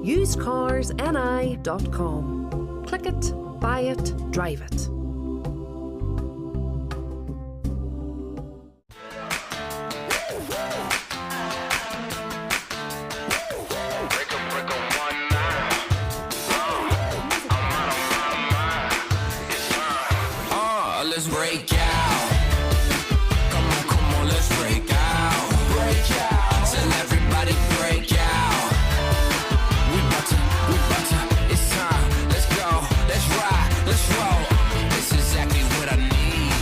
usecarsni.com. Click it, buy it, drive it. Let's break out. Come on, let's break out. Break out. Tell everybody break out. We bout to, it's time. Let's go, let's ride, let's roll. It's exactly what I need.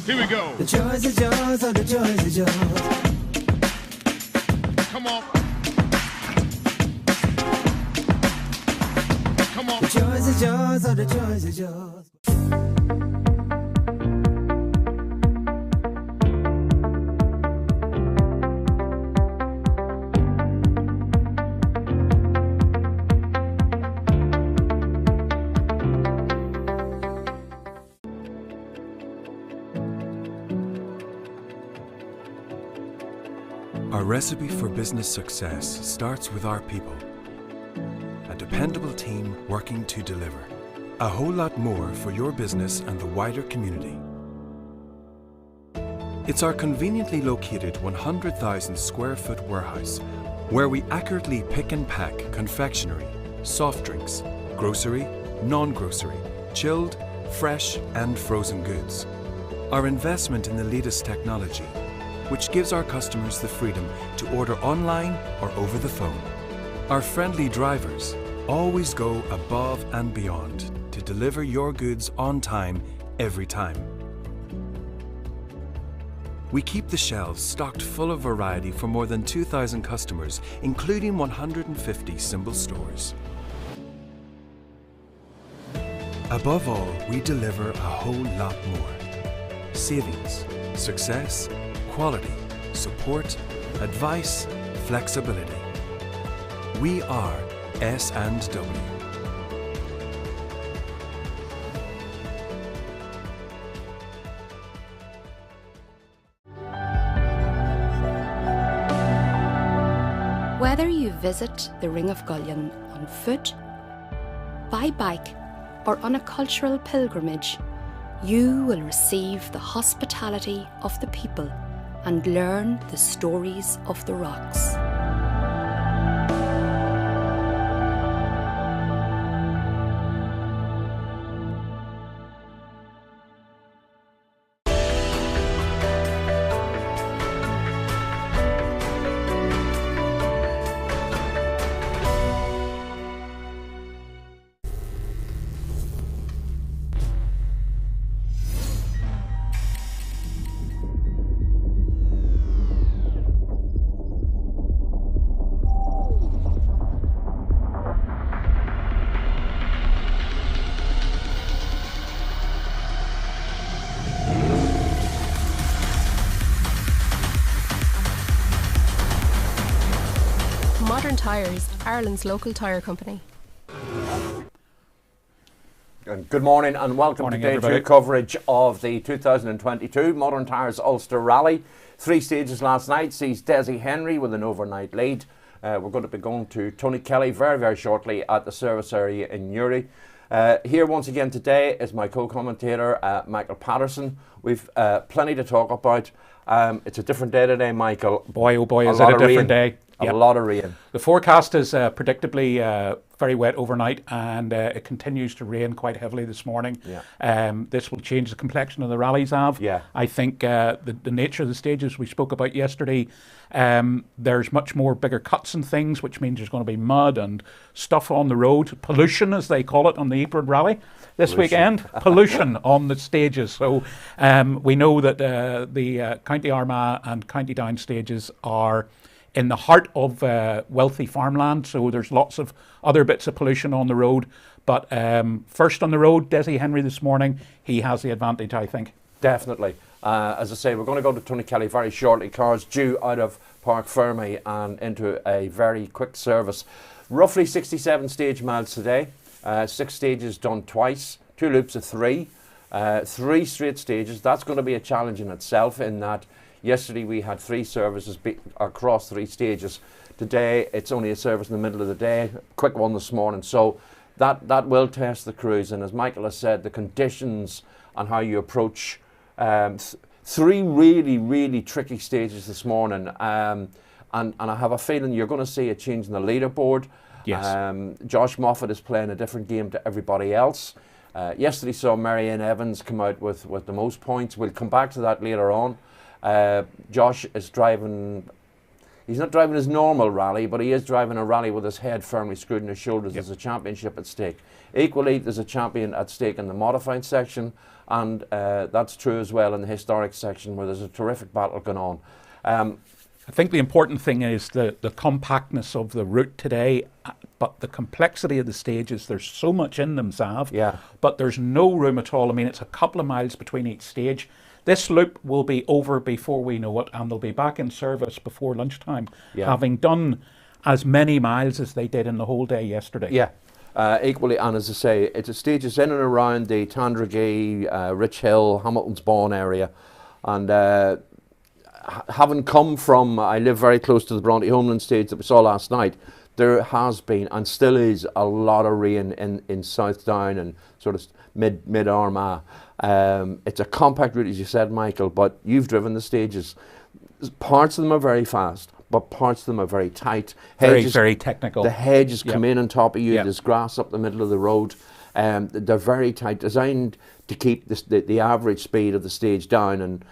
Here we go. The joys are yours, oh, the joys are yours. Come on. Come on. The joys are yours, oh, the joys are yours. Our recipe for business success starts with our people. A dependable team working to deliver. A whole lot more for your business and the wider community. It's our conveniently located 100,000 square foot warehouse where we accurately pick and pack confectionery, soft drinks, grocery, non-grocery, chilled, fresh and frozen goods. Our investment in the latest technology, which gives our customers the freedom to order online or over the phone. Our friendly drivers always go above and beyond to deliver your goods on time, every time. We keep the shelves stocked full of variety for more than 2,000 customers, including 150 symbol stores. Above all, we deliver a whole lot more. Savings, success, quality, support, advice, flexibility. We are S&W. Whether you visit the Ring of Gullion on foot, by bike, or on a cultural pilgrimage, you will receive the hospitality of the people and learn the stories of the rocks. Modern Tyres, Ireland's local tyre company. And good morning and welcome Morning, to Day everybody. 2 coverage of the 2022 Modern Tyres Ulster Rally. 3 stages last night sees Desi Henry with an overnight lead. We're going to be going to Tony Kelly very, very shortly at the service area in Newry. Here once again today is my co-commentator Michael Patterson. We've plenty to talk about. It's a different day today, Michael. Boy, oh boy, is it a different day. A lot of rain. The forecast is predictably very wet overnight, and it continues to rain quite heavily this morning. This will change the complexion of the rallies, Av. I think the nature of the stages we spoke about yesterday, there's much more bigger cuts and things, which means there's going to be mud and stuff on the road. Pollution, as they call it on the April rally this weekend. Pollution on the stages. So we know that the County Armagh and County Down stages are in the heart of wealthy farmland, so there's lots of other bits of pollution on the road. But first on the road, Desi Henry this morning, he has the advantage, I think. Definitely. As I say, we're going to go to Tony Kelly very shortly. Cars due out of Park Fermy and into a very quick service. Roughly 67 stage miles today. 6 stages done twice, 2 loops of 3. 3 straight stages. That's going to be a challenge in itself, in that yesterday we had 3 services across 3 stages. Today it's only a service in the middle of the day, quick one this morning. So that will test the crews. And as Michael has said, the conditions and how you approach 3 really, really tricky stages this morning. And I have a feeling you're going to see a change in the leaderboard. Yes. Josh Moffat is playing a different game to everybody else. Yesterday saw Marianne Evans come out with the most points. We'll come back to that later on. Josh is driving, he's not driving his normal rally, but he is driving a rally with his head firmly screwed in his shoulders. There's a championship at stake. Equally, there's a champion at stake in the modified section, and that's true as well in the historic section, where there's a terrific battle going on. I think the important thing is the compactness of the route today, but the complexity of the stages. There's so much in them, Zav, but there's no room at all. I mean, it's a couple of miles between each stage. This loop will be over before we know it, and they'll be back in service before lunchtime, having done as many miles as they did in the whole day yesterday. Equally, and as I say, it's a stages in and around the Tandragee, Rich Hill, Hamilton's Bawn area. And having come from, I live very close to the Bronte Homeland stage that we saw last night, there has been and still is a lot of rain in South Down and sort of mid Armagh. It's a compact route, as you said, Michael, but you've driven the stages. Parts of them are very fast, but parts of them are very tight. Hedges, very technical. The hedges come in on top of you. There's grass up the middle of the road. They're very tight, designed to keep the average speed of the stage down. And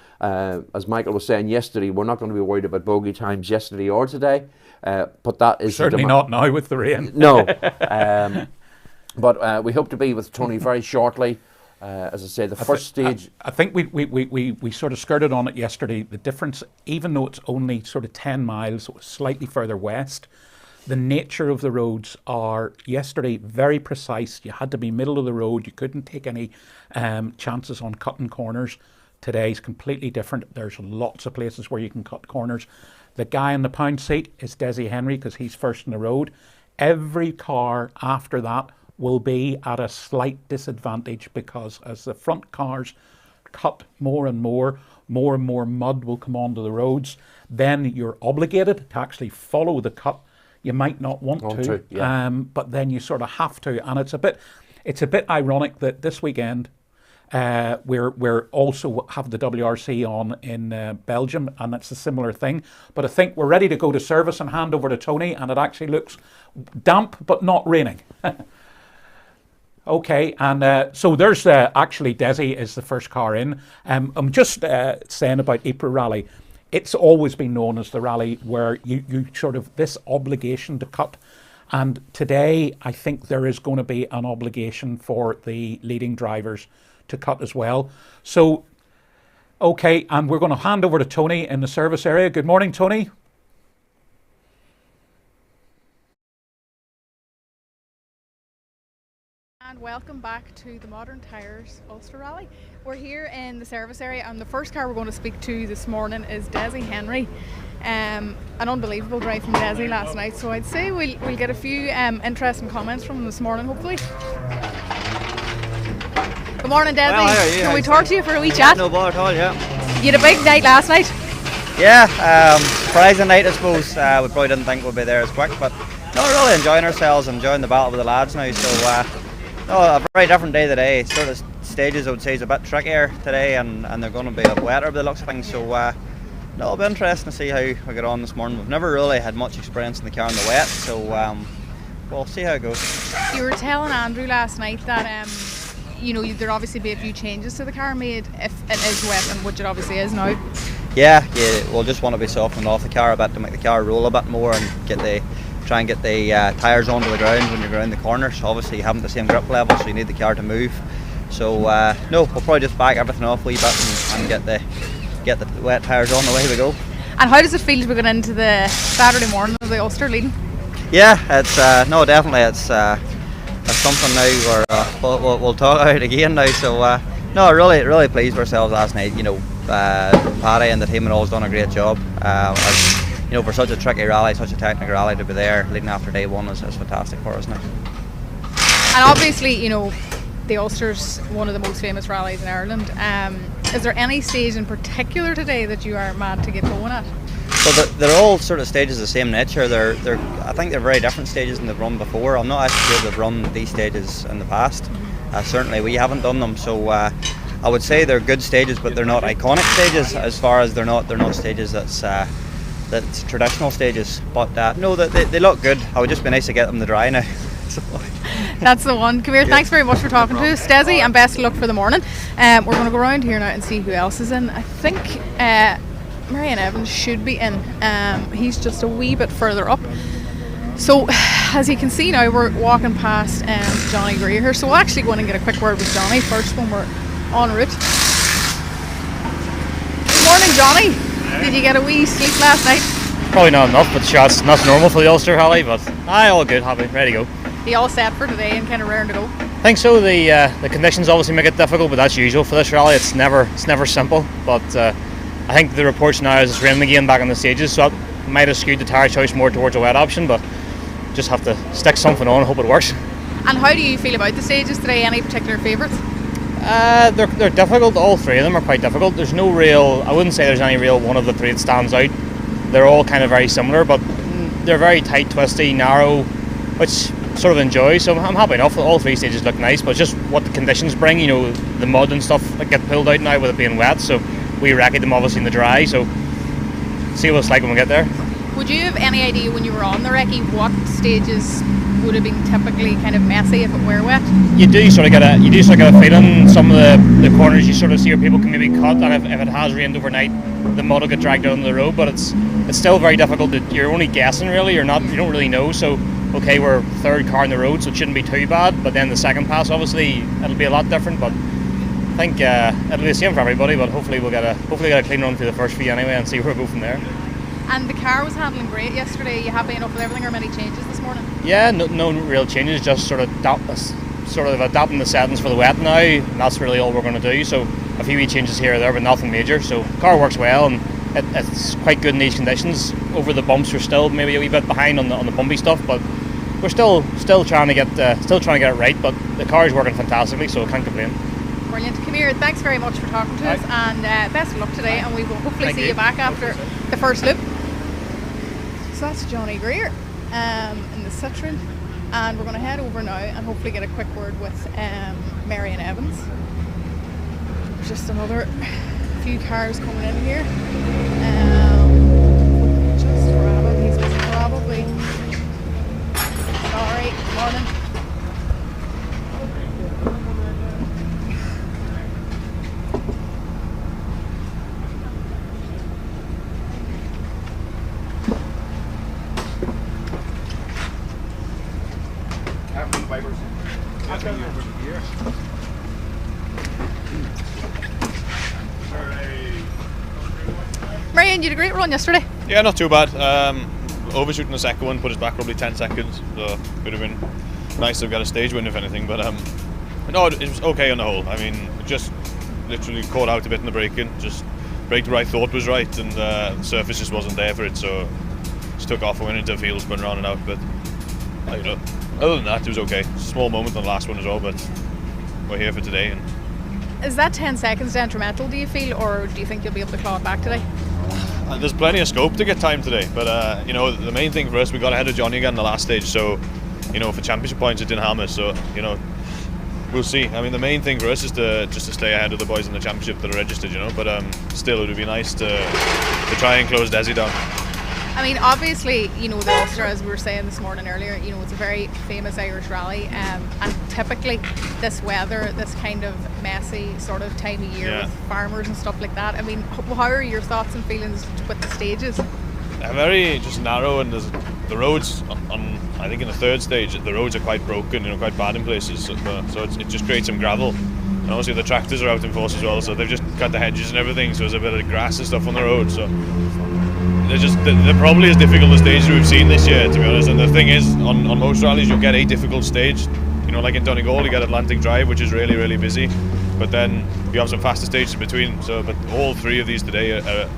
as Michael was saying yesterday, we're not going to be worried about bogey times yesterday or today. But that is certainly not now with the rain. No. But we hope to be with Tony very shortly. As I say, the first stage. I think we sort of skirted on it yesterday. The difference, even though it's only sort of 10 miles, slightly further west, the nature of the roads are yesterday very precise. You had to be middle of the road. You couldn't take any chances on cutting corners. Today's completely different. There's lots of places where you can cut corners. The guy in the pound seat is Desi Henry, because he's first in the road. Every car after that will be at a slight disadvantage, because as the front cars cut more and more mud will come onto the roads. Then you're obligated to actually follow the cut. You might not want to, but then you sort of have to. And it's a bit ironic that this weekend we're also have the WRC on in Belgium, and it's a similar thing. But I think we're ready to go to service and hand over to Tony, and it actually looks damp but not raining. Okay, and so there's actually Desi is the first car in. I'm just saying about Ypres Rally. It's always been known as the rally where you sort of this obligation to cut. And today, I think there is going to be an obligation for the leading drivers to cut as well. So, okay, and we're going to hand over to Tony in the service area. Good morning, Tony. And welcome back to the Modern Tyres Ulster Rally. We're here in the service area, and the first car we're going to speak to this morning is Desi Henry. An unbelievable drive from Desi last night, so I'd say we'll get a few interesting comments from him this morning, hopefully. Good morning, Desi. Well, how are you? Can we How's talk to you for a wee chat? No bother at all, yeah. You had a big night last night. Yeah, Friday night I suppose, we probably didn't think we'd be there as quick, but no, we're really enjoying ourselves, enjoying the battle with the lads now, so no, a very different day today. Sort of stages I would say is a bit trickier today, and they're going to be a bit wetter by the looks of things, so no, it'll be interesting to see how we get on this morning. We've never really had much experience in the car in the wet, so we'll see how it goes. You were telling Andrew last night that there'll obviously be a few changes to the car made if it is wet, and which it obviously is now. Yeah, we'll just want to be softening off the car a bit to make the car roll a bit more and try and get the tyres onto the ground when you're around the corners. Obviously you haven't the same grip level, so you need the car to move. So no, we'll probably just back everything off a wee bit and get the wet tyres on, the way we go. And how does it feel to be going into the Saturday morning of the Ulster leading? Yeah, it's no, definitely it's something now we'll talk about again now. So no, really pleased with ourselves last night. Paddy and the team had always done a great job. For such a tricky rally, such a technical rally, to be there leading after day one is fantastic for us now. And obviously, the Ulster's one of the most famous rallies in Ireland. Is there any stage in particular today that you are mad to get going at? Well, they're all sort of stages of the same nature. I think they're very different stages than they've run before. I'm not actually sure they've run these stages in the past. Certainly we haven't done them, so I would say they're good stages, but they're not iconic stages as far as they're not stages that's traditional stages. But no, they look good. I would just be nice to get them to dry now. That's the one. Come here, thanks very much for talking to us, Desi, and best of luck for the morning. We're going to go around here now and see who else is in. I think Marion Evans should be in. He's just a wee bit further up. So, as you can see now, we're walking past Johnny Greer here. So we'll actually go in and get a quick word with Johnny first when we're en route. Good morning, Johnny. Did you get a wee sleep last night? Probably not enough, but sure, that's normal for the Ulster rally, but all good, happy, ready to go. Are you all set for today and kind of raring to go? I think so. The conditions obviously make it difficult, but that's usual for this rally. It's never simple, but I think the reports now is it's raining again back on the stages, so that might have skewed the tyre choice more towards a wet option, but just have to stick something on and hope it works. And how do you feel about the stages today? Any particular favourites? They're difficult. All three of them are quite difficult. There's no real, I wouldn't say there's any real one of the three that stands out. They're all kind of very similar, but they're very tight, twisty, narrow, which sort of enjoy. So I'm happy enough. All three stages look nice, but just what the conditions bring, the mud and stuff that get pulled out now with it being wet. So we recce them obviously in the dry. So see what it's like when we get there. Would you have any idea when you were on the recce what stages would have been typically kind of messy if it were wet? You do sort of get a feeling. Some of the corners you sort of see where people can maybe cut, and if it has rained overnight, the mud will get dragged out on the road. But it's still very difficult. You're only guessing really. You don't really know. So okay, we're third car on the road, so it shouldn't be too bad. But then the second pass, obviously, it'll be a lot different. But I think it'll be the same for everybody. But hopefully we'll get a clean run through the first few anyway, and see where we go from there. And the car was handling great yesterday. Are you happy enough with everything, or many changes this morning? Yeah, no real changes. Just sort of adapting the settings for the wet now. And that's really all we're going to do. So a few wee changes here or there, but nothing major. So the car works well, and it's quite good in these conditions. Over the bumps, we're still maybe a wee bit behind on the bumpy stuff, but we're still trying to get it right. But the car is working fantastically, so I can't complain. Brilliant. Come here, thanks very much for talking to us, and best of luck today, and we will hopefully see you back after the first loop. So that's Johnny Greer in the Citroen, and we're going to head over now and hopefully get a quick word with Marion Evans. There's just another few cars coming in here. Just Robin, he's probably sorry. Morning. Marion, you had a great run yesterday. Yeah, not too bad. Overshooting the second one put us back probably 10 seconds, so could have been nice to have got a stage win if anything, but no, it was okay on the whole. I mean, just literally caught out a bit in the braking, just braked where I thought was right, and the surface just wasn't there for it, so just took off and went into the field, spun around and out. But other than that, it was okay. Small moment on the last one as well, but we're here for today, and Is that 10 seconds detrimental, do you feel, or do you think you'll be able to claw it back today? There's plenty of scope to get time today, but you know, the main thing for us, we got ahead of Johnny again in the last stage, so you know, for championship points it didn't hammer, so you know, we'll see. I mean, the main thing for us is to stay ahead of the boys in the championship that are registered, you know, but still it would be nice to try and close Desi down. I mean, obviously, you know, the Ulster, as we were saying this morning earlier, you know, it's a very famous Irish rally, and typically this weather, this kind of messy sort of time of year with farmers and stuff like that. I mean, how are your thoughts and feelings with the stages? Very just narrow, and there's the roads on I think in the third stage the roads are quite broken, you know, quite bad in places, so it just creates some gravel. And obviously the tractors are out in force as well, so they've just cut the hedges and everything, so there's a bit of grass and stuff on the road, so they're probably as difficult a stage we've seen this year, to be honest. And the thing is, on most rallies you'll get a difficult stage, you know, like in Donegal you get Atlantic Drive, which is really, really busy, but then you have some faster stages in between. So, but all three of these today are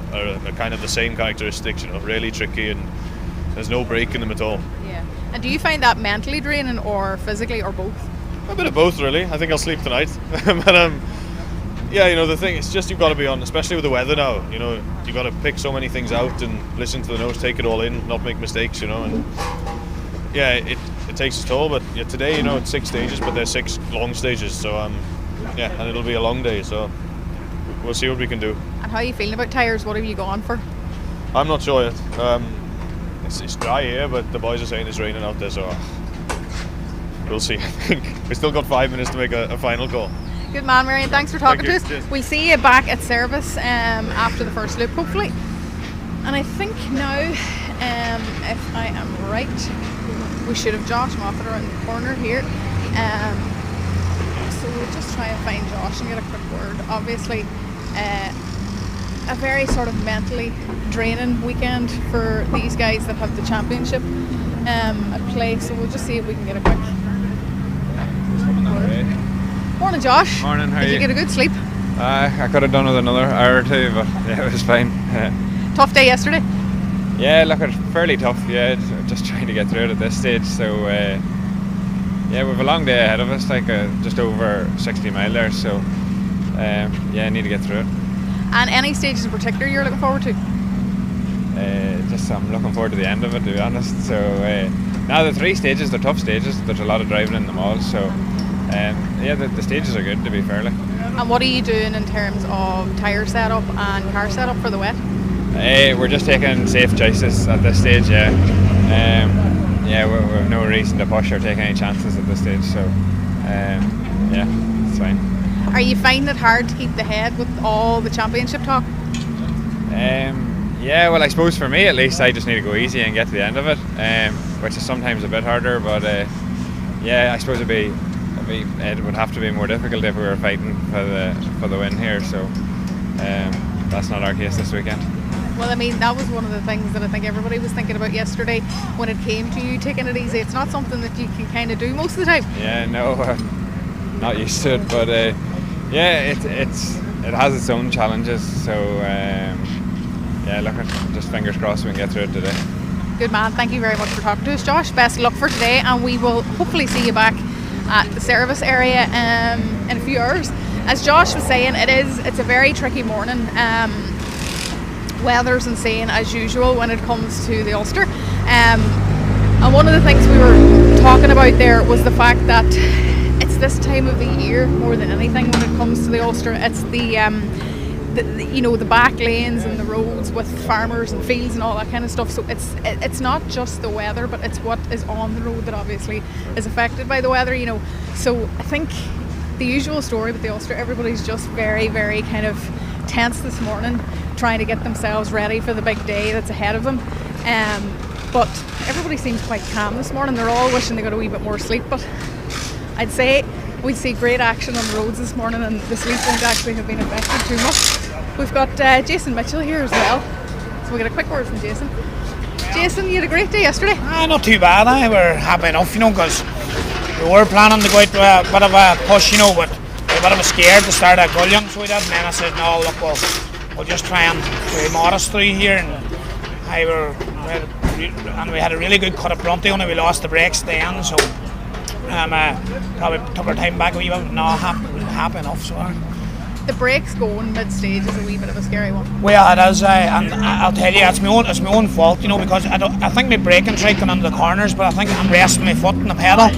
kind of the same characteristics, you know, really tricky, and there's no break in them at all. Yeah. And do you find that mentally draining, or physically, or both? A bit of both, really. I think I'll sleep tonight. But yeah, you know, the thing, it's just you've got to be on, especially with the weather now, you know, you've got to pick so many things out and listen to the notes, take it all in, not make mistakes, you know, and yeah, it takes its toll. But yeah, today, you know, it's 6 stages, but there's 6 long stages, so yeah, and it'll be a long day, so we'll see what we can do. And how are you feeling about tyres? What have you gone for? I'm not sure yet. It's dry here, but the boys are saying it's raining out there, so we'll see. I think we've still got 5 minutes to make a final call. Good man, Marion. Thanks for talking to us. Cheers. We'll see you back at service after the first loop, hopefully. And I think now, if I am right, we should have Josh Moffat around the corner here. So we'll just try and find Josh and get a quick word. Obviously, a very sort of mentally draining weekend for these guys that have the championship at play. So we'll just see if we can get a quick word. Morning, Josh. Morning, how are Did you get a good sleep? I could have done with another hour or two, but yeah, it was fine. Tough day yesterday? Yeah, look, it's fairly tough, yeah, just trying to get through it at this stage, so yeah, we have a long day ahead of us, like just over 60 mile there, so yeah, I need to get through it. And any stages in particular you're looking forward to? Just I'm looking forward to the end of it, to be honest, so now the 3 stages, they're tough stages, there's a lot of driving in them all, so yeah, the stages are good, to be fair. And what are you doing in terms of tyre setup and car setup for the wet? We're just taking safe choices at this stage, yeah. Yeah, we have no reason to push or take any chances at this stage, so yeah, it's fine. Are you finding it hard to keep the head with all the championship talk? Yeah, well, I suppose for me at least, I just need to go easy and get to the end of it, which is sometimes a bit harder, but yeah, I suppose it would have to be more difficult if we were fighting for the win here, so that's not our case this weekend. Well, I mean, that was one of the things that I think everybody was thinking about yesterday when it came to you taking it easy. It's not something that you can kind of do most of the time. Yeah, no, not used to it, but yeah, it has its own challenges, so yeah, look, just fingers crossed we can get through it today. Good man, thank you very much for talking to us, Josh. Best of luck for today, and we will hopefully see you back at the service area in a few hours. As Josh was saying, it's a very tricky morning. Weather's insane as usual when it comes to the Ulster, and one of the things we were talking about there was the fact that it's this time of the year more than anything when it comes to the Ulster. It's the back lanes and the roads with farmers and fields and all that kind of stuff, so it's not just the weather, but it's what is on the road that obviously is affected by the weather, you know. So I think the usual story with the Ulster, everybody's just very, very kind of tense this morning, trying to get themselves ready for the big day that's ahead of them, but everybody seems quite calm this morning. They're all wishing they got a wee bit more sleep, but I'd say we see great action on the roads this morning, and the sleep won't actually have been affected too much. We've got Jason Mitchell here as well, so we'll get a quick word from Jason. Jason, you had a great day yesterday. Not too bad, we're happy enough, you know, because we were planning to go out with a bit of a push, you know, but we were a bit of a scared to start at Gullion, so we did, and then I said, no, look, we'll just try and be modest through here, and we had a really good cut up Brunty, only we lost the brakes at the end, so probably took our time back a wee bit, but no, happy enough, so the brakes going mid-stage is a wee bit of a scary one. Well, it is, and I'll tell you, it's my own fault, you know, because I think my braking's right going into the corners, but I think I'm resting my foot on the pedal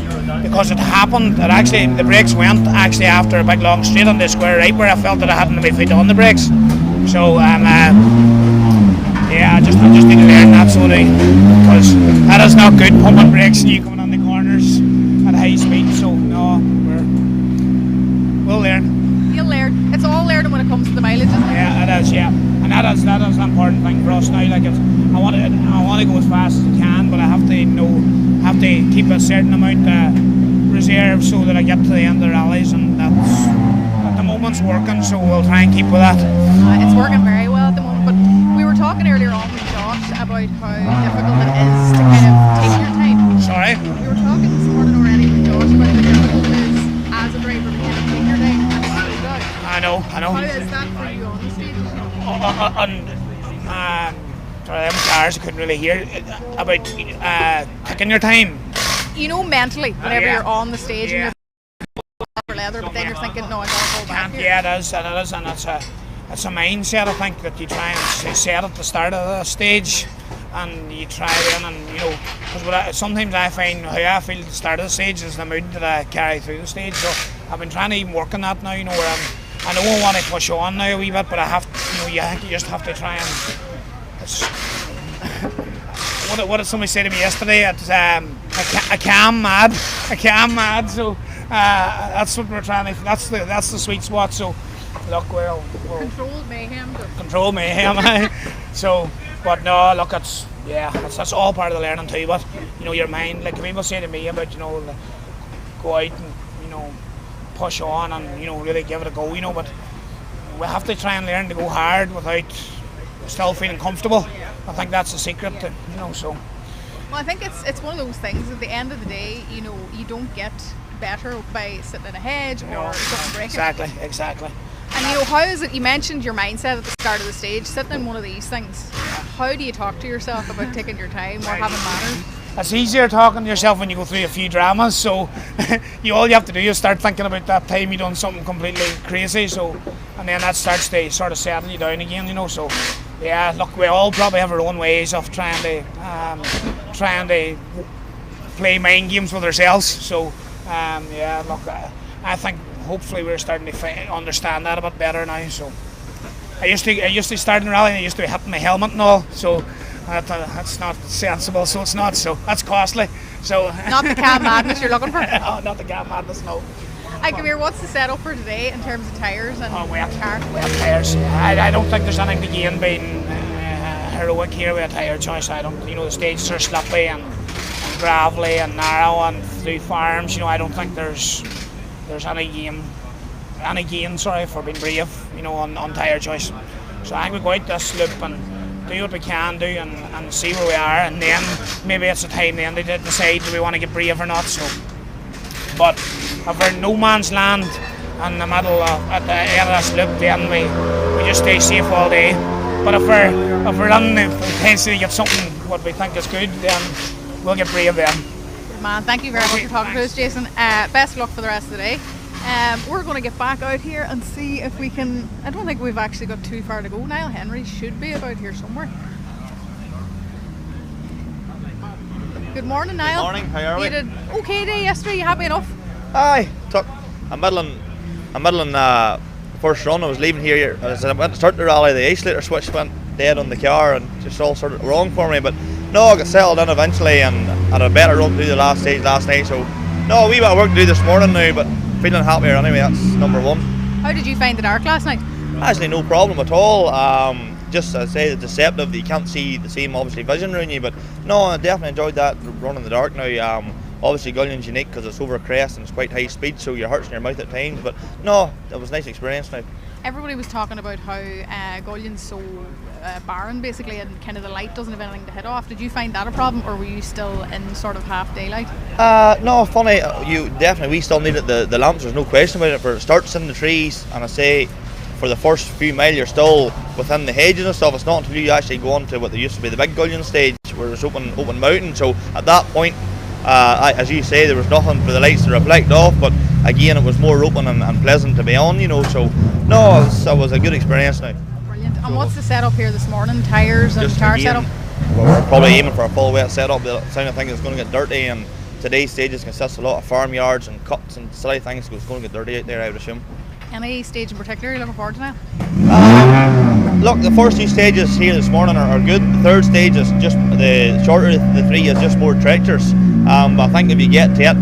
because it happened. The brakes went actually after a big long straight on the square right where I felt that I hadn't my feet on the brakes. So yeah, I just need to learn that sort of, because that is not good pumping brakes and you coming on the corners at high speed. So no, we'll learn. You'll learn. It's all learning when it comes to the mileage, isn't it? Yeah, it is. Yeah, and that is an important thing for us now. Like I want to go as fast as I can, but I have to keep a certain amount of reserve so that I get to the end of the rallies, and that's at the moment's working. So we'll try and keep with that. It's working very well at the moment. But we were talking earlier on with Josh about how difficult it is to kind of take your time. Sorry. We were talking this morning already with Josh about how difficult it is as a driver to kind of take your time and slow down. I know. How is that for you on the stage? Sorry, them cars I couldn't really hear about taking your time. You know, mentally, whenever yeah. you're on the stage and you're for leather, but then you're thinking, no, I gotta go back here. Yeah, it is, and it's a mindset, I think, that you try and set at the start of the stage, and you try then, and you know, because sometimes I find how I feel at the start of the stage is the mood that I carry through the stage. So I've been trying to even work on that now, you know, where I don't want to push on now a wee bit, but I have, you just have to try and. What did somebody say to me yesterday? It's a cam mad. So that's what we're trying to. That's the sweet spot. So look, we'll controlled mayhem. Control mayhem. So, but no, look, that's all part of the learning too. But you know, your mind, like people say to me about, you know, go out and, you know, push on and, you know, really give it a go. You know, but we have to try and learn to go hard without still feeling comfortable. I think that's the secret, you know. So. Well, I think it's one of those things. At the end of the day, you know, you don't get better by sitting in a hedge or something breaking. Exactly. And you know, how is it? You mentioned your mindset at the start of the stage. Sitting in one of these things, how do you talk to yourself about taking your time or having manners? It's easier talking to yourself when you go through a few dramas. So all you have to do is start thinking about that time you done something completely crazy. So, and then that starts to sort of settle you down again, you know. So. Yeah, look, we all probably have our own ways of trying to play mind games with ourselves. So, yeah, look, I think hopefully we're starting to understand that a bit better now. So, I used to start in rally and I used to be hitting my helmet and all. So, that's not sensible. So it's not. So that's costly. So not the cam madness you're looking for. No, not the cam madness. No. Come here, what's the setup for today in terms of tyres and wet tyres? I don't think there's anything to gain being heroic here with a tyre choice. I don't, you know, the stages are slippy and gravelly and narrow and through farms. You know, I don't think there's any gain for being brave, you know, on tyre choice. So I think we go out this loop and do what we can do and see where we are, and then maybe it's the time then to decide do we want to get brave or not. So. But if we're in no man's land in the middle at the end of this loop, then we just stay safe all day. But if we're running the intensity to get something what we think is good, then we'll get brave then. Good man, thank you very much for talking to us, Jason. Best of luck for the rest of the day. We're going to get back out here and see if we can. I don't think we've actually got too far to go. Niall Henry should be about here somewhere. Good morning, Niall. Good morning, how are we? You did okay day yesterday, you happy enough? Aye, took a middling first run. I was leaving here, as I went to start the rally, the isolator switch went dead on the car and just all sort of wrong for me, but no, I got settled in eventually and had a better run through the last stage last night, so no, a wee bit of work to do this morning now, but feeling happier anyway, that's number one. How did you find the dark last night? Actually no problem at all. Just as I say, it's deceptive that you can't see the same obviously vision around you, but no, I definitely enjoyed that run in the dark now. Obviously Gullion's unique because it's over a crest and it's quite high speed, so you're hurting your mouth at times, but no, it was a nice experience now. Everybody was talking about how Gullion's so barren basically, and kind of the light doesn't have anything to hit off. Did you find that a problem, or were you still in sort of half daylight? No, funny, we still needed the lamps, there's no question about it, for it starts in the trees, and I say for the first few miles you're still within the hedges and stuff. It's not until you actually go on to what there used to be the big Gullion stage where it's open mountain, so at that point as you say, there was nothing for the lights to reflect off, but again it was more open and pleasant to be on, you know, so no, it was a good experience now. Brilliant. And what's the setup here this morning? Tyres and Just car again, setup? well, we're probably aiming for a full wet setup. The sound of things is going to get dirty, and today's stages consist of a lot of farmyards and cuts and silly things, so it's going to get dirty out there, I would assume. Any stage in particular you're looking forward to now? Look, the first 2 stages here this morning are good. The third stage is just the shorter of the 3 is just more treacherous. But I think if you get to it,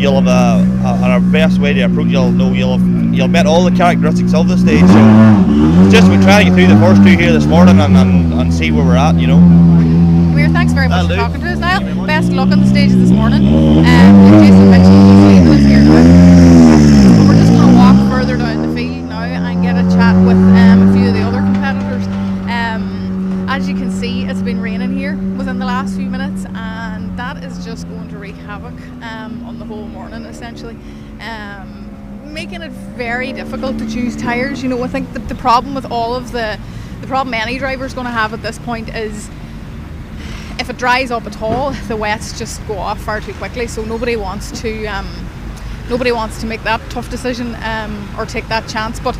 you'll have a best way to approach. You'll met all the characteristics of the stage. So it's just we try to get through the first 2 here this morning and see where we're at, you know. Weir, thanks very much for talking to us now. Best of luck on the stages this morning. Jason mentioned just leaving us here now. We're just going to walk further down the field now and get a chat with a few of the other competitors. As you can see, it's been raining here within the last few minutes, and that is just going to wreak havoc on the whole morning, essentially. Making it very difficult to choose tyres. You know, I think the problem with all of the problem any driver's going to have at this point is if it dries up at all, the wets just go off far too quickly. So nobody wants to make that tough decision or take that chance. But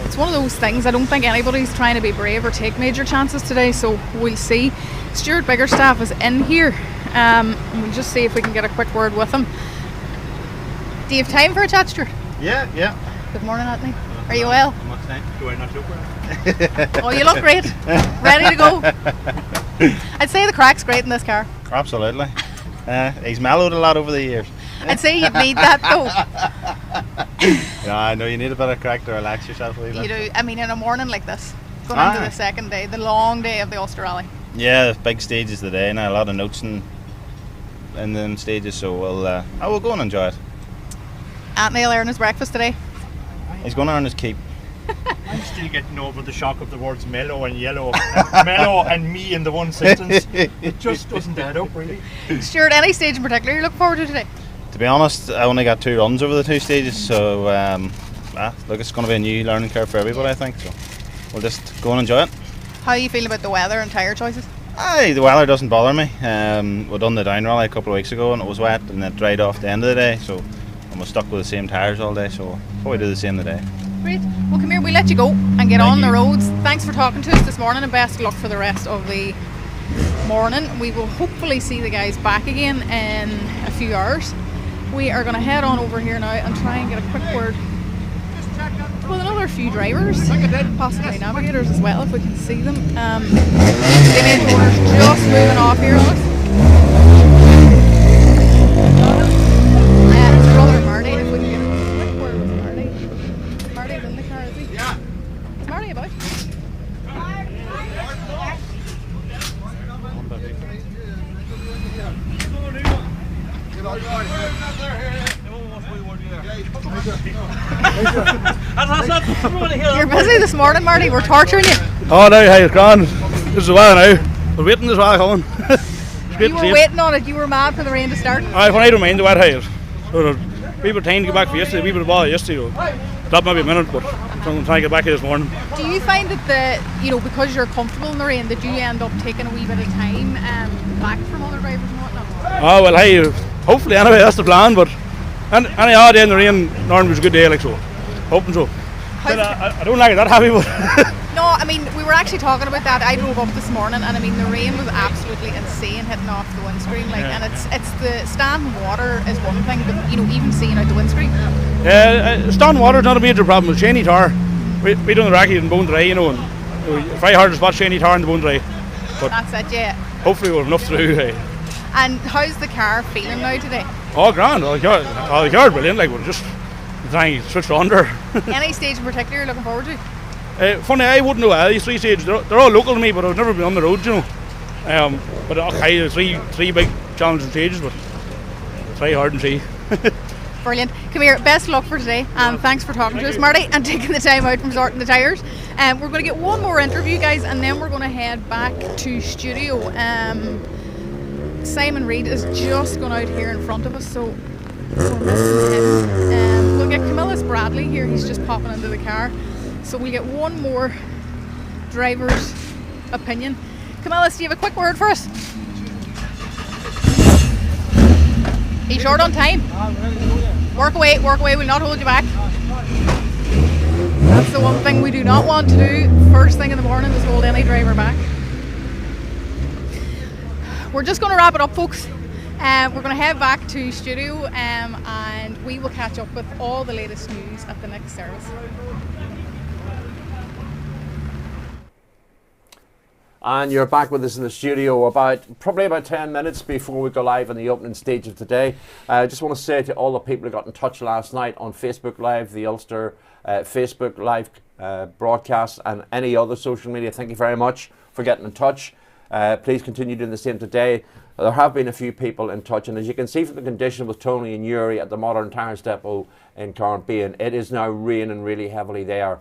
it's one of those things. I don't think anybody's trying to be brave or take major chances today. So we'll see. Stuart Biggerstaff is in here. And we'll just see if we can get a quick word with him. Do you have time for a chat, Stuart? Yeah. Good morning, Anthony. Are you well? I'm not saying. Do I not look well? Oh, you look great. Ready to go? I'd say the crack's great in this car. Absolutely. He's mellowed a lot over the years. I'd say you'd need that though. Yeah, I know you need a bit of crack to relax yourself a little bit. You do. I mean, in a morning like this, going into the second day, the long day of the Ulster Rally. Yeah, the big stages today now. A lot of notes in them stages, so we'll go and enjoy it. Anthony will earn his breakfast today. He's going to earn his keep. I'm still getting over the shock of the words mellow and yellow. Mellow and me in the one sentence. It just doesn't add up, really. Stuart, any stage in particular you're looking forward to today? To be honest, I only got 2 runs over the 2 stages, so look, it's going to be a new learning curve for everybody, I think. So we'll just go and enjoy it. How are you feeling about the weather and tyre choices? The weather doesn't bother me. We done the down rally a couple of weeks ago and it was wet and it dried off at the end of the day, so and we're stuck with the same tyres all day, so we'll probably do the same today. Great. Well, come here, we'll let you go and get on the roads. Thanks for talking to us this morning and best of luck for the rest of the morning. We will hopefully see the guys back again in a few hours. We are going to head on over here now and try and get a quick word with another few drivers, possibly navigators as well if we can see them. The main corner's just moving off here on us. It's brother Marty, if we can get a quick word with Marty. Marty's in the car, is he? Yeah. Is Marty about? You're busy this morning, Marty. We're torturing you. Oh no, hey, it's grand. This is the weather now. We're waiting this while coming. You were waiting on it. You were mad for the rain to start. When I don't mind the wet haze. So we were trying to get back for yesterday. We were bother yesterday. That might be a minute, but I'm trying to get back here this morning. Do you find that because you're comfortable in the rain, that you end up taking a wee bit of time back from other drivers and whatnot? Oh well, hey, hopefully anyway, that's the plan. But any odd day in the rain, normally was a good day, like so. Hoping so. I don't like it that heavy, but. No, I mean, we were actually talking about that. I drove up this morning and I mean the rain was absolutely insane hitting off the windscreen, and it's the standing water is one thing, but even seeing out the windscreen. Yeah, standing water is not a major problem. With shiny tar, we done the racket and bone dry, and it's very hard to spot shiny tar in the bone dry. But that's it, yeah. Hopefully we'll have enough through. And how's the car feeling now today? Oh, grand. The car brilliant. Like we're just trying to switch under. Any stage in particular you're looking forward to? Funny, I wouldn't know these 3 stages. They're all local to me, but I've never been on the road, But okay, three big challenging stages, but try hard and see. Brilliant. Come here, best of luck for today, and thanks for talking to us, Marty, and taking the time out from sorting the tyres. We're going to get one more interview, guys, and then we're going to head back to studio. Simon Reid is just gone out here in front of us, so we'll listen to him. We'll get Camillus Bradley here, he's just popping into the car. So we'll get one more driver's opinion. Camillus, do you have a quick word for us? Are you short on time? Work away, we'll not hold you back. That's the one thing we do not want to do first thing in the morning, is hold any driver back. We're just going to wrap it up, folks. We're going to head back to studio and we will catch up with all the latest news at the next service. And you're back with us in the studio probably about 10 minutes before we go live on the opening stage of today. I just want to say to all the people who got in touch last night on Facebook Live, the Ulster Facebook Live broadcast, and any other social media, thank you very much for getting in touch. Please continue doing the same today. There have been a few people in touch, and as you can see from the condition with Tony and Yuri at the Modern Tyres Depot in Carnbean, it is now raining really heavily there.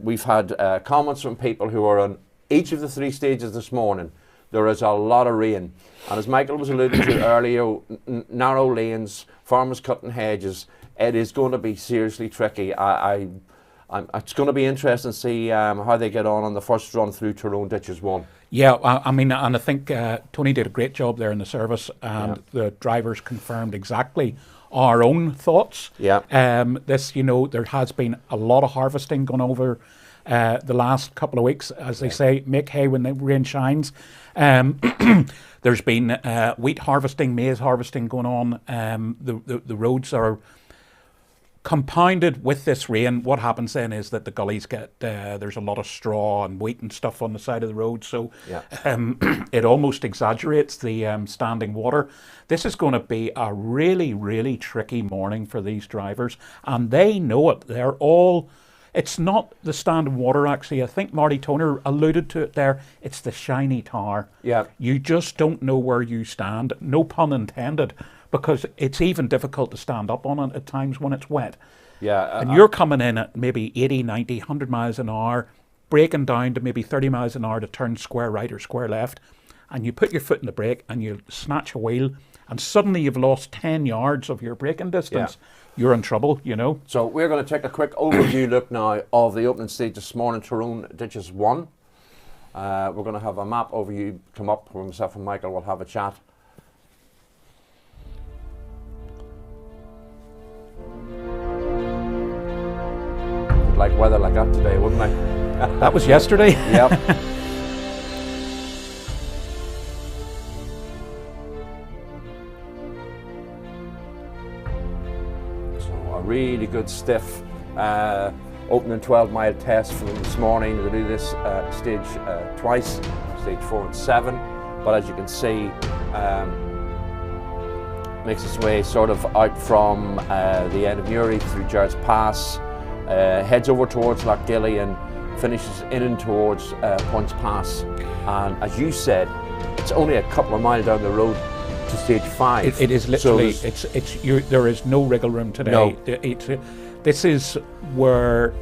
We've had comments from people who are on each of the 3 stages this morning. There is a lot of rain, and as Michael was alluding to earlier, narrow lanes, farmers cutting hedges. It is going to be seriously tricky. It's going to be interesting to see how they get on the first run through Tyrone Ditches 1. Yeah, I mean, and I think Tony did a great job there in the service, and the drivers confirmed exactly our own thoughts. Yeah. There has been a lot of harvesting going over the last couple of weeks, as they say, make hay when the rain shines. There's been wheat harvesting, maize harvesting going on. The roads are compounded with this rain. What happens then is that the gullies get, there's a lot of straw and wheat and stuff on the side of the road, so it almost exaggerates the standing water. This is going to be a really, really tricky morning for these drivers, and they know it. It's not the standing water, actually. I think Marty Toner alluded to it there. It's the shiny tar. Yeah. You just don't know where you stand, no pun intended, because it's even difficult to stand up on it at times when it's wet. Yeah. And you're coming in at maybe 80, 90, 100 miles an hour, breaking down to maybe 30 miles an hour to turn square right or square left, and you put your foot in the brake and you snatch a wheel, and suddenly you've lost 10 yards of your braking distance. Yeah. You're in trouble, you know. So we're going to take a quick overview look now of the opening stage this morning, Tyrone Ditches 1. We're going to have a map overview come up where myself and Michael will have a chat. We'd like weather like that today, wouldn't I? That was yesterday. Yep. Really good stiff opening 12-mile test for them this morning. They do this stage twice, stage 4 and 7, but as you can see, makes its way sort of out from the end of Newry through Jarrett's Pass, heads over towards Lochgilly and finishes in and towards Points Pass. And as you said, it's only a couple of miles down the road to stage 5. It is literally, there is no wriggle room today. No. This is where,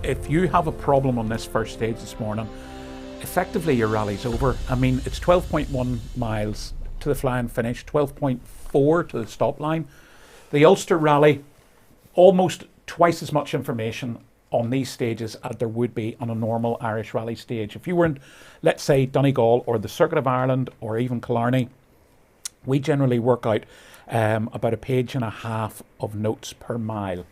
if you have a problem on this first stage this morning, effectively your rally's over. I mean, it's 12.1 miles to the flying finish, 12.4 to the stop line. The Ulster Rally, almost twice as much information on these stages as there would be on a normal Irish rally stage. If you were in, let's say, Donegal or the Circuit of Ireland or even Killarney, we generally work out about 1.5 pages of notes per mile.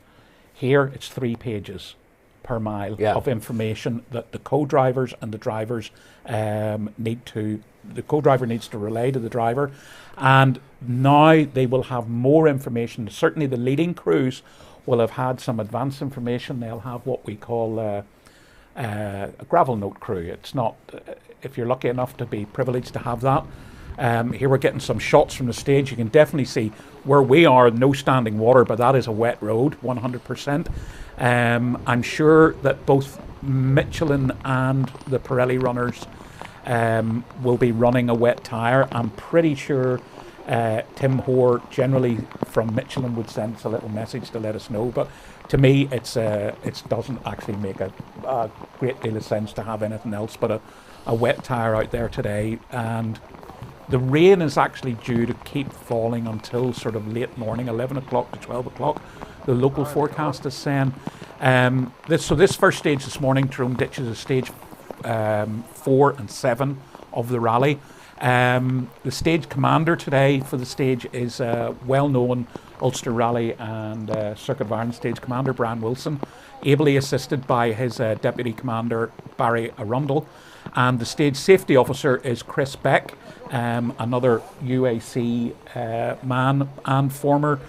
Here, it's 3 pages per mile of information that the co-drivers and the drivers the co-driver needs to relay to the driver. And now they will have more information. Certainly the leading crews will have had some advanced information. They'll have what we call a gravel note crew. It's not, if you're lucky enough to be privileged to have that. Here we're getting some shots from the stage. You can definitely see where we are, no standing water, but that is a wet road, 100%. I'm sure that both Michelin and the Pirelli runners will be running a wet tyre. I'm pretty sure Tim Hoare, generally from Michelin, would send us a little message to let us know. But to me, it doesn't actually make a great deal of sense to have anything else but a wet tyre out there today. And the rain is actually due to keep falling until sort of late morning, 11 o'clock to 12 o'clock. The local forecast is saying. This first stage this morning, Tyrone Ditches, is stage 4 and 7 of the rally. The stage commander today for the stage is well-known Ulster Rally and Circuit of Ireland stage commander Brian Wilson, ably assisted by his deputy commander Barry Arundel, and the stage safety officer is Chris Beck, another UAC man and former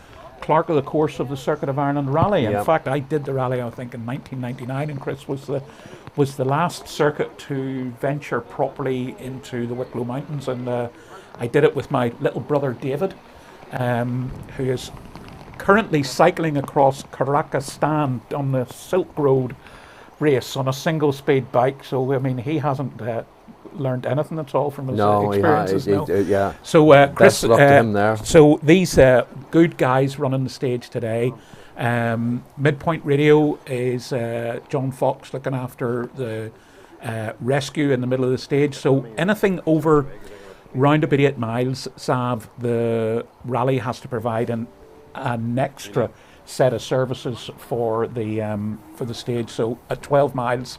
clerk of the course of the Circuit of Ireland Rally. In fact, I did the rally, I think, in 1999, and Chris was the last circuit to venture properly into the Wicklow Mountains, and I did it with my little brother David, who is currently cycling across Kazakhstan on the Silk Road race on a single-speed bike. So I mean, he hasn't learned anything at all from his experiences. Yeah. So Chris, Best of luck to him there. So these good guys running the stage today. Midpoint Radio is John Fox looking after the rescue in the middle of the stage. So anything over round about 8 miles, Sav, the rally has to provide an extra set of services for the stage. So at 12 miles,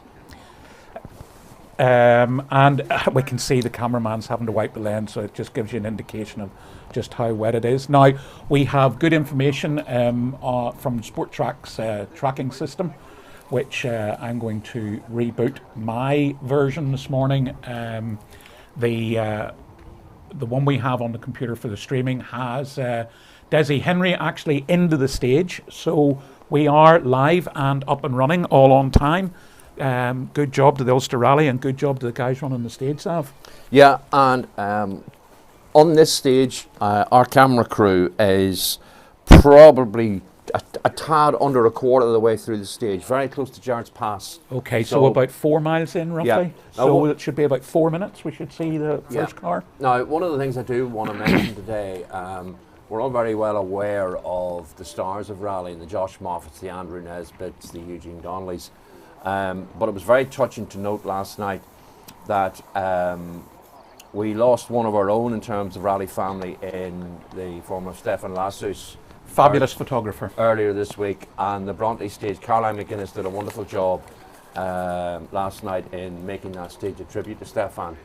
and we can see the cameraman's having to wipe the lens, so it just gives you an indication of just how wet it is. Now, we have good information from Sport Track's tracking system, which I'm going to reboot my version this morning. The one we have on the computer for the streaming has Desi Henry actually into the stage, so we are live and up and running, all on time. Good job to the Ulster Rally and good job to the guys running the stage, Sav. Yeah, and on this stage, our camera crew is probably a tad under a quarter of the way through the stage, very close to Jarrett's Pass. Okay, so about 4 miles in, roughly? Yeah. So it should be about 4 minutes we should see the first car. Now, one of the things I do want to mention today, we're all very well aware of the stars of rallying, the Josh Moffats, the Andrew Nesbitts, the Eugene Donnellys. But it was very touching to note last night that we lost one of our own in terms of rally family in the form of Stefan Lassus. Fabulous photographer. Earlier this week, and the Bronte stage, Caroline McGuinness did a wonderful job last night in making that stage a tribute to Stefan.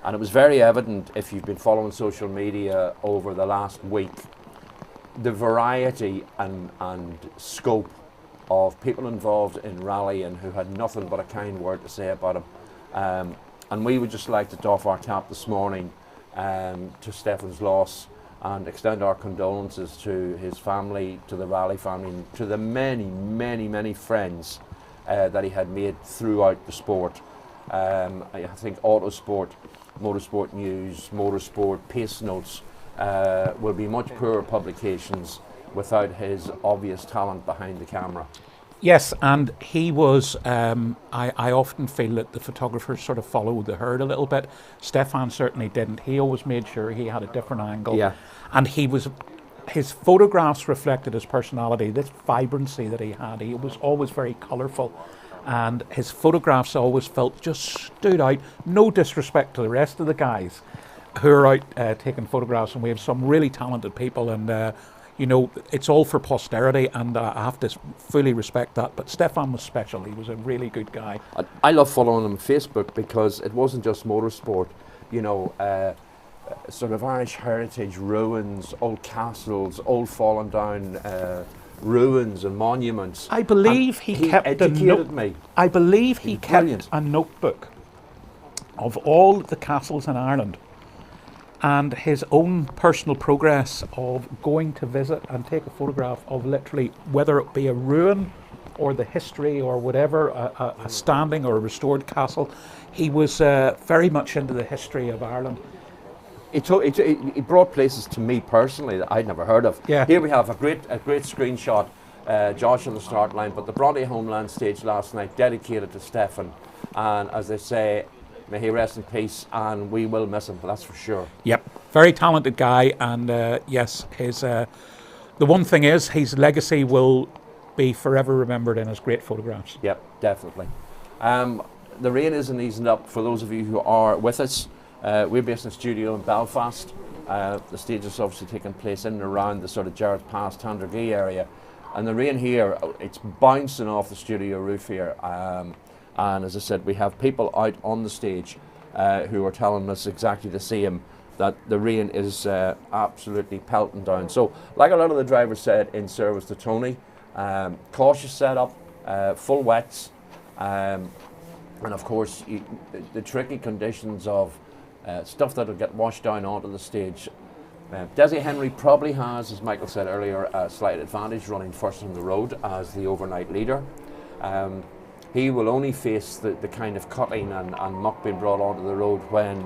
And it was very evident, if you've been following social media over the last week, the variety and scope of people involved in rallying who had nothing but a kind word to say about him. And we would just like to doff our cap this morning to Stefan's loss and extend our condolences to his family, to the rally family, and to the many, many, many friends that he had made throughout the sport. I think Autosport, Motorsport News, Motorsport, Pace Notes will be much poorer publications without his obvious talent behind the camera. Yes, and he was, I often feel that the photographers sort of follow the herd a little bit. Stefan certainly didn't. He always made sure he had a different angle. Yeah. And his photographs reflected his personality, this vibrancy that he had. He was always very colourful. And his photographs always just stood out. No disrespect to the rest of the guys who are out taking photographs. And we have some really talented people, and you know, it's all for posterity, and I have to fully respect that. But Stefan was special. He was a really good guy. I love following him on Facebook because it wasn't just motorsport, you know, sort of Irish heritage, ruins, old castles, old fallen down ruins and monuments. I believe he kept educated me. I believe he kept brilliant. a notebook of all the castles in Ireland and his own personal progress of going to visit and take a photograph of literally, whether it be a ruin or the history or whatever, a standing or a restored castle. He was very much into the history of Ireland. It brought places to me personally that I'd never heard of. Yeah. Here we have a great screenshot, Josh on the start line, but the Bronte Homeland stage last night dedicated to Stefan, and as they say, may he rest in peace, and we will miss him, that's for sure. Yep, very talented guy, and yes, his the one thing is his legacy will be forever remembered in his great photographs. Yep, definitely. The rain isn't easing up for those of you who are with us. We're based in a studio in Belfast. The stage is obviously taking place in and around the sort of Jarrett's Pass, Tandragee area, and the rain here, it's bouncing off the studio roof here. And as I said, we have people out on the stage who are telling us exactly the same, that the rain is absolutely pelting down. So, like a lot of the drivers said in service to Tony, cautious setup, full wets, and of course the tricky conditions of stuff that'll get washed down onto the stage. Desi Henry probably has, as Michael said earlier, a slight advantage running first on the road as the overnight leader. He will only face the kind of cutting and muck being brought onto the road when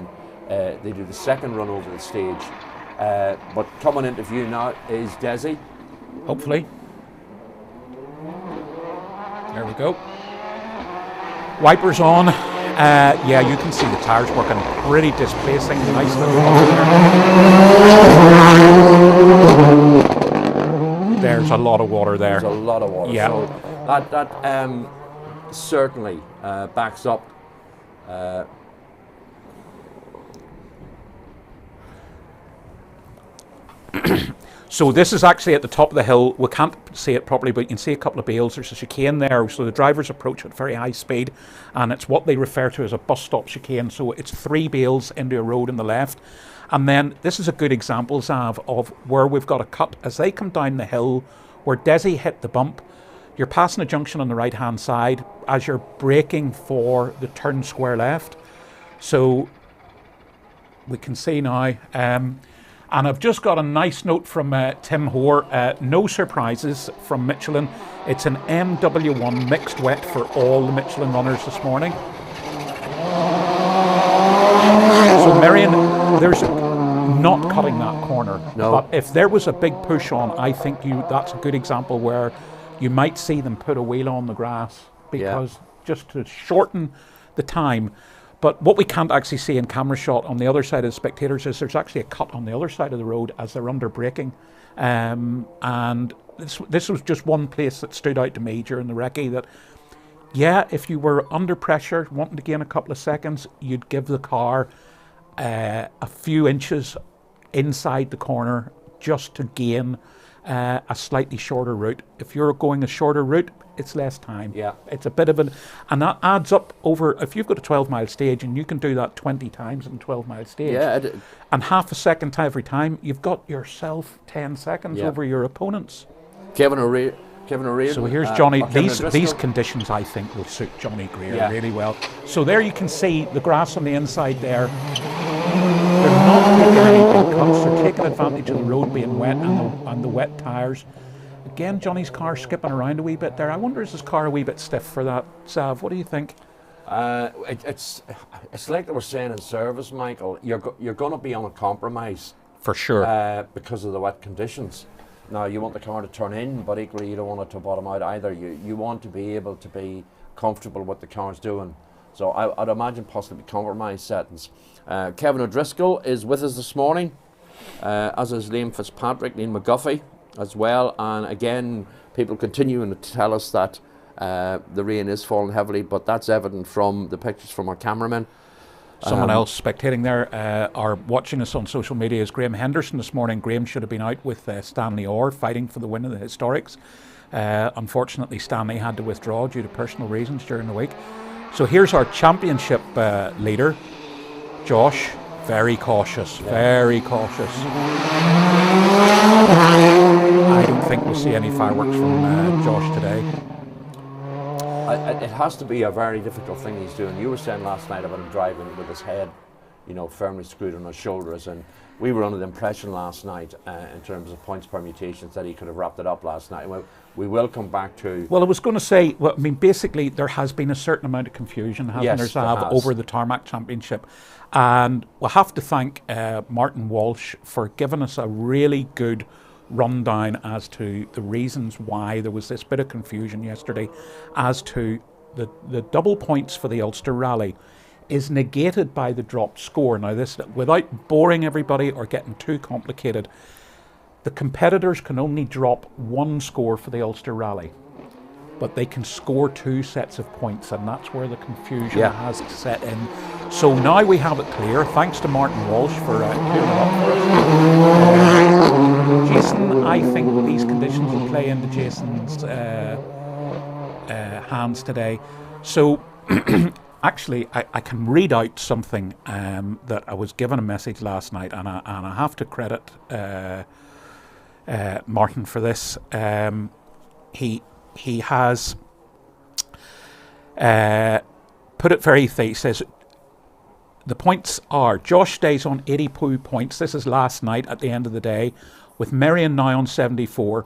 they do the second run over the stage. But coming into view now is Desi. Hopefully. There we go. Wipers on. Yeah, you can see the tyres working pretty displacing. Nice little there. There's a lot of water there. There's a lot of water. Yeah. So that certainly backs up So this is actually at the top of the hill. We can't see it properly, but you can see a couple of bales. There's a chicane there, so the drivers approach at very high speed, and it's what they refer to as a bus stop chicane. So it's 3 bales into a road on the left. And then this is a good example, Zav, of where we've got a cut. As they come down the hill, where Desi hit the bump, you're passing a junction on the right-hand side as you're braking for the turn square left. So we can see now... and I've just got a nice note from Tim Hoare. No surprises from Michelin. It's an MW1 mixed wet for all the Michelin runners this morning. So Marion, there's not cutting that corner. No. But if there was a big push on, I think that's a good example where you might see them put a wheel on the grass, because just to shorten the time. But what we can't actually see in camera shot on the other side of the spectators is there's actually a cut on the other side of the road as they're under braking. And this was just one place that stood out to me during the recce, that, yeah, if you were under pressure, wanting to gain a couple of seconds, you'd give the car a few inches inside the corner just to gain a slightly shorter route. If you're going a shorter route, it's less time. Yeah. It's a bit of an... And that adds up over... If you've got a 12-mile stage and you can do that 20 times in a 12-mile stage, and half a second every time, you've got yourself 10 seconds over your opponents. Kevin O'Reilly. So here's Johnny. These conditions, I think, will suit Johnny Greer really well. So there you can see the grass on the inside there. They're not taking any big cuts. They're taking advantage of the road being wet and the wet tyres. Again, Johnny's car skipping around a wee bit there. I wonder, is his car a wee bit stiff for that? Sav, what do you think? It's like they were saying in service, Michael. You're going to be on a compromise. For sure. Because of the wet conditions. Now, you want the car to turn in, but equally you don't want it to bottom out either. You want to be able to be comfortable with the car's doing. So I'd imagine possibly compromise settings. Kevin O'Driscoll is with us this morning, as is Liam Fitzpatrick, Liam McGuffey as well. And again, people continuing to tell us that the rain is falling heavily, but that's evident from the pictures from our cameramen. Someone else spectating there or watching us on social media is Graham Henderson this morning. Graham should have been out with Stanley Orr fighting for the win of the Historics. Unfortunately, Stanley had to withdraw due to personal reasons during the week. So here's our championship leader, Josh. Very cautious, very cautious. I don't think we'll see any fireworks from Josh today. It has to be a very difficult thing he's doing. You were saying last night about him driving with his head, firmly screwed on his shoulders, and we were under the impression last night, in terms of points permutations, that he could have wrapped it up last night. Well, we will come back to... Well, I was going to say, basically there has been a certain amount of confusion, hasn't there, Zav, over the Tarmac Championship. And we'll have to thank Martin Walsh for giving us a really good rundown as to the reasons why there was this bit of confusion yesterday as to the double points for the Ulster Rally is negated by the dropped score. Now this, without boring everybody or getting too complicated, the competitors can only drop one score for the Ulster Rally, but they can score 2 sets of points, and that's where the confusion has set in. So now we have it clear, thanks to Martin Walsh for clearing it up for us. Jason, I think these conditions will play into Jason's hands today. So Actually, I can read out something that I was given a message last night, and I have to credit Martin for this. He has put it very thick. He says the points are: Josh stays on 82 points. This is last night at the end of the day, with Marion now on 74.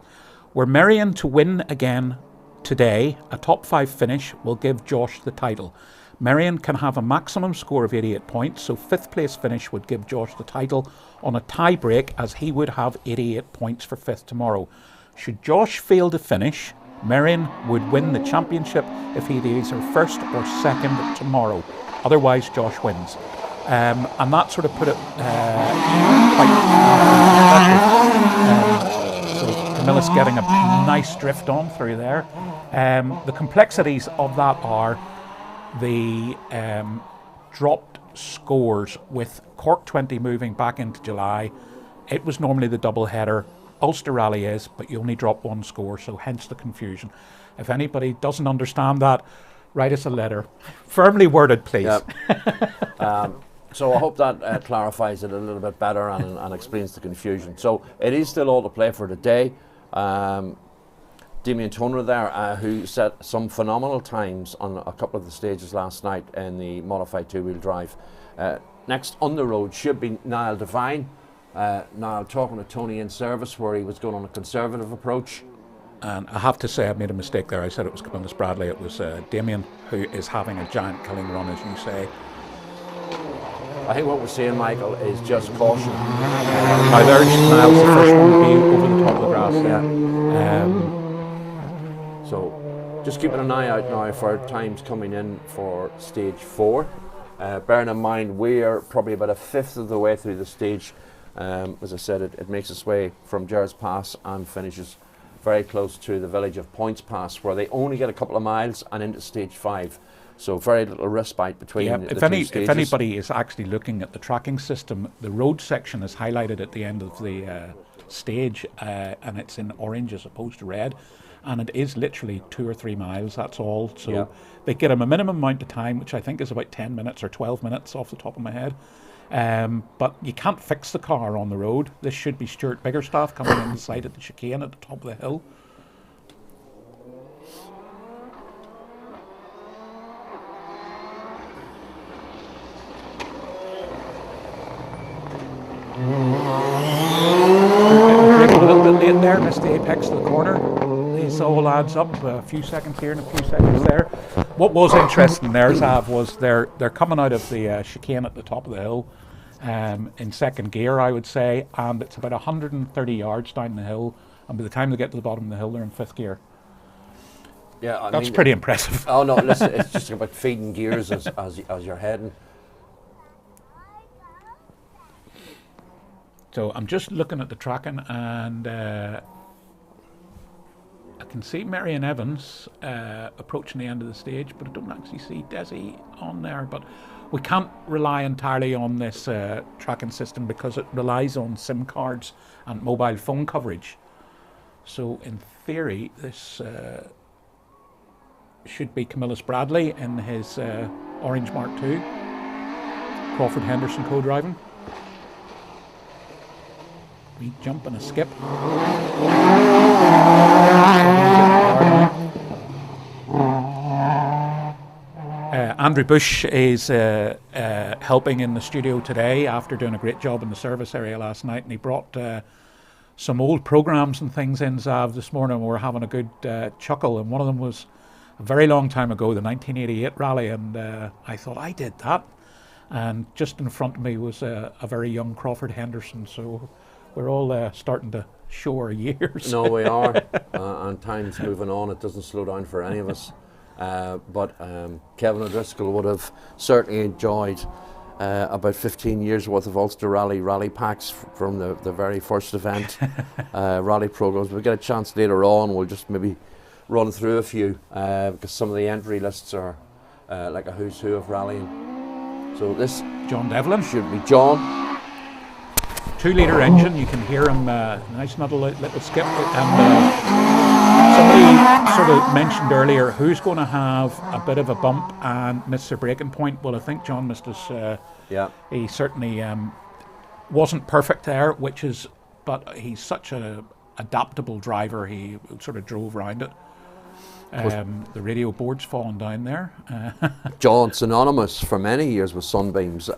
Were Marion to win again today, a top 5 finish will give Josh the title. Marion can have a maximum score of 88 points, so 5th place finish would give Josh the title on a tie break, as he would have 88 points for 5th tomorrow. Should Josh fail to finish, Marion would win the championship if he is either 1st or 2nd tomorrow. Otherwise, Josh wins. And that sort of put it quite so Camilla's getting a nice drift on through there. The complexities of that are the dropped scores, with Cork 20 moving back into July. It was normally the double header. Ulster Rally is, but you only drop 1 score, so hence the confusion. If anybody doesn't understand that, write us a letter. Firmly worded, please. Yep. So I hope that clarifies it a little bit better and explains the confusion. So it is still all to play for today. Damien Toner there, who set some phenomenal times on a couple of the stages last night in the modified 2-wheel drive. Next on the road should be Niall Devine. Niall talking to Tony in service, where he was going on a conservative approach. And I have to say I made a mistake there. I said it was Camillus Bradley. It was Damien, who is having a giant killing run, as you say. I think what we're seeing, Michael, is just caution. I urged Niall's the first one to be over the top of the grass. So just keeping an eye out now for times coming in for stage 4. Bearing in mind we're probably about 1/5 of the way through the stage. As I said, it makes its way from Gerrards Pass and finishes very close to the village of Points Pass, where they only get a couple of miles and into stage 5. So very little respite between the two stages. If anybody is actually looking at the tracking system, the road section is highlighted at the end of the stage, and it's in orange as opposed to red, and it is literally 2 or 3 miles, that's all. So they get them a minimum amount of time, which I think is about 10 minutes or 12 minutes off the top of my head. But you can't fix the car on the road. This should be Stuart Biggerstaff coming in the side at the chicane at the top of the hill. A little bit late there, missed the apex of the corner. This all adds up, a few seconds here and a few seconds there. What was interesting there, Zav, was they're coming out of the chicane at the top of the hill in second gear, I would say, and it's about 130 yards down the hill, and by the time they get to the bottom of the hill, they're in 5th gear. Yeah, that's pretty impressive. Oh no, listen, it's just about feeding gears as you're heading. So I'm just looking at the tracking, and I can see Marion Evans approaching the end of the stage, but I don't actually see Desi on there. But we can't rely entirely on this tracking system because it relies on SIM cards and mobile phone coverage. So in theory, this should be Camillus Bradley in his Orange Mark II. Crawford Henderson co-driving. We jump and a skip. Andrew Bush is helping in the studio today after doing a great job in the service area last night, and he brought some old programs and things in, Zav, this morning. We were having a good chuckle, and one of them was a very long time ago, the 1988 rally, and I thought, I did that. And just in front of me was a very young Crawford Henderson, so we're all starting to show our years. No, we are, and time's moving on. It doesn't slow down for any of us. But Kevin O'Driscoll would have certainly enjoyed about 15 years worth of Ulster rally packs from the very first event, rally programs. We'll get a chance later on. We'll just maybe run through a few because some of the entry lists are like a who's who of rallying. So this John Devlin should be John. 2-litre engine, you can hear him, nice little skip, and somebody sort of mentioned earlier who's going to have a bit of a bump and miss their breaking point. Well, I think John missed his. He certainly wasn't perfect there, but he's such an adaptable driver. He sort of drove around it. The radio board's fallen down there. John, synonymous for many years with Sunbeams,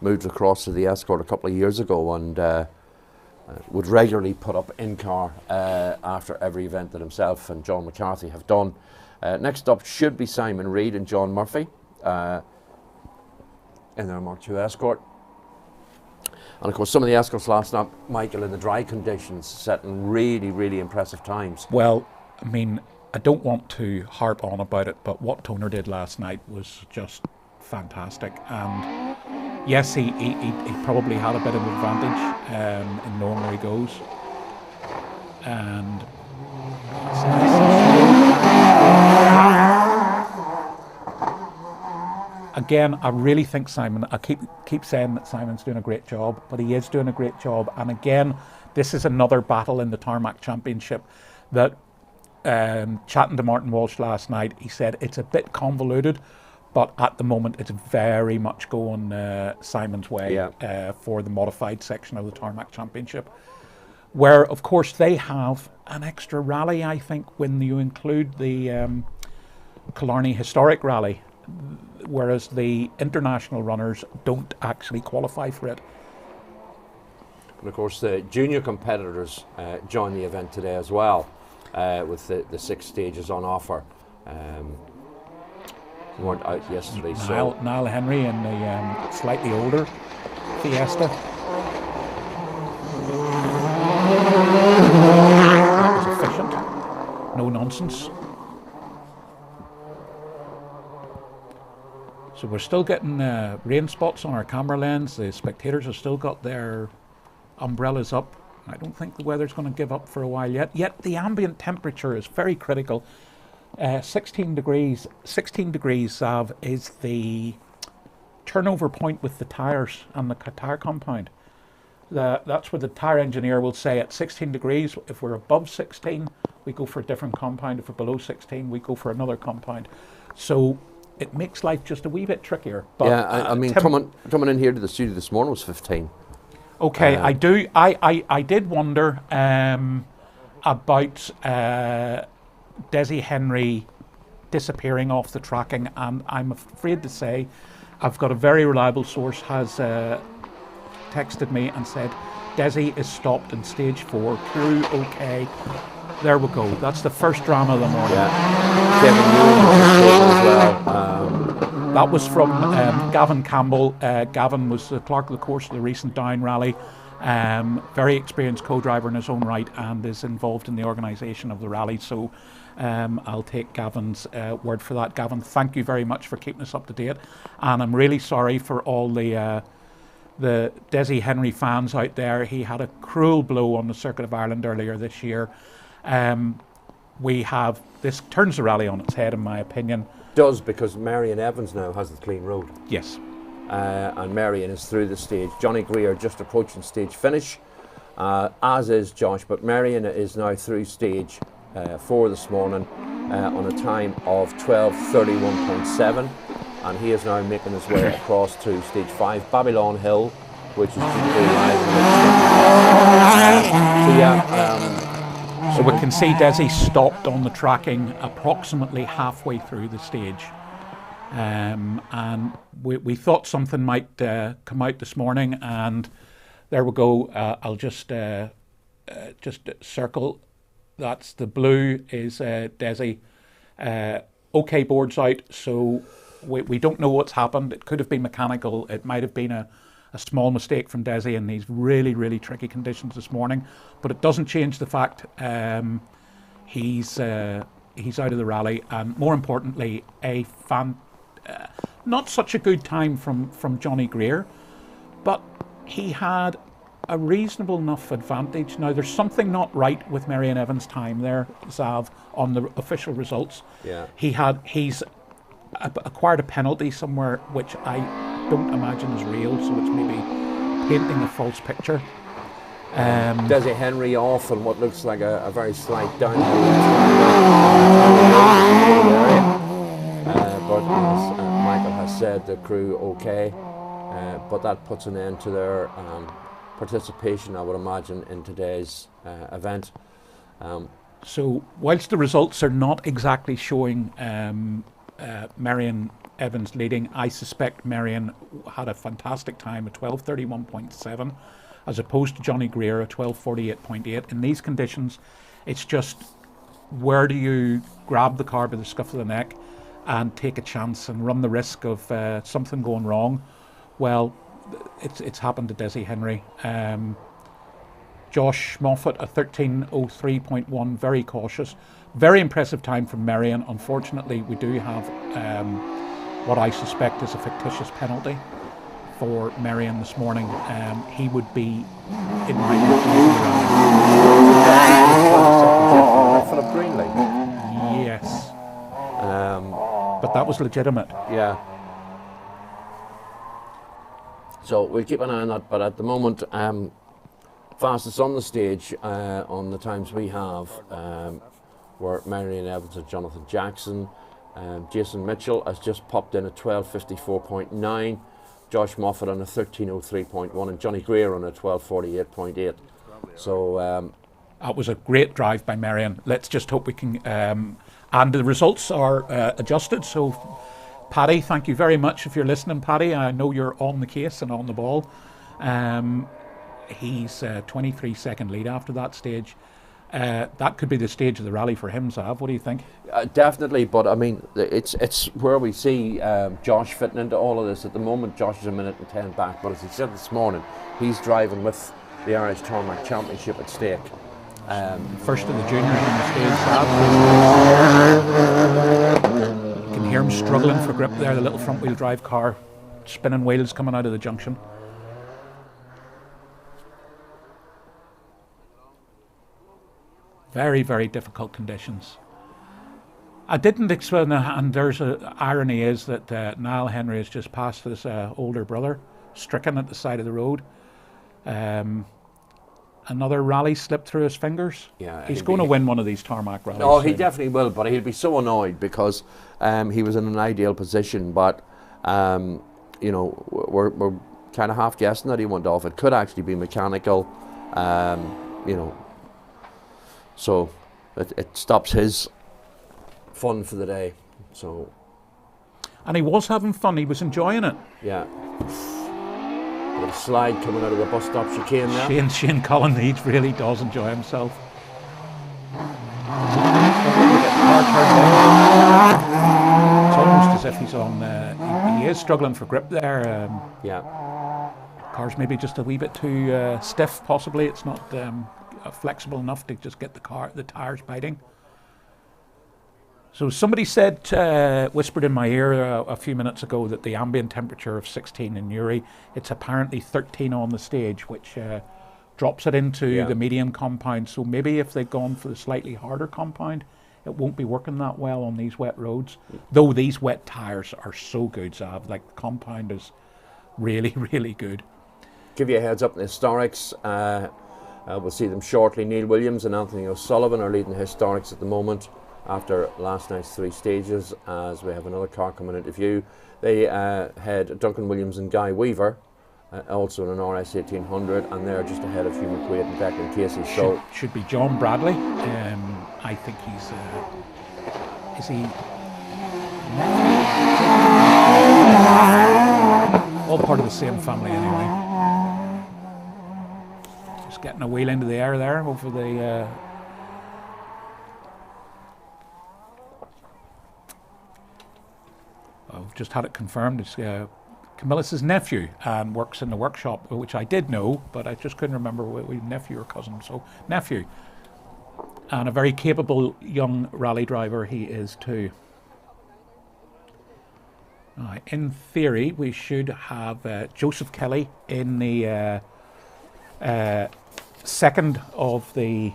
moved across to the Escort a couple of years ago and would regularly put up in-car after every event that himself and John McCarthy have done. Next up should be Simon Reid and John Murphy in their Mark II Escort. And of course some of the Escorts last night, Michael, in the dry conditions, setting really, really impressive times. Well, I mean, I don't want to harp on about it, but what Toner did last night was just fantastic. And yes, he probably had a bit of advantage in knowing where he goes. And it's nice again, I really think Simon, I keep saying that Simon's doing a great job, but he is doing a great job. And again, this is another battle in the Tarmac Championship that chatting to Martin Walsh last night, he said it's a bit convoluted, but at the moment it's very much going Simon's way for the modified section of the Tarmac Championship, where of course they have an extra rally, I think, when you include the Killarney Historic Rally, whereas the international runners don't actually qualify for it. And of course the junior competitors join the event today as well, with the 6 stages on offer. Weren't out yesterday. Niall Henry in the slightly older Fiesta. That was efficient. No nonsense. So we're still getting rain spots on our camera lens. The spectators have still got their umbrellas up. I don't think the weather's going to give up for a while yet. Yet the ambient temperature is very critical. 16 degrees, Sav, is the turnover point with the tyres and the tire compound. That's where the tyre engineer will say at 16 degrees, if we're above 16, we go for a different compound. If we're below 16, we go for another compound. So it makes life just a wee bit trickier. But, yeah, I mean, coming in here to the studio this morning was 15. Okay, I did wonder about Desi Henry disappearing off the tracking, and I'm afraid to say I've got a very reliable source has texted me and said Desi is stopped in stage 4, crew okay. There we go, that's the first drama of the morning. That was from Gavin Campbell. Gavin was the clerk of the course of the recent Down Rally. Very experienced co-driver in his own right and is involved in the organisation of the rally. So I'll take Gavin's word for that. Gavin, thank you very much for keeping us up to date. And I'm really sorry for all the Desi Henry fans out there. He had a cruel blow on the Circuit of Ireland earlier this year. This turns the rally on its head, in my opinion. Does, because Marion Evans now has the clean road. Yes. And Marion is through the stage. Johnny Greer just approaching stage finish, as is Josh, but Marion is now through stage 4 this morning on a time of 12:31.7, and he is now making his way across to stage 5, Babylon Hill, which is due to go live in so we can see Desi stopped on the tracking approximately halfway through the stage. And we thought something might come out this morning, and there we go. I'll just circle. That's the blue is Desi. OK board's out, so we don't know what's happened. It could have been mechanical. It might have been a small mistake from Desi in these really, really tricky conditions this morning, but it doesn't change the fact he's out of the rally, and more importantly, not such a good time from Johnny Greer, but he had a reasonable enough advantage. Now, there's something not right with Marion Evans' time there, Zav, on the official results. Yeah. He's acquired a penalty somewhere, which I don't imagine is real, so it's maybe painting a false picture. Desi Henry off on what looks like a very slight downhill. But as Michael has said, the crew okay. But that puts an end to their participation, I would imagine, in today's event. So whilst the results are not exactly showing Marion Evans leading, I suspect Marion had a fantastic time at 12:31.7 as opposed to Johnny Greer at 12:48.8. In these conditions, it's just where do you grab the car by the scruff of the neck and take a chance and run the risk of something going wrong? Well, it's happened to Desi Henry. Josh Moffat at 13:03.1, very cautious. Very impressive time from Marion. Unfortunately, we do have what I suspect is a fictitious penalty for Marion this morning. He would be in my Philip Greenlee. Yes. But that was legitimate. Yeah. So we'll keep an eye on that, but at the moment, fastest on the stage on the times we have were Marion Evans and Jonathan Jackson. Jason Mitchell has just popped in at 12:54.9. Josh Moffat on a 13:03.1 and Johnny Greer on a 12:48.8. So that was a great drive by Marion. Let's just hope we can. And the results are adjusted. So, Paddy, thank you very much if you're listening, Paddy. I know you're on the case and on the ball. He's 23-second lead after that stage. That could be the stage of the rally for him, Zav. What do you think? Definitely, but I mean, it's where we see Josh fitting into all of this. At the moment, Josh is a minute and 10 back, but as he said this morning, he's driving with the Irish Tarmac Championship at stake. First of the juniors on the stage, Zav. You can hear him struggling for grip there, the little front-wheel drive car, spinning wheels coming out of the junction. Very, very difficult conditions. I didn't explain, and there's a irony is that Niall Henry has just passed his older brother, stricken at the side of the road. Another rally slipped through his fingers. Yeah, he's going to win one of these tarmac rallies. Oh, he definitely will, but he'll be so annoyed because he was in an ideal position. But you know, we're kind of half guessing that he went off. It could actually be mechanical. You know. So it stops his fun for the day. So, and he was having fun. He was enjoying it. Yeah. Bit of slide coming out of the bus stop chicane there. Shane Cullen, he really does enjoy himself. It's almost as if he's on. He is struggling for grip there. Yeah. Car's maybe just a wee bit too stiff. Possibly it's not. Flexible enough to just get the tyres biting. So somebody said, whispered in my ear a few minutes ago that the ambient temperature of 16 in Newry, it's apparently 13 on the stage, which drops it into the medium compound. So maybe if they'd gone for the slightly harder compound, it won't be working that well on these wet roads. Though these wet tyres are so good, Zav. Like the compound is really, really good. Give you a heads up in the historics. We'll see them shortly. Neil Williams and Anthony O'Sullivan are leading the historics at the moment after last night's 3 stages, as we have another car coming into view. They had Duncan Williams and Guy Weaver, also in an RS 1800, and they're just ahead of Hugh McQuaid and Declan Casey. So should be John Bradley. I think he's is he all part of the same family anyway. Getting a wheel into the air there over the I've just had it confirmed. It's Camillus' nephew and works in the workshop, which I did know, but I just couldn't remember whether nephew or cousin. So nephew, and a very capable young rally driver he is too. In theory, we should have Joseph Kelly in the second of the.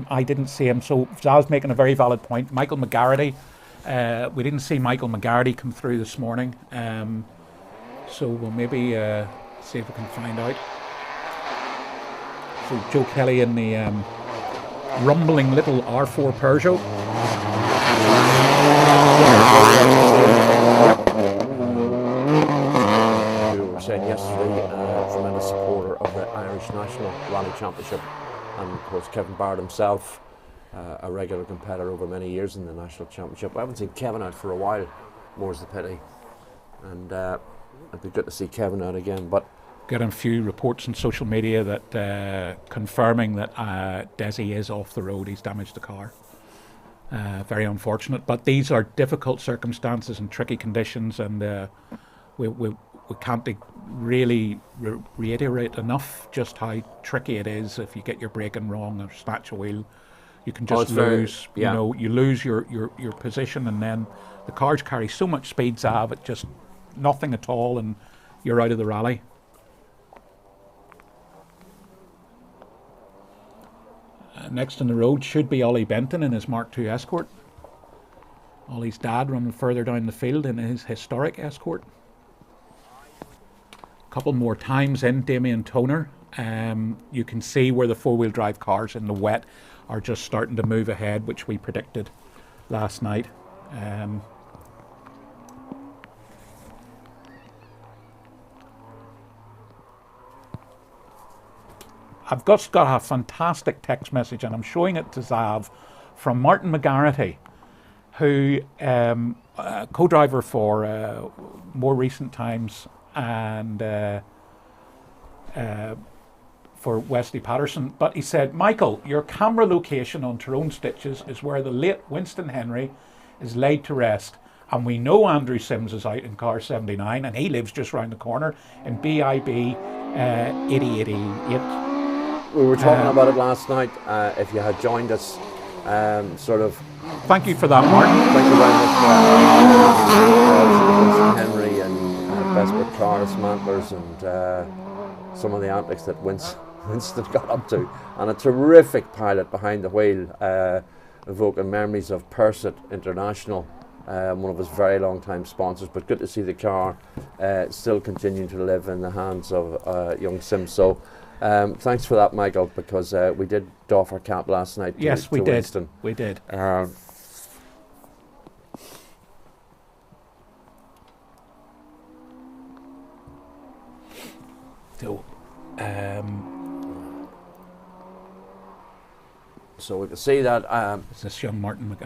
I didn't see him, so Zal's making a very valid point. Michael McGarity, we didn't see Michael McGarity come through this morning, so we'll maybe see if we can find out. So Joe Kelly in the rumbling little R4 Peugeot. We were saying yesterday, tremendous supporter of the Irish National Rally Championship, and of course Kevin Barrett himself, a regular competitor over many years in the National Championship. I haven't seen Kevin out for a while, more's the pity, and it'd be good to see Kevin out again. But getting a few reports on social media that confirming that Desi is off the road. He's damaged the car. Very unfortunate, but these are difficult circumstances and tricky conditions, and we can't really reiterate enough just how tricky it is. If you get your braking wrong or snatch a wheel, you can just lose. You know, you lose your position, and then the cars carry so much speed, Zav, it just nothing at all, and you're out of the rally. Next on the road should be Ollie Benton in his Mark II Escort. Ollie's dad running further down the field in his historic Escort. A couple more times in Damien Toner. You can see where the four-wheel drive cars in the wet are just starting to move ahead, which we predicted last night. I've just got a fantastic text message, and I'm showing it to Zav, from Martin McGarrity, who co-driver for more recent times and for Wesley Patterson. But he said, Michael, your camera location on Tyrone Stitches is where the late Winston Henry is laid to rest. And we know Andrew Sims is out in car 79, and he lives just round the corner in BIB 8088. We were talking about it last night. If you had joined us, sort of. Thank you for that, Martin. Thank you very much, Henry and Besbert Cars, Mantlers, and some of the antics that Winston got up to, and a terrific pilot behind the wheel, evoking memories of Persit International, one of his very long time sponsors. But good to see the car still continuing to live in the hands of young Sims. So. Thanks for that, Michael, because we did doff our cap last night. Yes, we did. Winston. We did. So we can see that this young Martin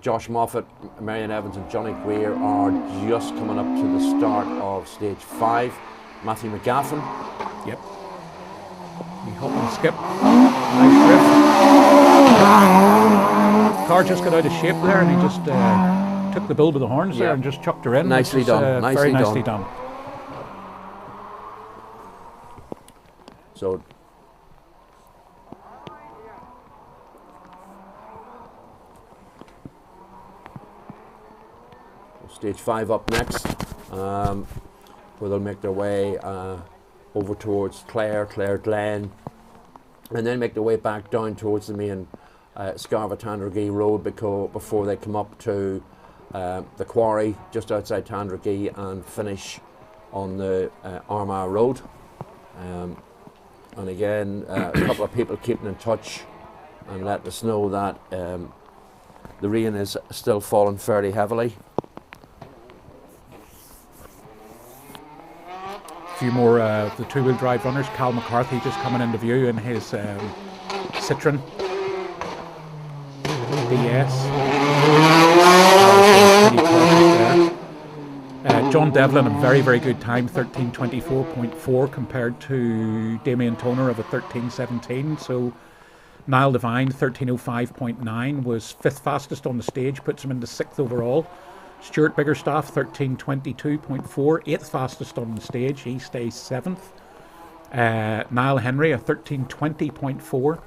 Josh Moffat, Marion Evans, and Johnny Greer are just coming up to the start of stage 5. Matthew McGaffin. Yep. We hop and skip. Nice drift. Car just got out of shape there, and he just took the bull by the horns there and just chucked her in. Nicely done. Very nicely done. So stage 5 up next, where they'll make their way over towards Clare Glen, and then make their way back down towards the main Scarva Tandragee Road before they come up to the quarry just outside Tandragee and finish on the Armagh Road. And again, a couple of people keeping in touch and letting us know that the rain is still falling fairly heavily. A few more the two-wheel drive runners. Cal McCarthy just coming into view in his Citroen DS. John Devlin, a very, very good time, 13:24.4 compared to Damien Toner of a 13:17. So Niall Devine, 13:05.9, was 5th fastest on the stage, puts him into 6th overall. Stuart Biggerstaff, 13:22.4, 8th fastest on the stage, he stays 7th. Niall Henry, a 13:20.4.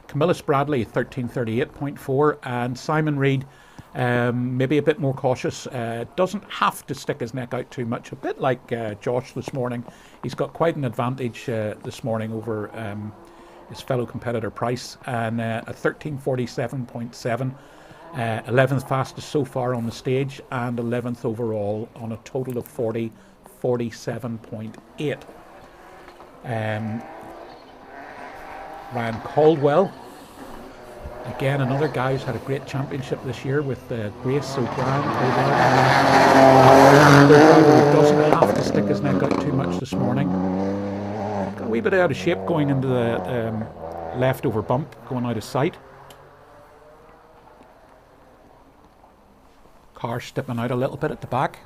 Camillus Bradley, 13:38.4. And Simon Reid, maybe a bit more cautious, doesn't have to stick his neck out too much, a bit like Josh this morning. He's got quite an advantage this morning over his fellow competitor Price, and a 13:47.7. 11th fastest so far on the stage, and 11th overall on a total of 47.8. Ryan Caldwell. Again, another guy who's had a great championship this year with Grace O'Brien. Doesn't have to stick his neck out too much this morning. Got a wee bit out of shape going into the leftover bump, going out of sight. Car stepping out a little bit at the back.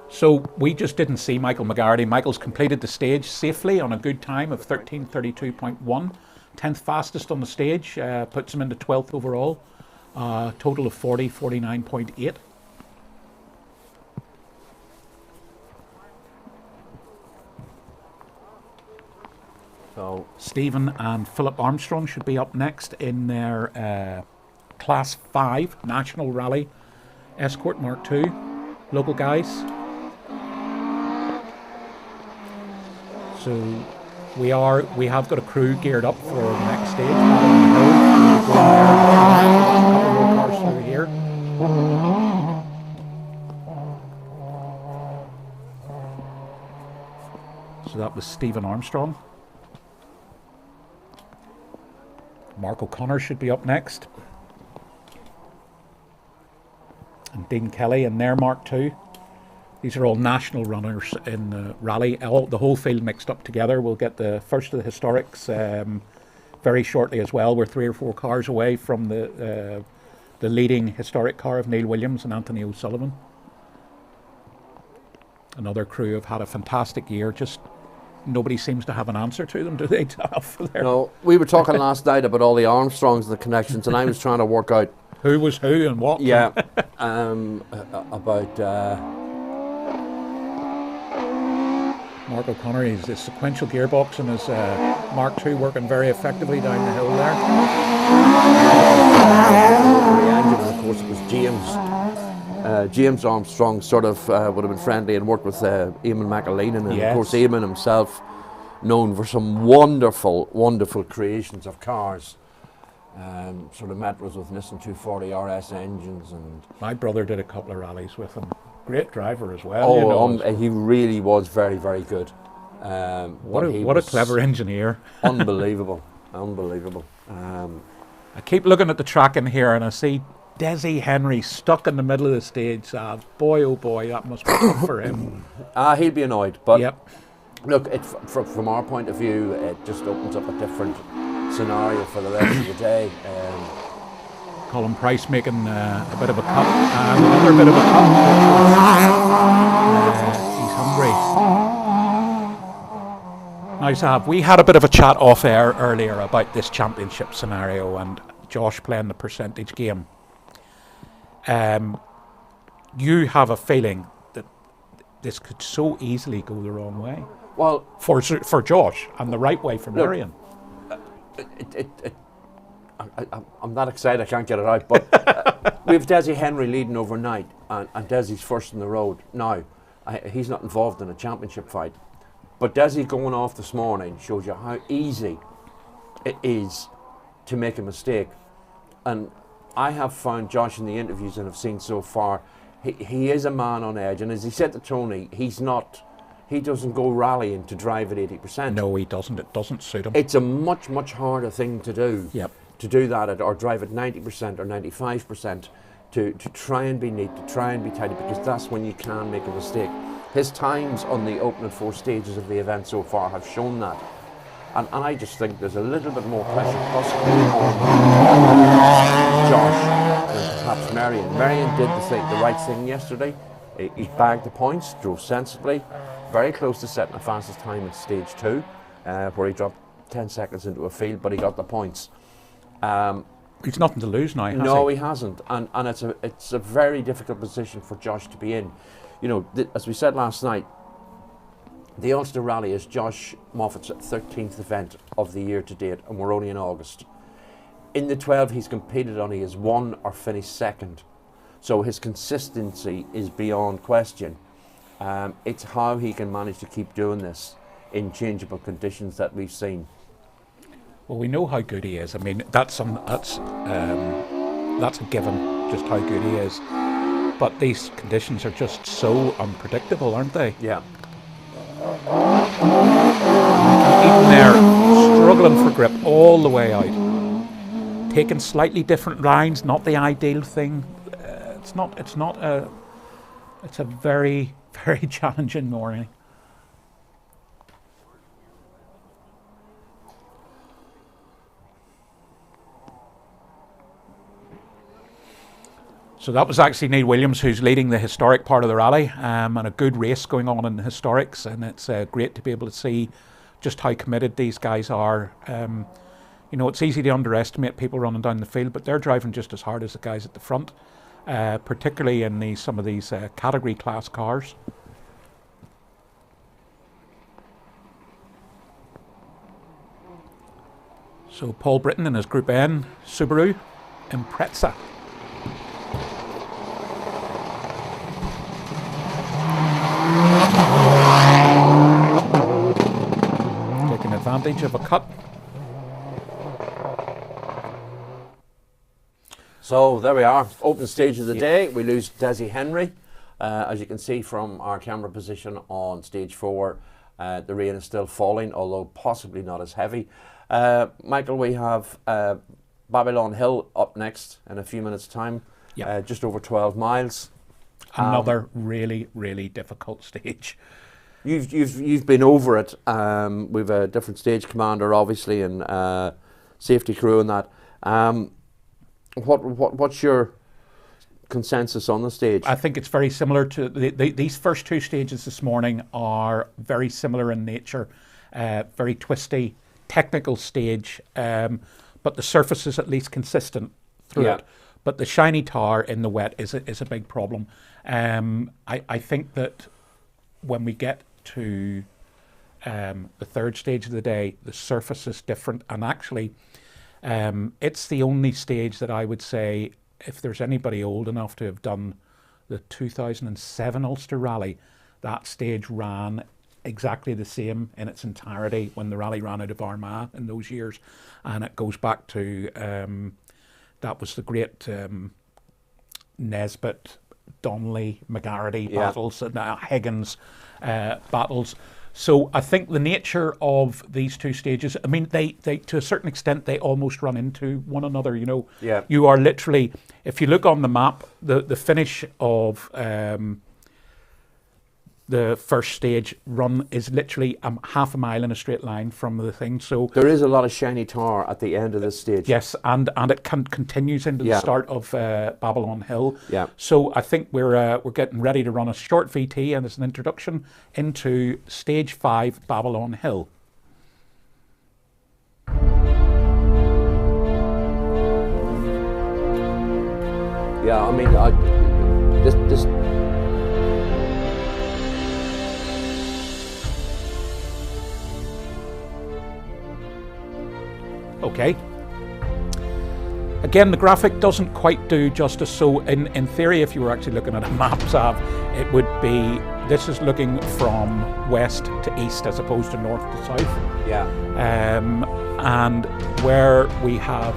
So we just didn't see Michael McGarty. Michael's completed the stage safely on a good time of 13:32.1, 10th fastest on the stage, puts him into 12th overall, total of 49.8. So Stephen and Philip Armstrong should be up next in their Class 5 National Rally Escort Mark II, local guys. So we have got a crew geared up for the next stage. A couple more cars through here. So that was Stephen Armstrong. Mark O'Connor should be up next. And Dean Kelly in their Mark II. These are all national runners in the rally. The whole field mixed up together. We'll get the first of the historics very shortly as well. We're 3 or 4 cars away from the leading historic car of Neil Williams and Anthony O'Sullivan. Another crew have had a fantastic year. Just nobody seems to have an answer to them, do they, Taff? No, we were talking last night about all the Armstrongs and the connections, and I was trying to work out who was who and what. Yeah, about. Mark O'Connor, he's a sequential gearbox and his Mark II working very effectively down the hill there. Of course, it was James Armstrong sort of would have been friendly and worked with Eamon McAleen, and Yes. of course Eamon himself known for some wonderful, wonderful creations of cars. Sort of met with Nissan 240 RS engines, and my brother did a couple of rallies with him. Great driver as well. He really was very, very good. What a clever engineer. Unbelievable. I keep looking at the track in here and I see Desi Henry stuck in the middle of the stage. Boy, oh boy, that must be tough for him. He'll be annoyed. But yep. Look, from our point of view, it just opens up a different scenario for the rest of the day. Colin Price making a bit of a cut and another bit of a cut. He's hungry. Now, Sav, we had a bit of a chat off air earlier about this championship scenario and Josh playing the percentage game. You have a feeling that this could so easily go the wrong way. Well, for Josh, and the right way for Marion. I'm not excited, I can't get it out, but we have Desi Henry leading overnight, and Desi's first in the road. Now, he's not involved in a championship fight, but Desi going off this morning shows you how easy it is to make a mistake. And I have found Josh in the interviews that I've seen so far, he is a man on edge, and as he said to Tony, he doesn't go rallying to drive at 80%. No, he doesn't. It doesn't suit him. It's a much, much harder thing to do. Yep. To do that or drive at 90% or 95%, to try and be neat, to try and be tidy, because that's when you can make a mistake. His times on the opening 4 stages of the event so far have shown that. And I just think there's a little bit more pressure possibly on Josh than perhaps Marion. Marion did the right thing yesterday. He bagged the points, drove sensibly, very close to setting the fastest time at stage 2, where he dropped 10 seconds into a field, but he got the points. He's nothing to lose now, has he? No, he hasn't, and it's a very difficult position for Josh to be in. You know, as we said last night, the Ulster Rally is Josh Moffat's 13th event of the year to date, and we're only in August. In the 12 he's competed on, he has won or finished second, so his consistency is beyond question. It's how he can manage to keep doing this in changeable conditions that we've seen. Well, we know how good he is. I mean, that's a given, just how good he is. but these conditions are just so unpredictable, aren't they? Yeah. Even there, struggling for grip all the way out. Taking slightly different lines, not the ideal thing. It's a very, very challenging morning. So that was actually Neil Williams who's leading the historic part of the rally, and a good race going on in the historics, and it's great to be able to see just how committed these guys are. You know, it's easy to underestimate people running down the field, but they're driving just as hard as the guys at the front, particularly in some of these category class cars. So Paul Britton in his Group N Subaru Impreza. Taking advantage of a cut. So there we are, open stage of the day. We lose Desi Henry. As you can see from our camera position on stage 4, the rain is still falling, although possibly not as heavy. Michael, we have Babylon Hill up next in a few minutes' time. Yep. Just over 12 miles. Another really, really difficult stage. You've been over it. We've a different stage commander, obviously, and safety crew and that. What's your consensus on the stage? I think it's very similar to these first two stages this morning are very similar in nature, very twisty, technical stage, but the surface is at least consistent through it. But the shiny tar in the wet is a big problem. I think that when we get to the third stage of the day, the surface is different, and actually it's the only stage that I would say, if there's anybody old enough to have done the 2007 Ulster Rally, that stage ran exactly the same in its entirety when the rally ran out of Armagh in those years, and it goes back to that was the great Nesbitt, Donnelly, McGarity battles, and Higgins battles. So I think the nature of these two stages, I mean, they to a certain extent, they almost run into one another, you know. Yeah. You are literally, if you look on the map, the finish of the first stage run is literally half a mile in a straight line from the thing. So there is a lot of shiny tar at the end of this stage. Yes, and it continues into the start of Babylon Hill. Yeah. So I think we're getting ready to run a short VT, and it's an introduction into stage 5 Babylon Hill. Yeah, I mean, this. Okay. Again, the graphic doesn't quite do justice. So in theory, if you were actually looking at a map, Sav, it would be, this is looking from west to east as opposed to north to south. Yeah. And where we have,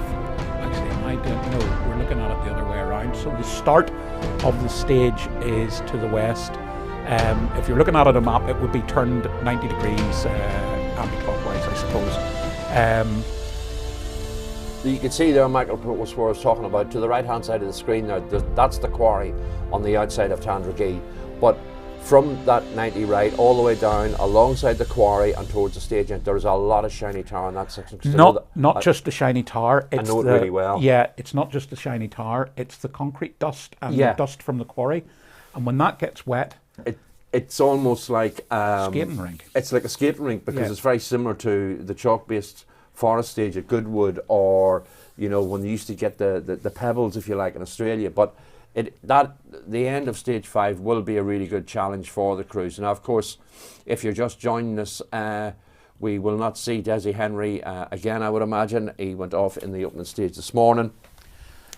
actually, I don't know, we're looking at it the other way around. So the start of the stage is to the west. If you're looking at it on a map, it would be turned 90 degrees anti-clockwise, I suppose. You can see there, Michael, what I was talking about, to the right-hand side of the screen there, that's the quarry on the outside of Tandragee. But from that 90 right all the way down alongside the quarry and towards the stage end, there's a lot of shiny tar in that section. Not just the shiny tar. I know it really well. Yeah, it's not just the shiny tar, it's the concrete dust and the dust from the quarry. And when that gets wet, it's almost like skating rink. It's like a skating rink because it's very similar to the chalk-based forest stage at Goodwood, or you know, when you used to get the pebbles, if you like, in Australia. But the end of stage 5 will be a really good challenge for the crews. Now, of course, if you're just joining us, we will not see Desi Henry again, I would imagine. He went off in the opening stage this morning,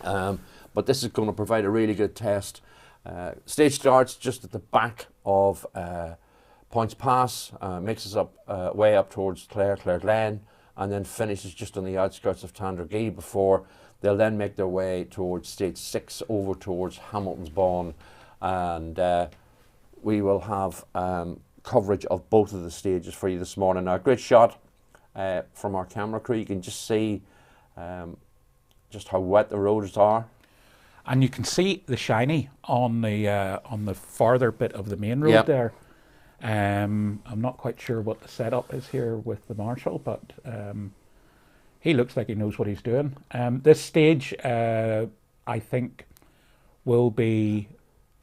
but this is going to provide a really good test. Stage starts just at the back of Points Pass, makes us up way up towards Clare Glen, and then finishes just on the outskirts of Tandragee before they'll then make their way towards stage 6 over towards Hamilton's Bawn and we will have coverage of both of the stages for you this morning. Now, a great shot from our camera crew. You can just see just how wet the roads are. And you can see the shiny on the farther bit of the main road there. I'm not quite sure what the setup is here with the marshal, but he looks like he knows what he's doing. This stage, I think, will be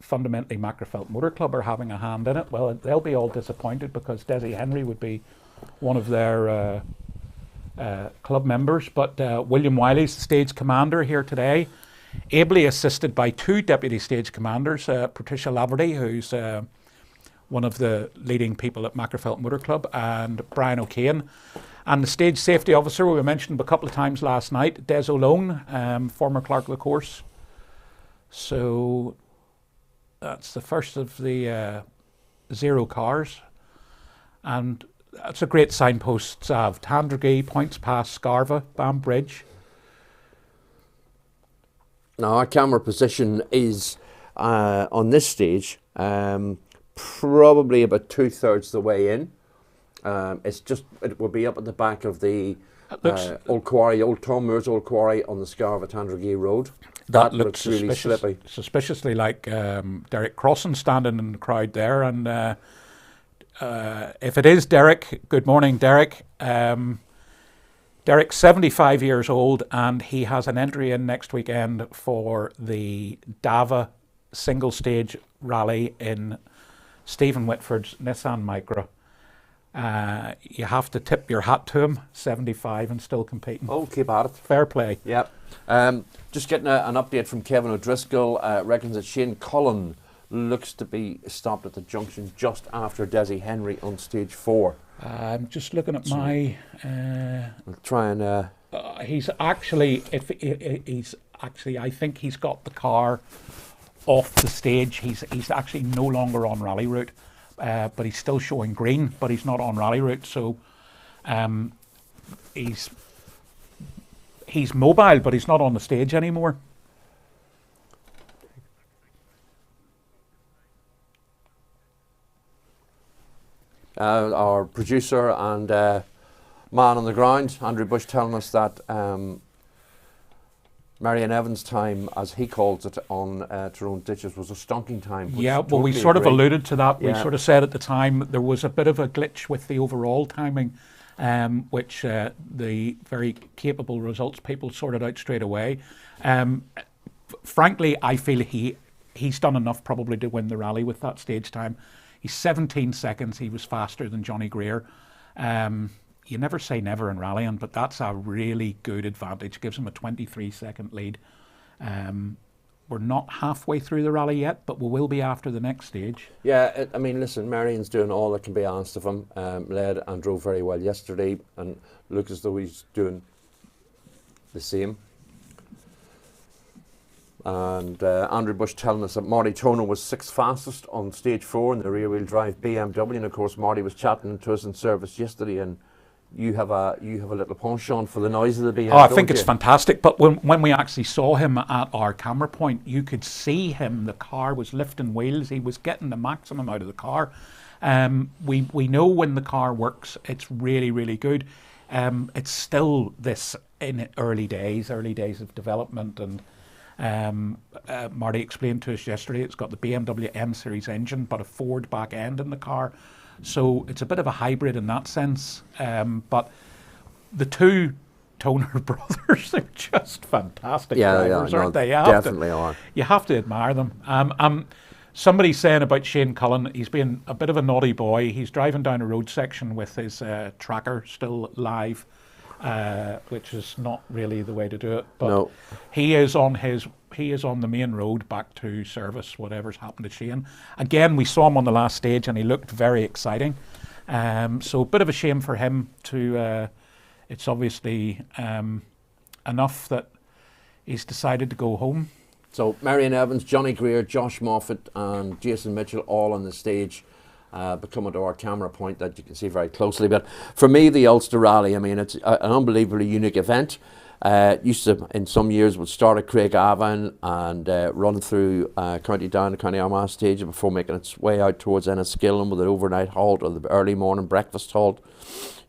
fundamentally Macrofelt Motor Club are having a hand in it. Well, they'll be all disappointed because Desi Henry would be one of their club members. But William Wiley's the stage commander here today, ably assisted by two deputy stage commanders, Patricia Laverty, who's one of the leading people at Macrofelt Motor Club, and Brian O'Kane. And the stage safety officer, we mentioned a couple of times last night, Des O'Lone, former clerk of the course. So that's the first of the 0 cars. And that's a great signpost of Tandragee, Points Pass, Scarva, Bam Bridge. Now, our camera position is on this stage probably about 2/3 the way in. It will be up at the back of the old quarry, Old Tom Moore's old quarry on the Scarva Tandragee Road. That looks really slippy. Suspiciously like Derek Crossan standing in the crowd there. And if it is Derek, good morning, Derek. Derek's 75 years old, and he has an entry in next weekend for the Dava single stage rally in Stephen Whitford's Nissan Micra. You have to tip your hat to him, 75 and still competing. Oh, keep at it. Fair play. Yep. Just getting an update from Kevin O'Driscoll. Reckons that Shane Cullen looks to be stopped at the junction just after Desi Henry on stage 4. I'm just looking at my. We'll try and. He's actually, I think he's got the car off the stage. He's actually no longer on rally route, but he's still showing green, but he's not on rally route. So, he's mobile, but he's not on the stage anymore. Our producer and man on the ground, Andrew Bush, telling us that Marion Evans' time, as he calls it, on Tyrone Ditches was a stonking time. Yeah, well, we sort of alluded to that. We sort of said at the time there was a bit of a glitch with the overall timing, which the very capable results people sorted out straight away. Frankly, I feel he's done enough probably to win the rally with that stage time. He's 17 seconds. He was faster than Johnny Greer. You never say never in rallying, but that's a really good advantage. Gives him a 23-second lead. We're not halfway through the rally yet, but we will be after the next stage. Yeah, I mean, listen, Marion's doing all that can be asked of him. Led and drove very well yesterday, and looks as though he's doing the same. And Andrew Bush telling us that Marty Toner was 6th fastest on stage 4 in the rear-wheel drive BMW, and of course Marty was chatting to us in service yesterday, and you have a little penchant for the noise of the BMW. Oh, I think it's fantastic. But when we actually saw him at our camera point, you could see him. The car was lifting wheels. He was getting the maximum out of the car. We know when the car works, it's really, really good. It's still this in early days of development, and Marty explained to us yesterday it's got the BMW M Series engine but a Ford back end in the car, so it's a bit of a hybrid in that sense, but the two Toner brothers are just fantastic drivers, aren't they? Definitely are. You have to admire them. Somebody's saying about Shane Cullen, he's been a bit of a naughty boy. He's driving down a road section with his tracker still live, which is not really the way to do it. But no. He is on the main road back to service, whatever's happened to Shane. Again, we saw him on the last stage and he looked very exciting. So a bit of a shame for him to, it's obviously enough that he's decided to go home. So Marion Evans, Johnny Greer, Josh Moffat and Jason Mitchell all on the stage. Coming to our camera point that you can see very closely. But for me, the Ulster Rally, I mean, it's an unbelievably unique event. Used to, in some years, would start at Craigavon and run through County Down to County Armagh stage before making its way out towards Enniskillen with an overnight halt or the early morning breakfast halt.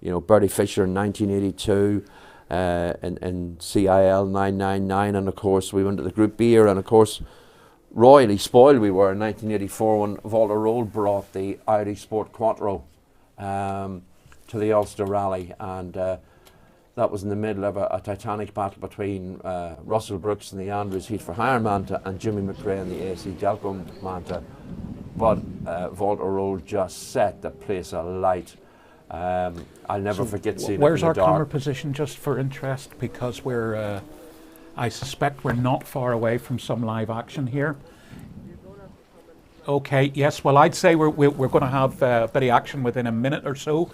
You know, Bertie Fisher in 1982, in CIL 999, and of course we went to the Group B era, and of course royally spoiled we were in 1984 when Walter Roll brought the Audi Sport Quattro to the Ulster Rally, and that was in the middle of a titanic battle between Russell Brooks and the Andrews Heat for Hire Manta and Jimmy McRae and the AC Delco Manta. But Walter Roll just set the place alight. I'll never forget seeing it in the dark. Where's our camera position, just for interest? Because we're, I suspect we're not far away from some live action here. Okay, yes, well I'd say we're going to have a bit of action within a minute or so.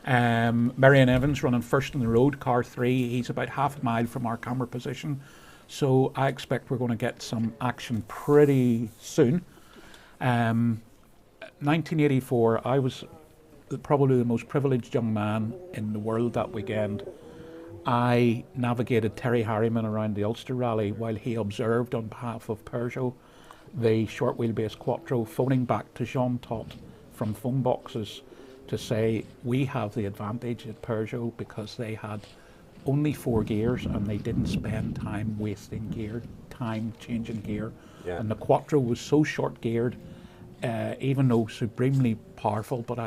Marion Evans running first on the road, car 3. He's about half a mile from our camera position. So I expect we're going to get some action pretty soon. 1984, I was probably the most privileged young man in the world that weekend. I navigated Terry Harriman around the Ulster Rally while he observed on behalf of Peugeot the short wheelbase Quattro, phoning back to Jean Todt from phone boxes to say we have the advantage at Peugeot because they had only 4 gears and they didn't spend time wasting gear, time changing gear. Yeah. And the Quattro was so short geared, even though supremely powerful, but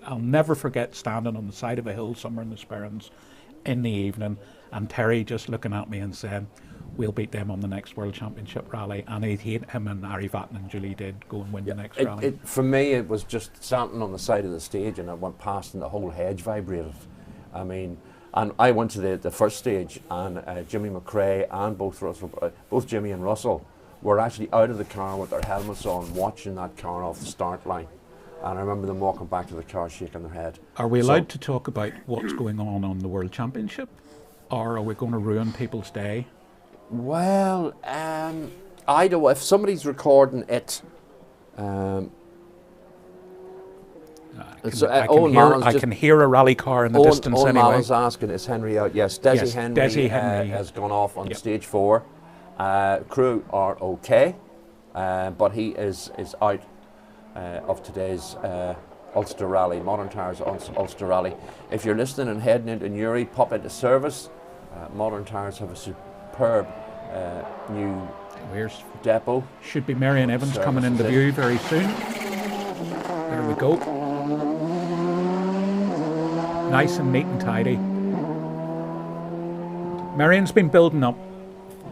I'll never forget standing on the side of a hill somewhere in the Sperrins in the evening and Terry just looking at me and saying, we'll beat them on the next World Championship rally, and he'd hate him and Ari Vatten and Julie did go and win the next rally. For me, it was just standing on the side of the stage and I went past and the whole hedge vibrated. I mean, and I went to the first stage and Jimmy McRae and both Jimmy and Russell were actually out of the car with their helmets on watching that car off the start line. And I remember them walking back to the car shaking their head. Are we allowed to talk about what's going on the World Championship? Or are we going to ruin people's day? Well, I don't. If somebody's recording it, I can hear a rally car in the distance Owen anyway. Mallon's asking, is Henry out? Yes, Desi Henry has gone off on stage 4. Crew are okay, but he is out of today's Ulster Rally, Modern Tyres Ulster Rally. If you're listening and heading into Newry, pop into service. Modern Tyres have a superb new depot. Should be Marion Evans coming into view very soon. There we go. Nice and neat and tidy. Marion's been building up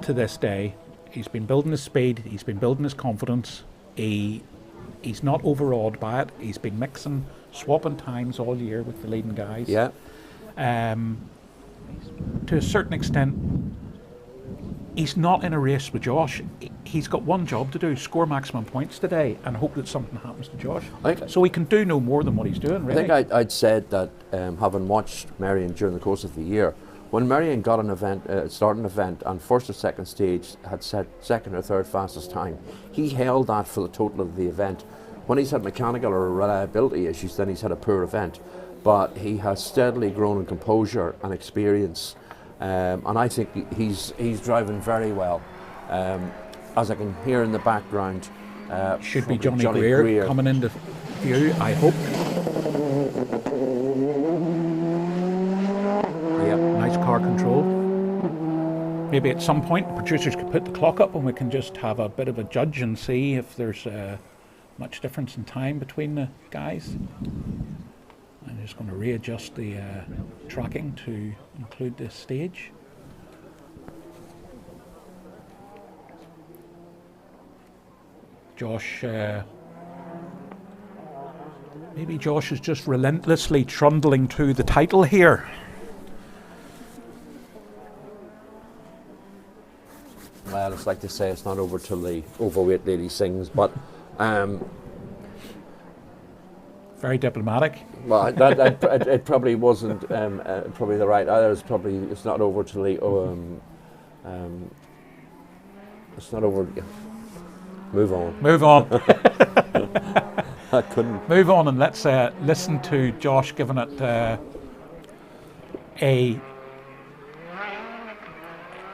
to this day. He's been building his speed, he's been building his confidence. He's not overawed by it. He's been mixing, swapping times all year with the leading guys. Yeah. To a certain extent, he's not in a race with Josh. He's got one job to do, score maximum points today and hope that something happens to Josh. So he can do no more than what he's doing, really. I think I'd said that, having watched Marion during the course of the year, when Marion got an event, started an event, and first or second stage had set second or third fastest time, he held that for the total of the event. When he's had mechanical or reliability issues, then he's had a poor event. But he has steadily grown in composure and experience, and I think he's driving very well. As I can hear in the background, should be Johnny Greer coming into view, I hope. Nice car control. Maybe at some point the producers could put the clock up and we can just have a bit of a judge and see if there's much difference in time between the guys. I'm just going to readjust the tracking to include this stage. Josh, maybe Josh is just relentlessly trundling to the title here. Well, it's like they say, it's not over till the overweight lady sings, but very diplomatic. Well, it probably wasn't probably the right either. It's not over till the it's not over. Move on. Move on. I couldn't. Move on and let's listen to Josh giving it a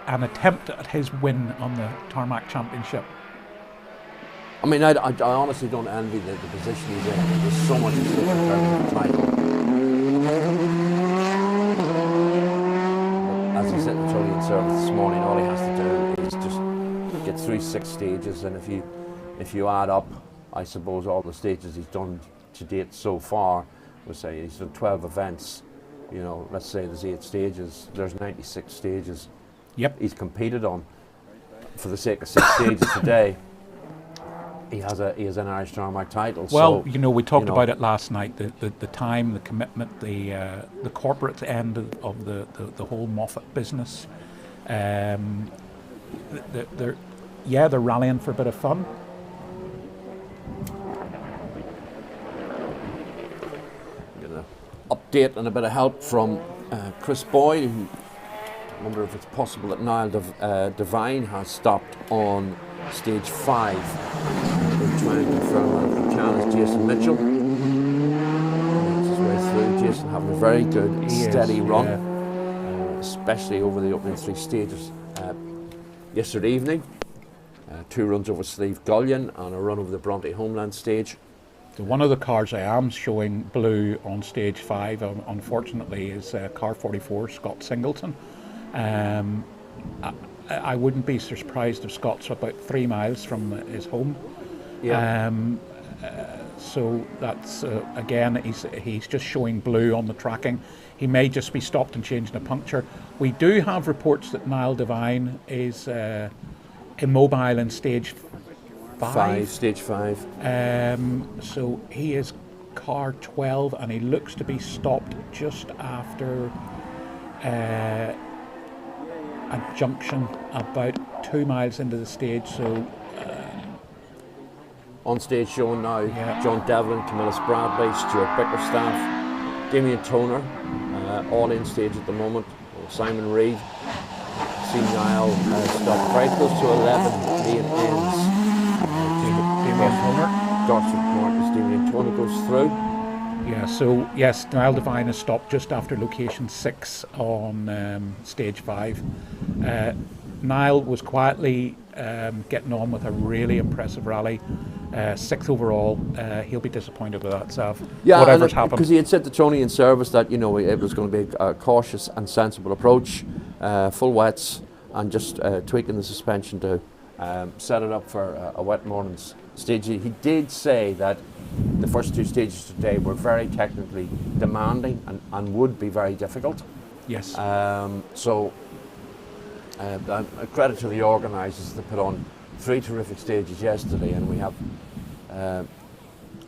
an attempt at his win on the Tarmac Championship. I mean, I honestly don't envy the position he's in. There's so much at stake in terms of the title. But as he said in the Tony in service this morning, all he has to do is just get through 6 stages, and if you add up, I suppose, all the stages he's done to date so far, we'll say he's done 12 events. You know, let's say there's 8 stages. There's 96 stages. Yep. He's competed on. For the sake of 6 stages today, he has an Irish Tarmac title. Well, so, you know, we talked about it last night. The time, the commitment, the corporate end of the whole Moffat business. They're rallying for a bit of fun. Update and a bit of help from Chris Boyle, who I wonder if it's possible that Niall Devine has stopped on stage 5. We'll try and confirm that from challenge Jason Mitchell. Makes his way through. Jason having a very good, steady run, especially over the opening 3 stages yesterday evening. 2 runs over Slieve Gullion and a run over the Bronte Homeland stage. So one of the cars I am showing blue on stage 5, unfortunately, is car 44, Scott Singleton. I wouldn't be surprised if Scott's about 3 miles from his home. Yeah. So that's again, he's just showing blue on the tracking. He may just be stopped and changing a puncture. We do have reports that Niall Devine is immobile in stage 5. Stage 5. So he is car 12, and he looks to be stopped just after a junction about 2 miles into the stage. So on stage shown now, John Devlin, Camillus Bradley, Stuart Bickerstaff, Damien Toner, all in stage at the moment. Simon Reid, see Niall stop very close to 11 being ends. Damien Toner. Dorset Marcus, Damien Toner goes through. Yeah, so yes, Niall Devine has stopped just after location 6 on stage 5. Niall was quietly getting on with a really impressive rally. 6th overall. He'll be disappointed with that, Sav. Yeah, whatever's happened. Because he had said to Tony in service that, you know, it was going to be a cautious and sensible approach, full wets, and just tweaking the suspension to set it up for a wet morning's stage. He did say that the first 2 stages today were very technically demanding and would be very difficult. Yes. So a credit to the organisers to put on 3 terrific stages yesterday, and we have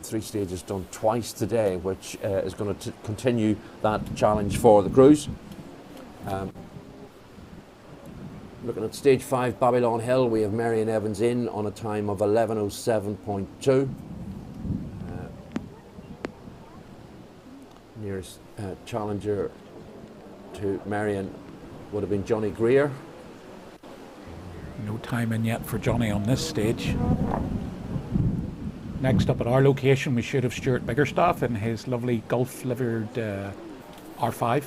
3 stages done twice today, which is going to continue that challenge for the crews. Looking at stage 5, Babylon Hill, we have Marion Evans in on a time of 11:07.2. Nearest challenger to Marion would have been Johnny Greer. No time in yet for Johnny on this stage. Next up at our location, we should have Stuart Bickerstaff in his lovely Gulf-livered R5.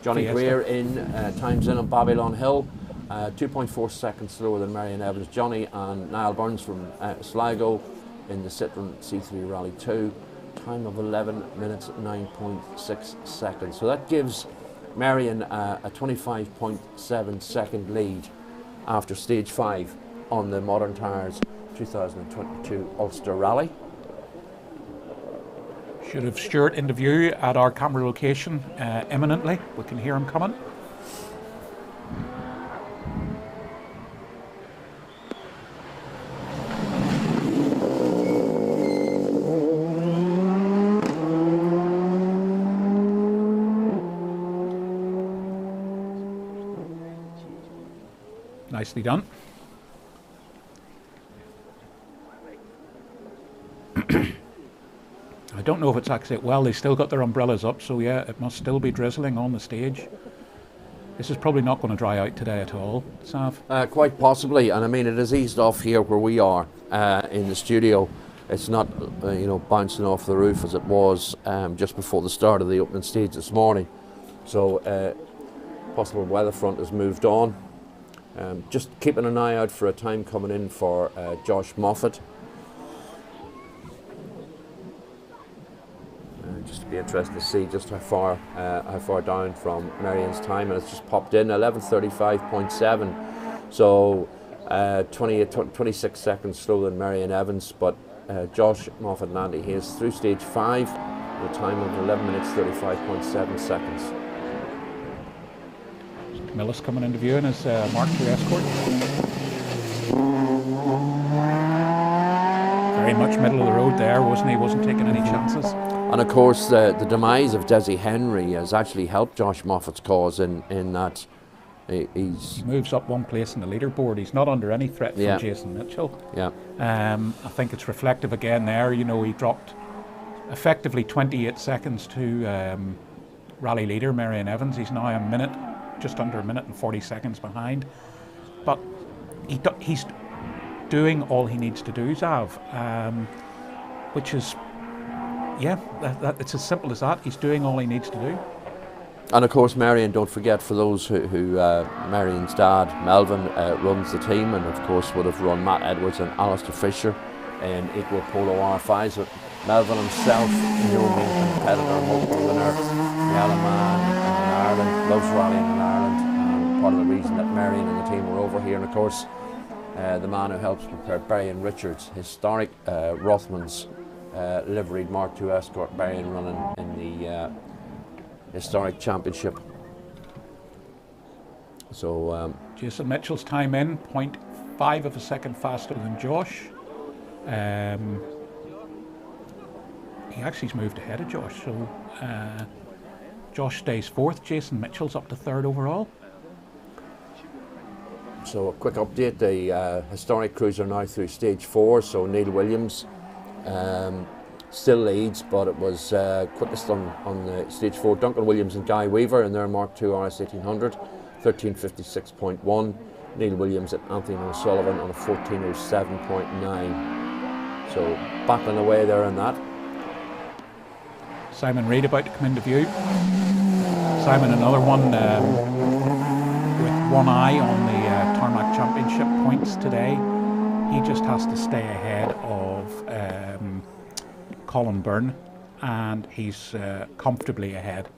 Johnny Fiesta. Greer in, times in on Babylon Hill, 2.4 seconds slower than Marion Evans. Johnny and Niall Burns from Sligo in the Citroen C3 Rally 2, time of 11 minutes 9.6 seconds. So that gives Marion a 25.7 second lead after stage 5 on the Modern Tyres 2022 Ulster Rally. Should have Stuart in the view at our camera location imminently. We can hear him coming. Nicely done. I don't know if it's actually, well, they still got their umbrellas up, so yeah, it must still be drizzling on the stage. This is probably not going to dry out today at all, Sav. Quite possibly, and I mean it has eased off here where we are in the studio. It's not bouncing off the roof as it was just before the start of the opening stage this morning. So possible weather front has moved on. Just keeping an eye out for a time coming in for Josh Moffat. Just to be interested to see just how far down from Marion's time, and it's just popped in 11:35.7. So 26 seconds slower than Marion Evans, but Josh Moffat and Andy Hayes through stage 5 with a time of 11 minutes 35.7 seconds. Millis coming into view in his Mark II Escort. Very much middle of the road there, wasn't he? Wasn't taking any chances. And of course, the demise of Desi Henry has actually helped Josh Moffat's cause in that he moves up one place in the leaderboard. He's not under any threat from Jason Mitchell. Yeah. I think it's reflective again there. You know, he dropped effectively 28 seconds to rally leader Marion Evans. He's now just under a minute and 40 seconds behind. But he's doing all he needs to do, Zav, which is, it's as simple as that. He's doing all he needs to do. And of course, Marion, don't forget, for those who Marion's dad, Melvin, runs the team, and of course would have run Matt Edwards and Alistair Fisher in equal polo R5s. But Melvin himself, no mean competitor, multiple winner, Yellow Man in Ireland, loves rallying in Ireland, and part of the reason that Marion and the team were over here. And of course, the man who helps prepare Barry Richards, historic Rothmans liveried Mark II Escort, Barry running in the historic championship. So Jason Mitchell's time in 0.5 of a second faster than Josh. He actually's moved ahead of Josh, so Josh stays 4th. Jason Mitchell's up to 3rd overall. So a quick update, the historic cruiser now through stage 4, so Neil Williams still leads, but it was quickest on the stage 4. Duncan Williams and Guy Weaver in their Mark II RS 1800, 13:56.1. Neil Williams and Anthony O'Sullivan on a 14:07.9. So battling away there in that. Simon Reid about to come into view. Simon, another one with one eye on the Tarmac Championship points today. He just has to stay ahead of Colin Byrne, and he's comfortably ahead.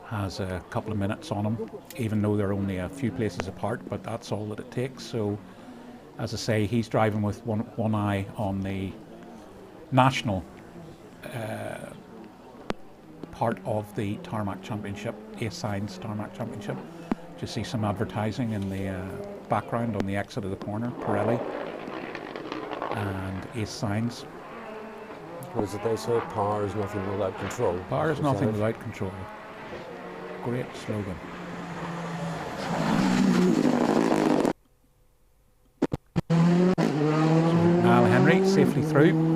Has a couple of minutes on him, even though they're only a few places apart, but that's all that it takes. So, as I say, he's driving with one eye on the national part of the Tarmac Championship, Ace Signs Tarmac Championship. Just see some advertising in the background on the exit of the corner, Pirelli and Ace Signs. What is it they say? Power is nothing without control. Power is nothing without control. Great slogan. So Niall Henry safely through.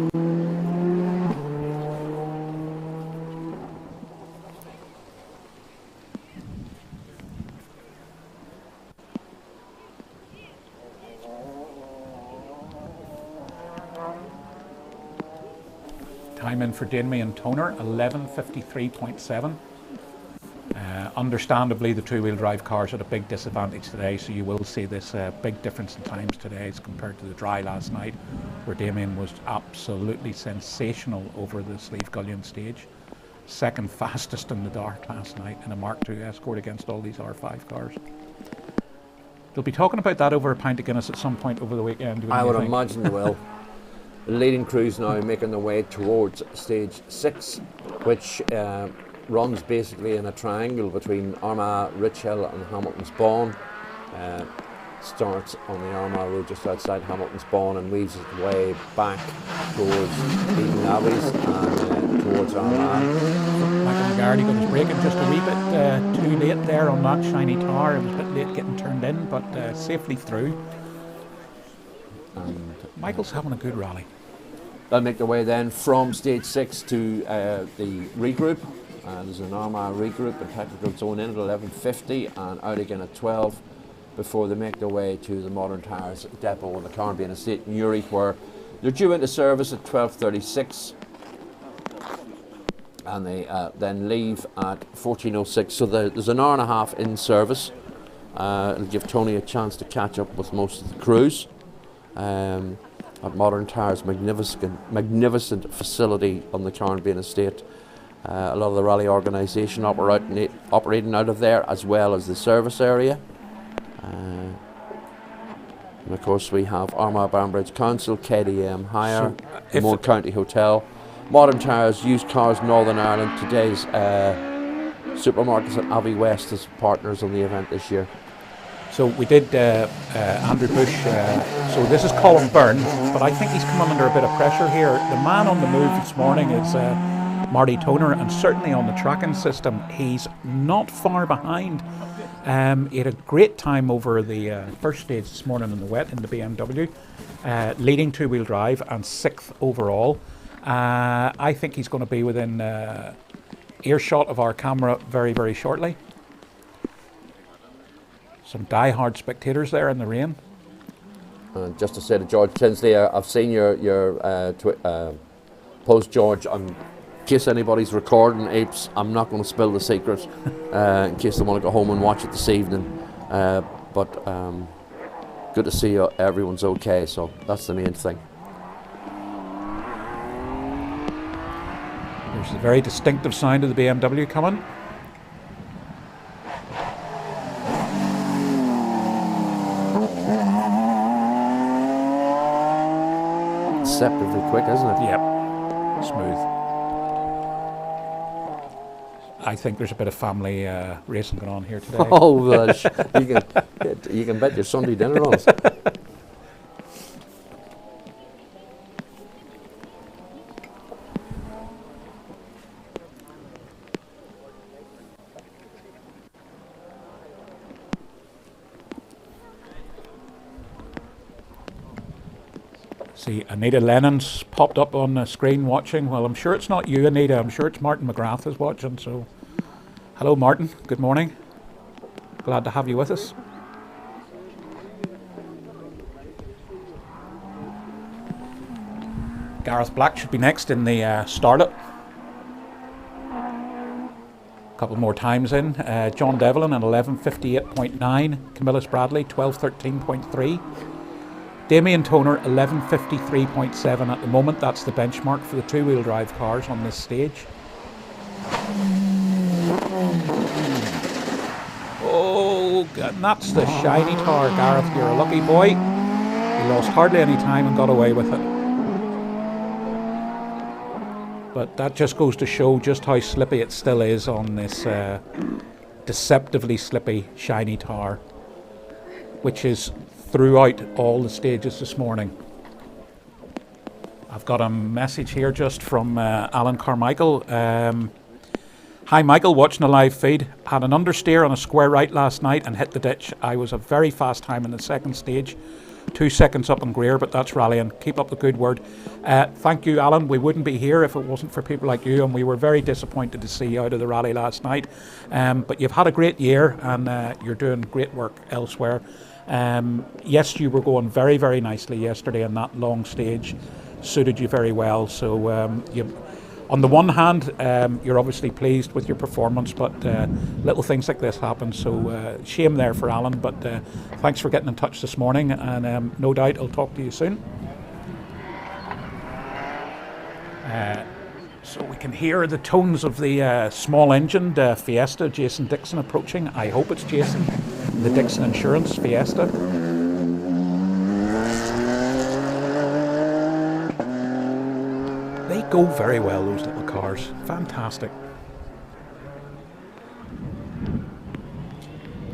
Time in for Denmy and Toner, 11:53.7. Understandably, the two-wheel drive cars are at a big disadvantage today, so you will see this big difference in times today as compared to the dry last night, where Damien was absolutely sensational over the Slieve Gullion stage. Second fastest in the dark last night in a Mark II Escort against all these R5 cars. They'll be talking about that over a pint of Guinness at some point over the weekend. I would imagine they will. The leading crews now making their way towards stage 6, which runs basically in a triangle between Armagh, Richhill and Hamilton Spawn. Starts on the Armagh Road just outside Hamilton Spawn and weaves its way back towards Eden Abbey's and towards Armagh. Michael McGarry got his braking just a wee bit too late there on that shiny tower. It was a bit late getting turned in, but safely through. And Michael's having a good rally. They'll make their way then from stage 6 to the regroup. There's an Armagh regroup and technical zone in at 11:50 and out again at 12 before they make their way to the Modern Tyres depot in the Carnbean Estate in Newry, where they're due into service at 12:36 and they then leave at 14:06. So there's an hour and a half in service, It'll give Tony a chance to catch up with most of the crews. At Modern Tyres' magnificent facility on the Carnbean estate. A lot of the rally organisation operating out of there, as well as the service area. And of course we have Armagh Banbridge Council, KDM Hire, the Moore County Hotel, Modern Tyres, Used Cars Northern Ireland, today's supermarkets at Abbey West as partners on the event this year. So we did Andrew Bush, so this is Colin Byrne, but I think he's come under a bit of pressure here. The man on the move this morning is Marty Toner, and certainly on the tracking system, he's not far behind. He had a great time over the first stage this morning in the wet in the BMW, leading two-wheel drive and 6th overall. I think he's going to be within earshot of our camera very, very shortly. Some die-hard spectators there in the rain. Just to say to George Tinsley, I've seen your post, George. In case anybody's recording, apes, I'm not going to spill the secret in case they want to go home and watch it this evening. But good to see everyone's okay, so that's the main thing. There's a very distinctive sound of the BMW coming. Deceptively quick, isn't it? Yep. Smooth. I think there's a bit of family racing going on here today. Oh, you can bet your Sunday dinner on it. See, Anita Lennon's popped up on the screen watching. Well, I'm sure it's not you, Anita. I'm sure it's Martin McGrath is watching. So, hello, Martin. Good morning. Glad to have you with us. Gareth Black should be next in the Starlet. A couple more times in. John Devlin at 11:58.9. Camillus Bradley 12:13.3. Damien Toner 11:53.7 at the moment. That's the benchmark for the two-wheel drive cars on this stage. Oh, and that's the shiny tar, Gareth. You're a lucky boy. He lost hardly any time and got away with it. But that just goes to show just how slippy it still is on this deceptively slippy shiny tar, which is throughout all the stages this morning. I've got a message here just from Alan Carmichael. Hi Michael, watching the live feed. Had an understeer on a square right last night and hit the ditch. I was a very fast time in the second stage. 2 seconds up on Greer, but that's rallying. Keep up the good word. Thank you, Alan. We wouldn't be here if it wasn't for people like you, and we were very disappointed to see you out of the rally last night. But you've had a great year, and you're doing great work elsewhere. Yes, you were going very, very nicely yesterday, and that long stage suited you very well. So on the one hand, you're obviously pleased with your performance, but little things like this happen. So shame there for Alan, but thanks for getting in touch this morning, and no doubt I'll talk to you soon. So we can hear the tones of the small-engined Fiesta, Jason Dixon approaching. I hope it's Jason, the Dixon Insurance Fiesta. They go very well, those little cars. Fantastic.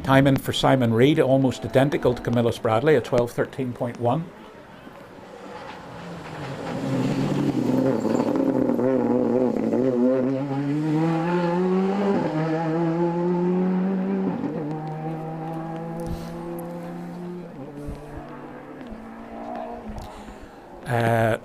Time in for Simon Reid, almost identical to Camillus Bradley at 12:13.1.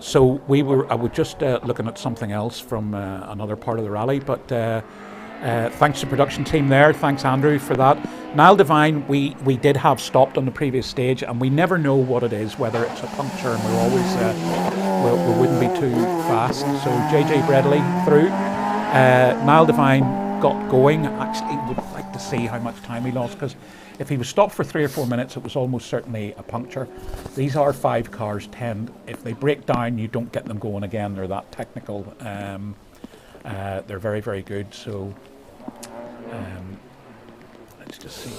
So I was just looking at something else from another part of the rally, but thanks to the production team there. Thanks, Andrew, for that. Niall Devine, we did have stopped on the previous stage, and we never know what it is, whether it's a puncture, and we're always we wouldn't be too fast. So JJ Bredley through. Niall Devine got going. Actually, would like to to see how much time he lost, because if he was stopped for 3 or 4 minutes, it was almost certainly a puncture. These R5 cars if they break down, you don't get them going again. They're that technical. They're very, very good. So let's just see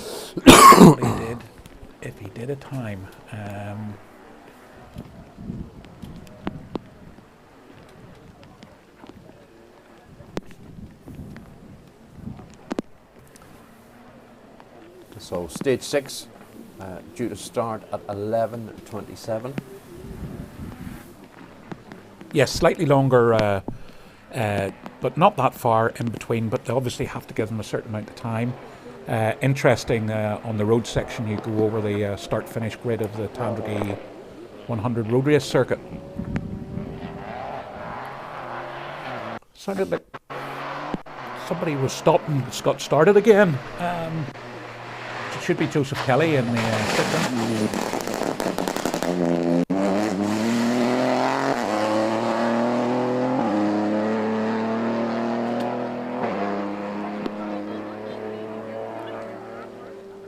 if he did a time. So stage 6 due to start at 11:27. Yes, slightly longer, but not that far in between, but they obviously have to give them a certain amount of time. Interesting, on the road section you go over the start-finish grid of the Tandragee 100 road race circuit. Sounded like somebody was stopped and got started again. It should be Joseph Kelly in the sit-down.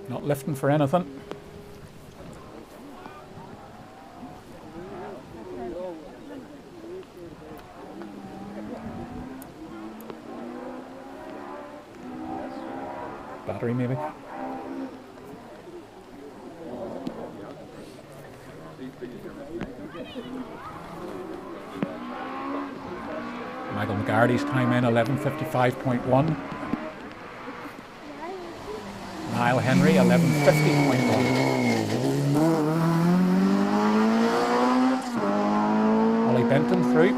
Not lifting for anything. Battery maybe. Michael McGarty's time in 11:55.1. Niall Henry 11:50.1. Ollie Benton through.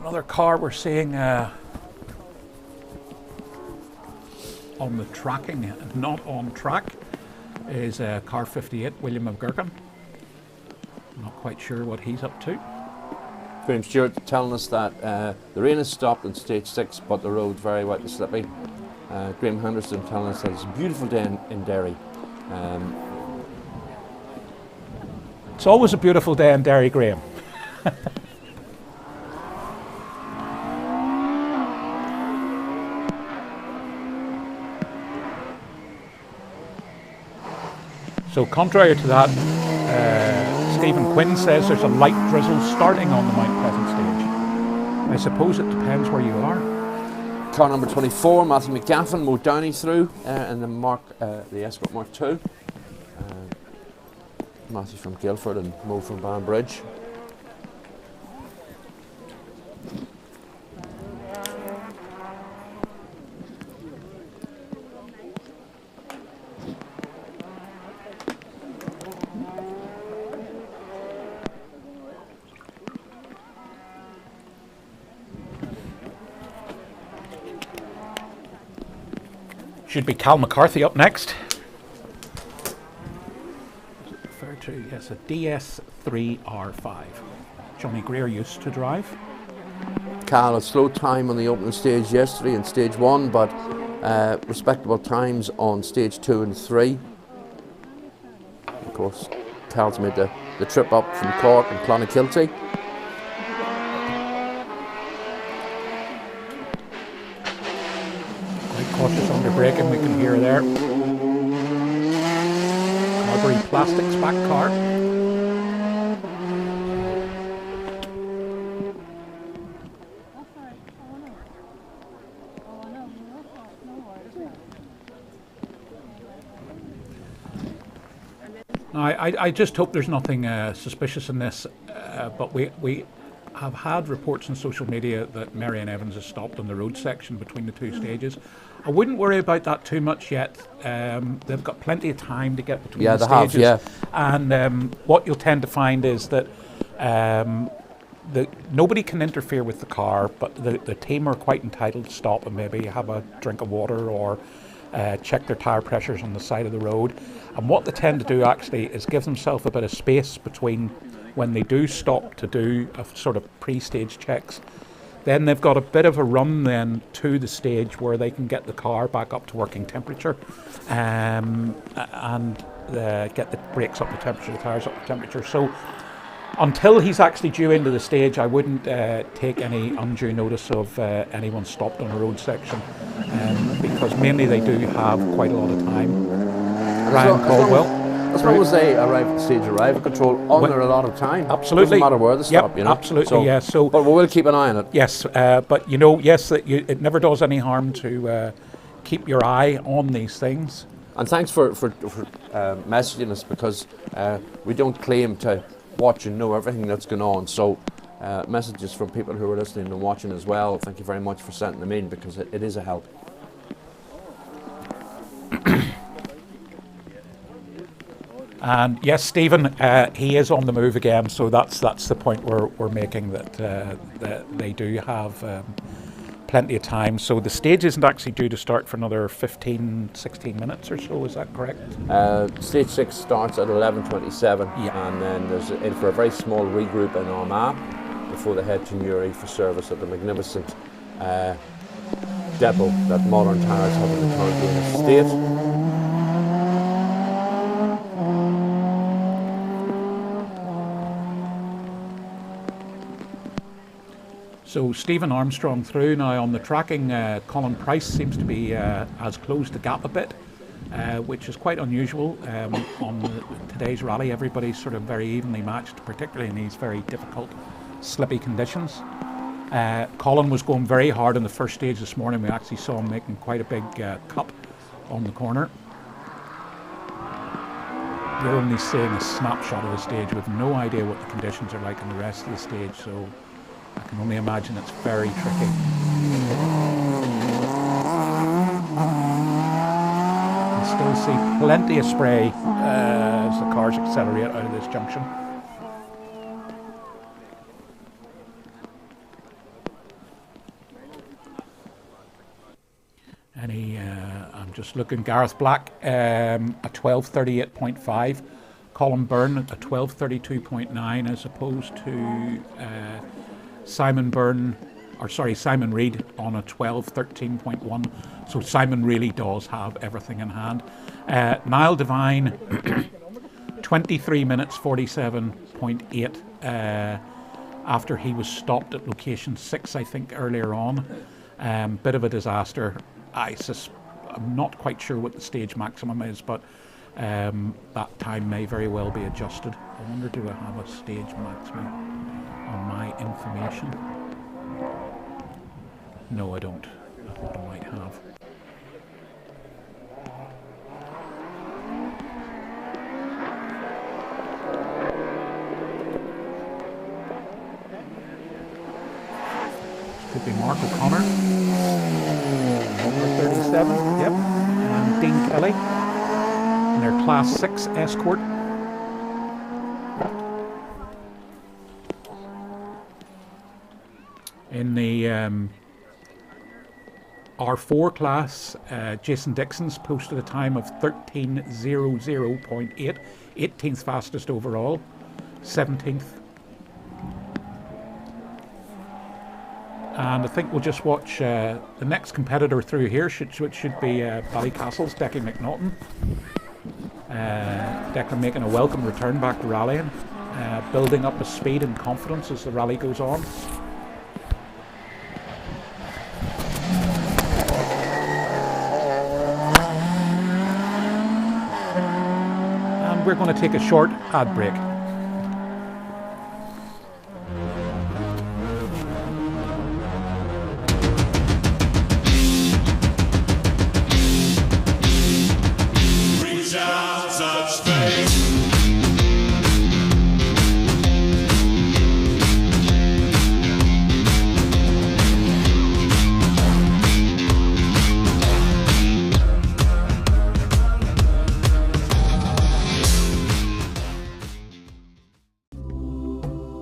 Another car we're seeing on the tracking, not on track, is car 58, William of Gherkin. Not quite sure what he's up to. Graham Stewart telling us that the rain has stopped in stage 6, but the road's very wet and slippy. Graham Henderson telling us that it's a beautiful day in Derry. It's always a beautiful day in Derry, Graham. So contrary to that, Stephen Quinn says there's a light drizzle starting on the Mount Pleasant stage. I suppose it depends where you are. Car number 24, Matthew McGaffin, Mo Downey through, and the Escort Mark II. Matthew from Guildford and Mo from Banbridge. Should be Cal McCarthy up next. Referred to, yes, a DS3R5. Johnny Greer used to drive. Cal, a slow time on the opening stage yesterday in stage 1, but respectable times on stage 2 and 3. Of course, Cal's made the trip up from Cork and Clonakilty. Cautious under braking, we can hear there. Carberry Plastics back car. I just hope there's nothing suspicious in this, but we have had reports on social media that Marion Evans has stopped on the road section between the two stages. I wouldn't worry about that too much yet. They've got plenty of time to get between the stages. Yeah. And what you'll tend to find is that nobody can interfere with the car, but the team are quite entitled to stop and maybe have a drink of water or check their tyre pressures on the side of the road. And what they tend to do actually is give themselves a bit of space between when they do stop to do a sort of pre-stage checks. Then they've got a bit of a run then to the stage where they can get the car back up to working temperature and get the brakes up to temperature, the tyres up to temperature. So Until he's actually due into the stage, I wouldn't take any undue notice of anyone stopped on a road section, because mainly they do have quite a lot of time. Ryan Caldwell. As long as they arrive at the stage of arrival control under a lot of time. Absolutely. Doesn't matter where they stop, you know. Absolutely, yeah. So, but we will keep an eye on it. Yes, but you know, yes, it never does any harm to keep your eye on these things. And thanks for messaging us, because we don't claim to watch and know everything that's going on. So messages from people who are listening and watching as well. Thank you very much for sending them in, because it is a help. And yes, Stephen, he is on the move again. So that's the point we're making, that they do have plenty of time. So the stage isn't actually due to start for another 16 minutes or so, is that correct? Stage 6 starts at 11:27, and then there's in for a very small regroup in Armagh before they head to Newry for service at the magnificent depot that Modern Tyres have in the currently in a state. So Stephen Armstrong through now on the tracking. Colin Price seems to be has closed the gap a bit, which is quite unusual on today's rally. Everybody's sort of very evenly matched, particularly in these very difficult, slippy conditions. Colin was going very hard in the first stage this morning. We actually saw him making quite a big cut on the corner. You're only seeing a snapshot of the stage with no idea what the conditions are like in the rest of the stage, so I can only imagine it's very tricky. You can still see plenty of spray as the cars accelerate out of this junction. I'm just looking, Gareth Black a 12:38.5, Colin Byrne a 12:32.9, as opposed to Simon Reid on a 12:13.1. So Simon really does have everything in hand. Niall Devine 23 minutes 47.8 after he was stopped at location 6, I think, earlier on. Bit of a disaster. I'm not quite sure what the stage maximum is, but that time may very well be adjusted. I wonder, do I have a stage maximum on my information? No, I don't. I thought I might have. Could be Mark O'Connor, number 37, yep, and Dean Kelly in their Class 6 Escort. In the R4 class, Jason Dixon's posted a time of 13:00.8, 18th fastest overall, 17th. And I think we'll just watch the next competitor through here, which should be Ballycastle's Declan McNaughton. Declan making a welcome return back to rallying, building up his speed and confidence as the rally goes on. And we're going to take a short ad break.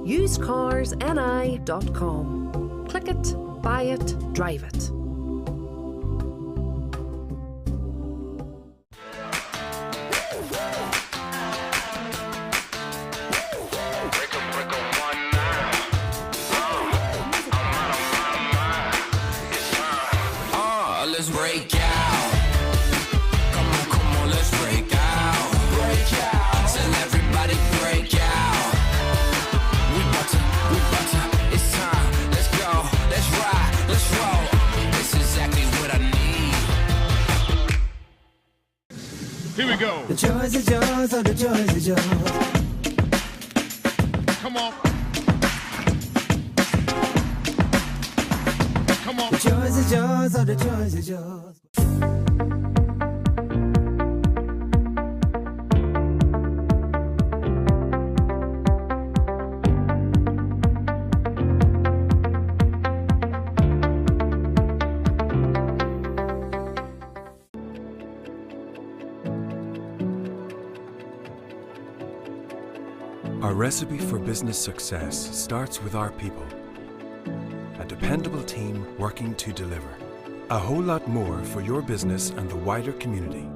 usecarsni.com. Click it, buy it, drive it. Let's break out. Come on, let's break out. Break out. Tell everybody break out. The joys of joys are the joys of joys. Come on. Come on. The joys of joys are the joys of joys. Our recipe for business success starts with our people. A dependable team working to deliver. A whole lot more for your business and the wider community.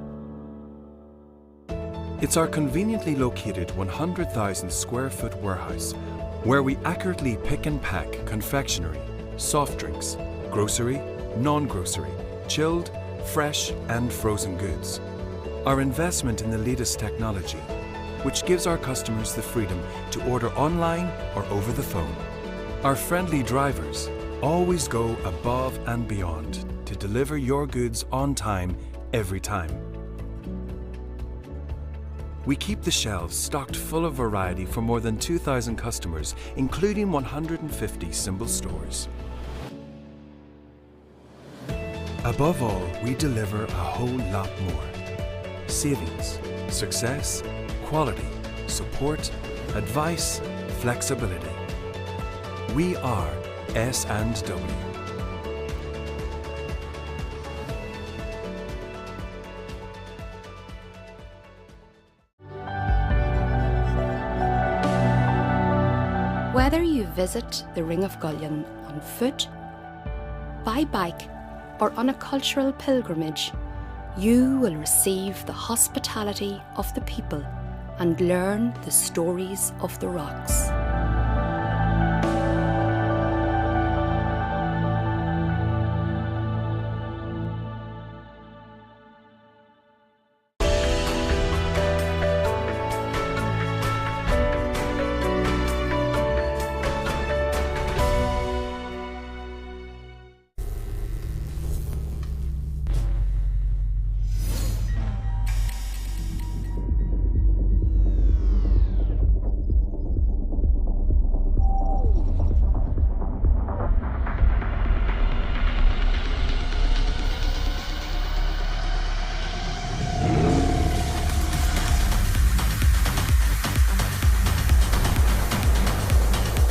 It's our conveniently located 100,000 square foot warehouse where we accurately pick and pack confectionery, soft drinks, grocery, non-grocery, chilled, fresh and frozen goods. Our investment in the latest technology, which gives our customers the freedom to order online or over the phone. Our friendly drivers always go above and beyond to deliver your goods on time, every time. We keep the shelves stocked full of variety for more than 2,000 customers, including 150 symbol stores. Above all, we deliver a whole lot more. Savings, success, quality, support, advice, flexibility. We are S&W. Whether you visit the Ring of Gullion on foot, by bike, or on a cultural pilgrimage, you will receive the hospitality of the people and learn the stories of the rocks.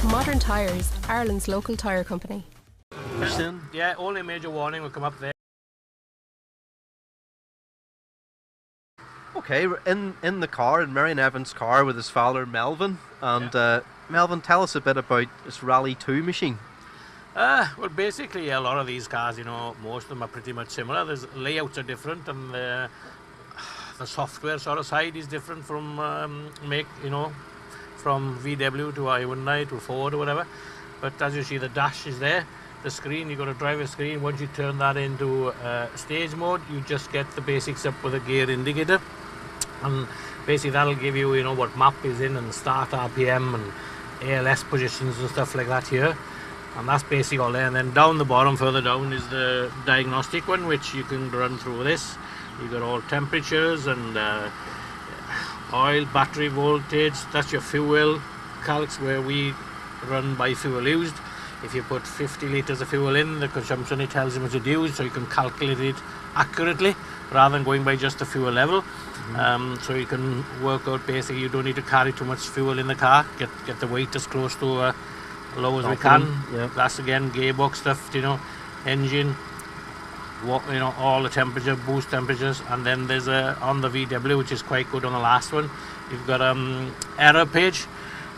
Modern Tyres, Ireland's local tyre company. Yeah, only major warning will come up there. Okay, we're in the car, in Marion Evans' car with his father Melvin. And Melvin, tell us a bit about this Rally 2 machine. Well, basically a lot of these cars, you know, most of them are pretty much similar. There's layouts are different, and the software sort of side is different from from VW to Hyundai to Ford or whatever. But as you see, the dash is there. The screen, you've got a driver screen. Once you turn that into stage mode, you just get the basics up with a gear indicator, and basically that'll give you, you know, what map is in and start RPM and ALS positions and stuff like that here. And that's basically all there. And then down the bottom, further down, is the diagnostic one, which you can run through this. You've got all temperatures and oil, battery voltage. That's your fuel calcs, where we run by fuel used. If you put 50 litres of fuel in, the consumption, it tells you how much it used, so you can calculate it accurately rather than going by just the fuel level. So you can work out, basically you don't need to carry too much fuel in the car, get the weight as close to low as we can. Yeah. That's again gearbox stuff, you know, engine, you know, all the temperature, boost temperatures. And then there's on the VW, which is quite good on the last one, you've got error page.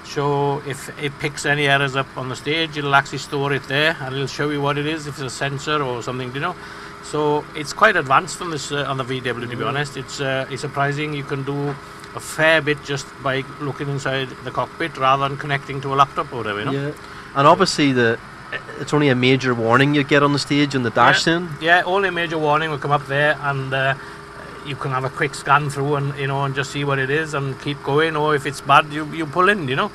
So if it picks any errors up on the stage, it'll actually store it there and it'll show you what it is, if it's a sensor or something, you know. So it's quite advanced on this on the VW, to be honest. It's surprising. You can do a fair bit just by looking inside the cockpit rather than connecting to a laptop or whatever, you know. Yeah. And obviously it's only a major warning you get on the stage in the dash then. Yeah, only a major warning will come up there, and you can have a quick scan through and, you know, and just see what it is and keep going. Or if it's bad, you pull in, you know.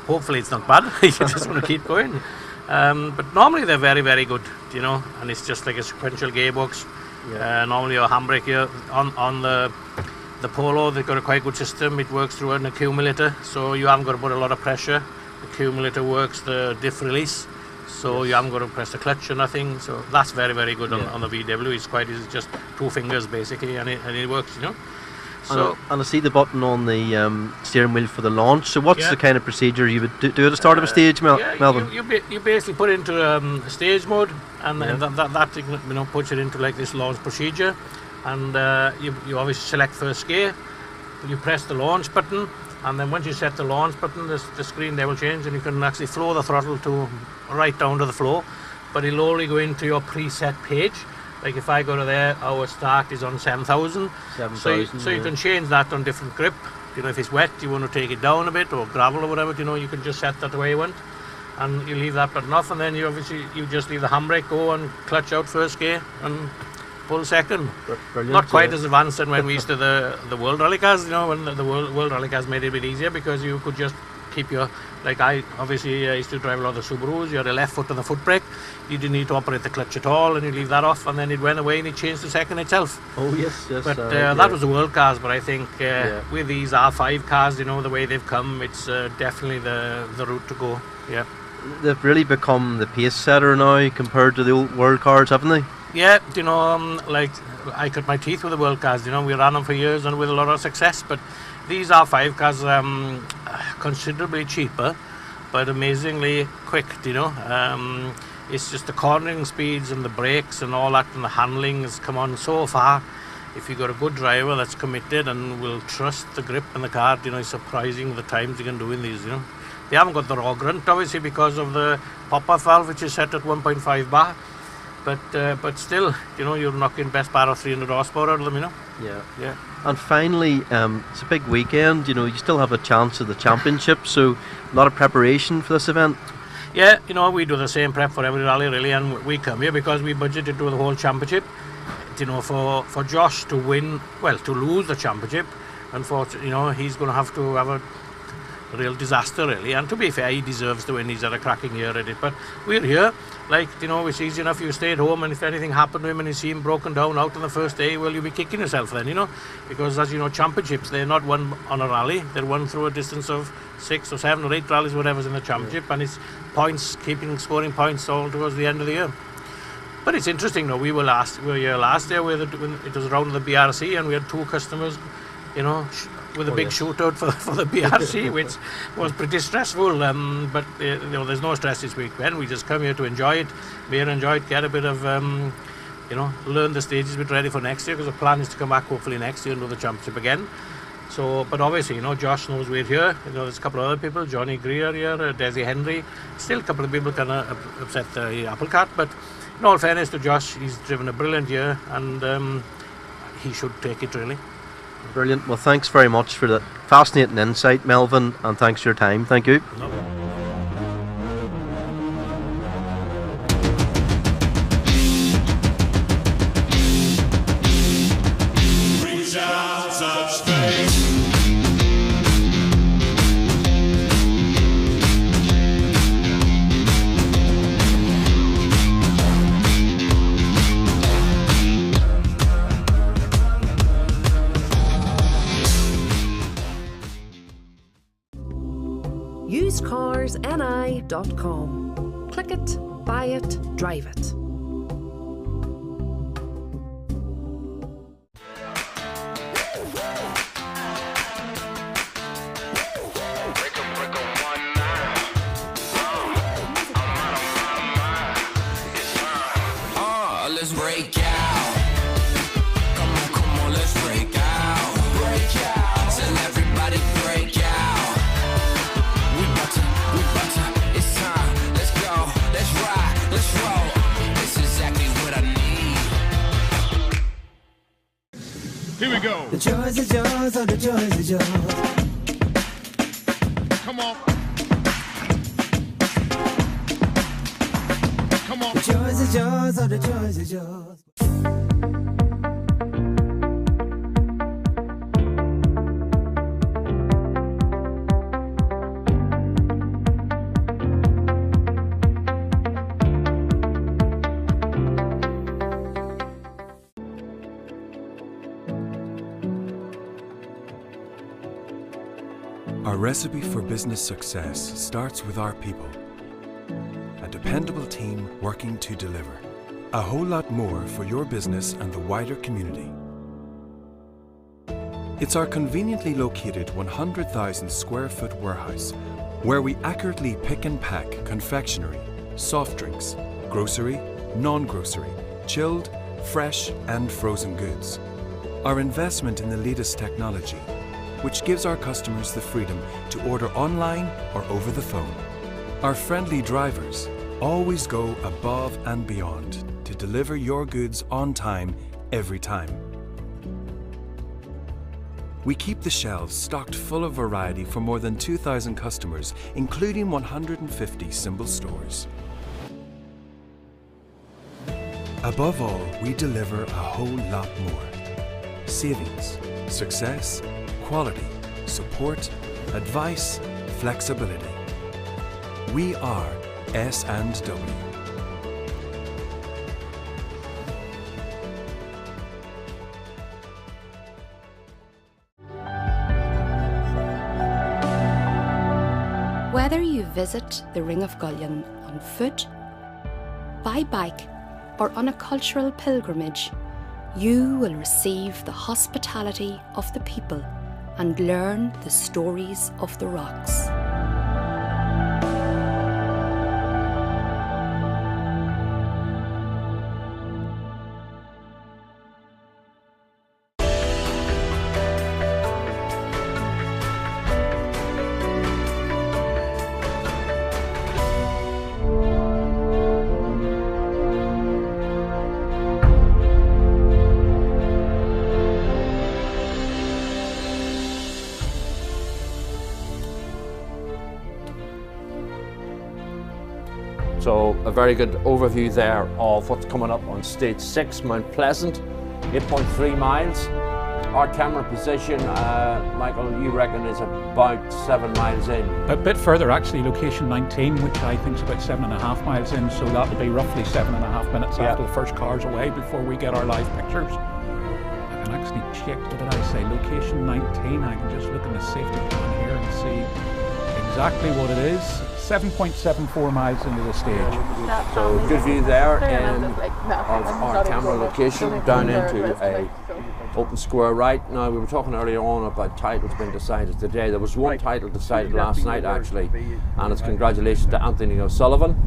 Hopefully it's not bad. You just want to keep going. But normally they're very, very good, you know, and it's just like a sequential gearbox. Yeah. Normally your handbrake here on the The Polo, they've got a quite good system. It works through an accumulator, so you haven't got to put a lot of pressure. The accumulator works the diff release, so you haven't got to press the clutch or nothing. So that's very, very good on the VW. It's just 2 fingers basically, and it works, you know. So, and I see the button on the steering wheel for the launch. So what's the kind of procedure you would do at the start of a stage, Melvin? You basically put it into stage mode, and that puts it into like this launch procedure. And you obviously select first gear. You press the launch button, and then once you set the launch button, the screen there will change, and you can actually flow the throttle to right down to the floor. But it'll only go into your preset page. Like if I go to there, our start is on 7,000. So you can change that on different grip. You know, if it's wet, you want to take it down a bit, or gravel or whatever. You know, you can just set that the way you want, and you leave that button off, and then you just leave the handbrake go and clutch out first gear and pull second. Brilliant. Not quite as advanced as when we used to the World Rally cars. You know, when the World Rally cars made it a bit easier because you could just keep your, like I used to drive a lot of Subarus. You had a left foot on the foot brake. You didn't need to operate the clutch at all, and you leave that off, and then it went away and it changed to second itself. Oh yes. But that was the world cars. But I think with these R5 cars, you know, the way they've come, it's definitely the route to go. Yeah. They've really become the pace setter now compared to the old world cars, haven't they? Yeah, you know, like I cut my teeth with the world cars. You know, we ran them for years and with a lot of success. But these R5 cars considerably cheaper, but amazingly quick. You know, it's just the cornering speeds and the brakes and all that, and the handling has come on so far. If you've got a good driver that's committed and will trust the grip and the car, you know, it's surprising the times you can do in these. You know, they haven't got the raw grunt obviously because of the pop-off valve, which is set at 1.5 bar. But still, you know, you're knocking best part of 300 horsepower out of them, you know. Yeah. And finally, it's a big weekend. You know, you still have a chance at the championship, so a lot of preparation for this event. Yeah, you know, we do the same prep for every rally really, and we come here because we budgeted to the whole championship. You know, for Josh to win, well, to lose the championship, unfortunately, you know, he's going to have a real disaster really. And to be fair, he deserves to win. He's had a cracking year at it. But we're here. Like, you know, it's easy enough you stay at home, and if anything happened to him and you see him broken down out on the first day, well, you'll be kicking yourself then, you know, because as you know, championships, they're not won on a rally, they're won through a distance of 6 or 7 or 8 rallies, whatever's in the championship, and it's points, scoring points all towards the end of the year. But it's interesting though, we were here last year when it was around the BRC, and we had 2 customers, you know, with a big shootout for the BRC, which was pretty stressful. But you know, there's no stress this weekend. We just come here to enjoy it, get a bit of, you know, learn the stages, be ready for next year. Because the plan is to come back hopefully next year and do the championship again. So, but obviously, you know, Josh knows we're here. You know, there's a couple of other people, Johnny Greer here, Desi Henry. Still, a couple of people kind of upset the apple cart. But in all fairness to Josh, he's driven a brilliant year, and he should take it really. Brilliant. Well, thanks very much for the fascinating insight, Melvin, and thanks for your time. Thank you. Reach out, touch space. usedcarsni.com. Click it, buy it, drive it. Let's break out. Come on, let's break out. Break out. Tell everybody break out. We bout to, it's time. Let's go, let's ride, let's roll. It's exactly what I need. Here we go. The joys are yours, oh, the joys are yours. Come on. Come on. The joys are yours, oh, the joys are yours. Our recipe for business success starts with our people. A dependable team working to deliver. A whole lot more for your business and the wider community. It's our conveniently located 100,000 square foot warehouse where we accurately pick and pack confectionery, soft drinks, grocery, non-grocery, chilled, fresh and frozen goods. Our investment in the latest technology, which gives our customers the freedom to order online or over the phone. Our friendly drivers always go above and beyond to deliver your goods on time every time. We keep the shelves stocked full of variety for more than 2,000 customers, including 150 symbol stores. Above all, we deliver a whole lot more. Savings, success, quality, support, advice, flexibility. We are S&W. Whether you visit the Ring of Gullion on foot, by bike, or on a cultural pilgrimage, you will receive the hospitality of the people and learn the stories of the rocks. So a very good overview there of what's coming up on stage 6, Mount Pleasant, 8.3 miles. Our camera position, Michael, you reckon is about 7 miles in? A bit further actually, location 19, which I think is about 7.5 miles in, so that'll be roughly 7.5 minutes after the first car's away before we get our live pictures. I can actually check, what did I say, location 19, I can just look in the safety plan here and see exactly what it is. 7.74 miles into the stage. So good view there of our camera location down into a open square right. Now we were talking earlier on about titles being decided today. There was one title decided last night actually, and it's congratulations to Anthony O'Sullivan,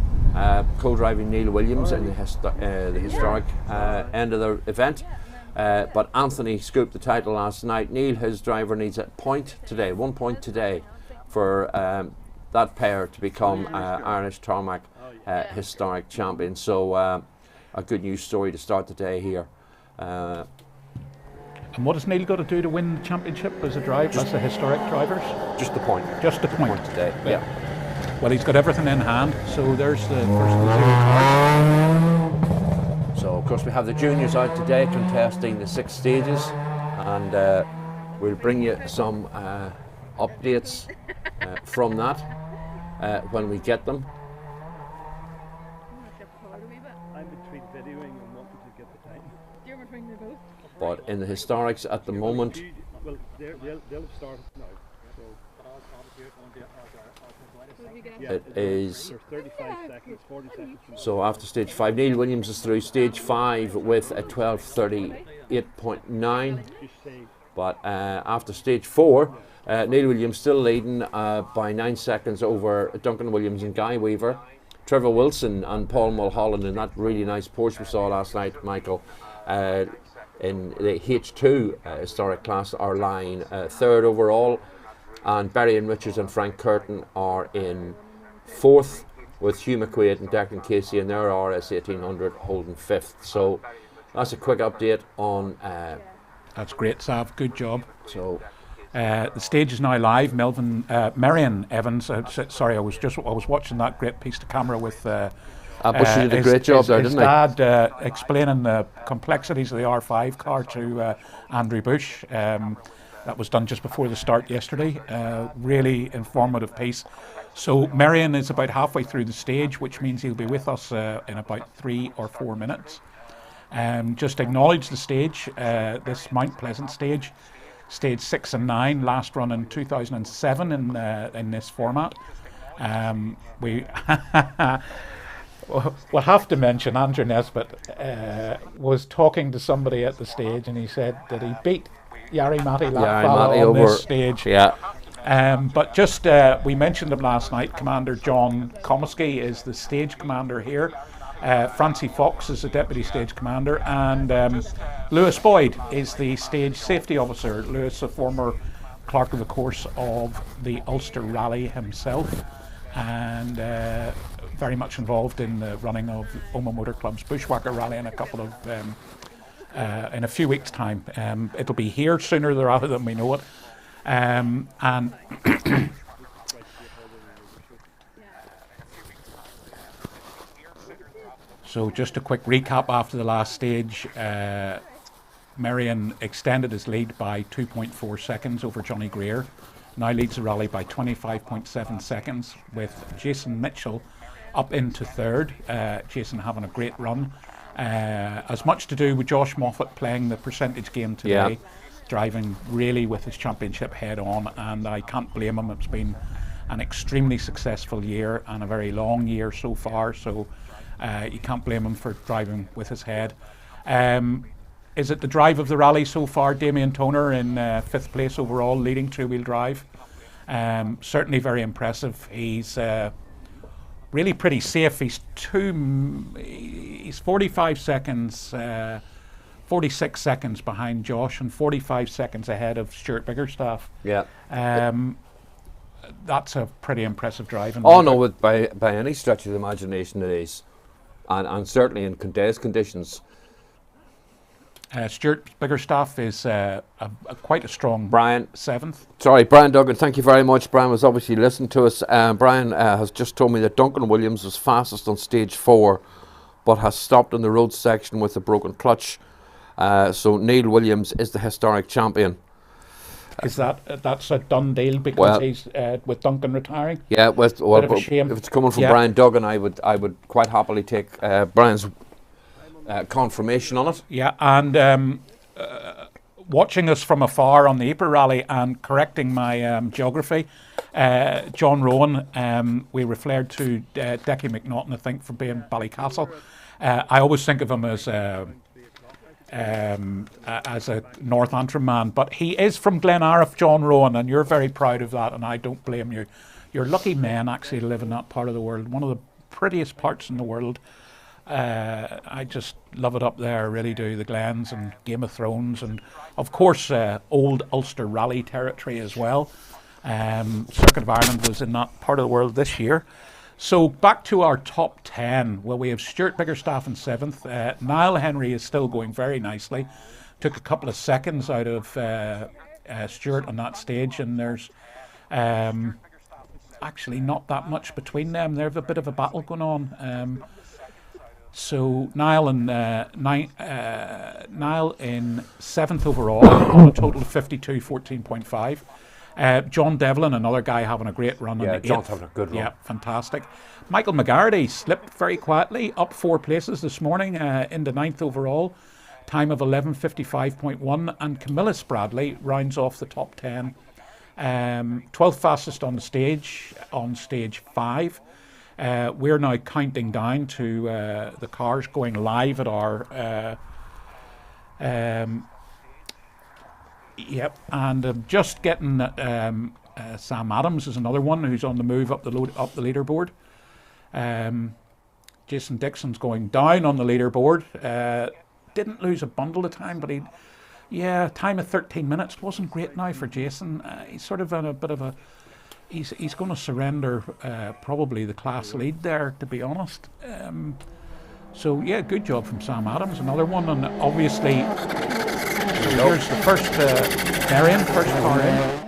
co-driving Neil Williams in the historic end of the event. But Anthony scooped the title last night. Neil, his driver, needs a point today, 1 point today for that pair to become Irish Tarmac historic champions. So a good news story to start the day here. And what has Neil got to do to win the championship as a driver, as the historic drivers? Just the point. Just the point today, yeah. Well, he's got everything in hand, so there's the first of the 0 cars. So of course we have the juniors out today contesting the 6 stages, and we'll bring you some updates from that when we get them. I'm between videoing and wanting to get the time. Do you want to bring them both? But in the historics at the moment, Well, they'll start now. it is 35 seconds, 40 seconds. so after stage 5. Neil Williams is through stage 5 with a 12:38.9, but after stage 4, Neil Williams still leading by 9 seconds over Duncan Williams and Guy Weaver. Trevor Wilson and Paul Mulholland in that really nice Porsche we saw last night, Michael, in the H2 historic class are lying 3rd overall, and Barry and Richards and Frank Curtin are in 4th, with Hugh McQuaid and Declan Casey in their RS 1800 holding 5th. So that's a quick update on. That's great, Sav. Good job. So. The stage is now live. Marion Evans. Sorry, I was watching that great piece to camera with. Bush did a great job there, didn't he? His dad explaining the complexities of the R5 car to Andrew Bush. That was done just before the start yesterday. Really informative piece. So Marion is about halfway through the stage, which means he'll be with us in about 3 or 4 minutes. Just acknowledge the stage, this Mount Pleasant stage. stage 6 and 9, last run in 2007 in this format. We we'll have to mention Andrew Nesbitt was talking to somebody at the stage, and he said that he beat Jari Matti Latvala on this stage. Yeah. But just, we mentioned him last night, Commander John Comiskey is the stage commander here. Francie Fox is the deputy stage commander, and Lewis Boyd is the stage safety officer. Lewis, a former clerk of the course of the Ulster Rally himself, and very much involved in the running of Oma Motor Club's Bushwhacker Rally in a few weeks' time. It'll be here sooner rather than we know it. And so just a quick recap after the last stage. Marion extended his lead by 2.4 seconds over Johnny Greer. Now leads the rally by 25.7 seconds, with Jason Mitchell up into third. Jason having a great run. As much to do with Josh Moffat playing the percentage game today, driving really with his championship head on, and I can't blame him. It's been an extremely successful year and a very long year so far, so you can't blame him for driving with his head. Is it the drive of the rally so far? Damien Toner in 5th place overall, leading two-wheel drive. Certainly very impressive. He's really pretty safe. He's 45 seconds, 46 seconds behind Josh, and 45 seconds ahead of Stuart Biggerstaff. Yeah. That's a pretty impressive drive. Oh no, by any stretch of the imagination it is, and certainly in today's conditions. Stuart Biggerstaff is quite a strong Brian 7th. Sorry, Brian Duggan, thank you very much. Brian was obviously listening to us. Brian has just told me that Duncan Williams was fastest on stage 4, but has stopped in the road section with a broken clutch. So Neil Williams is the historic champion. Is that's a done deal because he's with Duncan retiring? Yeah, if it's coming from Brian Duggan, I would quite happily take Brian's confirmation on it. Yeah, and watching us from afar on the Ypres rally and correcting my geography, John Rowan, we referred to Decky McNaughton, I think, for being Ballycastle. I always think of him as a North Antrim man, but he is from Glenariff, John Rowan, and you're very proud of that, and I don't blame you. You're lucky men actually to live in that part of the world, one of the prettiest parts in the world. I just love it up there, I really do. The Glens and Game of Thrones, and of course old Ulster Rally territory as well. Circuit of Ireland was in that part of the world this year. So back to our top 10. Well, we have Stuart Biggerstaff in 7th. Niall Henry is still going very nicely. Took a couple of seconds out of Stuart on that stage, and there's actually not that much between them. There's a bit of a battle going on. So Niall in 7th overall on a total of 52.14.5. John Devlin, another guy having a great run. Yeah, on the John's 8th. having a good run. Yeah, fantastic. Michael McGarty slipped very quietly, up 4 places this morning into 9th overall. Time of 11:55.1, and Camillus Bradley rounds off the top 10. 12th fastest on the stage, on stage 5. We're now counting down to the cars going live at our and just getting Sam Adams is another one who's on the move up the leaderboard. Jason Dixon's going down on the leaderboard. Didn't lose a bundle of time, but time of 13 minutes wasn't great now for Jason. He's sort of in a bit of a He's going to surrender probably the class lead there, to be honest. So yeah, good job from Sam Adams, another one, and obviously here's the first Marion, first car in.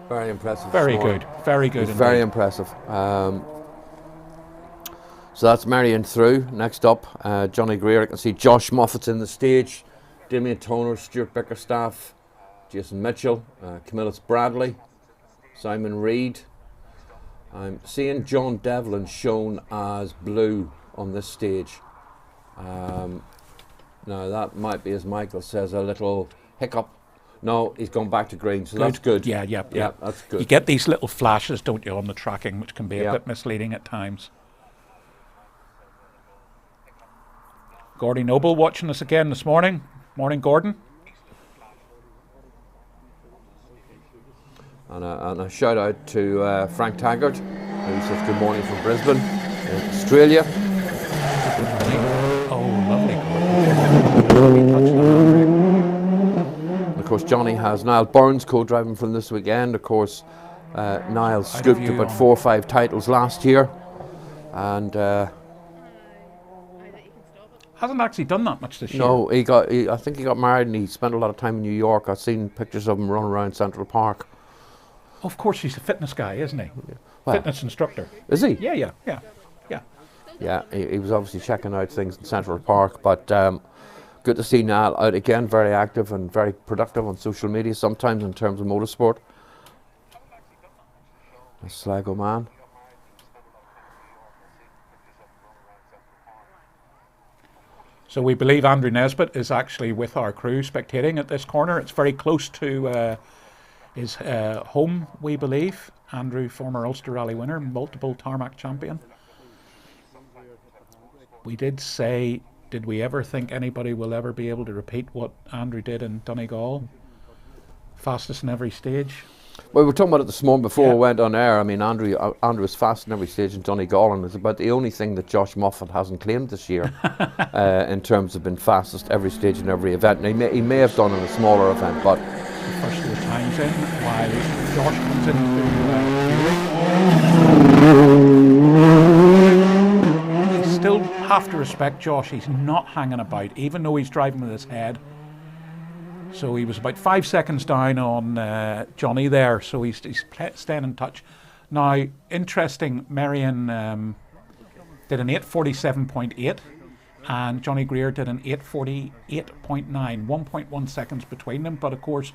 Very impressive. Very good, very good. Very impressive. So that's Marion through. Next up, Johnny Greer. I can see Josh Moffat's in the stage. Damien Toner, Stuart Bickerstaff, Jason Mitchell, Camillus Bradley, Simon Reid. I'm seeing John Devlin shown as blue on this stage. Now that might be, as Michael says, a little hiccup. No, he's gone back to green, so that's good. Yeah, that's good. You get these little flashes, don't you, on the tracking, which can be a Yeah. bit misleading at times. Gordy Noble watching us again this morning. Morning, Gordon. And a shout out to Frank Taggart, who says good morning from Brisbane, in Australia. Oh, lovely. And of course, Johnny has Niall Burns co-driving from this weekend. Of course, Niall scooped about 4 or 5 titles last year, and hasn't actually done that much this year. no, I think he got married and he spent a lot of time in New York. I've seen pictures of him running around Central Park. Of course, he's a fitness guy, isn't he? Well, Fitness instructor. Is he? Yeah. Yeah, he was obviously checking out things in Central Park, but good to see Niall out again, very active and very productive on social media sometimes in terms of motorsport. A Sligo man. So we believe Andrew Nesbitt is actually with our crew spectating at this corner. It's very close to his home, we believe. Andrew, former Ulster Rally winner, multiple tarmac champion. We did say, did we ever think anybody will ever be able to repeat what Andrew did in Donegal? Fastest in every stage. Well, we were talking about it this morning before we went on air. I mean, Andrew was fast in every stage in Donegal, and it's about the only thing that Josh Moffat hasn't claimed this year in terms of being fastest every stage in every event. And he may have done in a smaller event, but The first of the times in, while Josh comes into you still have to respect Josh. He's not hanging about, even though he's driving with his head. So he was about 5 seconds down on Johnny there, so he's staying in touch. Now, interesting, Marion did an 8:47.8 and Johnny Greer did an 8:48.9, 1.1 seconds between them, but of course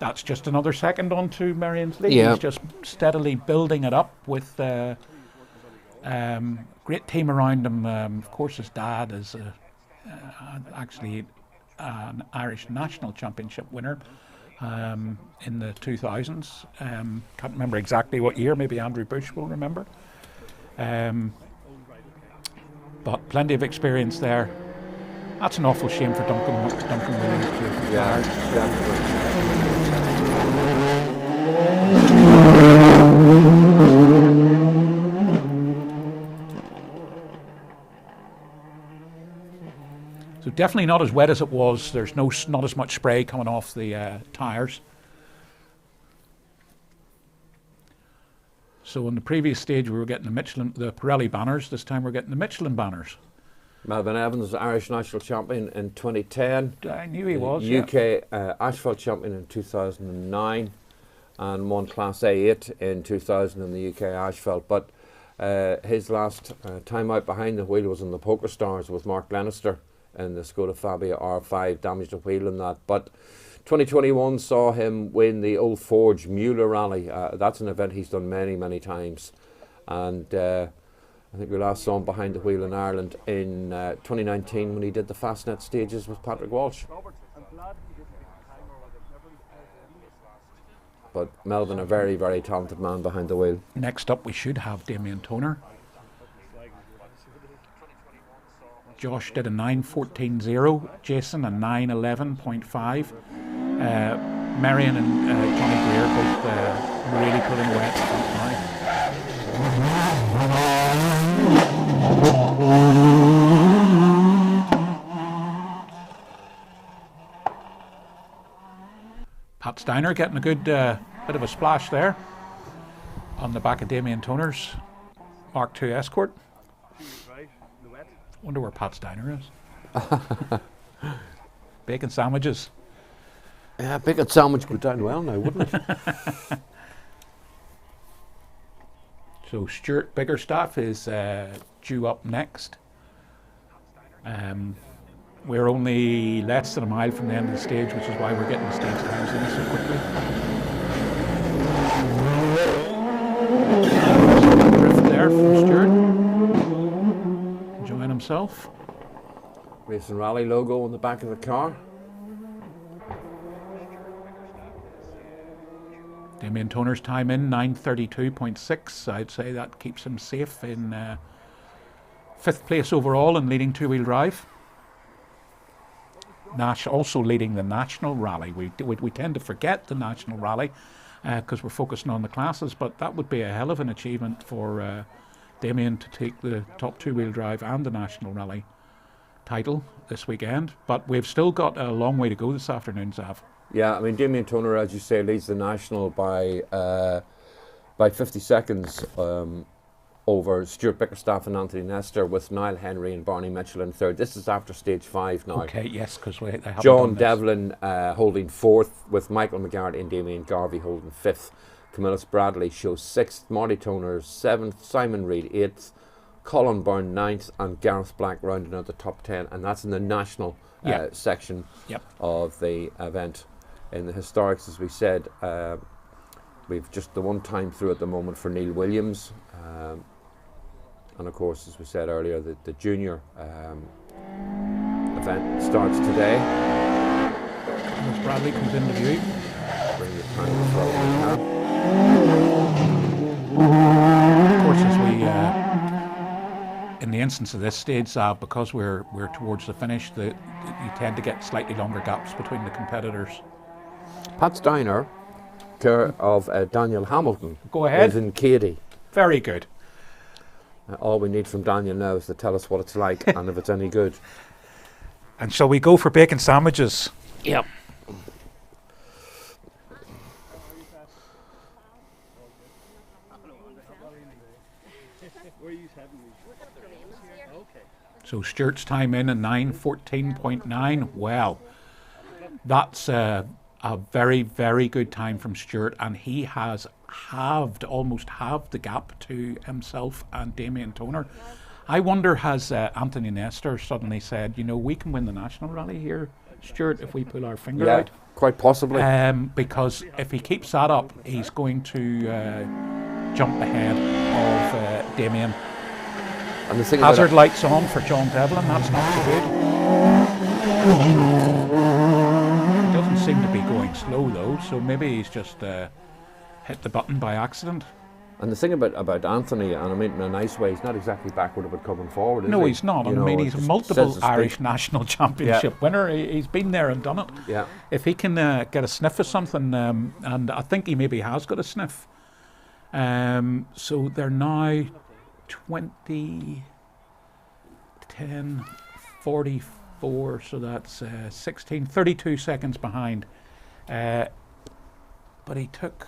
that's just another second onto Marion's lead. Yeah. He's just steadily building it up with great team around him. Of course, his dad is actually an Irish National Championship winner in the 2000s. Can't remember exactly what year, maybe Andrew Bush will remember. But plenty of experience there. That's an awful shame for Duncan Williams to have So definitely not as wet as it was. There's not as much spray coming off the tyres. So in the previous stage we were getting the Pirelli banners. This time we're getting the Michelin banners. Melvin Evans, Irish National Champion in 2010. I knew he was. UK Asphalt Champion in 2009 and won Class A8 in 2000 in the UK Asphalt. But his last time out behind the wheel was in the Poker Stars with Mark Glenister in the Skoda Fabia R5, damaged a wheel in that. But 2021 saw him win the Old Forge Mueller Rally. That's an event he's done many, many times. And I think we last saw him behind the wheel in Ireland in 2019 when he did the Fastnet stages with Patrick Walsh. But Melvin, a very, very talented man behind the wheel. Next up we should have Damien Toner. Josh did a 9:14.0, Jason a 9:11.5. Marion and Johnny Greer both really pulling away at the front now. Pat Steiner getting a good bit of a splash there on the back of Damien Toner's Mark II Escort. Wonder where Pat Steiner is. Bacon sandwiches. Yeah, bacon sandwich would go down well now, wouldn't it? So Stuart Biggerstaff is due up next. We're only less than a mile from the end of the stage, which is why we're getting the stage times in so quickly. there from Stuart. Enjoying himself. Race and Rally logo on the back of the car. Damien Toner's time in 9:32.6. I'd say that keeps him safe in 5th place overall in leading two-wheel drive. Nash also leading the national rally. We tend to forget the national rally because we're focusing on the classes, but that would be a hell of an achievement for Damien to take the top two-wheel drive and the national rally title this weekend. But we've still got a long way to go this afternoon, Zav. Yeah, I mean, Damien Toner, as you say, leads the national by 50 seconds over Stuart Bickerstaff and Anthony Nestor, with Niall Henry and Barney Mitchell in third. This is after stage 5 now. Okay, yes, because they haven't John done this. Devlin holding 4th, with Michael McGarrett and Damien Garvey holding 5th. Camillus Bradley shows 6th, Marty Toner 7th, Simon Reid 8th, Colin Byrne 9th, and Gareth Black rounding out the top 10, and that's in the national section of the event. In the historics, as we said, we've just the one time through at the moment for Neil Williams, and of course, as we said earlier, the junior event starts today. As Bradley comes into view. Bring the time forward. Of course, as we in the instance of this stage, because we're towards the finish, you tend to get slightly longer gaps between the competitors. Pat's Diner, care of Daniel Hamilton. Go ahead. Is in Cady. Very good. All we need from Daniel now is to tell us what it's like and if it's any good. And shall we go for bacon sandwiches? Yep. So Stuart's time in at 9:14.9. Well, that's a very, very good time from Stuart, and he has almost halved the gap to himself and Damien Toner. I wonder, has Anthony Nestor suddenly said, we can win the national rally here, Stuart, if we pull our finger out? Quite possibly. Because if he keeps that up, he's going to jump ahead of Damien. And the thing Hazard lights on for John Devlin, that's not so good. He doesn't seem to be going slow though, so maybe he's just hit the button by accident. And the thing about Anthony, and I mean in a nice way, he's not exactly backward about coming forward, is No, he? he's not. You know, he's a multiple Irish national championship Yeah. winner. He's been there and done it. Yeah. If he can get a sniff of something, and I think he maybe has got a sniff. So they're now 10:44, so that's 32 seconds behind. But he took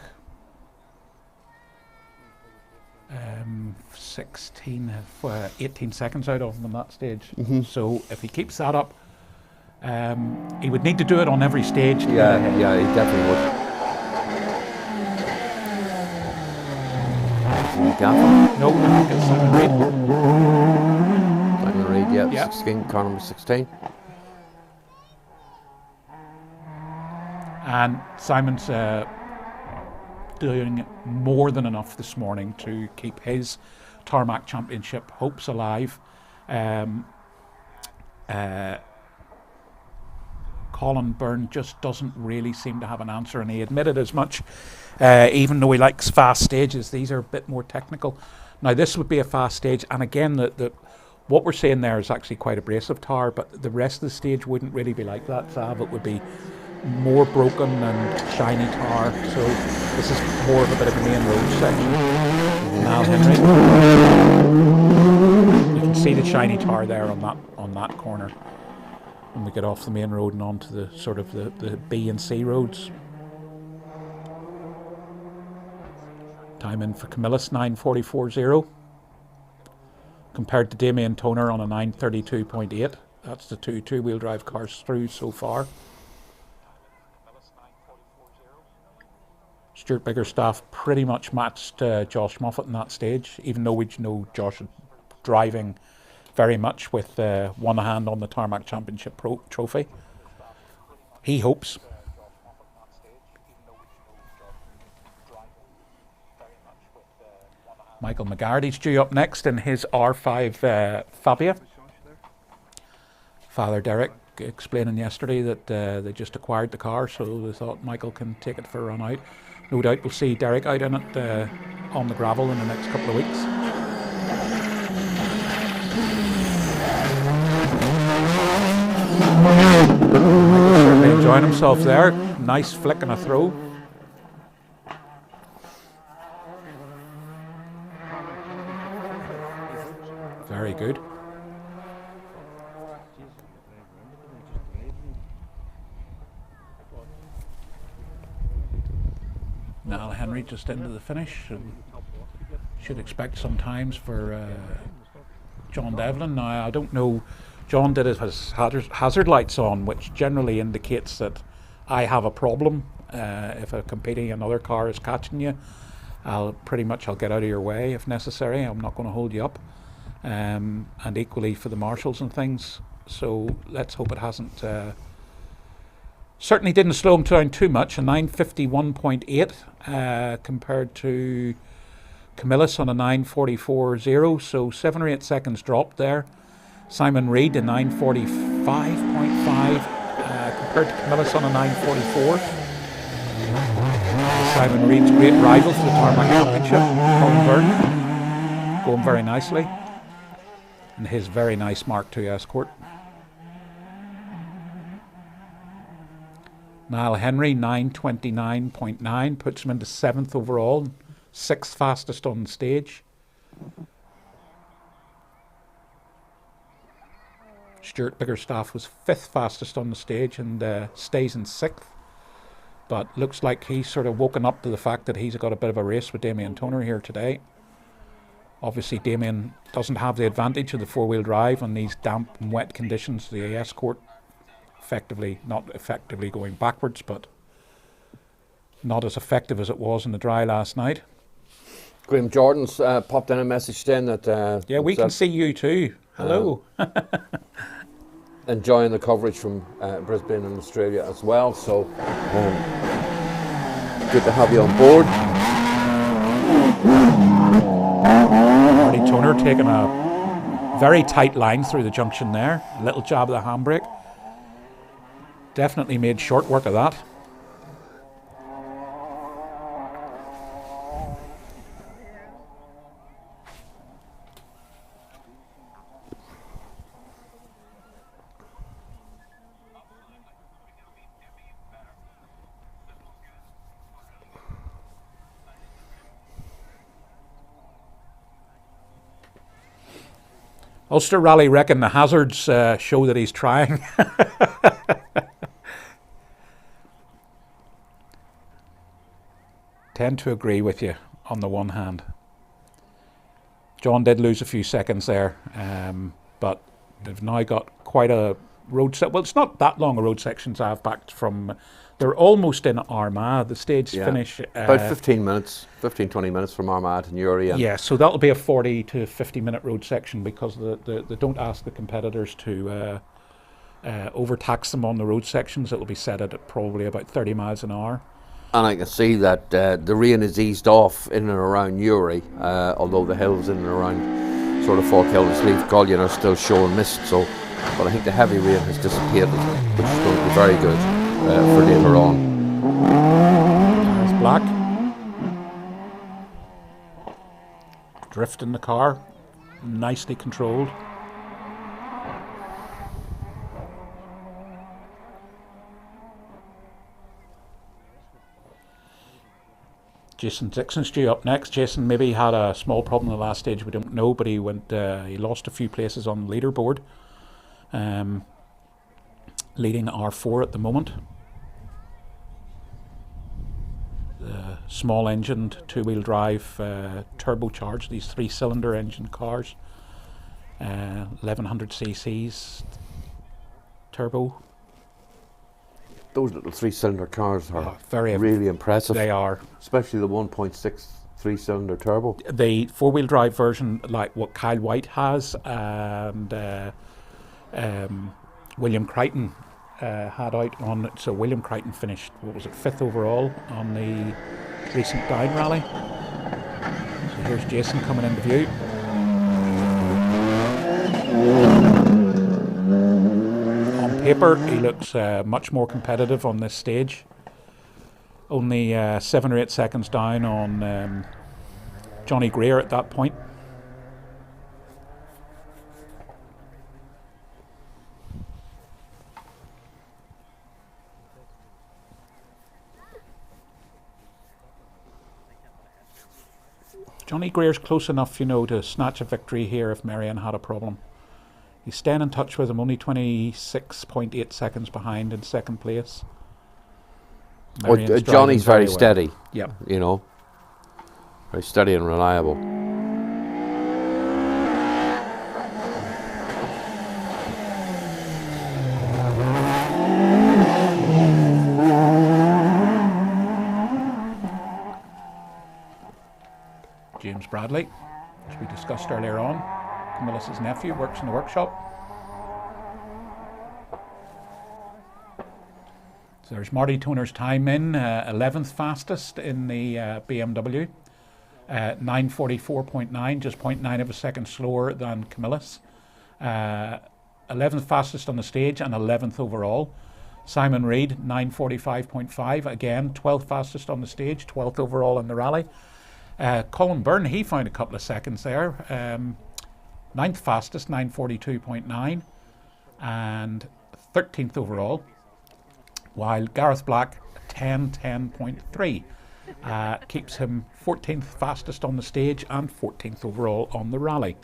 18 seconds out of him on that stage. So if he keeps that up, he would need to do it on every stage. To Yeah, he definitely would. No, I think it's Simon Reid. Simon Reid, yeah, Yeah. 16, car number 16. And Simon's doing more than enough this morning to keep his tarmac championship hopes alive. Colin Byrne just doesn't really seem to have an answer, and he admitted as much. Even though he likes fast stages, these are a bit more technical. Now this would be a fast stage, and again, what we're saying there is actually quite abrasive tar, but the rest of the stage wouldn't really be like that, Sav. It would be more broken and shiny tar, so this is more of a bit of a main road section. Now Henry, you can see the shiny tar there on that corner when we get off the main road and onto the sort of the B and C roads. Time in for Camillus 9:44.0 compared to Damien Toner on a 9:32.8. That's the two-wheel drive cars through so far. Stuart Bickerstaff pretty much matched Josh Moffat in that stage, even though we know Josh is driving very much with one hand on the Tarmac Championship trophy. He hopes. Michael McGarry's due up next in his R5 Fabia. Father Derek explaining yesterday that they just acquired the car, so they thought Michael can take it for a run out. No doubt we'll see Derek out in it on the gravel in the next couple of weeks. Michael's certainly enjoying himself there. Nice flick and a throw. Very good. Niall Henry just into the finish. And should expect some times for John Devlin. Now, I don't know, John did his hazard lights on, which generally indicates that I have a problem. If a competing another car is catching you, I'll get out of your way if necessary. I'm not going to hold you up. And equally for the marshals and things. So let's hope it hasn't. Certainly didn't slow him down too much. A 9:51.8 compared to Camillus on a 9:44.0. So 7 or 8 seconds dropped there. Simon Reid a 9:45.5 compared to Camillus on a 9:44. Simon Reid's great rival for the Tarmac Championship, Colin Byrne, going very nicely. And his very nice Mark II Escort. Niall Henry 9:29.9 puts him into 7th overall, 6th fastest on the stage. Stuart Biggerstaff was 5th fastest on the stage and stays in 6th. But looks like he's sort of woken up to the fact that he's got a bit of a race with Damien Toner here today. Obviously, Damien doesn't have the advantage of the four-wheel drive on these damp and wet conditions. The Escort not effectively going backwards, but not as effective as it was in the dry last night. Graham Jordan's popped in a message then that... yeah, we can see you too. Hello. Enjoying the coverage from Brisbane and Australia as well, so good to have you on board. Marty Toner taking a very tight line through the junction there. A little jab of the handbrake. Definitely made short work of that. Ulster Rally reckon the hazards show that he's trying. Tend to agree with you on the one hand. John did lose a few seconds there, but they've now got quite a road set. Well, it's not that long a road section to have back from. They're almost in Armagh. The stage finish about 20 minutes from Armagh to Newry. Yeah, so that'll be a 40 to 50 minute road section because they don't ask the competitors to overtax them on the road sections. It'll be set at probably about 30 miles an hour. And I can see that the rain is eased off in and around Newry, although the hills in and around sort of Falkhill and Slieve Gullion are still showing mist. But I think the heavy rain has disappeared, which is going to be very good for later on. There's Black. Drift in the car, nicely controlled. Jason Dixon's due up next. Jason maybe had a small problem in the last stage, we don't know, but he lost a few places on the leaderboard. Leading R4 at the moment. The small engined 2-wheel drive turbocharged, these 3-cylinder engine cars, 1100 cc's turbo. Those little 3-cylinder cars are very really impressive. They are. Especially the 1.6 3-cylinder turbo. The 4-wheel drive version, like what Kyle White has, and William Crichton had out on it. So William Crichton finished, 5th overall on the recent Down Rally. So Here's Jason coming into view. On paper, he looks much more competitive on this stage. Only 7 or 8 seconds down on Johnny Greer at that point. Johnny Greer's close enough, you know, to snatch a victory here if Marion had a problem. He's staying in touch with him, only 26.8 seconds behind in second place. Johnny's very steady. Yep. You know, very steady and reliable. James Bradley, as we discussed earlier on, Camillus' nephew, works in the workshop. So there's Marty Toner's time in, 11th fastest in the BMW, 9:44.9, just 0.9 of a second slower than Camillus. 11th fastest on the stage and 11th overall. Simon Reed, 9:45.5, again 12th fastest on the stage, 12th overall in the rally. Colin Byrne, he found a couple of seconds there. 9th fastest, 9:42.9, and 13th overall. While Gareth Black, 10:10.3, keeps him 14th fastest on the stage and 14th overall on the rally.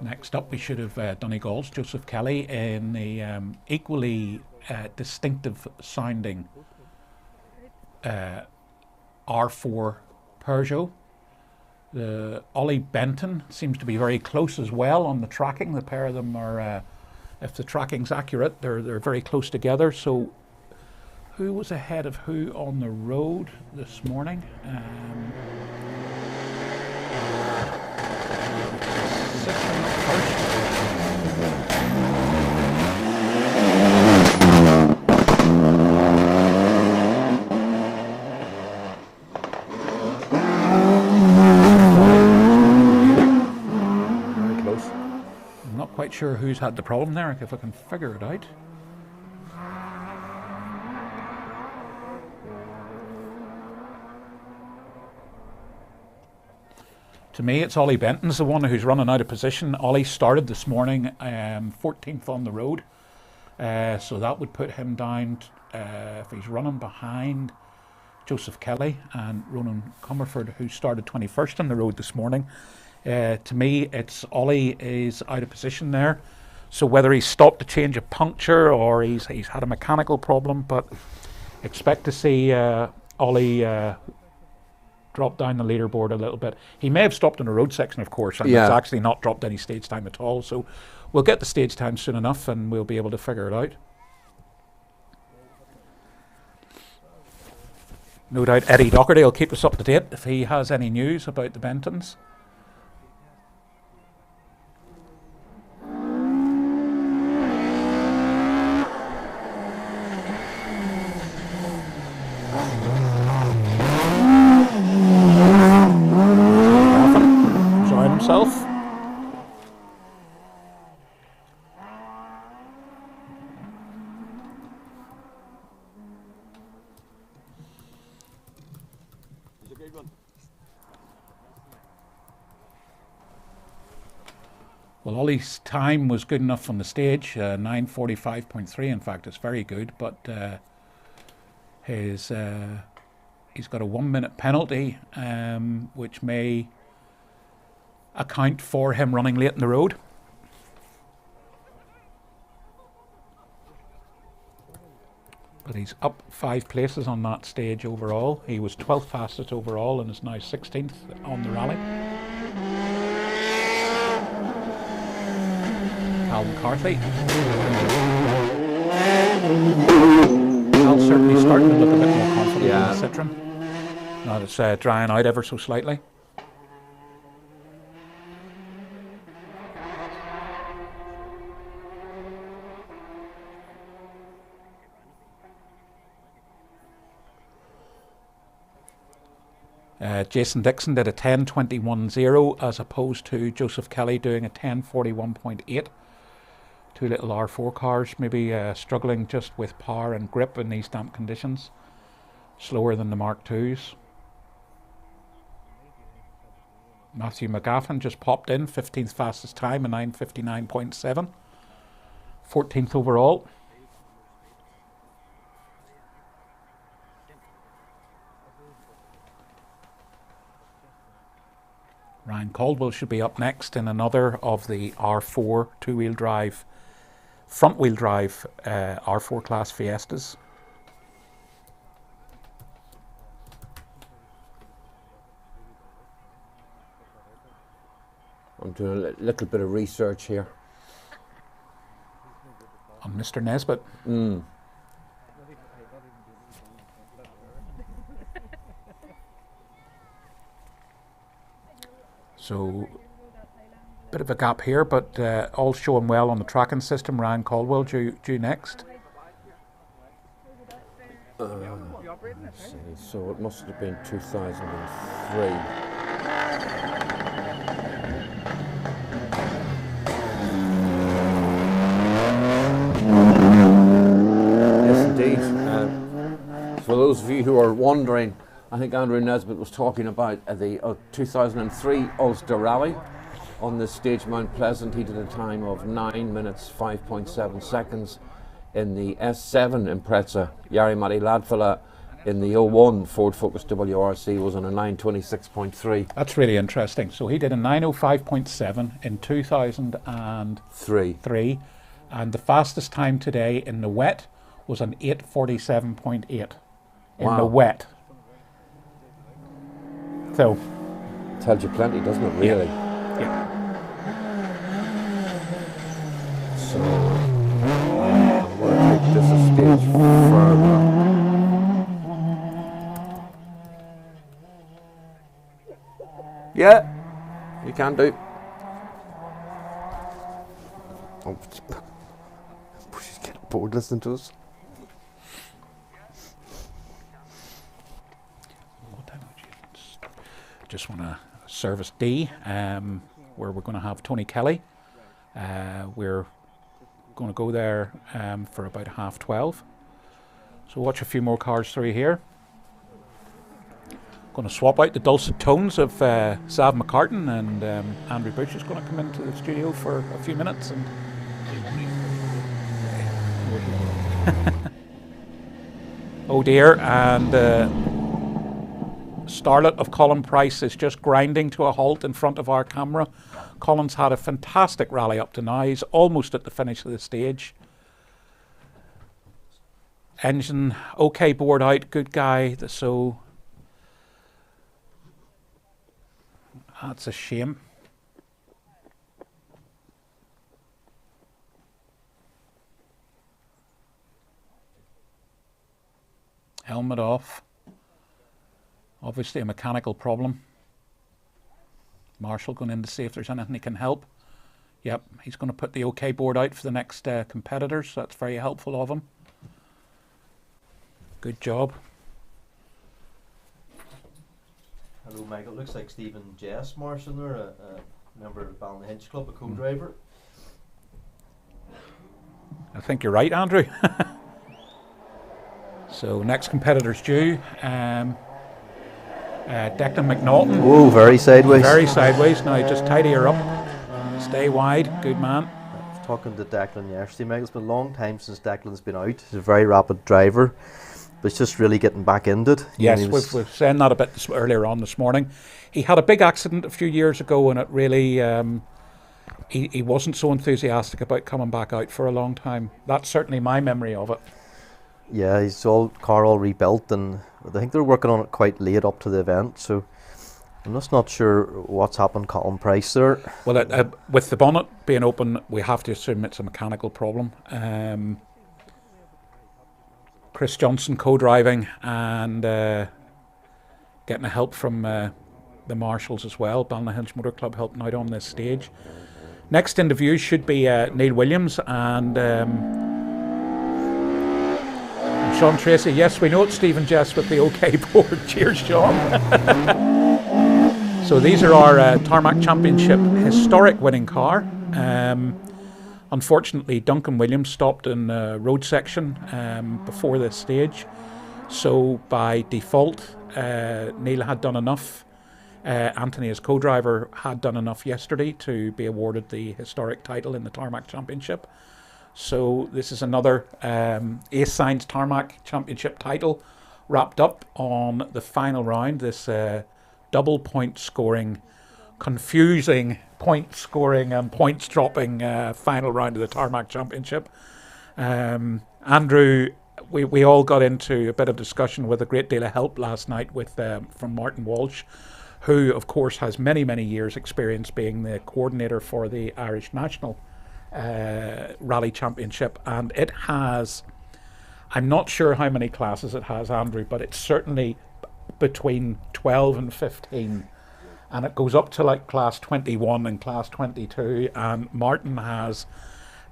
Next up, we should have Donegal's Joseph Kelly in the equally distinctive sounding R4 Peugeot. The Ollie Benton seems to be very close as well on the tracking. The pair of them are, if the tracking's accurate, they're very close together. So who was ahead of who on the road this morning? Quite sure who's had the problem there, if I can figure it out. To me, it's Ollie Benton's the one who's running out of position. Ollie started this morning 14th on the road, so that would put him down, if he's running behind Joseph Kelly and Ronan Comerford, who started 21st on the road this morning. To me, it's Ollie is out of position there. So whether he's stopped to change a puncture or he's had a mechanical problem, but expect to see Ollie drop down the leaderboard a little bit. He may have stopped in a road section, of course, and it's actually not dropped any stage time at all. So we'll get the stage time soon enough and we'll be able to figure it out. No doubt Eddie Doherty will keep us up to date if he has any news about the Bentons. Himself. Well, Ollie's time was good enough on the stage, 9:45.3. In fact, it's very good, but he's got a 1 minute penalty, which may account for him running late in the road. But he's up 5 places on that stage overall. He was 12th fastest overall and is now 16th on the rally. Cal McCarthy. Cal's certainly starting to look a bit more confident in the Citroen. Now it's drying out ever so slightly. Jason Dixon did a 10:21.0 as opposed to Joseph Kelly doing a 10:41.8. Two little R4 cars, maybe struggling just with power and grip in these damp conditions. Slower than the Mark IIs. Matthew McGaffin just popped in, 15th fastest time, a 9:59.7. 14th overall. Ryan Caldwell should be up next in another of the R4 two-wheel drive, front-wheel drive R4 class Fiestas. I'm doing a little bit of research here. On Mr. Nesbitt. So, bit of a gap here, but all showing well on the tracking system. Ryan Caldwell due next. Let's see. So it must have been 2003. Yes, indeed. For those of you who are wondering, I think Andrew Nesbitt was talking about the 2003 Ulster Rally on the stage Mount Pleasant. He did a time of 9 minutes 5.7 seconds in the S7 Impreza. Yari Matti Ladfella in the 01 Ford Focus WRC was on a 9:26.3. That's really interesting. So he did a 9:05.7 in 2003, and the fastest time today in the wet was an 8:47.8 in the wet. So tells you plenty, doesn't it, really? Yeah. So I'm going to take this a stage further. Yeah, you can do. Oh, she's getting bored listening to us. Just want to service D, where we're going to have Tony Kelly. We're going to go there for about 12:30. So watch a few more cars through here. Going to swap out the dulcet tones of Sav McCartan, and Andrew Bush is going to come into the studio for a few minutes. And oh dear, and Starlet of Colin Price is just grinding to a halt in front of our camera. Colin's had a fantastic rally up to now. He's almost at the finish of the stage. Engine okay, bored out, good guy. So that's a shame. Helmet off. Obviously a mechanical problem. Marshall going in to see if there's anything he can help. Yep, he's going to put the OK board out for the next competitors. That's very helpful of him. Good job. Hello, Michael. Looks like Stephen Jess Marshall there, a member of the Ballinhinch Club, a co-driver. I think you're right, Andrew. So next competitor's due. Declan McNaughton. Oh, very sideways. Very sideways. Now just tidy her up. Stay wide. Good man. I was talking to Declan yesterday, Michael. It's been a long time since Declan's been out. He's a very rapid driver, but he's just really getting back into it. Yes, we've said that a bit earlier on this morning. He had a big accident a few years ago, and it really he wasn't so enthusiastic about coming back out for a long time. That's certainly my memory of it. Yeah, he's car all rebuilt, and I think they're working on it quite late up to the event, so I'm just not sure what's happened to Colin Price there. Well, with the bonnet being open, we have to assume it's a mechanical problem. Chris Johnson co-driving and getting a help from the marshals as well. Ballinhinch Motor Club helping out on this stage. Next in the view should be Neil Williams, and I'm Sean Tracy, yes, we know it's Stephen Jess with the OK board. Cheers, Sean. So these are our Tarmac Championship historic winning car. Unfortunately, Duncan Williams stopped in the road section before this stage. So by default, Neil had done enough. Anthony, as co-driver, had done enough yesterday to be awarded the historic title in the Tarmac Championship. So this is another Ace Signs Tarmac Championship title wrapped up on the final round. This double point scoring, confusing point scoring and points dropping final round of the Tarmac Championship. Andrew, we all got into a bit of discussion with a great deal of help last night with from Martin Walsh, who of course has many years experience being the coordinator for the Irish National Rally Championship, and it has, I'm not sure how many classes it has, Andrew, but it's certainly between 12 and 15, and it goes up to like class 21 and class 22, and Martin has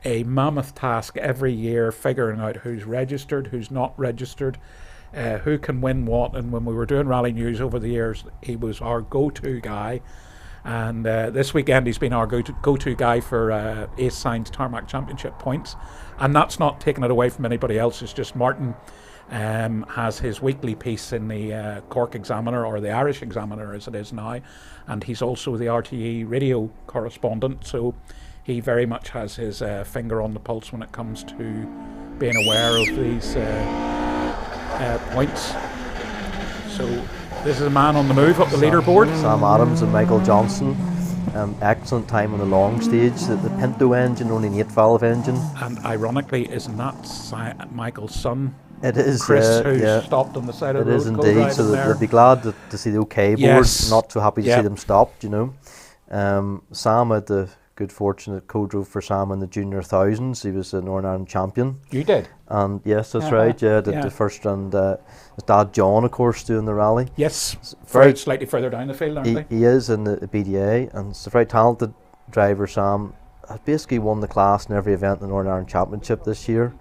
a mammoth task every year figuring out who's registered, who's not registered, who can win what. And when we were doing Rally News over the years, he was our go-to guy, and this weekend he's been our go-to guy for Ace Signs Tarmac Championship points, and that's not taking it away from anybody else. It's just Martin has his weekly piece in the Cork Examiner, or the Irish Examiner as it is now, and he's also the RTE radio correspondent, so he very much has his finger on the pulse when it comes to being aware of these points. So this is a man on the move up the leaderboard. Sam Adams and Michael Johnson. Excellent time on the long stage. The Pinto engine, only an 8-valve engine. And ironically, isn't that Michael's son? It is, Chris, who stopped on the side of the road. It is indeed. So they'll be glad to see the OK board. Yes. Not so happy to see them stopped, you know. Sam had the good fortune that co-drove for Sam in the Junior Thousands. He was a Northern Ireland champion. You did? And yes, that's right. Yeah, did the first, and his dad John, of course, doing the rally. Yes, very slightly further down the field, aren't they? He is in the BDA, and he's a very talented driver. Sam has basically won the class in every event in the Northern Ireland Championship this year.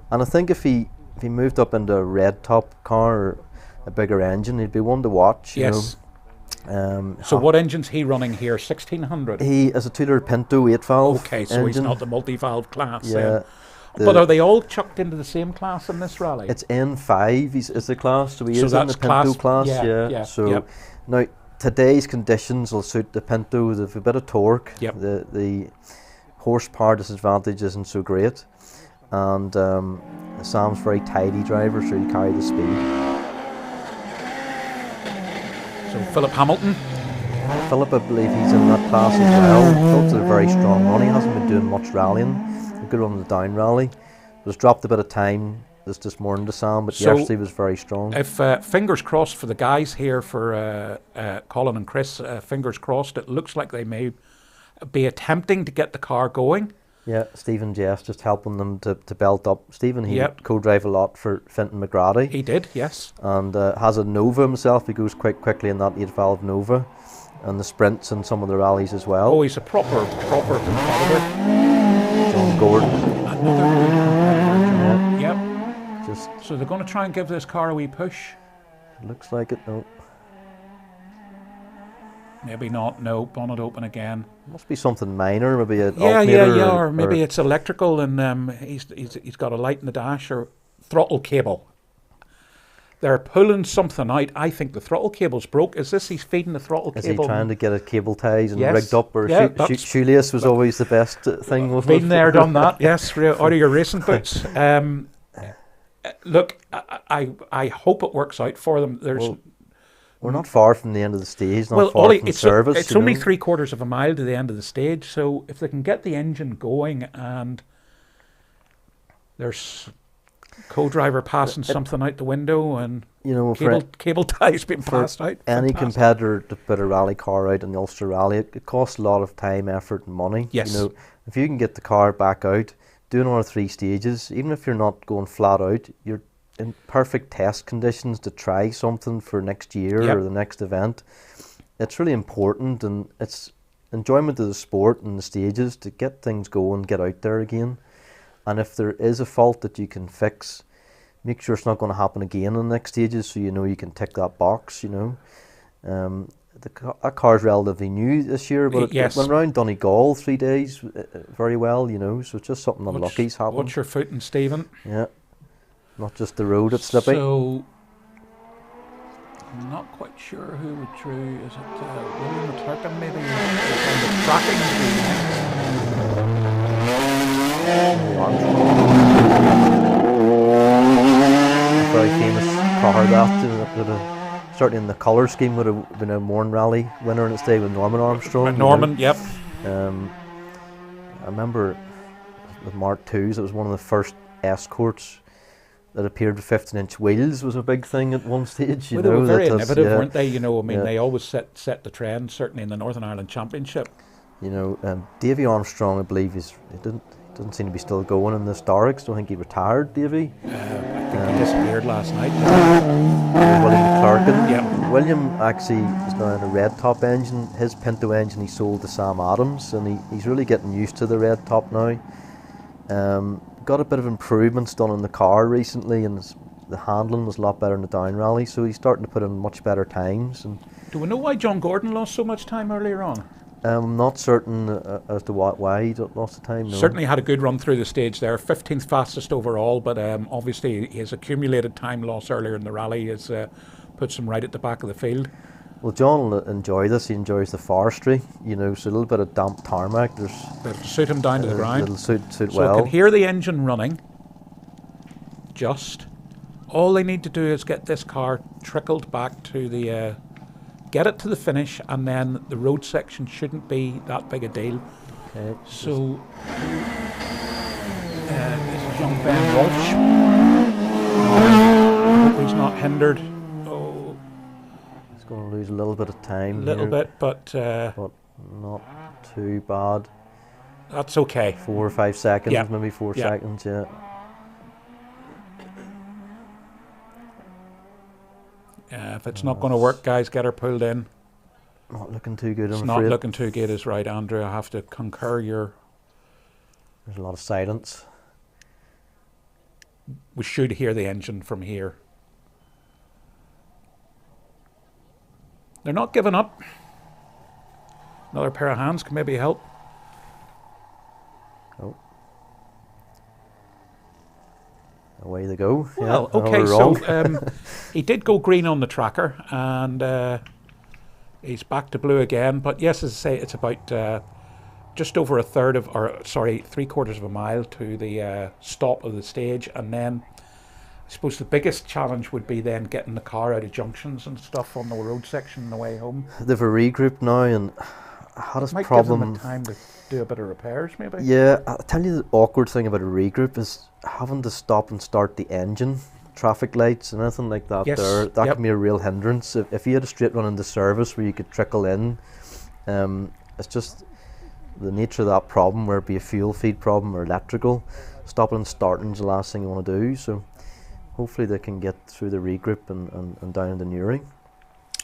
And I think if he moved up into a red top car or a bigger engine, he'd be one to watch. You know. So what engine's he running here? 1600? He is a 2-litre Pinto 8-valve. Okay, so engine. he's not the multi-valve class. Yeah. But are they all chucked into the same class in this rally? It's N5 is the class, so he is in the Pinto class. So now today's conditions will suit the Pinto. They've a bit of torque. The horsepower disadvantage isn't so great, and Sam's very tidy driver, so he carry the speed. So Philip Hamilton. Philip, I believe he's in that class as well. Philip's a very strong run. He hasn't been doing much rallying. A good run on the down rally. He's dropped a bit of time this morning to Sam, but yesterday was very strong. If fingers crossed for the guys here, for Colin and Chris, fingers crossed, it looks like they may be attempting to get the car going. Yeah, Stephen Jess just helping them to belt up. Stephen, he co-drive a lot for Fintan McGrady. He did, yes. And has a Nova himself. He goes quite quickly in that 8-valve Nova, and the sprints and some of the rallies as well. Oh, he's a proper competitor. John Gordon. Yep. So they're going to try and give this car a wee push. Looks like it. No. Maybe not. No, bonnet open again. Must be something minor, maybe an alternator. Or maybe it's electrical, and he's got a light in the dash, or throttle cable. They're pulling something out. I think the throttle cable's broke. Is this he's feeding the throttle cable? Is he trying to get it cable ties and rigged up, or shoelace was always the best thing, wasn't it? Been there, done that. Yes, out of your racing boots. Look, I hope it works out for them. We're not far from the end of the stage, not far from service. It's only 3/4 of a mile to the end of the stage, so if they can get the engine going, and there's co-driver passing something out the window, and cable ties being passed out. Any competitor to put a rally car out in the Ulster Rally, it costs a lot of time, effort and money. Yes. If you can get the car back out, do another 3 stages, even if you're not going flat out, you're in perfect test conditions to try something for next year or the next event. It's really important, and it's enjoyment of the sport and the stages to get things going, get out there again. And if there is a fault that you can fix make sure it's not going to happen again in the next stages, so you know you can tick that box. That car's relatively new this year, but it went around Donegal 3 days very well, so it's just something unlucky's happened. Watch your footing, Stephen. Yeah, not just the road, it's slippy. So, I'm not quite sure who withdrew. Is it William McClurkin maybe? On the tracking very famous car that certainly in the colour scheme would have been a Mourne Rally winner in its day with Norman Armstrong. Norman, yep. I remember with Mark IIs, it was one of the first escorts that appeared with 15-inch wheels was a big thing at one stage. They were very innovative, weren't they? They always set the trend, certainly in the Northern Ireland Championship. Davy Armstrong, I believe, he doesn't seem to be still going in the historics. Don't think he retired, Davy. I think he disappeared last night. William McClurkin. Yep. William actually is now in a red top engine. His Pinto engine he sold to Sam Adams, and he's really getting used to the red top now. Got a bit of improvements done in the car recently, and the handling was a lot better in the down rally, so he's starting to put in much better times. And do we know why John Gordon lost so much time earlier on? I'm not certain as to why he lost the time. No. Certainly had a good run through the stage there, 15th fastest overall, but obviously his accumulated time loss earlier in the rally has puts him right at the back of the field. Well, John will enjoy this. He enjoys the forestry, so a little bit of damp tarmac. It'll suit him down to the ground. It'll suit so well. I can hear the engine running. All they need to do is get this car trickled back to the get it to the finish, and then the road section shouldn't be that big a deal. Okay. So this is young Ben Walsh. I hope he's not hindered. Oh, he's going to lose a little bit of time. A little bit, but not too bad. That's okay. 4 or 5 seconds, maybe 4 seconds. Yeah. If it's not going to work, guys, get her pulled in. Not looking too good, It's I'm not afraid. looking too good, is right, Andrew. I have to concur. There's a lot of silence. We should hear the engine from here. They're not giving up. Another pair of hands can maybe help. Oh. Away they go. Well, yeah, okay, so he did go green on the tracker, and he's back to blue again. But yes, as I say, it's about just over 3/4 of a mile to the stop of the stage, and then I suppose the biggest challenge would be then getting the car out of junctions and stuff on the road section on the way home. They've a regroup now, and I had this problem. Might give them time to do a bit of repairs, maybe. Yeah, I'll tell you the awkward thing about a regroup is having to stop and start the engine, traffic lights and anything like that. Yes, that can be a real hindrance. If you had a straight run into service where you could trickle in, it's just the nature of that problem, where it be a fuel feed problem or electrical. Stopping and starting is the last thing you want to do. So hopefully they can get through the regroup and down to Newry.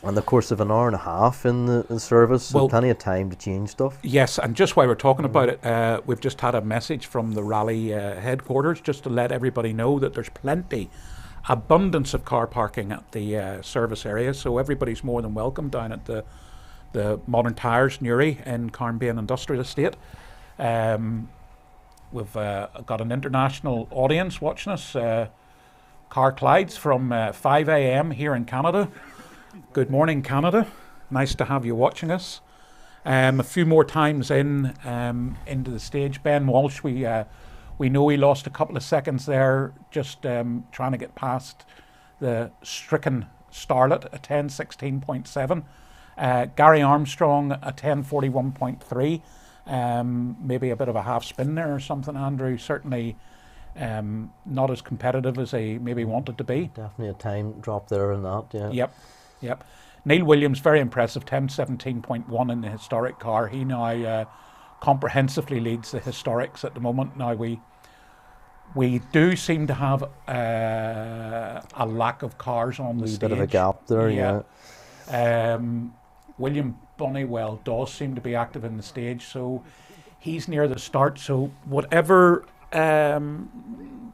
And of course, they've an hour and a half in the service, so plenty of time to change stuff. Yes, and just while we're talking about it, we've just had a message from the rally headquarters just to let everybody know that there's abundance of car parking at the service area, so everybody's more than welcome down at the Modern Tyres Newry in Carnbane Industrial Estate. We've got an international audience watching us. Car Clydes from 5 a.m. here in Canada. Good morning, Canada. Nice to have you watching us. A few more times into the stage. Ben Walsh, we know he lost a couple of seconds there, just trying to get past the stricken Starlet, a 10:16.7. Gary Armstrong, a 10:41.3. Maybe a bit of a half spin there or something, Andrew. Certainly not as competitive as they maybe wanted to be. Definitely a time drop there in that, yeah. Yep. Neil Williams, very impressive, 10:17.1 in the historic car. He now comprehensively leads the historics at the moment. Now we do seem to have a lack of cars on the stage. A bit of a gap there, yeah. William Bunnywell does seem to be active in the stage, so he's near the start. So whatever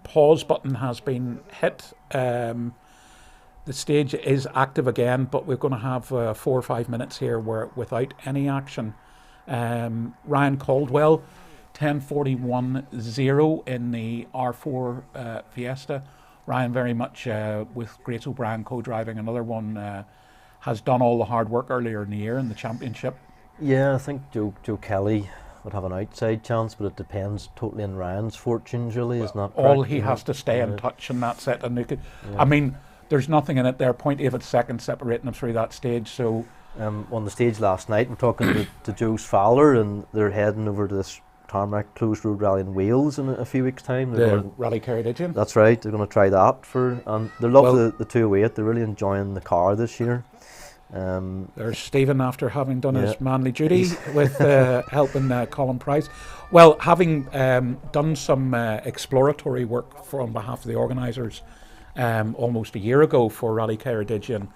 pause button has been hit. The stage is active again, but we're going to have 4 or 5 minutes here without any action. Ryan Caldwell, 10:41.0 in the R4 Fiesta. Ryan very much with Grace O'Brien co-driving another one, has done all the hard work earlier in the year in the championship. Yeah, I think Joe Kelly would have an outside chance, but it depends totally on Ryan's fortunes, really. Isn't that all he has to stay in touch, and that's it. And I mean, there's nothing in it there. 0.8 seconds separating them through that stage. So on the stage last night, we're talking to Joe's Fowler, and they're heading over to this tarmac closed road rally in Wales in a few weeks' time. The Rally Ceredigion. That's right. They're going to try that and they love the 208. They're really enjoying the car this year. There's Stephen after having done his manly duty with helping Colin Price. Well, having done some exploratory work on behalf of the organisers almost a year ago for Rally Ceredigion,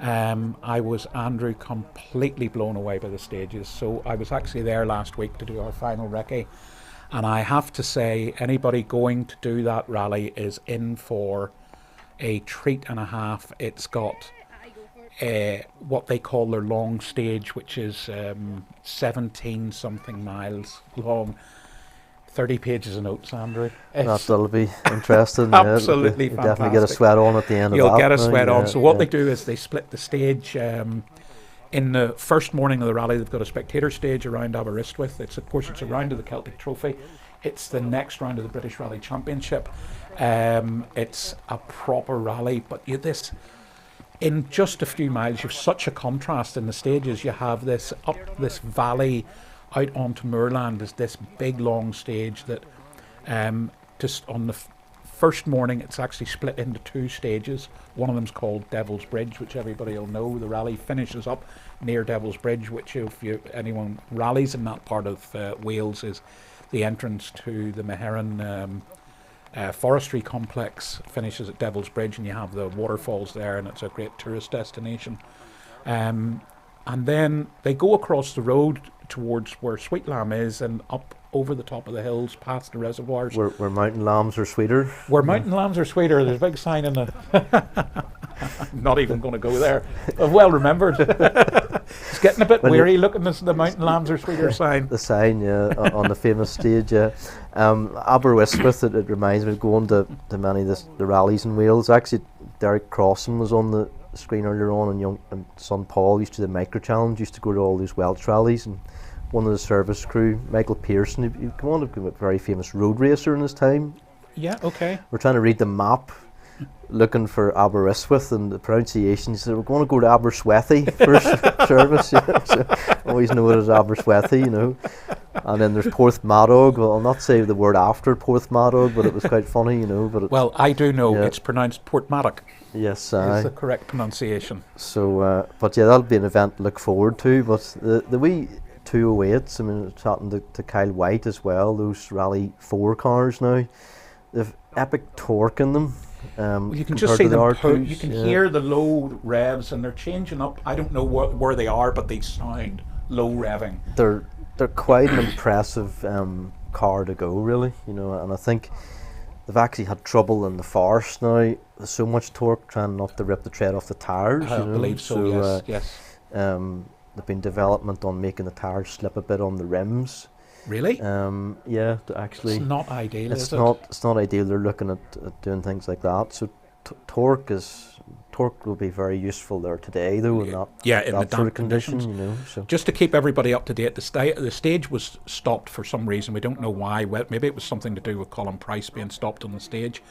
I was, Andrew, completely blown away by the stages. So I was actually there last week to do our final recce, and I have to say anybody going to do that rally is in for a treat and a half. It's got what they call their long stage, which is 17 something miles long. 30 pages of notes, Andrew. That'll be interesting. Absolutely fantastic. Definitely get a sweat on at the end You'll of that. You'll get a sweat on. So what they do is they split the stage. In the first morning of the rally, they've got a spectator stage around Aberystwyth. It's a round of the Celtic Trophy. It's the next round of the British Rally Championship. It's a proper rally, but in just a few miles, you've such a contrast in the stages. You have this up this valley out onto moorland is this big long stage that just on the first morning it's actually split into 2 stages. One of them's called Devil's Bridge, which everybody will know. The rally finishes up near Devil's Bridge, which if anyone rallies in that part of Wales is the entrance to the Meheran forestry complex. Finishes at Devil's Bridge, and you have the waterfalls there, and it's a great tourist destination. And then they go across the road towards where Sweet Lamb is, and up over the top of the hills past the reservoirs. Where mountain lambs are sweeter. Where mountain lambs are sweeter. There's a big sign in the... Not even going to go there. Well remembered. It's getting a bit weary looking at the mountain lambs are sweeter sign. The sign, on the famous stage. Aberystwyth, it reminds me of going to many of the rallies in Wales. Actually, Derek Crossan was on the screen earlier on, and son Paul used to do the micro challenge, used to go to all these Welsh rallies, and one of the service crew, Michael Pearson, he'd come on to be a very famous road racer in his time. Yeah, okay. We're trying to read the map, looking for Aberystwyth, and the pronunciation. He said, we're going to go to Aberystwythy for service. So always know it as Aberystwythy, And then there's Porthmadog. Well, I'll not say the word after Porthmadog, but it was quite funny, But well, I do know it's pronounced Portmadog. Yes, is the correct pronunciation. So, but yeah, that'll be an event to look forward to. But the wee 208s, I mean, chatting to Kyle White as well, those Rally 4 cars now, they've epic torque in them. You can just see them. You can hear the low revs, and they're changing up. I don't know where they are, but they sound low revving. They're quite an impressive car to go, really. And I think they've actually had trouble in the forest now. There's so much torque trying not to rip the tread off the tyres. I believe so. Yes. There've been development on making the tyres slip a bit on the rims. Really? Yeah, actually. It's not ideal, is it? It's not ideal. They're looking at doing things like that. So torque will be very useful there today, though, in that in the sort of conditions. So. Just to keep everybody up to date, the stage was stopped for some reason. We don't know why. Well, maybe it was something to do with Colin Price being stopped on the stage.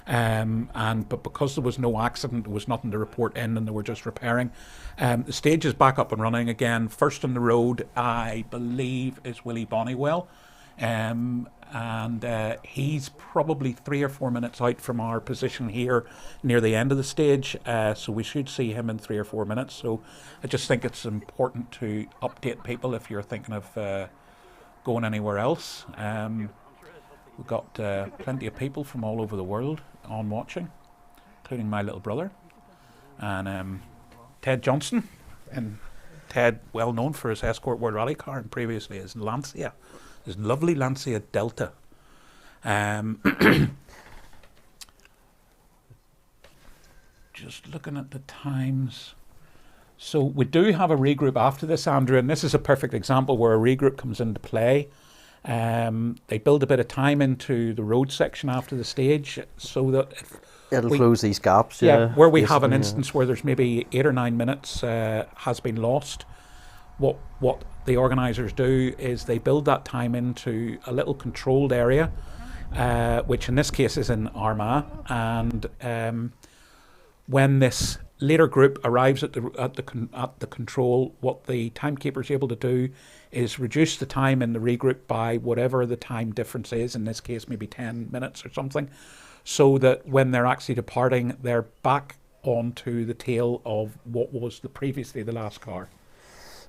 But because there was no accident, there was nothing to report in, and they were just repairing. The stage is back up and running again. First on the road, I believe, is Willie Bonnywell, and he's probably 3 or 4 minutes out from our position here near the end of the stage. So we should see him in 3 or 4 minutes. So I just think it's important to update people if you're thinking of going anywhere else. We've got plenty of people from all over the world on watching, including my little brother and Ted Johnson. And Ted, well known for his Escort World Rally car and previously his Lancia, his lovely Lancia Delta. Just looking at the times. So we do have a regroup after this, Andrew, and this is a perfect example where a regroup comes into play. They build a bit of time into the road section after the stage so that it'll close these gaps. Where we have an instance where there's maybe 8 or 9 minutes has been lost, what the organisers do is they build that time into a little controlled area, which in this case is in Armagh, and when this later group arrives at the control, what the timekeeper is able to do is reduce the time in the regroup by whatever the time difference is, in this case maybe 10 minutes or something, so that when they're actually departing, they're back onto the tail of what was previously the last car.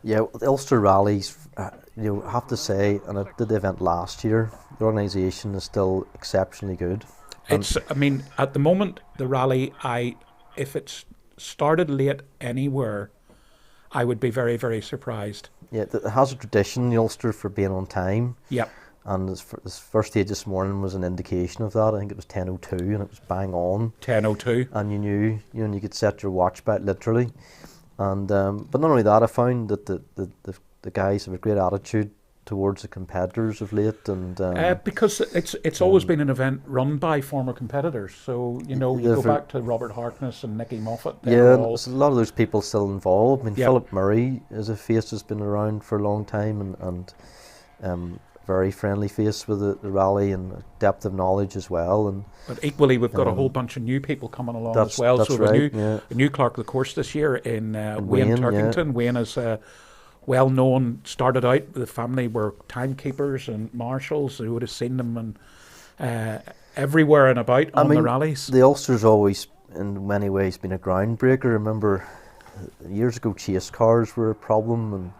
Yeah, the Ulster rallies, I have to say, and I did the event last year, the organisation is still exceptionally good. I mean, at the moment, the rally, if it's started late anywhere, I would be very, very surprised. Yeah, it has a tradition, the Ulster, for being on time. Yep. And this first stage this morning was an indication of that. I think it was 10:02 and it was bang on. 10:02. And you knew, you could set your watch by it literally. And but not only that, I found that the guys have a great attitude towards the competitors of late, and because it's always been an event run by former competitors. So you go back to Robert Harkness and Nicky Moffat. Yeah, there's a lot of those people still involved. I mean, Philip Murray is a face that's been around for a long time, and very friendly face with the rally and depth of knowledge as well. But equally, we've got a whole bunch of new people coming along as well. That's so right, a new clerk of the course this year in Wayne Turkington. Wayne is well known, started out, the family were timekeepers and marshals. Who would have seen them and everywhere and about on the rallies. The Ulster's always, in many ways, been a groundbreaker. I remember years ago, chase cars were a problem, and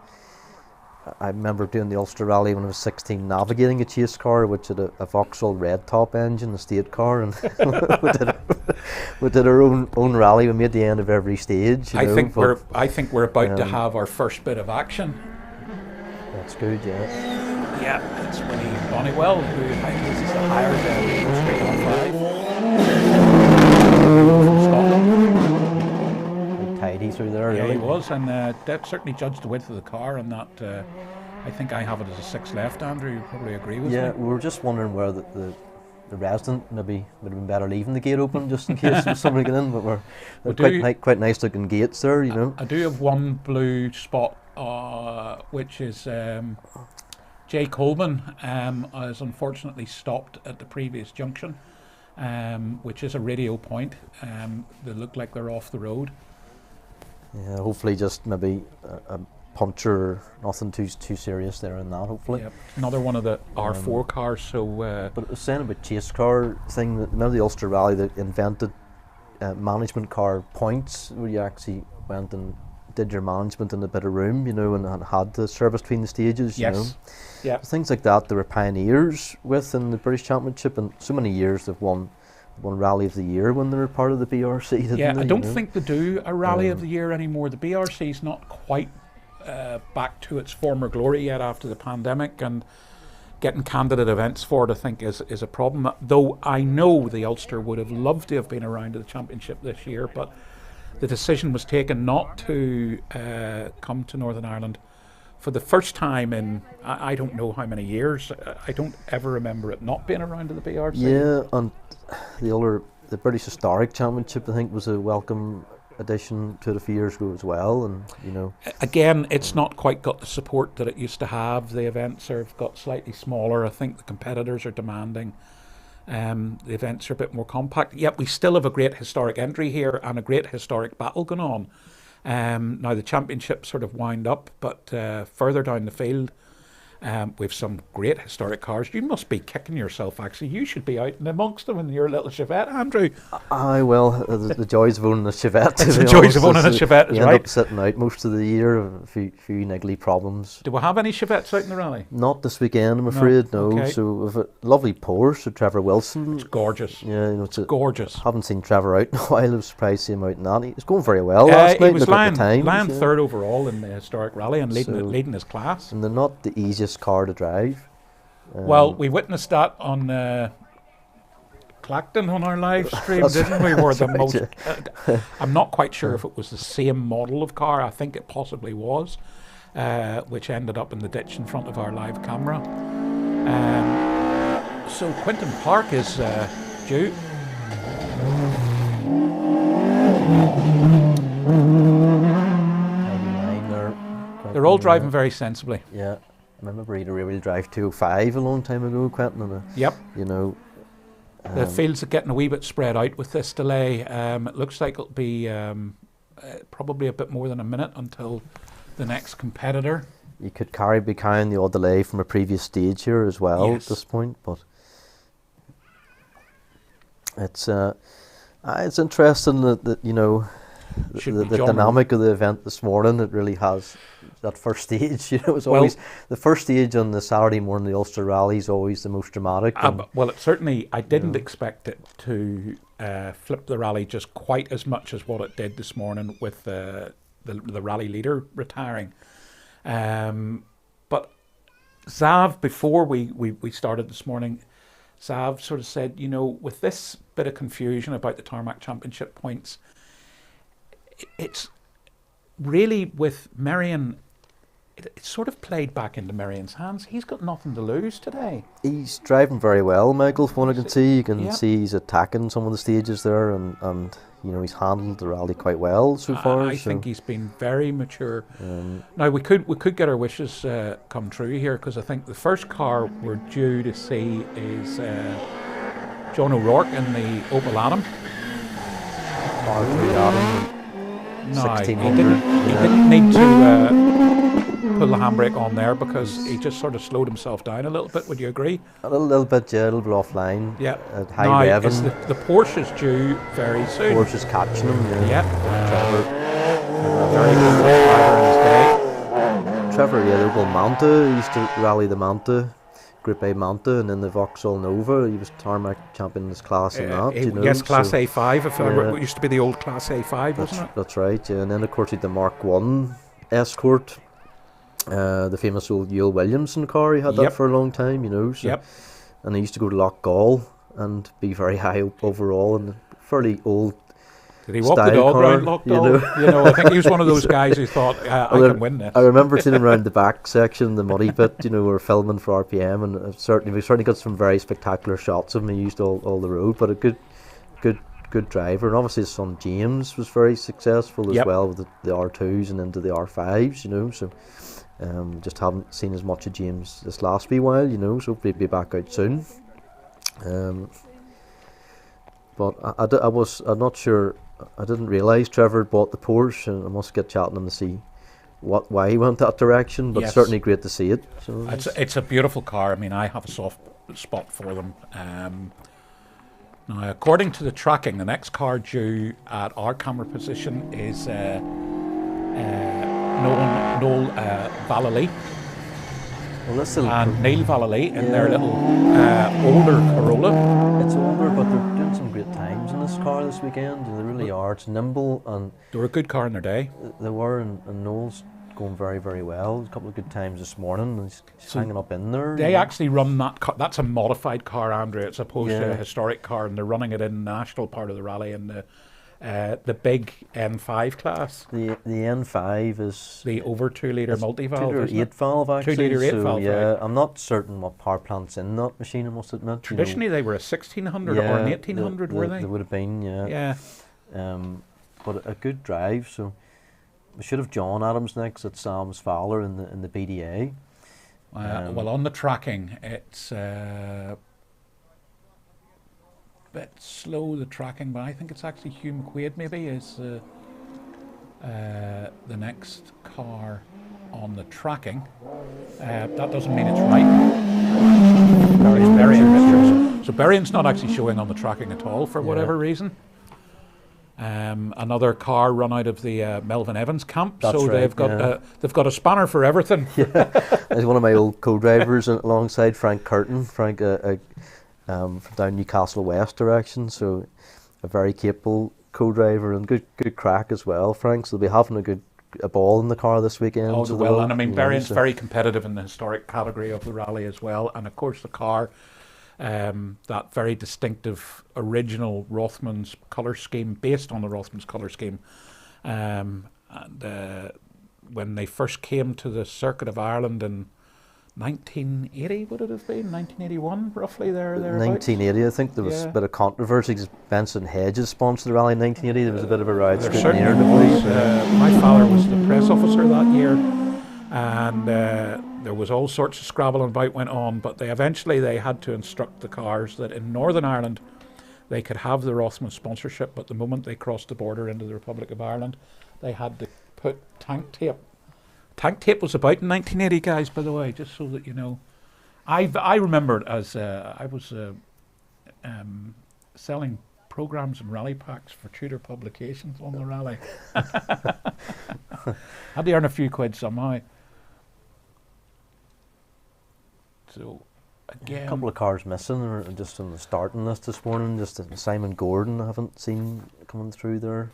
I remember doing the Ulster Rally when I was 16, navigating a chase car which had a Vauxhall red top engine, a state car, and we did our own rally. We made the end of every stage. I think we're about to have our first bit of action. That's good, yeah. Yeah, it's Winnie Bonnywell, who I think is a higher Scotland. Tidy through there. Yeah, really. He was, and that certainly judged the width of the car, and that I think I have it as a 6 left. Andrew, you probably agree with me. Yeah, we were just wondering where the resident maybe would have been better leaving the gate open just in case there was somebody getting in, but we're quite nice looking gates there, you know. I do have one blue spot, which is Jay Coleman has unfortunately stopped at the previous junction, which is a radio point. They look like they're off the road. Yeah, hopefully just maybe a puncture, nothing too serious there in that, hopefully. Yep. Another one of the R4 cars, so... but it was saying about chase car thing, remember the Ulster Rally that invented management car points, where you actually went and did your management in a bit of room, you know, and had the service between the stages, you know. Yeah. Things like that they were pioneers with in the British Championship, and so many years they've won Rally of the Year when they were part of the BRC. Yeah, I don't think they do a Rally of the Year anymore. The BRC's not quite back to its former glory yet after the pandemic, and getting candidate events for it, I think, is a problem. Though I know the Ulster would have loved to have been around to the championship this year, but the decision was taken not to come to Northern Ireland for the first time in I don't know how many years. I don't ever remember it not being around to the BRC. Yeah, and the British Historic Championship, I think, was a welcome addition to it a few years ago as well, and you know. Again, it's not quite got the support that it used to have. The events have got slightly smaller. I think the competitors are demanding. The events are a bit more compact. Yet we still have a great historic entry here and a great historic battle going on. Now the championship sort of wind up, but further down the field, we've some great historic cars. You must be kicking yourself, actually. You should be out and amongst them in your little Chevette, Andrew. The joys of owning a Chevette. It's the joys of owning a Chevette, you end up sitting out most of the year, a few niggly problems. Do we have any Chevettes out in the rally? Not this weekend, I'm afraid, no. Okay. So we've a lovely Porsche, so Trevor Wilson. It's gorgeous. Yeah, you know, it's gorgeous. Haven't seen Trevor out in a while. I was surprised to see him out in that. He was going very well last night. He was lying third overall in the historic rally and leading his class. And they're not the easiest car to drive. Well, we witnessed that on Clacton on our live stream, didn't we? Where the most, I'm not quite sure if it was the same model of car. I think it possibly was, which ended up in the ditch in front of our live camera. So Quinton Park is due. They're all driving very sensibly. Yeah, I remember reading a rear-wheel drive 205 a long time ago, Quentin. And yep. You know, the fields are getting a wee bit spread out with this delay. It looks like it'll be probably a bit more than a minute until the next competitor. You could be carrying the odd delay from a previous stage here as well at this point, but it's interesting that you know the dynamic of the event this morning. It really has that first stage. You know, it's always the first stage on the Saturday morning. The Ulster Rally is always the most dramatic. Well, it certainly. I didn't expect it to flip the rally just quite as much as what it did this morning with the rally leader retiring. But Zav, before we started this morning, Zav sort of said, you know, with this bit of confusion about the Tarmac Championship points, it's really with Merion, it's sort of played back into Merion's hands. He's got nothing to lose today. He's driving very well, Michael, from what I can see. You can see he's attacking some of the stages there, and you know, he's handled the rally quite well so far. I think he's been very mature. Now we could get our wishes come true here, because I think the first car we're due to see is John O'Rourke in the Opel Adam. No, he didn't need to pull the handbrake on there, because he just sort of slowed himself down a little bit. Would you agree? A little bit, yeah, a little bit offline. Yeah. At high revving. The Porsche is due very soon. Porsche's catching him, yeah. Very good driver in his day. Trevor, yeah, the Opel Manta. He used to rally the Manta, Group A Manta, and then the Vauxhall Nova. He was Tarmac champion in his class in that. You know, yes, Class A5. It used to be the old Class A5, wasn't it? That's right, yeah. And then, of course, he had the Mark 1 Escort. The famous old Yule Williamson car, he had that for a long time, you know. So, and he used to go to Loch Gall and be very high up overall, and fairly old. Did he walk the dog around Loch Gall? You know? I think he was one of those guys who thought, I can win this. I remember seeing him around the back section, the muddy bit, you know, we were filming for RPM, and we certainly got some very spectacular shots of him. He used all the road, but a good driver. And obviously his son James was very successful as well with the R2s and into the R5s, you know, so just haven't seen as much of James this last wee while, you know, so hopefully he'll be back out soon. But I'm not sure. I didn't realise Trevor bought the Porsche, and I must get chatting to him to see why he went that direction, but certainly great to see it. So it's a beautiful car. I mean, I have a soft spot for them. Now, according to the tracking, the next car due at our camera position is Noel Vallely. And Neil Vallely in their little older Corolla. It's older, but they're doing some great times in this car this weekend. They really are. It's nimble, and they were a good car in their day. They were, and Noel's going very, very well. A couple of good times this morning, and he's hanging up in there. They actually run that car. That's a modified car, Andrea. It's opposed to a historic car, and they're running it in the national part of the rally in the big N5 class. The N5 is the over 2 litre multi-valve. 2 litre 8 valve actually. 2 litre 8 valve. Yeah, right. I'm not certain what power plant's in that machine, I must admit. Traditionally, they were a 1600 or an 1800, were they? They would have been, yeah. But a good drive. So we should have John Adams next at Sam's Fowler in the BDA. Well, on the tracking, it's bit slow, the tracking, but I think it's actually Hugh McQuaid maybe is the next car on the tracking. That doesn't mean it's right. So Berrien's not actually showing on the tracking at all for whatever reason. Another car run out of the Melvin Evans camp. That's so right, they've got a spanner for everything. Yeah, he's one of my old co-drivers alongside Frank Curtin. Frank from down Newcastle West direction, so a very capable co-driver and good crack as well, Frank. So they'll be having a a ball in the car this weekend. Oh, so well, and I mean, Berrien's very competitive in the historic category of the rally as well. And of course, the car, that very distinctive original Rothmans colour scheme, based on the Rothmans colour scheme. When they first came to the Circuit of Ireland in 1980, would it have been 1981, roughly thereabouts? 1980, I think there was a bit of controversy because Benson Hedges sponsored the rally in 1980. There was a bit of a ride scrutiny near the place. My father was the press officer that year, and there was all sorts of scrabbling about went on. But they had to instruct the cars that in Northern Ireland they could have the Rothmans sponsorship, but the moment they crossed the border into the Republic of Ireland, they had to put tank tape. Tank tape was about in 1980, guys, by the way, just so that you know. I remember it as I was selling programs and rally packs for Tudor Publications on the rally. Had to earn a few quid somehow. So, again, a couple of cars missing, or just on the starting list this morning. Just Simon Gordon, I haven't seen coming through there.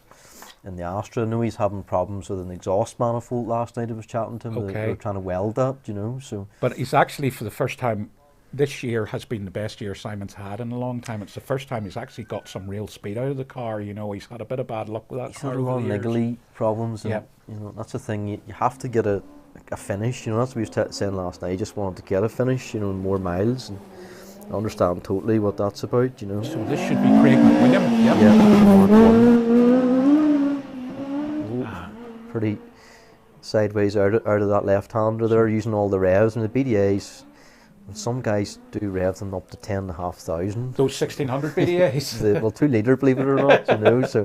In the Astra, I know he's having problems with an exhaust manifold last night. I was chatting to him. Okay. They were trying to weld that, you know. So, but he's actually, for the first time this year, has been the best year Simon's had in a long time. It's the first time he's actually got some real speed out of the car. You know, he's had a bit of bad luck with that car. He's had a lot of niggly problems. And, you know, that's the thing. You have to get a finish. You know, that's what we were saying last night. He just wanted to get a finish. You know, more miles. And I understand totally what that's about. You know. So this should be Craig McWilliam. Yep. Yeah. Pretty sideways out of that left-hander there, using all the revs. And the BDAs, some guys do rev them up to 10,500. Those 1600 BDAs. Well, 2 litre, believe it or not, you know. So,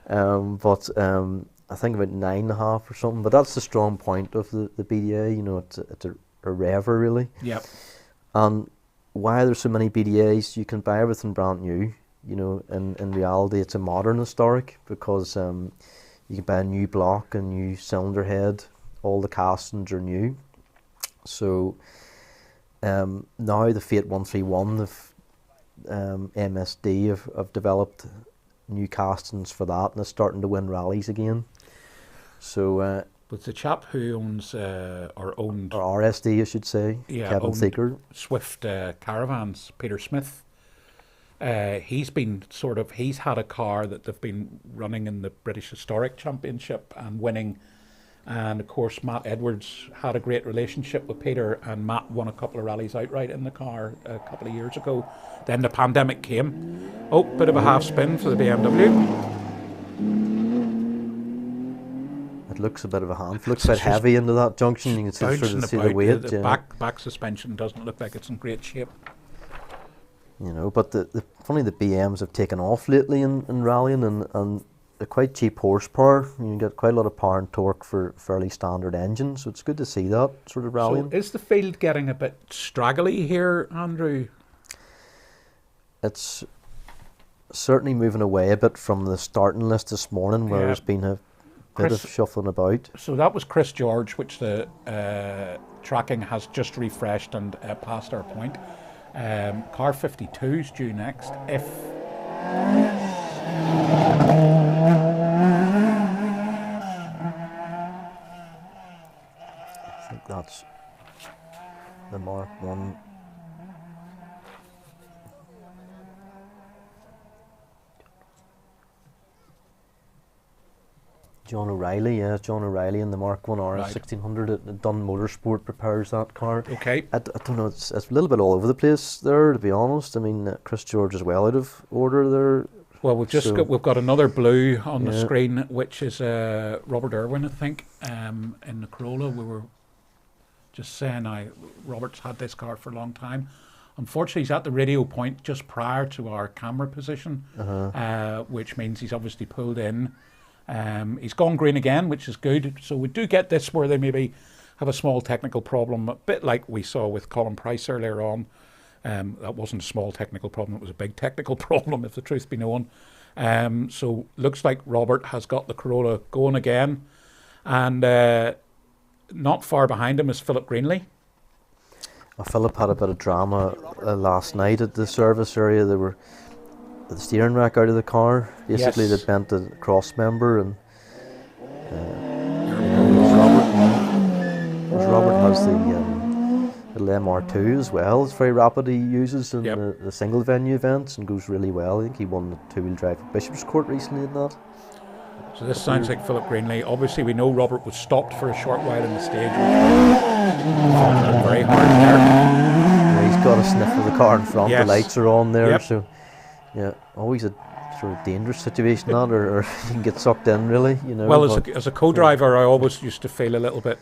I think about 9.5 or something. But that's the strong point of the BDA. You know, it's a rever really. Yep. And why there's so many BDAs, you can buy everything brand new. You know, in reality, it's a modern historic because. You can buy a new block, a new cylinder head, all the castings are new. So now the Fiat 131, MSD have developed new castings for that, and it's starting to win rallies again. So but the chap who owns or RSD, I should say, Kevin Thieker, Swift Caravans, Peter Smith. He's had a car that they've been running in the British Historic Championship and winning, and of course Matt Edwards had a great relationship with Peter, and Matt won a couple of rallies outright in the car a couple of years ago. Then the pandemic came. Oh, bit of a half spin for the BMW. It looks a bit of a hand. Looks a bit heavy into that junction. You can sort of see the weight. The back suspension doesn't look like it's in great shape. You know, but funny the BMs have taken off lately in rallying, and they're quite cheap horsepower. You get quite a lot of power and torque for fairly standard engines, so it's good to see that sort of rallying. So is the field getting a bit straggly here, Andrew? It's certainly moving away a bit from the starting list this morning, where there's been a bit of shuffling about. So that was Chris George, which the tracking has just refreshed and passed our point. Car 52 is due next. I think that's the Mark 1. John O'Reilly, John O'Reilly in the Mark 1R 1600 Dunn Motorsport prepares that car. Okay. I don't know, it's a little bit all over the place there, to be honest. I mean, Chris George is well out of order there. Well, we've got another blue on the screen, which is Robert Irwin, I think, in the Corolla. We were just saying, Robert's had this car for a long time. Unfortunately, he's at the radio point just prior to our camera position, which means he's obviously pulled in. He's gone green again, which is good. So we do get this where they maybe have a small technical problem, a bit like we saw with Colin Price earlier on. That wasn't a small technical problem, it was a big technical problem, if the truth be known. So looks like Robert has got the Corolla going again. And not far behind him is Philip Greenley. Well, Philip had a bit of drama last night at the service area. They were the steering rack out of the car. Basically, they bent the cross member, and has the little MR2 as well. It's very rapid. He uses in the single venue events and goes really well. I think he won the two-wheel drive at Bishop's Court recently in that. So this sounds like Philip Greenlee. Obviously, we know Robert was stopped for a short while in the stage. Very hard there. Yeah, he's got a sniff of the car in front. Yes. The lights are on there, Yep. so yeah, always a sort of dangerous situation that, or you can get sucked in really. You know. Well, as a co-driver, I always used to feel a little bit.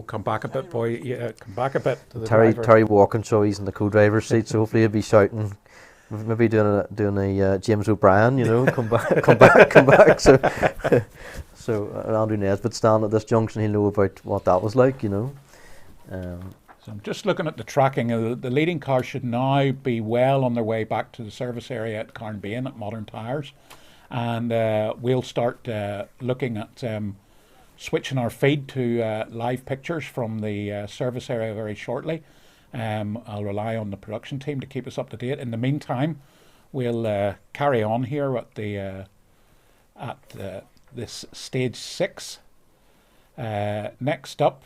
Come back a bit, boy. Yeah, come back a bit. To the driver. Terry Walkinshaw, he's in the co-driver's seat, so hopefully he'll be shouting, maybe doing a James O'Brien, come back, come back, come back. So Andrew Nesbitt standing at this junction, he'll know about what that was like, So I'm just looking at the tracking. The leading cars should now be well on their way back to the service area at Carnbane at Modern Tyres, and we'll start looking at. Switching our feed to live pictures from the service area very shortly. I'll rely on the production team to keep us up to date. In the meantime, we'll carry on here at this stage 6. Next up,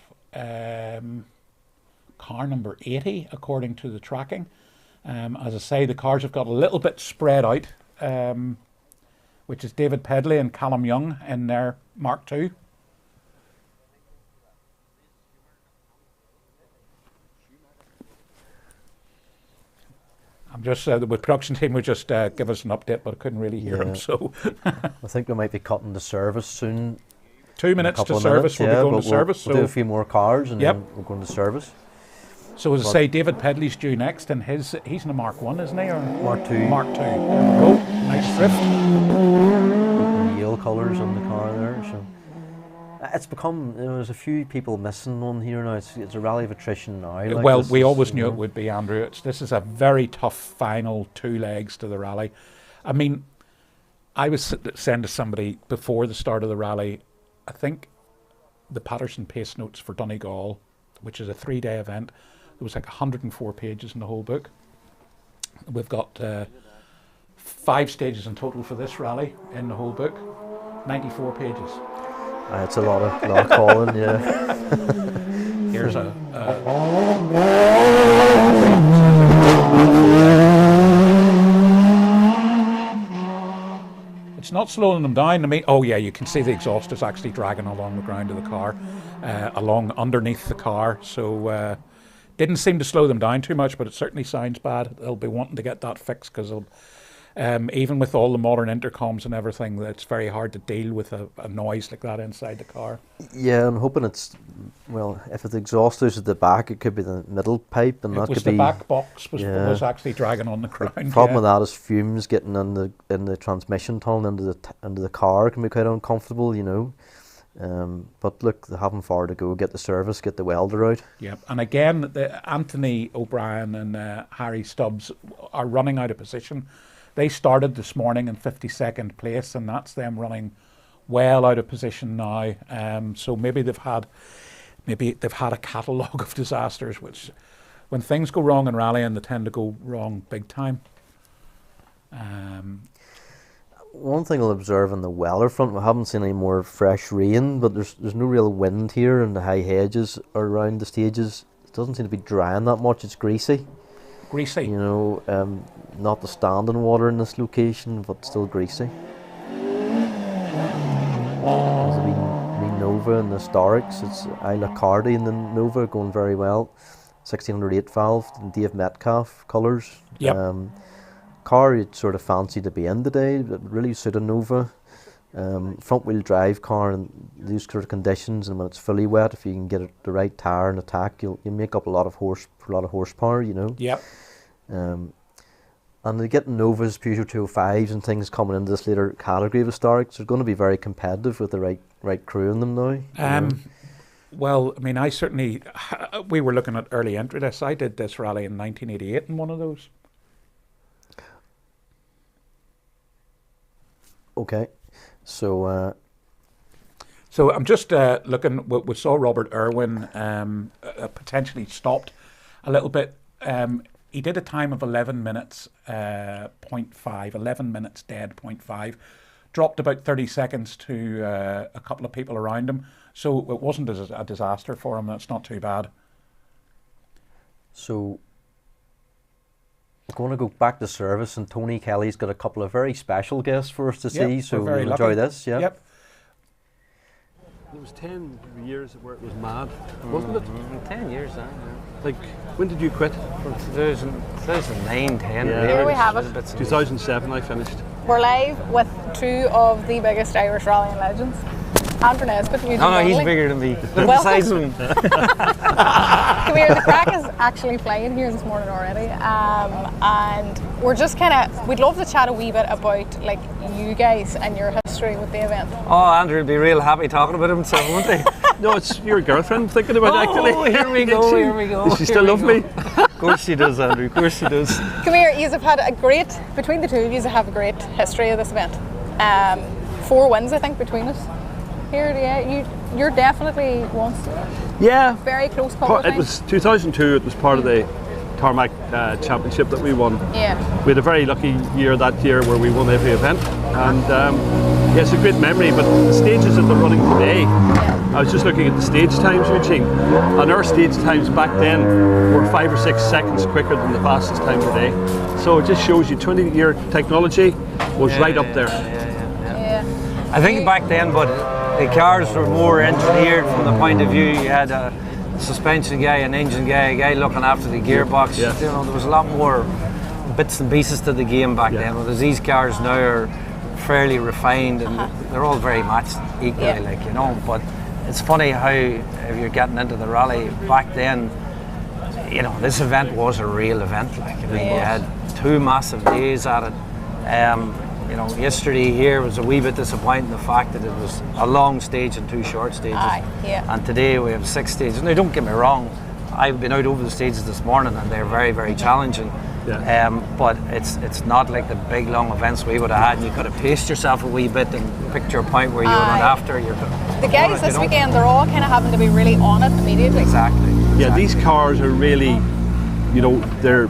car number 80, according to the tracking. As I say, the cars have got a little bit spread out, which is David Pedley and Callum Young in their Mark II. I'm just the production team would just give us an update, but I couldn't really hear them. So I think we might be cutting to service soon. 2 minutes to service. We'll be going to service. We'll do a few more cars and yep. then we're going to service. So as I say, David Pedley's due next, and he's in a Mark 1, isn't he? Or Mark 2. Mark 2. There we go. Nice drift. Yale colours on the car there. So it's become, there's a few people missing on here now. It's a rally of attrition now. Like well, we always knew it would be, Andrew. This is a very tough final 2 legs to the rally. I mean, I was saying to somebody before the start of the rally, I think the Patterson Pace Notes for Donegal, which is a 3-day event, there was like 104 pages in the whole book. We've got 5 stages in total for this rally in the whole book, 94 pages. It's a lot of calling, yeah. Here's a it's not slowing them down. I mean, oh yeah, you can see the exhaust is actually dragging along the ground of the car, along underneath the car. So didn't seem to slow them down too much, but it certainly sounds bad. They'll be wanting to get that fixed because even with all the modern intercoms and everything, it's very hard to deal with a noise like that inside the car. Yeah, I'm hoping if the exhaust is at the back, it could be the middle pipe, and that could be the back box was actually dragging on the ground. The problem with that is fumes getting in the transmission tunnel into the car can be quite uncomfortable, But look, they haven't far to go. Get the service, get the welder out. Yep, and again, Anthony O'Brien and Harry Stubbs are running out of position. They started this morning in 52nd place, and that's them running well out of position now. So maybe they've had a catalogue of disasters, which, when things go wrong in rallying, they tend to go wrong big time. One thing I'll observe on the weather front, we haven't seen any more fresh rain, but there's no real wind here, and the high hedges are around the stages. It doesn't seem to be drying that much. It's greasy. Greasy. Not the standing water in this location, but still greasy. There's a wee Nova in the Historics. It's Isla Cardi in the Nova going very well. 1608 valve and Dave Metcalf colours. Yep. Car you'd sort of fancy to be in today. It really suit a Nova. Front wheel drive car in these sort of conditions, and when it's fully wet, if you can get the right tyre and attack, you'll make up a lot of horsepower. Yep. And they get Novas, Peugeot 205s and things coming into this later category of historics. They're going to be very competitive with the right crew in them now. Well, I mean, we were looking at early entry lists. I did this rally in 1988 in one of those. Okay, so I'm just looking. We saw Robert Irwin potentially stopped a little bit. He did a time of 11 minutes, 0.5, 11 minutes dead, 0.5. dropped about 30 seconds to a couple of people around him. So it wasn't a disaster for him. That's not too bad. So we're going to go back to service, and Tony Kelly's got a couple of very special guests for us to see. So we'll enjoy this. Yeah. Yep. It was 10 years where it was mad, wasn't it? 10 years, yeah. Like, when did you quit? 2009, 10. Yeah. Here we have it. 2007 I finished. We're live with two of the biggest Irish rallying legends. Andrew Nesbitt and Eugene No, he's Donnelly. bigger than me. Well, Besides him. Come here, the crack is actually flying here this morning already, and we're just we'd love to chat a wee bit about like you guys and your history with the event. Oh, Andrew would be real happy talking about himself, won't he? No, it's your girlfriend thinking about it, actually. Oh, here we go, here we go. Does she still love me? Of course she does, Andrew, of course she does. Come here, you have had between the two of you have a great history of this event. 4 wins, I think, between us. Here, yeah, you're definitely once. Yeah. Very close call. It was 2002, it was part of the Tarmac Championship that we won. Yeah. We had a very lucky year that year where we won every event, and yeah, it's a great memory. But the stages that they're running today, I was just looking at the stage times, Eugene, and our stage times back then were 5 or 6 seconds quicker than the fastest time today. So it just shows you 20-year technology was right up there. I think back then, but the cars were more engineered from the point of view you had a suspension guy, an engine guy, a guy looking after the gearbox. Yes. You know, there was a lot more bits and pieces to the game back then. Whereas these cars now are fairly refined and they're all very matched equally, like, you know. But it's funny how if you're getting into the rally back then, you know, this event was a real event. Like, I mean, you had 2 massive days at it. You know, yesterday here was a wee bit disappointing, the fact that it was a long stage and 2 short stages. And today we have 6 stages. Now, don't get me wrong, I've been out over the stages this morning and they're very, very challenging. But it's not like the big long events we would have had, and you could have paced yourself a wee bit and picked your point where you went after. The guys this weekend, they're all kind of having to be really on it immediately. Exactly. Yeah, these cars are really, you know, they're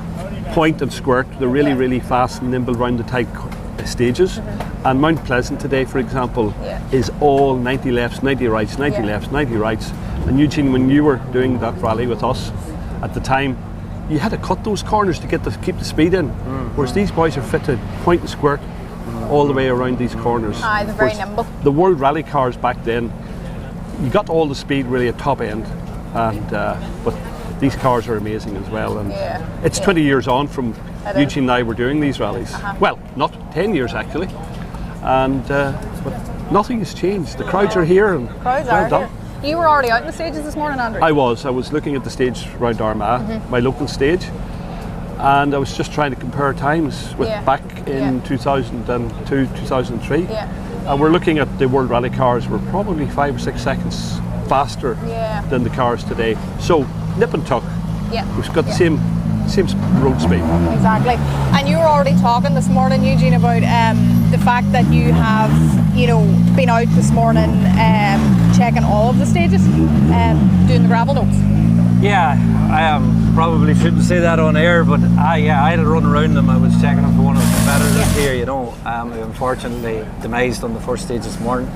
point and squirt. They're really, really fast and nimble round the tight stages. And Mount Pleasant today, for example, is all 90 lefts, 90 rights, 90 lefts, 90 rights. And Eugene, when you were doing that rally with us at the time, you had to cut those corners to keep the speed in. Whereas these boys are fit to point and squirt all the way around these corners. They're very nimble. The World Rally cars back then, you got all the speed really at top end, and but these cars are amazing as well. And it's 20 years on from Eugene and I were doing these rallies. Well, not 10 years actually. And but nothing has changed. The crowds are here, and Crowds well are done. here. You were already out in the stages this morning, Andrew? I was looking at the stage round Armagh, my local stage, and I was just trying to compare times with back in 2002, 2003. And we're looking at the World Rally cars were probably 5 or 6 seconds faster than the cars today. So nip and tuck. We've got the same road speed. Exactly. And you were already talking this morning, Eugene, about the fact that you have, you know, been out this morning checking all of the stages, doing the gravel notes. Yeah, I probably shouldn't say that on air, but I had a run around them. I was checking them for one of the competitors here, you know. Unfortunately demised on the first stage this morning.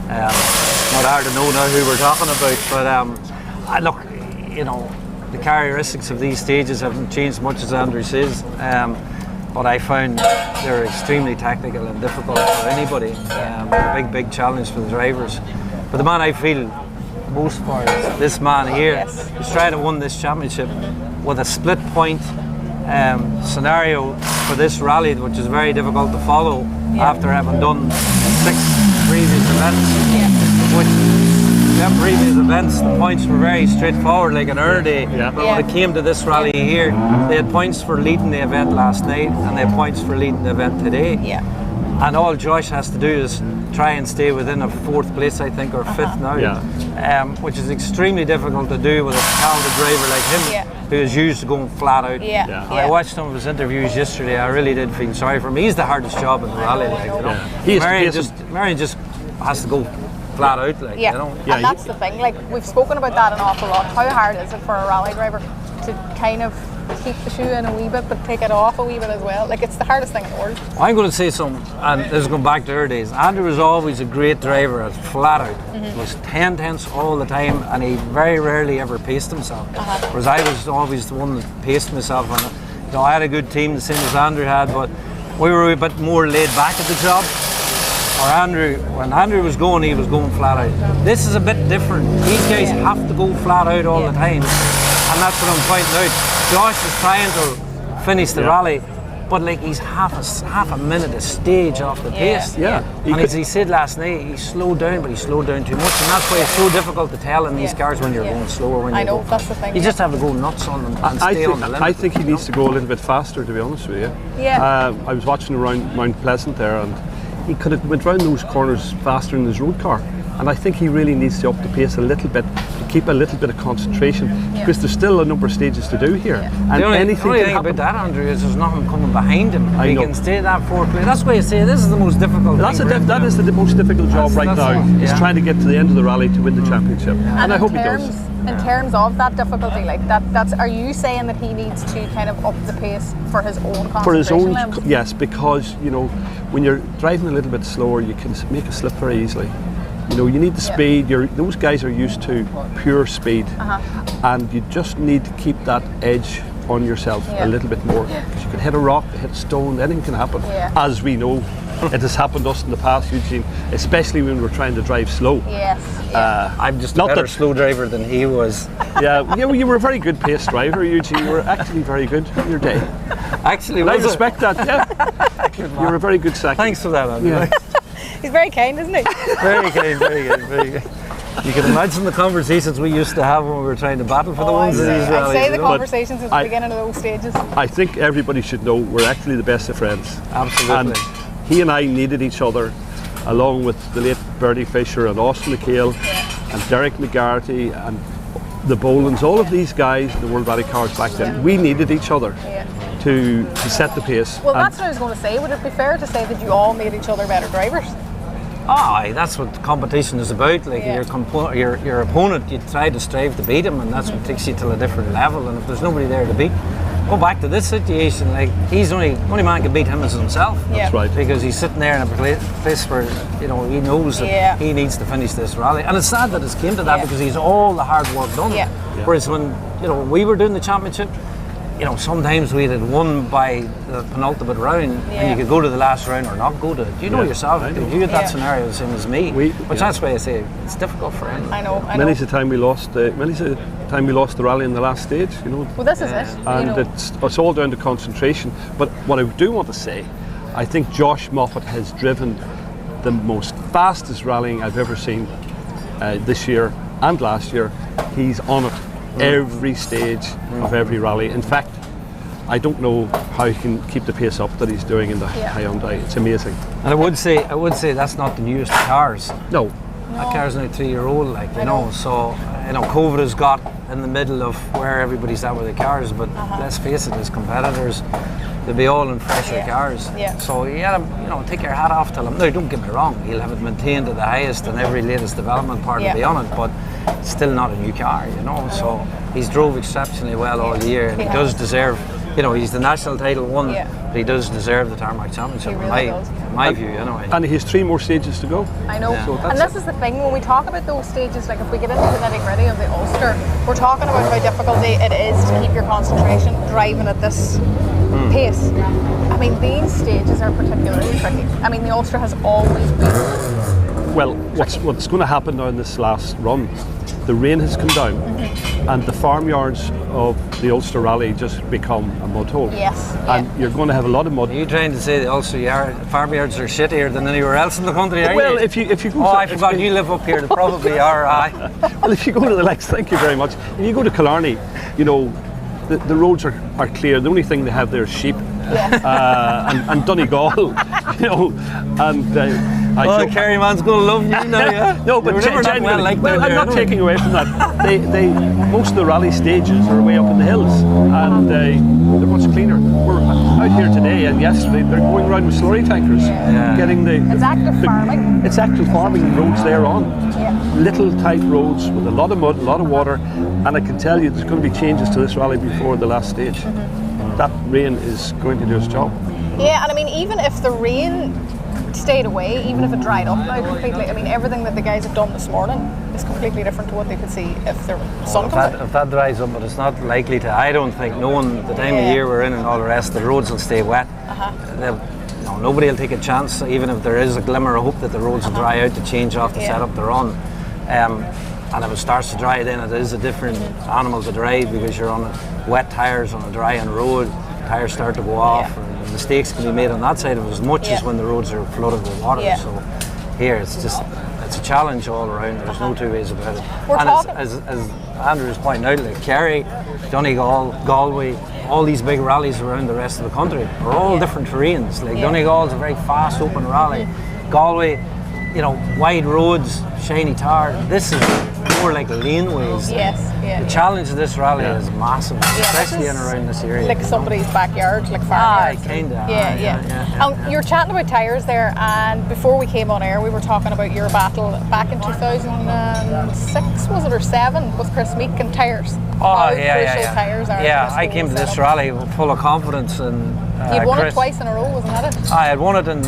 Not hard to know now who we're talking about, but look, you know, the characteristics of these stages haven't changed much, as Andrew says, but I found they're extremely technical and difficult for anybody. A big challenge for the drivers. But the man I feel most for is this man here, who's trying to win this championship with a split point scenario for this rally, which is very difficult to follow after having done 6 previous events. Which them previous events, the points were very straightforward, like an Earth day. But when it came to this rally here, they had points for leading the event last night, and they had points for leading the event today. And all Josh has to do is try and stay within a 4th place, I think, or 5th now, which is extremely difficult to do with a talented driver like him, who is used to going flat out. I watched some of his interviews yesterday. I really did feel sorry for him. He's the hardest job in the rally, like, you know. Marion just has to go flat out, like, you know. And that's the thing, like, we've spoken about that an awful lot. How hard is it for a rally driver to kind of keep the shoe in a wee bit, but take it off a wee bit as well. Like, it's the hardest thing in the world. I'm going to say something, and this is going back to our days. Andrew was always a great driver, flat out. It was 10 tenths all the time, and he very rarely ever paced himself. Whereas I was always the one that paced myself, and you know, I had a good team, the same as Andrew had, but we were a bit more laid back at the job. When Andrew was going, he was going flat out. This is a bit different. These guys have to go flat out all the time, and that's what I'm pointing out. Josh is trying to finish the rally, but like he's half a minute a stage off the pace. And as he said last night, he slowed down, but he slowed down too much, and that's why it's so difficult to tell in these cars when you're going slower. When that's the thing. You just have to go nuts on them and stay on the limit. I think he needs to go a little bit faster, to be honest with you. I was watching around Mount Pleasant there, and he could have went round those corners faster in his road car. And I think he really needs to up the pace a little bit to keep a little bit of concentration, because there's still a number of stages to do here. And the only anything thing about that, Andrew, is there's nothing coming behind him. He can stay that forward play. That's why you say this is the most difficult. That is the most difficult job right now. Is trying to get to the end of the rally to win the championship, and I hope he does. In terms of that difficulty, like that's are you saying that he needs to kind of up the pace for his own concentration? For his own, levels? yes, because you know when you're driving a little bit slower, you can make a slip very easily. You know, you need the speed. Those guys are used to pure speed, and you just need to keep that edge on yourself a little bit more, because you can hit a rock, hit a stone, anything can happen. As we know, it has happened to us in the past, Eugene, especially when we're trying to drive slow. I'm just a better slow driver than he was. You were a very good pace driver, Eugene. You were actually very good in your day. Actually, I respect that. You were a very good second. Thanks for that, Andrew. He's very kind, isn't he? Very kind, very good, very good. You can imagine the conversations we used to have when we were trying to battle for the ones of these rallies. I'd say the conversations at the beginning of those stages. I think everybody should know we're actually the best of friends. Absolutely. And he and I needed each other, along with the late Bertie Fisher and Austin McHale and Derek McGarty and the Bolins, all of these guys in the World Rally Cars back then. We needed each other to set the pace. Well, that's what I was going to say. Would it be fair to say that you all made each other better drivers? That's what competition is about. Like your opponent, you try to strive to beat him, and that's what takes you to a different level. And if there's nobody there to beat, go back to this situation. Like he's only man can beat him is himself. That's right. Because he's sitting there in a place where he knows that he needs to finish this rally. And it's sad that it's came to that because he's all the hard work done. Whereas when we were doing the championship, sometimes we had won by the penultimate round, and you could go to the last round or not go to it. You know yourself, you had that scenario the same as me. Which that's why I say it's difficult for him. I know. Many's the time we lost the rally in the last stage. Well, this is it. And it's all down to concentration. But what I do want to say, I think Josh Moffat has driven the most fastest rallying I've ever seen this year and last year. He's on it. Every stage of every rally. In fact, I don't know how he can keep the pace up that he's doing in the Hyundai. It's amazing. And I would say that's not the newest cars. No. That car's now 3-year-old, So COVID has got in the middle of where everybody's at with the cars. But let's face it, as competitors, they'll be all in fresher cars. So you gotta, take your hat off to him. Now, don't get me wrong, he'll have it maintained to the highest and every latest development part will be on it, but still not a new car, So he's drove exceptionally well all year, and he does deserve. He's the national title won, but he does deserve the Tarmac Championship, in my view, anyway. And he has 3 more stages to go. I know. So and this is the thing, when we talk about those stages, like if we get into the nitty-gritty of the Ulster, we're talking about how difficult it is to keep your concentration driving at this pace. I mean, these stages are particularly tricky. I mean, the Ulster has always been. Well, what's going to happen now in this last run, the rain has come down, and the farmyards of the Ulster Rally just become a mud hole. And you're going to have a lot of mud. Are you trying to say the Ulster farmyards are shittier than anywhere else in the country, are you? Well, if you go I forgot you live up here, they probably are, Well, if you go to the Lex, thank you very much. If you go to Killarney, the roads are clear. The only thing they have there is sheep and Donegal, and Kerryman's going to love you now, No, but genuinely, I'm not taking away from that. Most of the rally stages are way up in the hills, and they're much cleaner. We're out here today and yesterday, they're going around with slurry tankers, getting It's active farming. It's active farming roads they're on. Little tight roads with a lot of mud, a lot of water, and I can tell you there's going to be changes to this rally before the last stage. That rain is going to do its job. Yeah, and I mean, even if the rain stayed away, even if it dried up now completely, I mean, everything that the guys have done this morning is completely different to what they could see if the sun comes out. If that dries up, but it's not likely to. I don't think, knowing the time of year we're in and all the rest, the roads will stay wet. Nobody will take a chance, even if there is a glimmer of hope that the roads will dry out to change off the setup they're on. And if it starts to dry, then it is a different animal to drive, because you're on wet tyres on a drying road, tyres start to go off, and mistakes can be made on that side of it as much as when the roads are flooded with water. So here it's a challenge all around. There's no two ways about it. And as Andrew's pointing out, like Kerry, Donegal, Galway, all these big rallies around the rest of the country are all different terrains. Like Donegal's a very fast, open rally. Galway, wide roads, shiny tar. This is more like laneways. The challenge of this rally is massive, especially in and around this area. Like somebody's backyard, like farmyard. Kinda. You're chatting about tyres there, and before we came on air, we were talking about your battle back in 2006, was it, or 7, with Chris Meek and tyres. How crucial tyres are. I came to this rally full of confidence, and you'd won it twice in a row, wasn't that it? I had won it in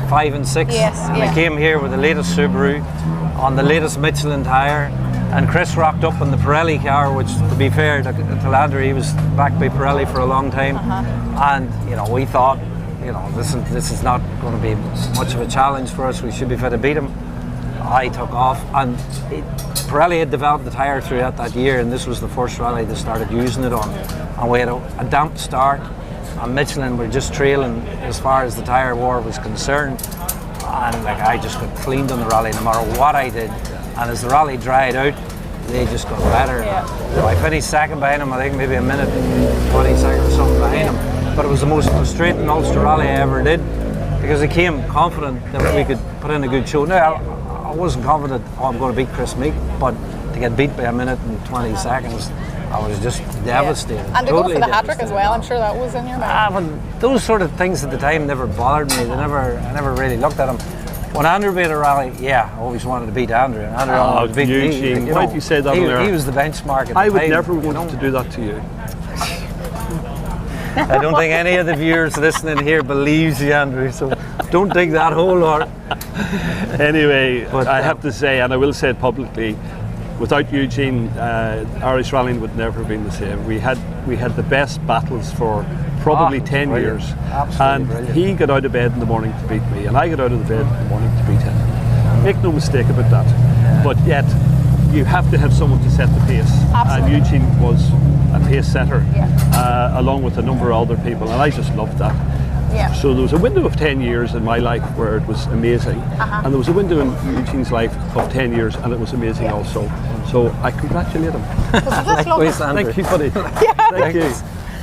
5 and 6. And I came here with the latest Subaru on the latest Michelin tyre, and Chris rocked up in the Pirelli car, which, to be fair to Andrew, he was backed by Pirelli for a long time, and we thought, this is not going to be much of a challenge for us. We should be fit to beat him. I took off, and Pirelli had developed the tyre throughout that year, and this was the first rally they started using it on, and we had a damp start, and Michelin were just trailing as far as the tyre war was concerned, and I just got cleaned on the rally no matter what I did. And as the rally dried out, they just got better. I finished second behind him, I think maybe a minute and 20 seconds or something behind him. But it was the most frustrating Ulster rally I ever did, because I came confident that we could put in a good show. Now, I wasn't confident, I'm going to beat Chris Meek, but to get beat by a minute and 20 seconds, I was just devastated. And to go for the hat-trick as well, I'm sure that was in your mind. But those sort of things at the time never bothered me. I never really looked at them. When Andrew made a rally, I always wanted to beat Andrew. And Andrew wanted to beat me. Why did you say that on air? He was the benchmark at the I would time, never want to do that to you. I don't think any of the viewers listening here believes you, Andrew, so don't dig that hole, Lord. Anyway, I have to say, and I will say it publicly, without Eugene, Irish rallying would never have been the same. We had the best battles for probably 10 years. And brilliant. He got out of bed in the morning to beat me, and I got out of the bed in the morning to beat him. Make no mistake about that. But yet, you have to have someone to set the pace. Absolutely. And Eugene was a pace setter, along with a number of other people, and I just loved that. So there was a window of 10 years in my life where it was amazing, and there was a window in Eugene's life of 10 years and it was amazing also. So I congratulate him. Thank you, buddy. Thank you.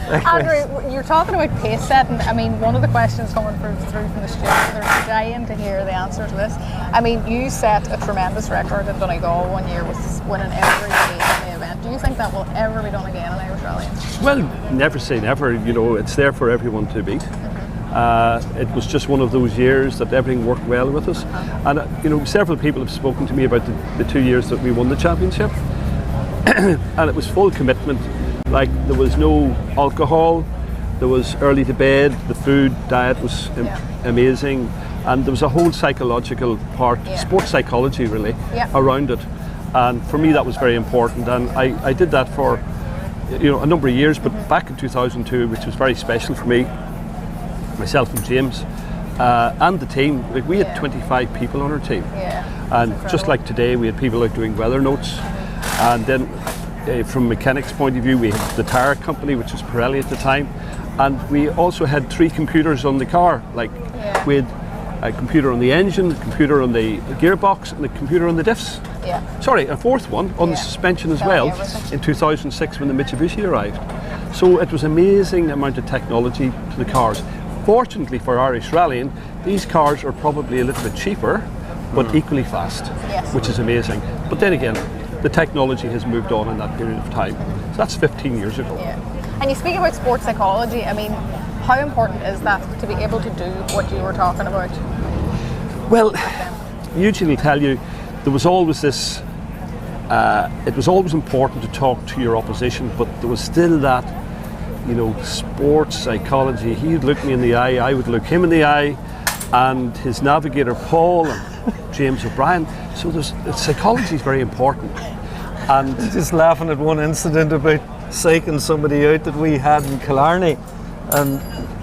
Andrew, you're talking about pace setting. I mean, one of the questions coming through from the studio, they're dying to hear the answer to this. I mean, you set a tremendous record in Donegal one year with winning every race in the event. Do you think that will ever be done again in Irish rallying? Well, never say never. It's there for everyone to beat. It was just one of those years that everything worked well with us. And several people have spoken to me about the 2 years that we won the championship. And it was full commitment. Like, there was no alcohol, there was early to bed, the food, diet was amazing, and there was a whole psychological part, sports psychology really, around it. And for me that was very important, and I did that for a number of years, but back in 2002, which was very special for me, myself and James, and the team, we had 25 people on our team. And just like today, we had people out doing weather notes, and then from a mechanic's point of view, we had the tyre company, which was Pirelli at the time, and we also had 3 computers on the car. We had a computer on the engine, a computer on the gearbox, and a computer on the diffs. Sorry, a 4th one on the suspension as well in 2006 when the Mitsubishi arrived. So it was an amazing amount of technology to the cars. Fortunately for Irish rallying, these cars are probably a little bit cheaper, but equally fast, which is amazing. But then again, the technology has moved on in that period of time. So that's 15 years ago. And you speak about sports psychology. I mean, how important is that to be able to do what you were talking about? Well, Eugene will tell you there was always this. It was always important to talk to your opposition, but there was still that, sports psychology. He would look me in the eye, I would look him in the eye, and his navigator Paul and James O'Brien. So psychology is very important. And just laughing at one incident about psyching somebody out that we had in Killarney, and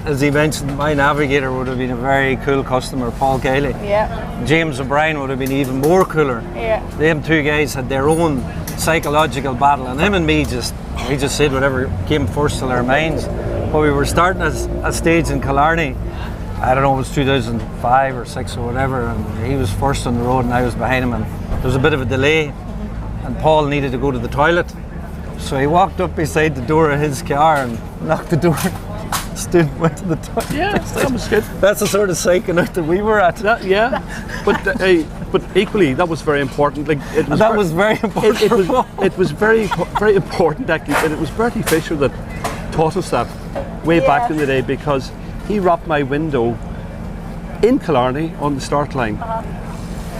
as he mentioned, my navigator would have been a very cool customer, Paul Cayley. Yeah. James O'Brien would have been even more cooler. Yeah. Them two guys had their own psychological battle, and him and me we just said whatever came first in our minds. But we were starting a stage in Killarney. I don't know, it was 2005 or 6 or whatever, and he was first on the road and I was behind him, and there was a bit of a delay, and Paul needed to go to the toilet. So he walked up beside the door of his car and knocked the door. Stood, went to the toilet. Yeah, that was good. That's the sort of psyching out that we were at. But equally, that was very important. Was very important. It was very, very important actually. And it was Bertie Fisher that taught us that way back in the day, because he wrapped my window in Killarney on the start line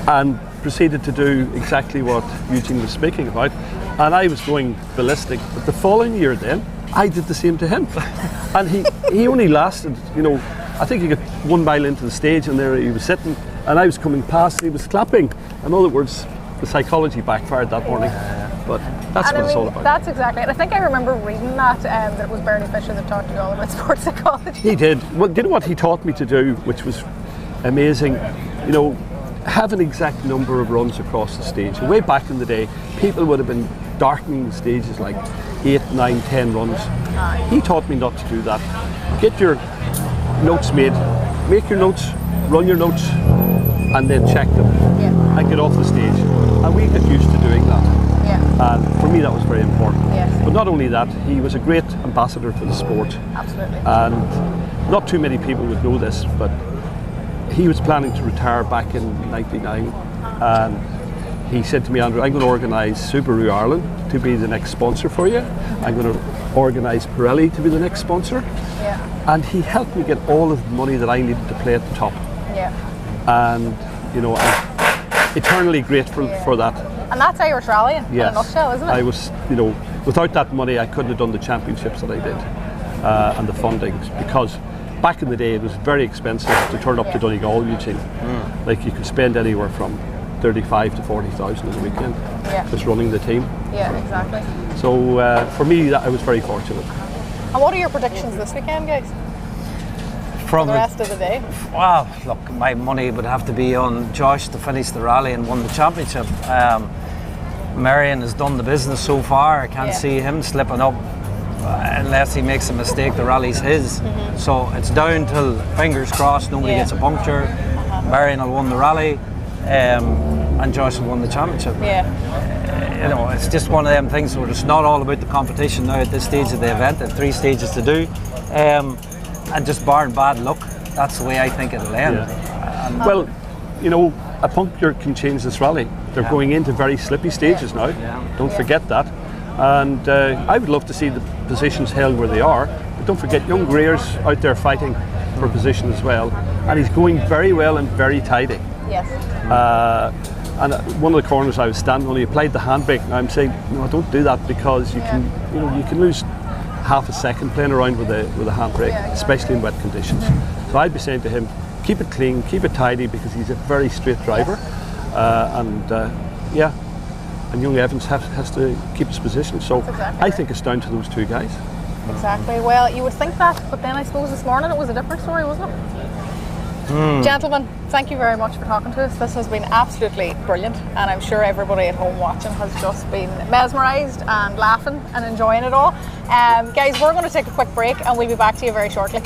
and proceeded to do exactly what Eugene was speaking about. And I was going ballistic. But the following year then, I did the same to him. And he only lasted, I think he got 1 mile into the stage, and there he was sitting, and I was coming past, and he was clapping. In other words, the psychology backfired that morning. But that's what it's all about. That's exactly it. I think I remember reading that it was Bernie Fisher that taught you all about sports psychology. He did. Well, you know what he taught me to do, which was amazing? Have an exact number of runs across the stage. Way back in the day, people would have been darkening the stages like 8, 9, 10 runs. He taught me not to do that. Get your notes made, make your notes, run your notes, and then check them and get off the stage. And we get used to doing that. And for me, that was very important. But not only that, he was a great ambassador for the sport. Absolutely. And not too many people would know this, but he was planning to retire back in '99, and he said to me, Andrew, I'm going to organise Subaru Ireland to be the next sponsor for you. I'm going to organise Pirelli to be the next sponsor. And he helped me get all of the money that I needed to play at the top. And I'm eternally grateful for that. And that's Irish rallying in a nutshell, isn't it? I was, without that money, I couldn't have done the championships that I did, and the fundings, because back in the day, it was very expensive to turn up to Donegal, Eugene. Like, you could spend anywhere from 35 to 40,000 in a weekend just running the team. Yeah, exactly. So for me, I was very fortunate. And what are your predictions this weekend, guys? For the rest of the day? Well, look, my money would have to be on Josh to finish the rally and won the championship. Marion has done the business so far. I can't see him slipping up unless he makes a mistake. The rally's his. So it's down till, fingers crossed, nobody gets a puncture. Marion will win the rally, and Josh will win the championship. It's just one of them things where it's not all about the competition now at this stage of the event. There are 3 stages to do, and just barring bad luck, that's the way I think it'll end. Well, a puncture can change this rally. They're going into very slippy stages now. Don't forget that. And I would love to see the positions held where they are. But don't forget, young Greer's out there fighting for position as well. And he's going very well and very tidy. And one of the corners I was standing on, he applied the handbrake. And I'm saying, no, don't do that, because you can lose half a second playing around with a handbrake, especially in wet conditions. So I'd be saying to him, keep it clean, keep it tidy, because he's a very straight driver. And young Evans has to keep his position. So I think it's down to those 2 guys. Exactly. Well, you would think that, but then I suppose this morning it was a different story, wasn't it? Gentlemen, thank you very much for talking to us. This has been absolutely brilliant, and I'm sure everybody at home watching has just been mesmerised and laughing and enjoying it all. Guys, we're going to take a quick break and we'll be back to you very shortly.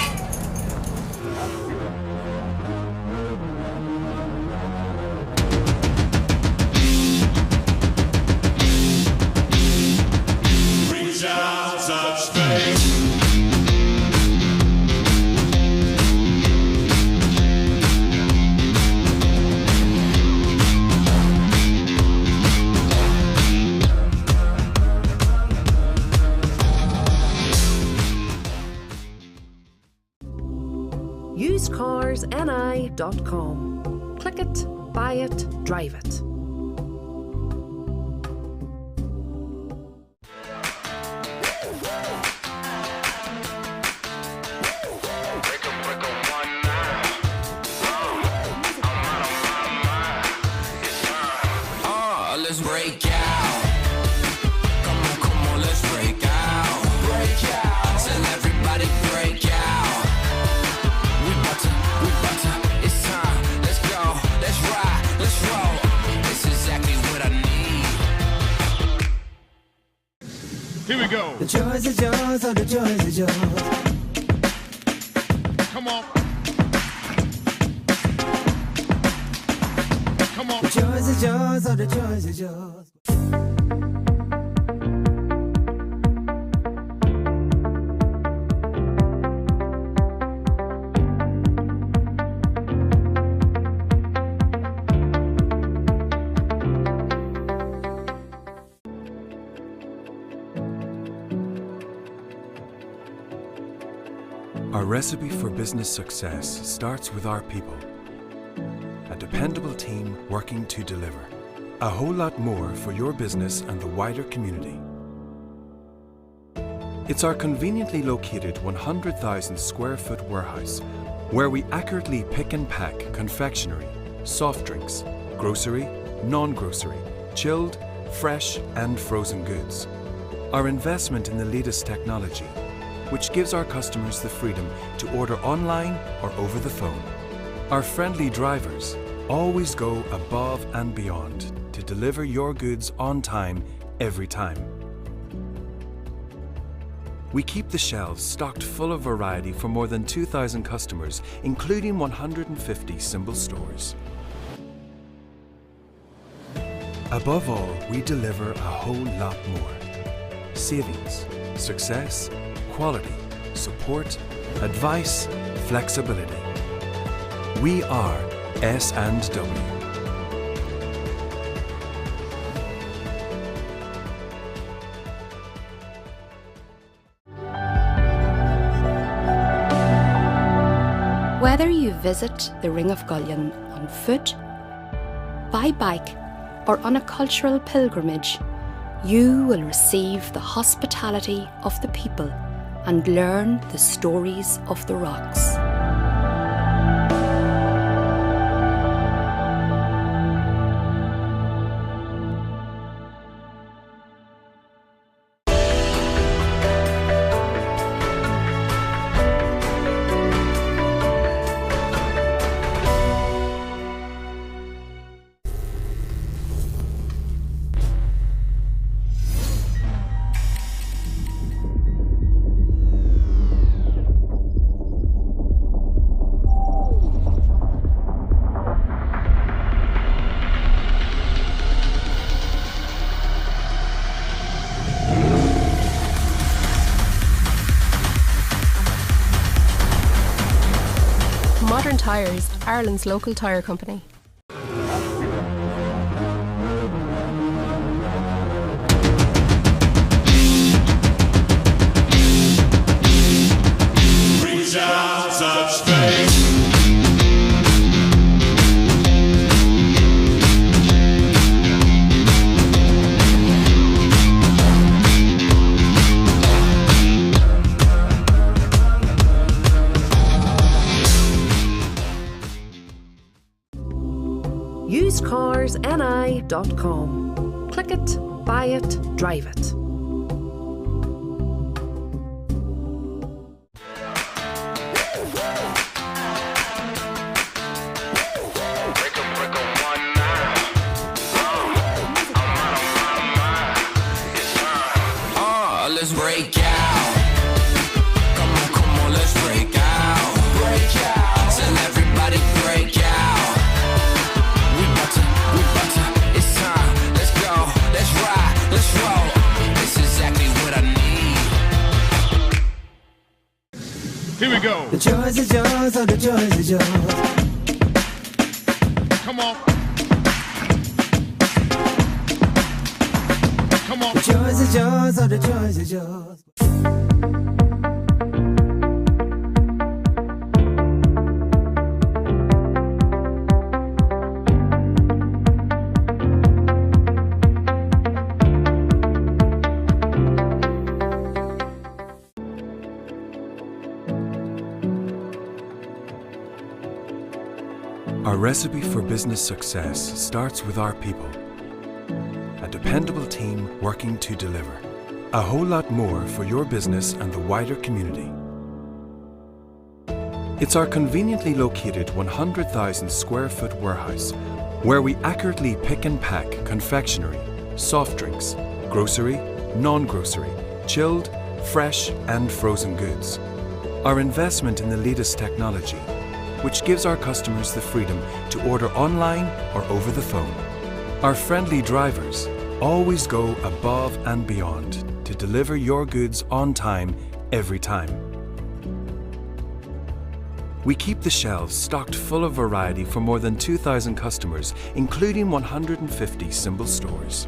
tyresandI.com. Click it, buy it, drive it. Let's break out. Come on, let's break out. Break out. Tell everybody break out. We bout to, it's time. Let's go, let's ride, let's roll. It's exactly what I need. Here we go. The joys are yours, oh the joys are yours. Come on. Come on. The joys are yours, oh the joys are yours. Our recipe for business success starts with our people. A dependable team working to deliver. A whole lot more for your business and the wider community. It's our conveniently located 100,000 square foot warehouse where we accurately pick and pack confectionery, soft drinks, grocery, non-grocery, chilled, fresh and frozen goods. Our investment in the latest technology, which gives our customers the freedom to order online or over the phone. Our friendly drivers always go above and beyond to deliver your goods on time every time. We keep the shelves stocked full of variety for more than 2,000 customers, including 150 symbol stores. Above all, we deliver a whole lot more. Savings, success, quality, support, advice, flexibility. We are S&W. Whether you visit the Ring of Gullion on foot, by bike, or on a cultural pilgrimage, you will receive the hospitality of the people and learn the stories of the rocks. Modern Tyres, Ireland's local tyre company. Reach out, touch space. usecarsni.com. Click it, buy it, drive it. Let's break out. Come on, let's break out. Break out. Tell everybody break out. We bout to, it's time. Let's go, let's ride, let's roll. It's exactly what I need. Here we go. The joys are yours, oh the joys are yours. Come on. Come on. The joys are yours, oh the joys are yours. recipe for business success starts with our people. A dependable team working to deliver. A whole lot more for your business and the wider community. It's our conveniently located 100,000 square foot warehouse where we accurately pick and pack confectionery, soft drinks, grocery, non-grocery, chilled, fresh and frozen goods. Our investment in the latest technology, which gives our customers the freedom to order online or over the phone. Our friendly drivers always go above and beyond to deliver your goods on time every time. We keep the shelves stocked full of variety for more than 2,000 customers, including 150 symbol stores.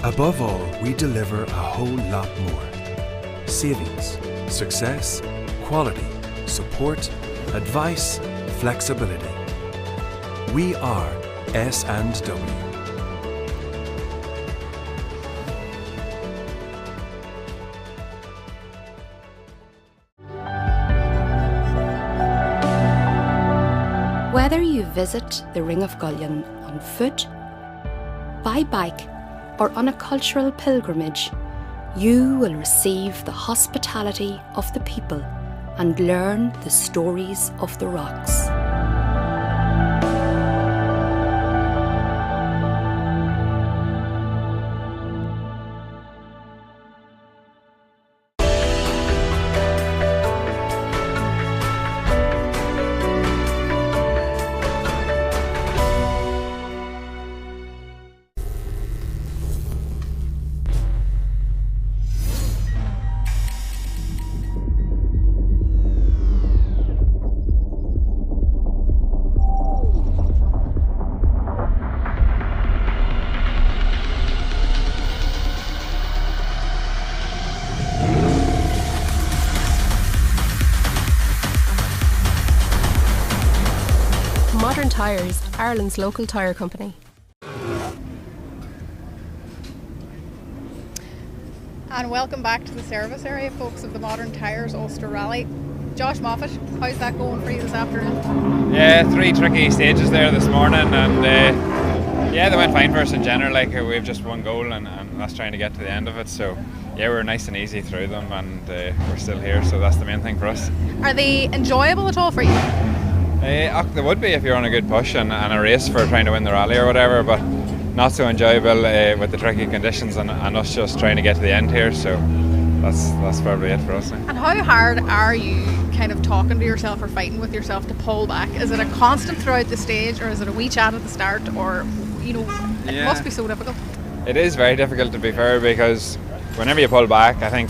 Above all, we deliver a whole lot more. Savings, success, quality, support, advice, flexibility. We are S&W. Whether you visit the Ring of Gullion on foot, by bike, or on a cultural pilgrimage, you will receive the hospitality of the people and learn the stories of the rocks. Tyres, Ireland's local tyre company. And welcome back to the service area, folks, of the Modern Tyres Ulster Rally. Josh Moffat, how's that going for you this afternoon? Yeah, 3 tricky stages there this morning, and yeah, they went fine for us in general. Like, we've just one goal, and that's trying to get to the end of it. So yeah, we're nice and easy through them, and we're still here, so that's the main thing for us. Are they enjoyable at all for you? They would be if you're on a good push and a race for trying to win the rally or whatever, but not so enjoyable with the tricky conditions and us just trying to get to the end here. So that's probably it for us now. And how hard are you kind of talking to yourself or fighting with yourself to pull back? Is it a constant throughout the stage, or is it a wee chat at the start, or it must be so difficult? It is very difficult, to be fair, because whenever you pull back, I think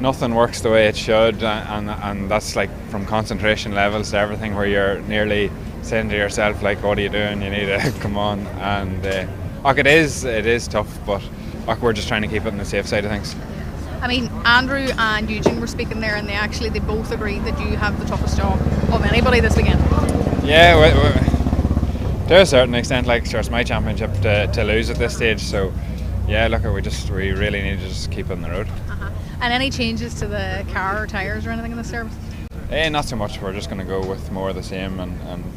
nothing works the way it should, and that's like from concentration levels to everything, where you're nearly saying to yourself, like, what are you doing? You need to come on. And it is tough, but we're just trying to keep it on the safe side of things. I mean, Andrew and Eugene were speaking there, and they both agreed that you have the toughest job of anybody this weekend. Yeah, to a certain extent. Like, sure, it's my championship to lose at this stage, so yeah, look, we really need to just keep it on the road. And any changes to the car or tyres or anything in the service? Not so much. We're just going to go with more of the same, and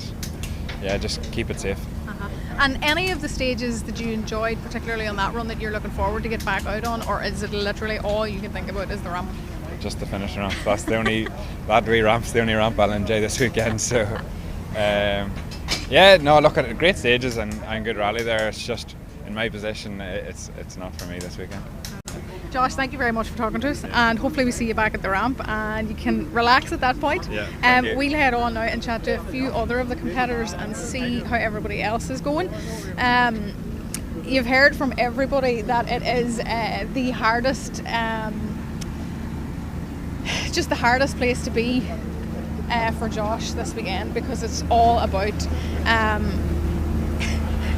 yeah, just keep it safe. And any of the stages that you enjoyed, particularly on that run, that you're looking forward to get back out on, or is it literally all you can think about is the ramp? Just the finish ramp. That's the only that wee ramp's the only ramp I'll enjoy this weekend. So yeah, no, look at great stages and good rally there. It's just in my position, it's not for me this weekend. Josh, thank you very much for talking to us, and hopefully we see you back at the ramp and you can relax at that point. Yeah, we'll head on now and chat to a few other of the competitors and see how everybody else is going. You've heard from everybody that it is the hardest, just the hardest place to be for Josh this weekend, because it's all about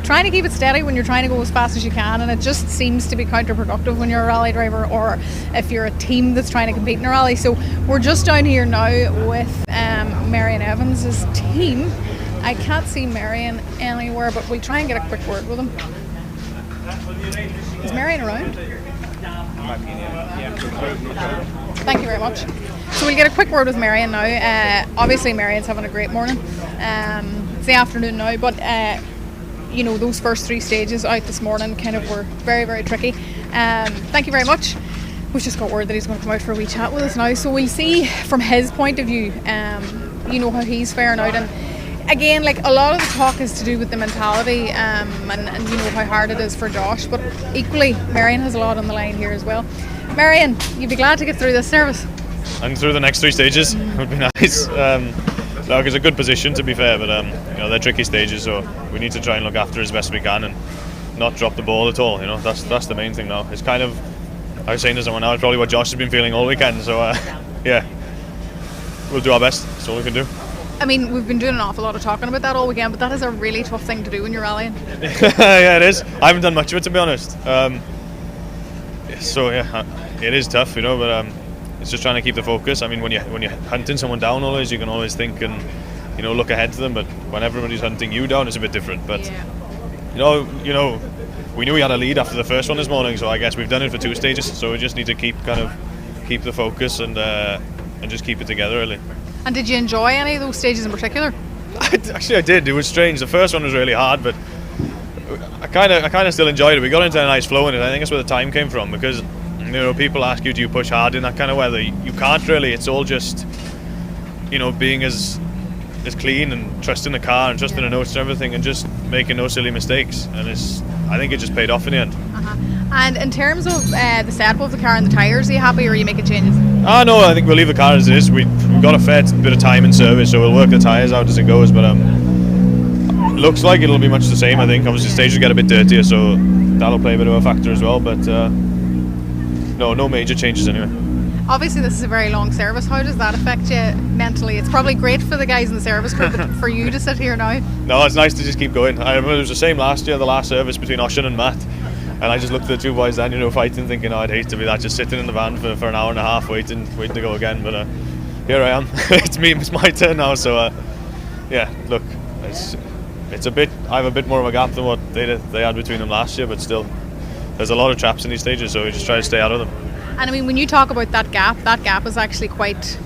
trying to keep it steady when you're trying to go as fast as you can, and it just seems to be counterproductive when you're a rally driver, or if you're a team that's trying to compete in a rally. So we're just down here now with Marion Evans' team. I can't see Marion anywhere, but we'll try and get a quick word with him. Is Marion around? Thank you very much. So we'll get a quick word with Marion now. Obviously Marion's having a great morning. It's the afternoon now, but you know, those first 3 stages out this morning kind of were very, very tricky. Thank you very much. We've just got word that he's going to come out for a wee chat with us now, so we'll see from his point of view, you know, how he's faring out. And again, like, a lot of the talk is to do with the mentality, and you know how hard it is for Josh, but equally Marion has a lot on the line here as well. Marion, you'd be glad to get through this service. And through the next 3 stages would be nice. Look, it's a good position, to be fair, but you know, they're tricky stages, so we need to try and look after it as best we can and not drop the ball at all. You know, that's the main thing now. It's kind of, I was saying to someone now, it's probably what Josh has been feeling all weekend. So yeah, we'll do our best. That's all we can do. I mean, we've been doing an awful lot of talking about that all weekend, but that is a really tough thing to do when you're rallying. Yeah, it is. I haven't done much of it, to be honest. So yeah, it is tough, you know, but it's just trying to keep the focus. I mean, when you're hunting someone down, always you can always think and, you know, look ahead to them. But when everybody's hunting you down, it's a bit different. But you know, we knew we had a lead after the first one this morning, so I guess we've done it for 2 stages. So we just need to keep the focus and just keep it together, really. And did you enjoy any of those stages in particular? Actually, I did. It was strange. The first one was really hard, but I kind of still enjoyed it. We got into a nice flow in it. I think that's where the time came from, because, you know, people ask you, do you push hard in that kind of weather? You can't really. It's all just, you know, being as clean and trusting the car and trusting the notes and everything, and just making no silly mistakes. And I think it just paid off in the end. And in terms of the setup of the car and the tyres, are you happy, or are you making changes? No, I think we'll leave the car as it is. We've got a fair bit of time in service, so we'll work the tyres out as it goes. But looks like it'll be much the same. I think obviously stages get a bit dirtier, so that'll play a bit of a factor as well. But no major changes anyway. Obviously this is a very long service. How does that affect you mentally? It's probably great for the guys in the service crew, but for you to sit here now? No, it's nice to just keep going. I remember it was the same last year, the last service between Ocean and Matt, and I just looked at the 2 boys then, you know, fighting, thinking, oh, I'd hate to be that, just sitting in the van for an hour and a half waiting to go again. But here I am. It's my turn now. So yeah, look, it's a bit. I have a bit more of a gap than what they had between them last year, but still, there's a lot of traps in these stages, so we just try to stay out of them. And I mean, when you talk about that gap is actually quite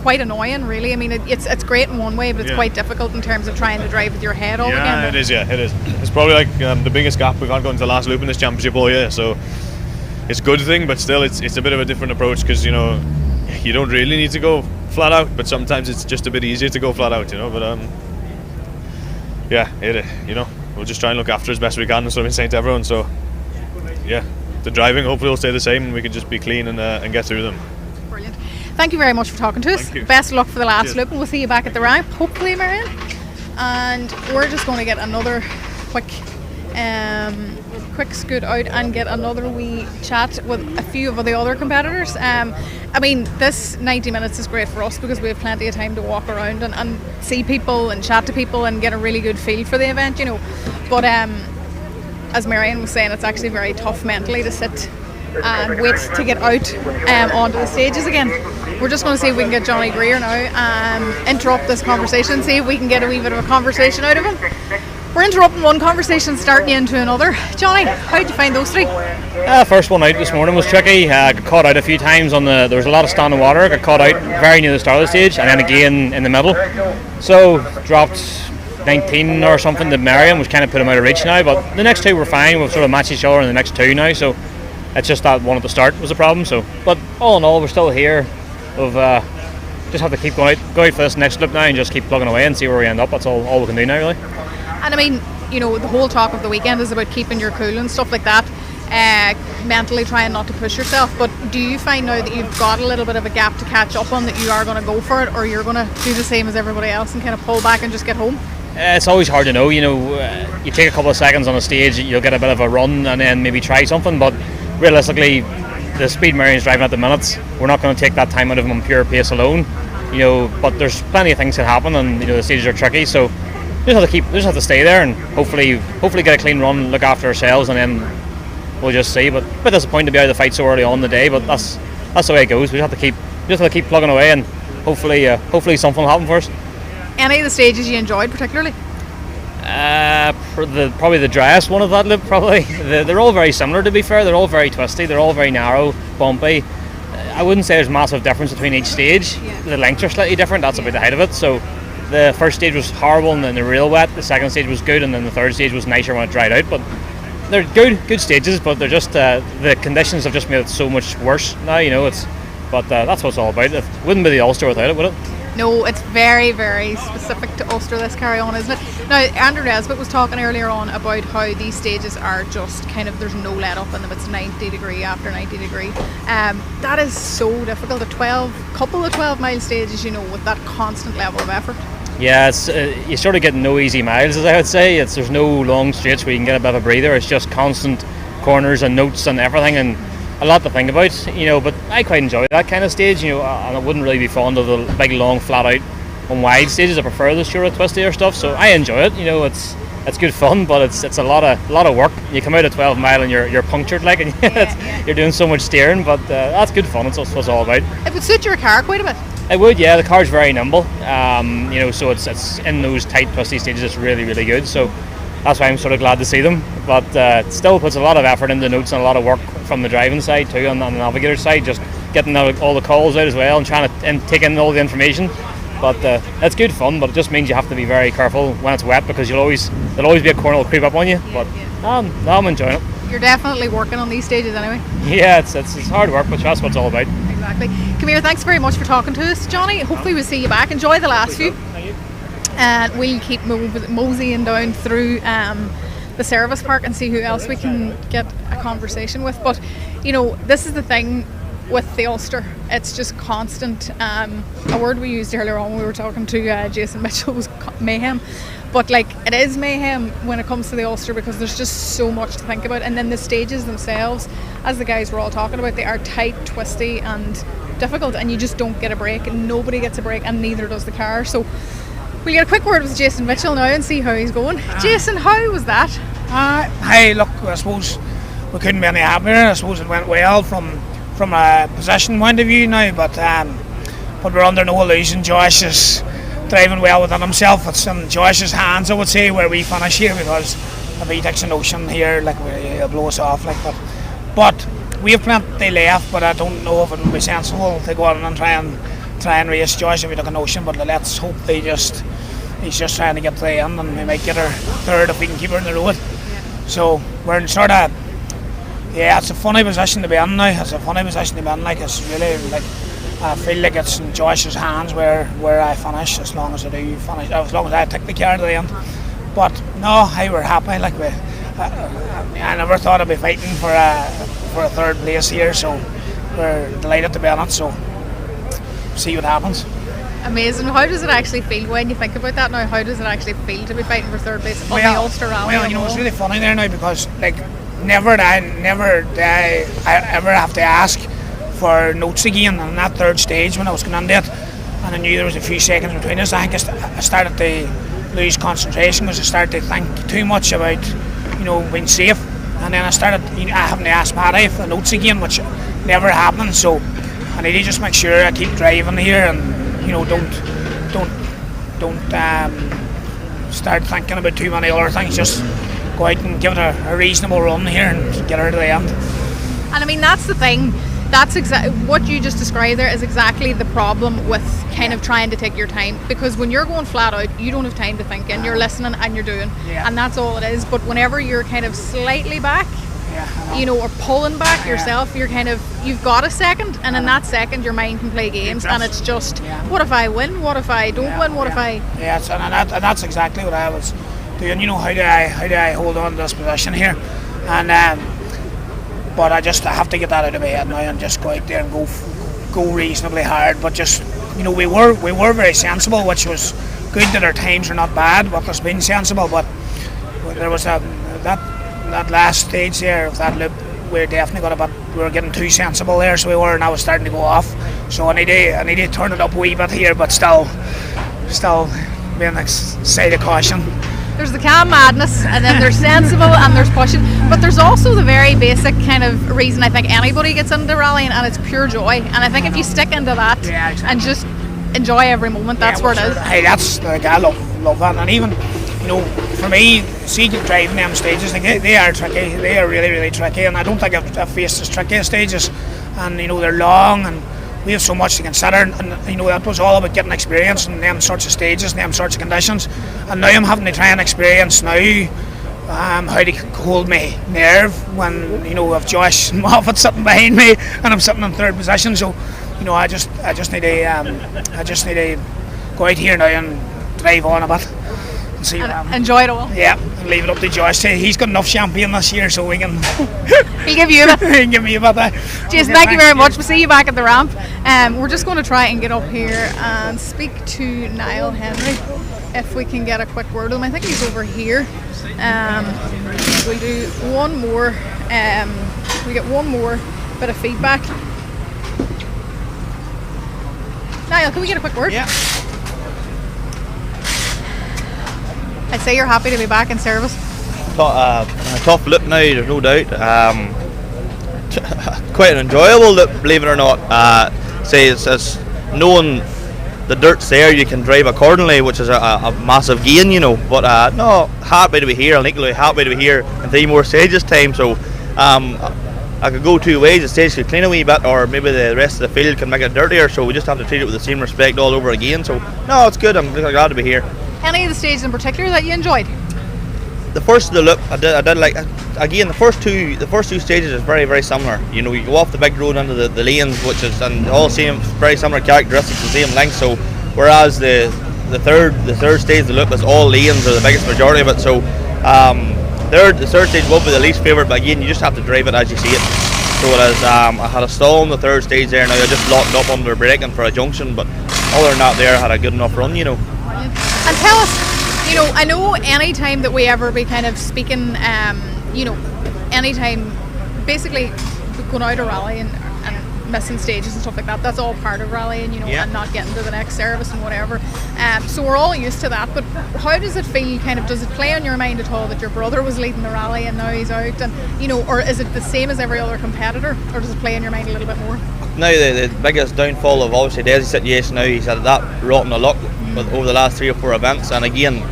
annoying, really. I mean, it's great in one way, but it's quite difficult in terms of trying to drive with your head all weekend. Yeah, it is. Yeah, it is. It's probably like the biggest gap we've had going to the last loop in this championship all year. So it's a good thing, but still, it's a bit of a different approach, because, you know, you don't really need to go flat out, but sometimes it's just a bit easier to go flat out, you know. But yeah, you know, we'll just try and look after as best we can. That's what I've been saying to everyone. So yeah, the driving hopefully will stay the same, and we can just be clean and get through them. Brilliant. Thank you very much for talking to us. Best of luck for the last loop, and we'll see you back at the ramp, hopefully, Marion. And we're just going to get another quick scoot out and get another wee chat with a few of the other competitors. I mean, this 90 minutes is great for us because we have plenty of time to walk around and see people and chat to people and get a really good feel for the event, you know. But as Marion was saying, it's actually very tough mentally to sit and wait to get out onto the stages again. We're just going to see if we can get Johnny Greer now, interrupt this conversation, see if we can get a wee bit of a conversation out of him. We're interrupting one conversation, starting into another. Johnny, how did you find those 3? First one out this morning was tricky. Got caught out a few times there was a lot of standing water. Got caught out very near the start of the stage, and then again in the middle. So dropped 19 or something to Marion, which kind of put him out of reach now. But the next 2 were fine. We've sort of matched each other in the next 2 now. So it's just that one at the start was a problem. So, but all in all, we're still here. We've just have to keep going out for this next loop now and just keep plugging away and see where we end up. That's all we can do now, really. And I mean, you know, the whole talk of the weekend is about keeping your cool and stuff like that, mentally trying not to push yourself. But do you find now that you've got a little bit of a gap to catch up on, that you are going to go for it, or you're going to do the same as everybody else and kind of pull back and just get home? It's always hard to know, you know. You take a couple of seconds on a stage, you'll get a bit of a run and then maybe try something, but realistically, the speed Marion's driving at the minutes, we're not going to take that time out of him on pure pace alone, you know. But there's plenty of things that happen, and you know the stages are tricky, so we just have to stay there and hopefully get a clean run, look after ourselves, and then we'll just see. But a bit disappointed to be out of the fight so early on in the day, but that's the way it goes. We just have to keep plugging away, and hopefully something will happen for us. Any of the stages you enjoyed particularly? Probably the driest one of that loop. Probably they're all very similar, to be fair. They're all very twisty. They're all very narrow, bumpy. I wouldn't say there's massive difference between each stage. The lengths are slightly different, that's about the height of it. So the first stage was horrible and then the real wet, the second stage was good, and then the third stage was nicer when it dried out. But they're good stages, but they're just the conditions have just made it so much worse now, you know. But that's what it's all about. It wouldn't be the Ulster without it, would it? No, it's very, very specific to Ulster, this carry on, isn't it? Now, Andrew Nesbitt was talking earlier on about how these stages are just kind of, there's no let up in them. It's 90 degree after 90 degree. That is so difficult. Couple of 12-mile stages, you know, with that constant level of effort. Yeah, it's you sort of get no easy miles, as I would say. There's no long straights where you can get a bit of a breather. It's just constant corners and notes and everything, and a lot to think about, you know. But I quite enjoy that kind of stage, you know, and I wouldn't really be fond of the big, long, flat out and wide stages. I prefer the shorter, twistier stuff, so I enjoy it. You know, it's good fun, but it's a lot of work. You come out at 12 mile and you're punctured, like, and you're doing so much steering, but that's good fun. It's what it's all about. It would suit your car quite a bit. It would, yeah. The car's very nimble, you know, so it's in those tight, twisty stages. It's really, really good. So that's why I'm sort of glad to see them. But it still puts a lot of effort into notes and a lot of work from the driving side too, and on the navigator side, just getting all the calls out as well and trying to take in all the information. But it's good fun, but it just means you have to be very careful when it's wet, because there'll always be a corner that'll creep up on you. But I'm enjoying it. You're definitely working on these stages anyway. Yeah, it's hard work, but that's what it's all about. Exactly. Come here, thanks very much for talking to us, Johnny. Hopefully we'll see you back. Enjoy the last few. And we'll keep moseying down through the service park and see who else we can get a conversation with. But, you know, this is the thing with the Ulster. It's just constant. A word we used earlier on when we were talking to Jason Mitchell was mayhem. But like, it is mayhem when it comes to the Ulster, because there's just so much to think about. And then the stages themselves, as the guys were all talking about, they are tight, twisty and difficult, and you just don't get a break, and nobody gets a break, and neither does the car. So we'll get a quick word with Jason Mitchell now and see how he's going. Jason, how was that? Hey, look, I suppose we couldn't be any happier. I suppose it went well from a position point of view now, but we're under no illusion. Josh is driving well within himself. It's in Josh's hands, I would say, where we finish here, because if he takes an ocean here, like, he'll blow us off like that. But we have plenty left, but I don't know if it would be sensible to go on and try and race Josh if we took an ocean. But let's hope he's just trying to get to the end, and we might get her third if we can keep her in the road. So we're in sort of, it's a funny position to be in now. It's a funny position to be in. Like, it's really, like, I feel like it's in Josh's hands where I finish, as long as I do finish, as long as I take the car to the end. But no, we're happy. Like, I never thought I'd be fighting for a third place here, so we're delighted to be on it. So see what happens. Amazing. How does it actually feel when you think about that now? How does it actually feel to be fighting for third place on the Ulster Rally? Well, you know, it's really funny there now, because like never did I ever have to ask for notes again on that third stage when I was going into it, and I knew there was a few seconds between us. I think I started to lose concentration because I started to think too much about, you know, being safe, and then I started having to ask Paddy for notes again, which never happened. So I need to just make sure I keep driving here, and, you know, don't start thinking about too many other things. Just go out and give it a reasonable run here and get her to the end. And I mean, that's the thing. That's exactly what you just described there, is exactly the problem with kind of trying to take your time, because when you're going flat out, you don't have time to think, and you're listening and you're doing, and that's all it is. But whenever you're kind of slightly back, you know, or pulling back yourself, you're kind of, you've got a second, and in that second your mind can play games, and it's just, what if I win, what if I don't win, what if I... and that's exactly what I was doing. You know, how do I hold on to this position here, and but I have to get that out of my head now and just go out there and go reasonably hard. But just, you know, we were very sensible, which was good, that our times are not bad, but there's been sensible. But there was that last stage there of that loop, we definitely we were getting too sensible there, so we were, and I was starting to go off. So I need to turn it up a wee bit here, but still being like side of caution. There's the calm madness, and then there's sensible, and there's pushing, but there's also the very basic kind of reason I think anybody gets into rallying, and it's pure joy. And I think if you stick into that and just enjoy every moment, that's where it is. Hey, that's like, I love that. And even, you know, for me, see, driving them stages, like, they are tricky. They are really, really tricky, and I don't think I've faced as tricky stages and you know they're long, and we have so much to consider, and you know that was all about getting experience in them sorts of stages and them sorts of conditions. And now I'm having to try and experience now how to hold my nerve when you know I've Josh Moffat sitting behind me and I'm sitting in third position. So you know I just need to go out here now and drive on a bit and see and enjoy it all. Yeah, and leave it up to Josh. He's got enough champagne this year, so we can. He'll give you a bit. He can give me a bit. Jason, thank you very much. We'll see you back at the ramp. We're just going to try and get up here and speak to Niall Henry if we can get a quick word with him. I think he's over here. We'll do one more. We get one more bit of feedback. Niall, can we get a quick word? Yeah. I'd say you're happy to be back in service. Tough look now, there's no doubt. Quite an enjoyable look, believe it or not. Say it's knowing the dirt's there, you can drive accordingly, which is a massive gain, you know. But no, happy to be here, and equally happy to be here in 3 more stages time. So I could go 2 ways. The stage could clean a wee bit, or maybe the rest of the field can make it dirtier. So we just have to treat it with the same respect all over again. So no, it's good. I'm glad to be here. Any of the stages in particular that you enjoyed? The first of the look, I did like. Again, the first two stages is very, very similar. You know, you go off the big road into the lanes, which is and all same, very similar characteristics, the same length. So, whereas the third stage, the loop is all lanes, or the biggest majority of it. So, the third stage will be the least favourite, but again, you just have to drive it as you see it. So it is. I had a stall on the third stage there. Now I just locked up under braking for a junction, but other than that, there I had a good enough run. You know. And tell us, you know, I know any time that we ever be kind of speaking, you know, anytime basically going out a rally and missing stages and stuff like that, that's all part of rallying, you know, and not getting to the next service and whatever. So we're all used to that, but how does it feel, kind of, does it play on your mind at all that your brother was leading the rally and now he's out, and you know, or is it the same as every other competitor, or does it play on your mind a little bit more? Now the biggest downfall of obviously Desi's situation now, he's had that rotten of luck over the last 3 or 4 events, and again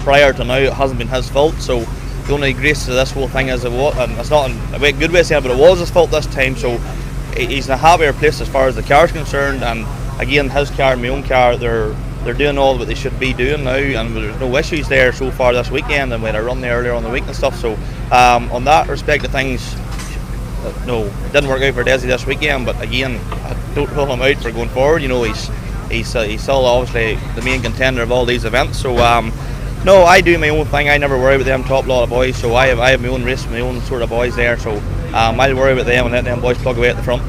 prior to now it hasn't been his fault. So the only grace to this whole thing is it was, and it's not a good way to say it, but it was his fault this time. So he's in a happier place as far as the car's concerned, and again his car and my own car, they're doing all what they should be doing now, and there's no issues there so far this weekend, and we had a run there earlier on the week and stuff. So on that respect of things, no, it didn't work out for Desi this weekend, but again I don't rule him out for going forward. You know, he's still obviously the main contender of all these events. So no, I do my own thing. I never worry about them top lot of boys. So I have my own race, my own sort of boys there. So I'll worry about them and let them boys plug away at the front.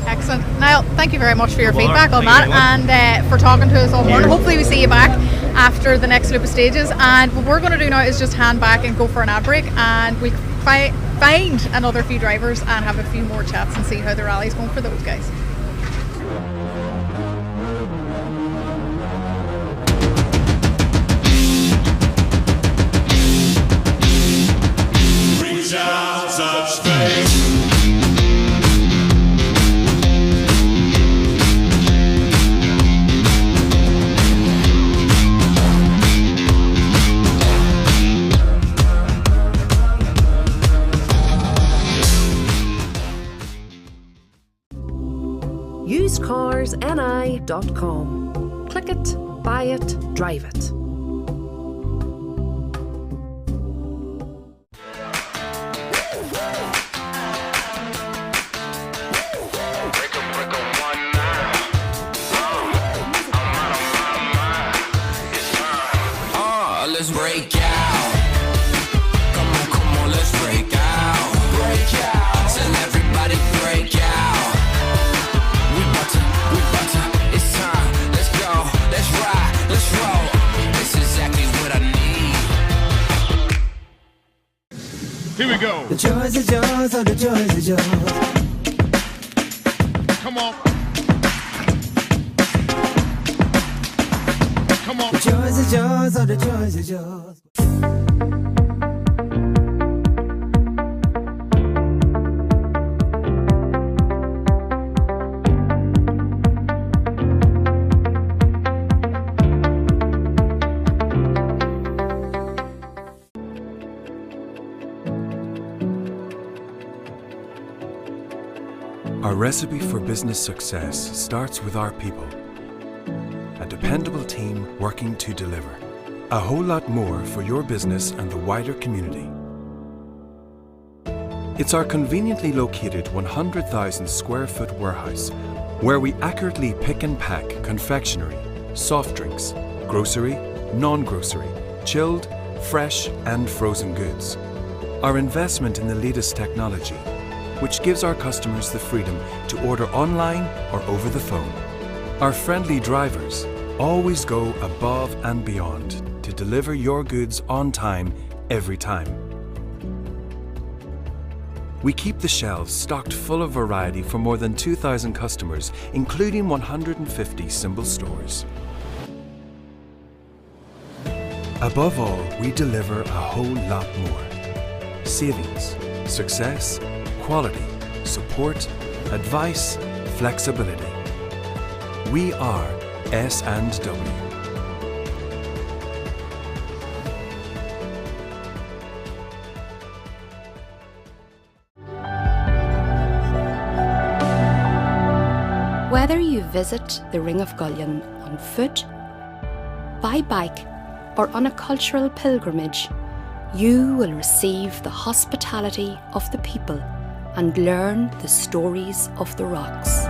Excellent. Niall, thank you very much for your feedback on that, and for talking to us all morning. Hopefully we see you back after the next loop of stages, and what we're going to do now is just hand back and go for an ad break, and we'll find another few drivers and have a few more chats and see how the rally's going for those guys. Reach out, touch faith. usecarsni.com. Click it, buy it, drive it. Let's break out. Come on, let's break out. Break out. Tell everybody break out. We bout to, it's time. Let's go, let's ride, let's roll. This is exactly what I need. Here we go. The choice is yours, oh, the choice is yours. Come on. Come on. The choice is yours, oh, the choice is yours. Our recipe for business success starts with our people. A dependable team working to deliver. A whole lot more for your business and the wider community. It's our conveniently located 100,000 square foot warehouse where we accurately pick and pack confectionery, soft drinks, grocery, non-grocery, chilled, fresh and frozen goods. Our investment in the latest technology, which gives our customers the freedom to order online or over the phone. Our friendly drivers always go above and beyond to deliver your goods on time, every time. We keep the shelves stocked full of variety for more than 2,000 customers, including 150 symbol stores. Above all, we deliver a whole lot more. Savings, success, quality, support, advice, flexibility. We are S&W. Whether you visit the Ring of Gullion on foot, by bike, or on a cultural pilgrimage, you will receive the hospitality of the people and learn the stories of the rocks.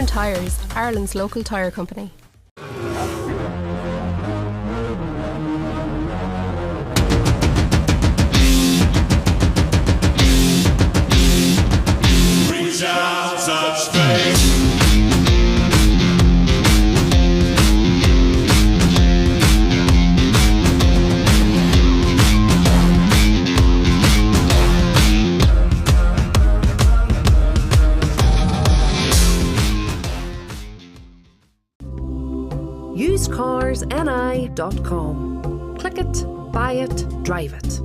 Tyres, Ireland's local tyre company. Reach out, touch faith. usecarsni.com. Click it, buy it, drive it.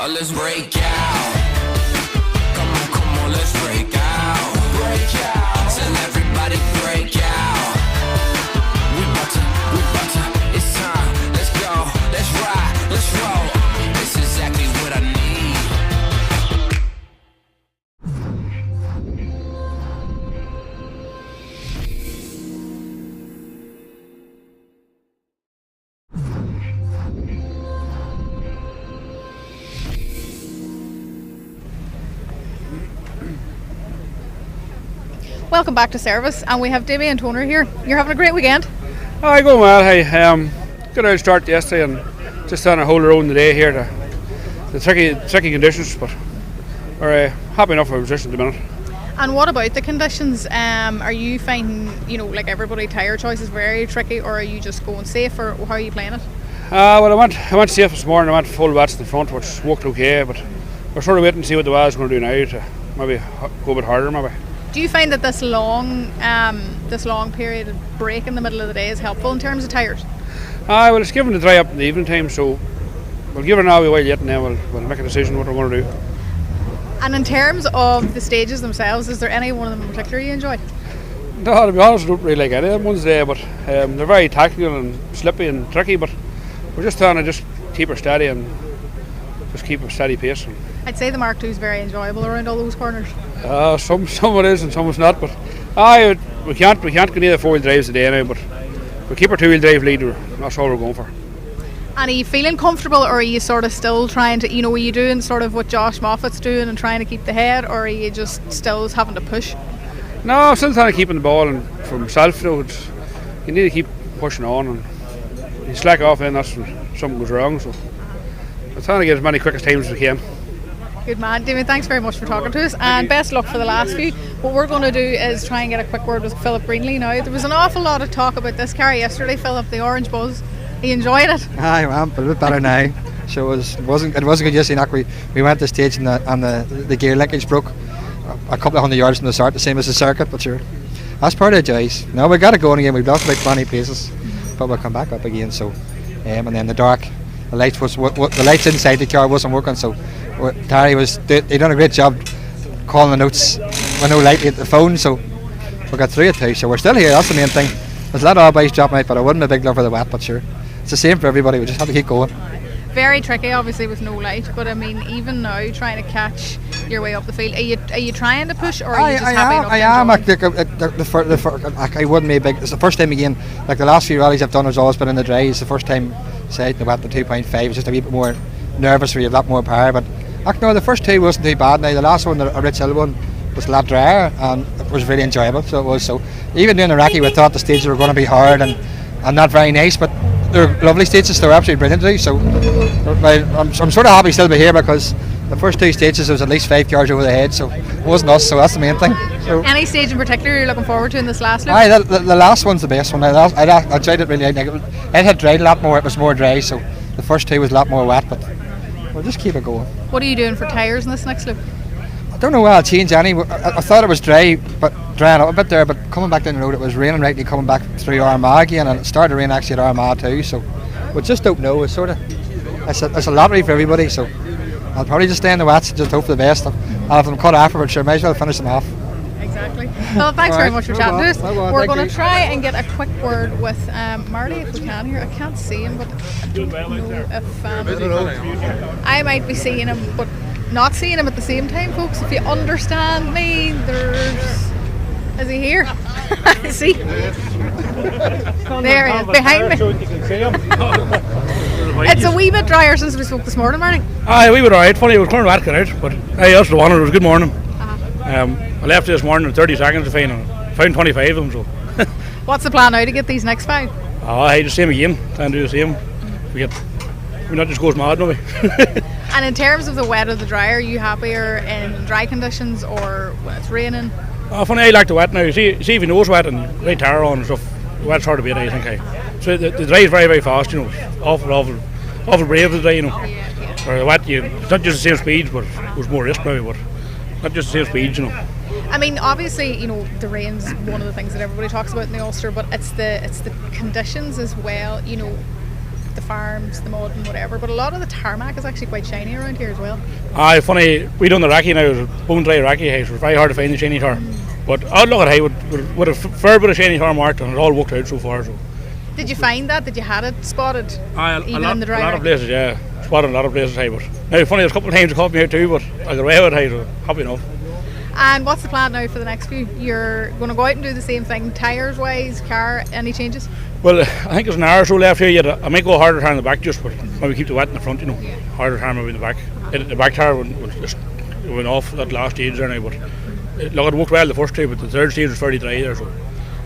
Let's break out. Come on, let's break out. Break out. Tell everybody break out. We bout to, it's time. Let's go, let's ride, let's roll. This is exactly what I need. Welcome back to service, and we have Davy and Toner here. You're having a great weekend. I go well. Hey, good old start yesterday, and just on a whole road today here. The tricky conditions, but we're happy enough with our position at the minute. And what about the conditions? Are you finding, like everybody, tyre choice is very tricky, or are you just going safe, or how are you playing it? Well, I went safe this morning. I went full wets in the front, which worked okay, but we're sort of waiting to see what the weather's going to do now to maybe go a bit harder, maybe. Do you find that this long period of break in the middle of the day is helpful in terms of tyres? Well, it's given to dry up in the evening time, so we'll give it an hour while yet, and then we'll make a decision what we want to do. And in terms of the stages themselves, is there any one of them in particular you enjoy? No, to be honest, I don't really like any of them ones there, but they're very tactical and slippy and tricky, but we're just trying to just keep her steady and just keep a steady pace. I'd say the Mark II is very enjoyable around all those corners. Some it is and some it's not, but we can't go near the 4-wheel drives today now, but we keep our 2-wheel drive lead, that's all we're going for. And are you feeling comfortable, or are you sort of still trying to, are you doing sort of what Josh Moffat's doing and trying to keep the head, or are you just still having to push? No, I'm still trying to keep the ball, and for myself, you need to keep pushing on, and you slack off, and that's when something goes wrong. So I'm trying to get as many quickest times as we can. Good man, Damien. Thanks very much for talking to us, and best luck for the last few. What we're going to do is try and get a quick word with Philip Greenlee now. There was an awful lot of talk about this car yesterday, Philip, the Orange Buzz. He enjoyed it. Aye, man, but a bit better now. So it wasn't good yesterday. We went to stage and the gear linkage broke a couple of 100 yards from the start, the same as the circuit. But sure, that's part of the joys. No, we got it going again. We've lost about 20 places, but we'll come back up again. So, and then the dark, the lights inside the car wasn't working. So Terry he done a great job calling the notes with no light at the phone. So we got through it too. So we're still here. That's the main thing. There's a lot of our boys dropping out, but I wasn't a big love for the wet. But sure, it's the same for everybody. We just have to keep going. Very tricky, obviously, with no light. But I mean, even now, trying to catch your way up the field, are you trying to push, or are you just happy enough? I wouldn't be big. It's the first time again. Like the last few rallies I've done has always been in the dry. It's the first time, say, the wet the 2.5. It's just a wee bit more nervous, where you have a lot more power. But no, the first two wasn't too bad. Now the last one, the Rich Hill one, was a lot drier, and it was really enjoyable. So it was. So even doing the Iraqi, we thought the stages were going to be hard and not very nice, but they're lovely stages. They're absolutely brilliant to do. So I'm sort of happy still to be here, because the first two stages was at least 5 cars over the head, so it wasn't us. So that's the main thing. So, any stage in particular you're looking forward to in this last loop? Aye, the last one's the best one. I tried it really. It had dried a lot more. It was more dry, so the first two was a lot more wet, but we'll just keep it going. What are you doing for tyres in this next loop? I don't know where I'll change any. I thought it was drying up a bit there, but coming back down the road it was raining rightly coming back through Armagh again, and it started to rain actually at Armagh too, so we just don't know. It's a lottery for everybody, so I'll probably just stay in the wets and just hope for the best. And if I'm cut afterwards, sure, might as well finish them off. Exactly. Well, thanks very much for chatting to us. We're going to try and get a quick word with Marty if we can here. I can't see him, but I don't know if I might be seeing him, but not seeing him at the same time, folks. If you understand me, is he here? See? There he is, behind me. It's a wee bit drier since we spoke this morning, Marty. Aye, we were alright. Funny, it was kind of wet coming out, but hey, that's the one. It was a good morning. I left this morning in 30 seconds to find 25 of them. So. What's the plan now to get these next 5? Hey, the same again. Trying to do the same. We not just goes mad, no we. And in terms of the wet or the dry, are you happier in dry conditions or when it's raining? Funny, I like the wet now. See if he knows wet and right tire on and stuff. The wet's hard to beat, I think. So the dry is very, very fast, awful brave the dry, Yeah. Or the wet, it's not just the same speeds, but it was more risk maybe, but not just the same speeds, I mean, obviously, the rain's one of the things that everybody talks about in the Ulster, but it's the conditions as well, the farms, the mud and whatever, but a lot of the tarmac is actually quite shiny around here as well. Aye, funny, we done the Iraqi now, it was a bone dry Iraqi hay, so it was very hard to find the shiny tar. But I'd look at hay with a fair bit of shiny tar marked, and it all worked out so far. So. Did you find that you had it spotted? Even in the dry? A lot of places, yeah. Spotted a lot of places, hey, but now funny, there's a couple of times it caught me out too, but I got away with it, hey, so happy enough. And what's the plan now for the next few? You're going to go out and do the same thing, tyres wise, car, any changes? Well, I think there's an hour or so left here. I might go harder tire in the back just, but maybe keep the wet in the front, harder tire maybe in the back. The back tire went off that last stage there now, but it worked well the first two, but the third stage was fairly dry there. So.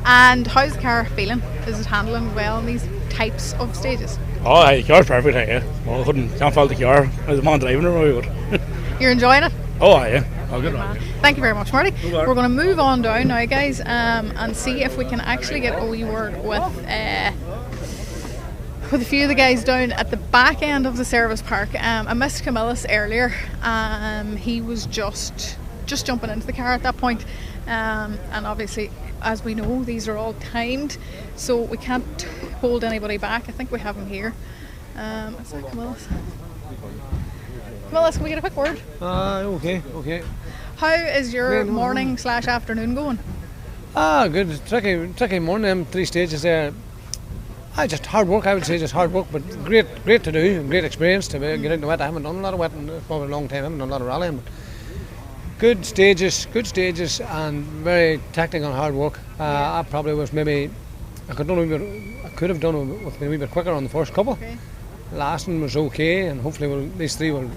And how's the car feeling? Is it handling well in these types of stages? Oh, the car's perfect, yeah. Well, can't fault the car. I was the man driving it, but you're enjoying it? Oh, yeah. Oh, good man. Thank you very much, Marty. We're going to move on down now, guys, and see if we can actually get a wee word with a few of the guys down at the back end of the service park. I missed Camillus earlier. He was just jumping into the car at that point, and obviously, as we know, these are all timed, so we can't hold anybody back. I think we have him here. Is that Camillus? Camillus, can we get a quick word? Okay. How is your morning/afternoon going? Good. Tricky morning. 3 stages there. Just hard work. I would say just hard work, but great to do and great experience to get out in the wet. I haven't done a lot of wet in probably a long time. I haven't done a lot of rallying, but good stages, and very technical and hard work. I probably was maybe I could have done it with a wee bit quicker on the first couple. Okay. last one was okay, and hopefully these three will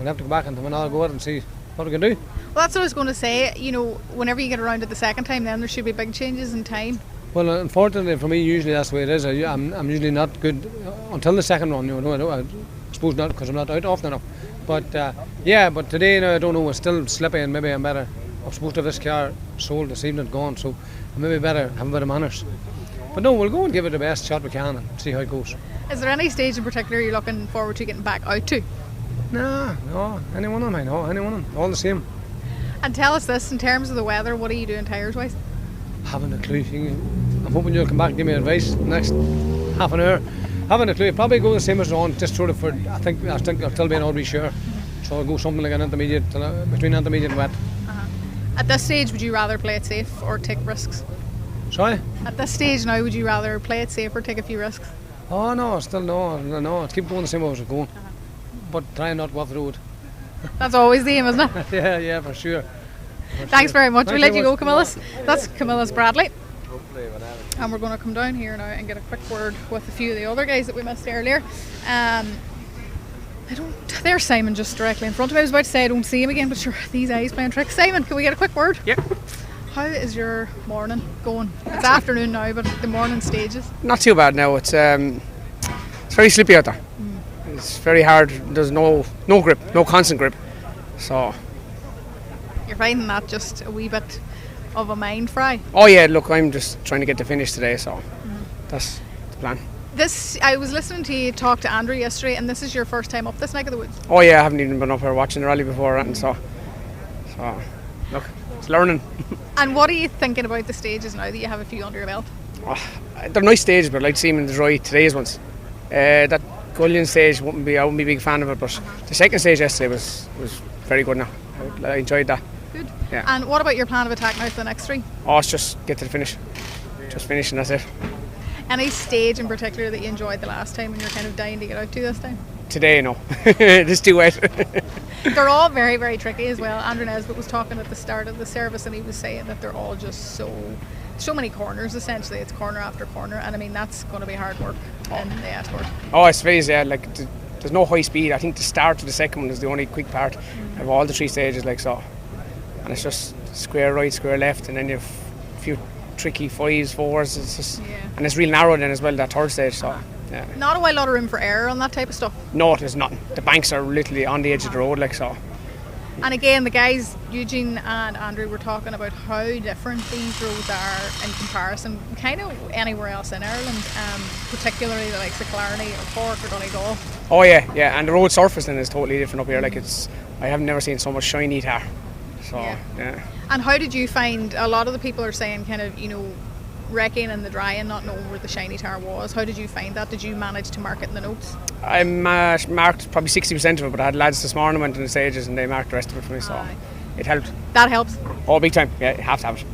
have to go back and have another go at it and see what we can do. Well, that's what I was going to say. You know, whenever you get around it the second time, then there should be big changes in time. Well, unfortunately for me, usually that's the way it is. I'm usually not good until the second one. You know, I suppose not because I'm not out often enough. But but today, I don't know. It's still slippy, and maybe I'm better. I'm supposed to have this car sold this evening, gone, so I'm maybe better have a bit of manners. But no, we'll go and give it the best shot we can and see how it goes. Is there any stage in particular you're looking forward to getting back out to? No, any one of them, all the same. And tell us this, in terms of the weather, what are you doing tyres wise? Haven't a clue. I'm hoping you'll come back and give me advice next half an hour. Haven't a clue. Probably go the same as on, just sort of for. I think I'll still be an odd sure. So I'll go something like an intermediate, between intermediate and wet. At this stage, would you rather play it safe or take risks? Sorry? At this stage now, would you rather play it safe or take a few risks? Oh no, still no. Keep going the same way as it's going. But try and not go off the road. That's always the aim, isn't it? yeah, for sure. Thanks very much. We'll let you go, Camillus. That's Camillus Bradley. And we're going to come down here now and get a quick word with a few of the other guys that we missed earlier. There's Simon just directly in front of me. I was about to say I don't see him again, but sure, these eyes playing tricks. Simon, can we get a quick word? Yep. How is your morning going? It's afternoon now, but the morning stages. Not too bad now. It's very sleepy out there. It's very hard. There's no grip, no constant grip. So You're finding that just a wee bit of a mind fry? Oh yeah, look, I'm just trying to get the finish today, so that's the plan. I was listening to you talk to Andrew yesterday, and this is your first time up this neck of the woods. Oh yeah, I haven't even been up here watching the rally before, and so look, it's learning. And what are you thinking about the stages now that you have a few under your belt? They're nice stages, but I'd like to see them in the dry today's ones. That Gullion stage I wouldn't be a big fan of it, but the second stage yesterday was very good now. I enjoyed that. Good. Yeah. And what about your plan of attack now for the next three? Oh, it's just get to the finish. Just finish and that's it. Any stage in particular that you enjoyed the last time and you're kind of dying to get out to this time? Today, no. It's too wet. They're all very, very tricky as well. Andrew Nesbitt was talking at the start of the service and he was saying that they're all just so many corners essentially. It's corner after corner, and I mean that's going to be hard work in the Ashford. Oh, I suppose, yeah, like there's no high speed. I think the start to the second one is the only quick part of all the three stages, like so. And it's just square right, square left, and then you have a few tricky fives, fours. It's just, and it's real narrow then as well, that third stage. So, yeah. Not a whole lot of room for error on that type of stuff. No, there's nothing. The banks are literally on the edge of the road, like so. And again, the guys, Eugene and Andrew, were talking about how different these roads are in comparison, kind of anywhere else in Ireland, particularly the likes of Killarney or Cork or Donegal. Oh yeah, and the road surface then is totally different up here. Like I have never seen so much shiny tar. So yeah. And how did you find? A lot of the people are saying kind of wrecking in the dry and not knowing where the shiny tar was. How did you find that? Did you manage to mark it in the notes? I marked probably 60% of it, but I had lads this morning went in the stages and they marked the rest of it for me, so it helped. That helps? Oh, big time. Yeah, you have to have it.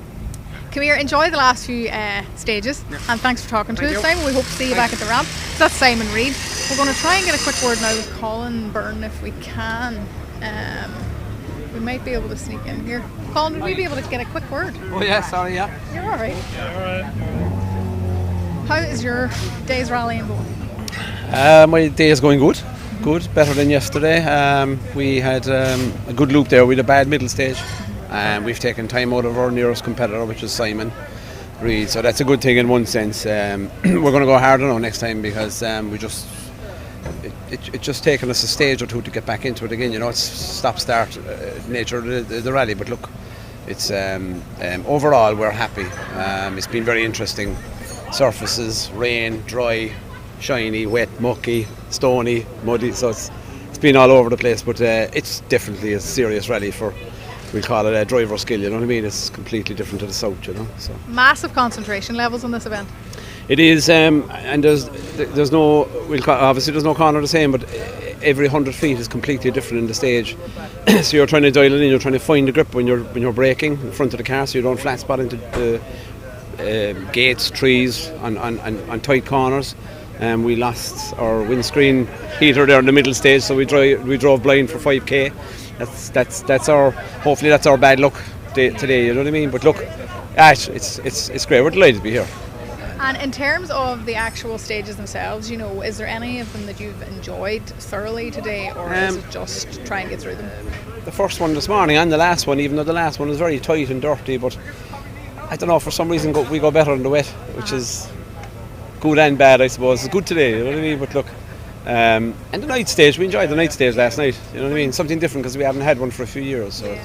Come here, enjoy the last few stages, and thanks for talking to us, Simon. We hope to see you back at the ramp. So that's Simon Reid. We're going to try and get a quick word now with Colin Byrne if we can. We might be able to sneak in here. Colin, would we be able to get a quick word? Oh yeah, sorry, yeah. You're alright. Yeah, alright. How is your day's rallying going? My day is going good, better than yesterday. We had a good loop there with a bad middle stage, and we've taken time out of our nearest competitor, which is Simon Reid, so that's a good thing in one sense. We're going to go harder now next time because it's just taken us a stage or two to get back into it again. It's stop-start nature of the rally, but look, it's overall we're happy. It's been very interesting. Surfaces, rain, dry, shiny, wet, mucky, stony, muddy, so it's been all over the place, but it's definitely a serious rally for, we'll call it a driver skill, you know what I mean? It's completely different to the south, so. Massive concentration levels on this event. It is, and there's no, obviously there's no corner the same, but every 100 feet is completely different in the stage. So you're trying to dial it in, you're trying to find the grip when you're braking in front of the car, so you don't flat spot into the gates, trees, on tight corners. We lost our windscreen heater there in the middle stage, so we drove blind for 5k. That's our, hopefully that's our bad luck today, you know what I mean? But look, it's great, we're delighted to be here. And in terms of the actual stages themselves, you know, is there any of them that you've enjoyed thoroughly today, or is it just try and get through them? The first one this morning and the last one, even though the last one was very tight and dirty, but I don't know, for some reason we go better in the wet, which is good and bad, I suppose. It's good today, you know what I mean? But look, and the night stage, we enjoyed the night stage last night, you know what I mean? Something different because we haven't had one for a few years. So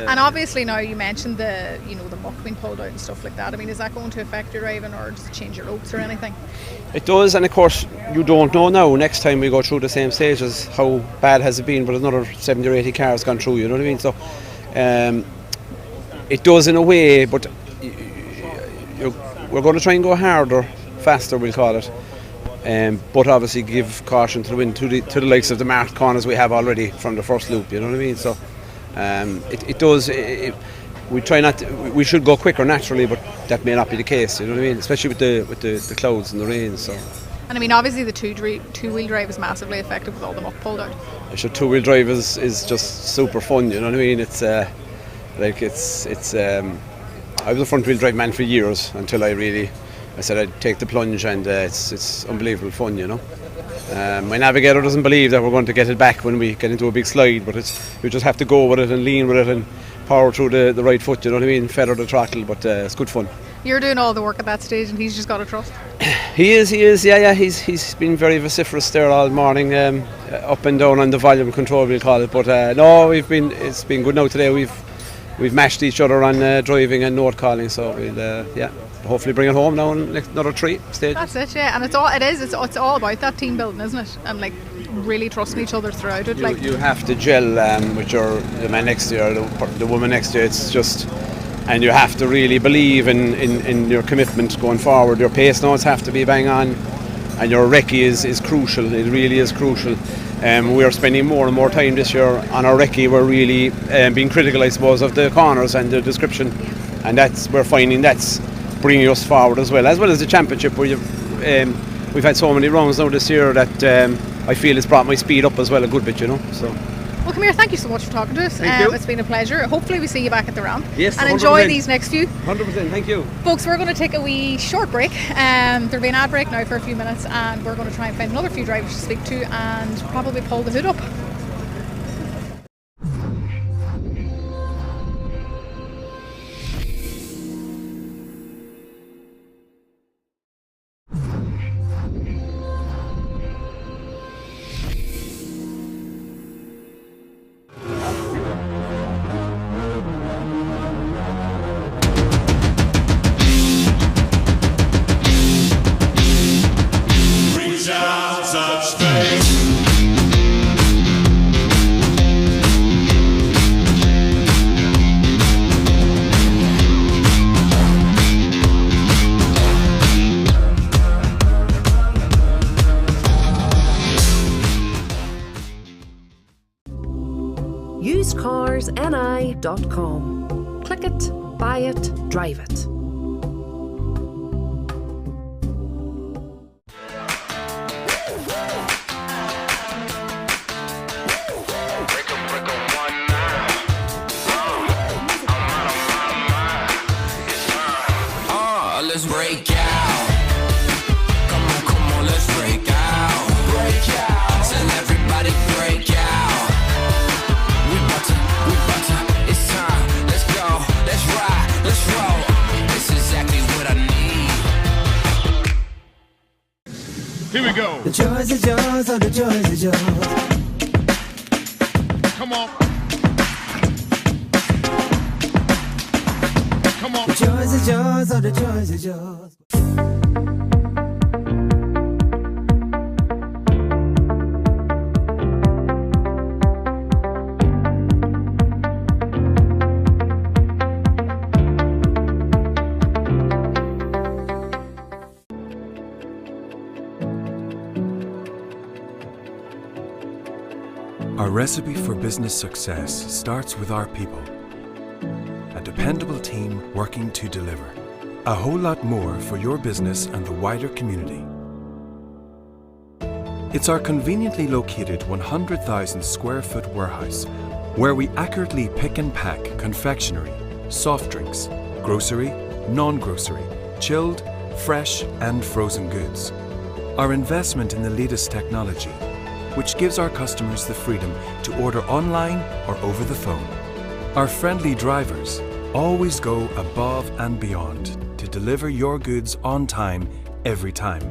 And obviously now you mentioned the muck being pulled out and stuff like that. I mean, is that going to affect your driving, or does it change your ropes or anything? It does, and of course you don't know now. Next time we go through the same stages, how bad has it been? But another 70 or 80 cars gone through, you know what I mean? So it does in a way, but we're going to try and go harder, faster, we'll call it. But obviously give caution to the wind to the likes of the marked corners we have already from the first loop, you know what I mean? So it does. We try not. We should go quicker naturally, but that may not be the case, you know what I mean? Especially with the clouds and the rain. So. And I mean, obviously the two-wheel drive is massively affected with all the muck pulled out. Sure, two-wheel drive is just super fun, you know what I mean? It's I was a front-wheel drive man for years until I said I'd take the plunge, and it's unbelievable fun, you know. My navigator doesn't believe that we're going to get it back when we get into a big slide, but you just have to go with it and lean with it and power through the right foot, you know what I mean, feather the throttle, but it's good fun. You're doing all the work at that stage and he's just got to trust. He is, yeah, he's been very vociferous there all morning, up and down on the volume control, we'll call it, but no, it's been good now today. We've matched each other on driving and note calling, so we'll hopefully bring it home now in another 3 stages. That's it, yeah, and it's all about that team building, isn't it? And like really trusting each other throughout it. You have to gel with the man next to you, or the woman next to you. It's just, and you have to really believe in your commitment going forward. Your pace notes have to be bang on, and your recce is crucial. It really is crucial. We are spending more and more time this year on our recce. We're really being critical, I suppose, of the corners and the description, and we're finding that's bringing us forward as well as the championship, where we've had so many rounds now this year that I feel it's brought my speed up as well a good bit, you know. So. Well, come here, thank you so much for talking to us. Thank you. It's been a pleasure. Hopefully we see you back at the ramp. Yes, and 100%. enjoy these next few. 100%, thank you. Folks, we're going to take a wee short break. There'll be an ad break now for a few minutes, and we're going to try and find another few drivers to speak to and probably pull the hood up. usecarsni.com. Click it, buy it, drive it. Let's break out. Come on, let's break out. Break out. Tell everybody break out. We bout to, it's time. Let's go, let's ride, let's roll. This is exactly what I need. Here we go. The joys are yours, oh the joys are yours. Come on. Come on. The joys are yours, oh the joys are yours. Our recipe for business success starts with our people. A dependable team working to deliver. A whole lot more for your business and the wider community. It's our conveniently located 100,000 square foot warehouse where we accurately pick and pack confectionery, soft drinks, grocery, non-grocery, chilled, fresh and frozen goods. Our investment in the latest technology, which gives our customers the freedom to order online or over the phone. Our friendly drivers always go above and beyond to deliver your goods on time, every time.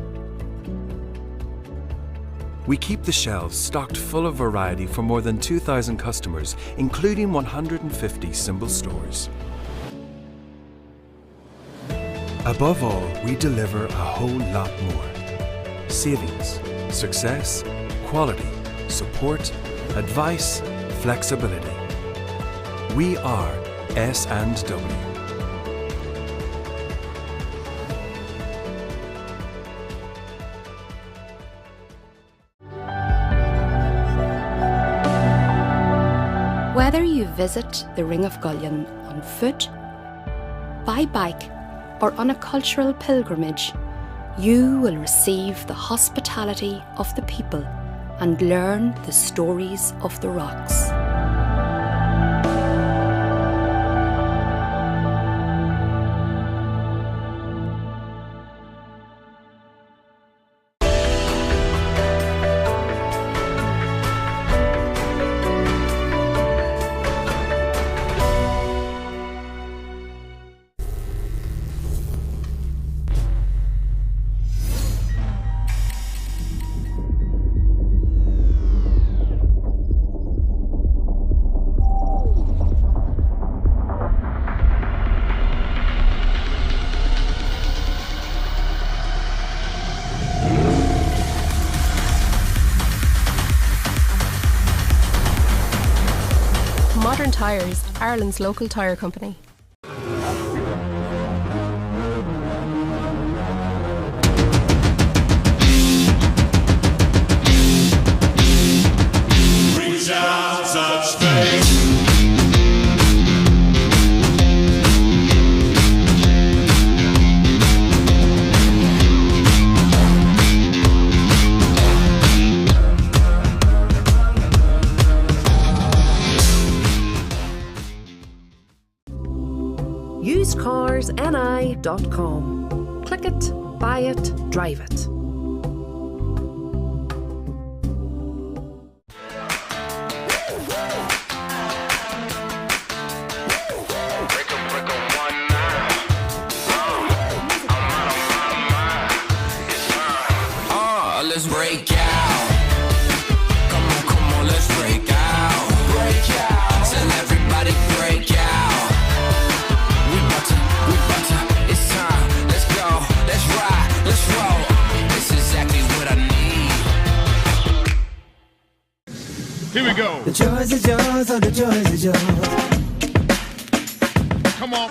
We keep the shelves stocked full of variety for more than 2,000 customers, including 150 symbol stores. Above all, we deliver a whole lot more. Savings, success, quality, support, advice, flexibility. We are S&W. Whether you visit the Ring of Gullion on foot, by bike, or on a cultural pilgrimage, you will receive the hospitality of the people and learn the stories of the rocks. Modern Tyres, Ireland's local tyre company. Reach out, touch faith. usecarsni.com. Click it, buy it, drive it. Let's break out. Come on, let's break out. Break out. Tell everybody break out. We bout to, it's time. Let's go, let's ride, let's roll. It's exactly what I need. Here we go. The joys are yours, oh the joys are yours. Come on.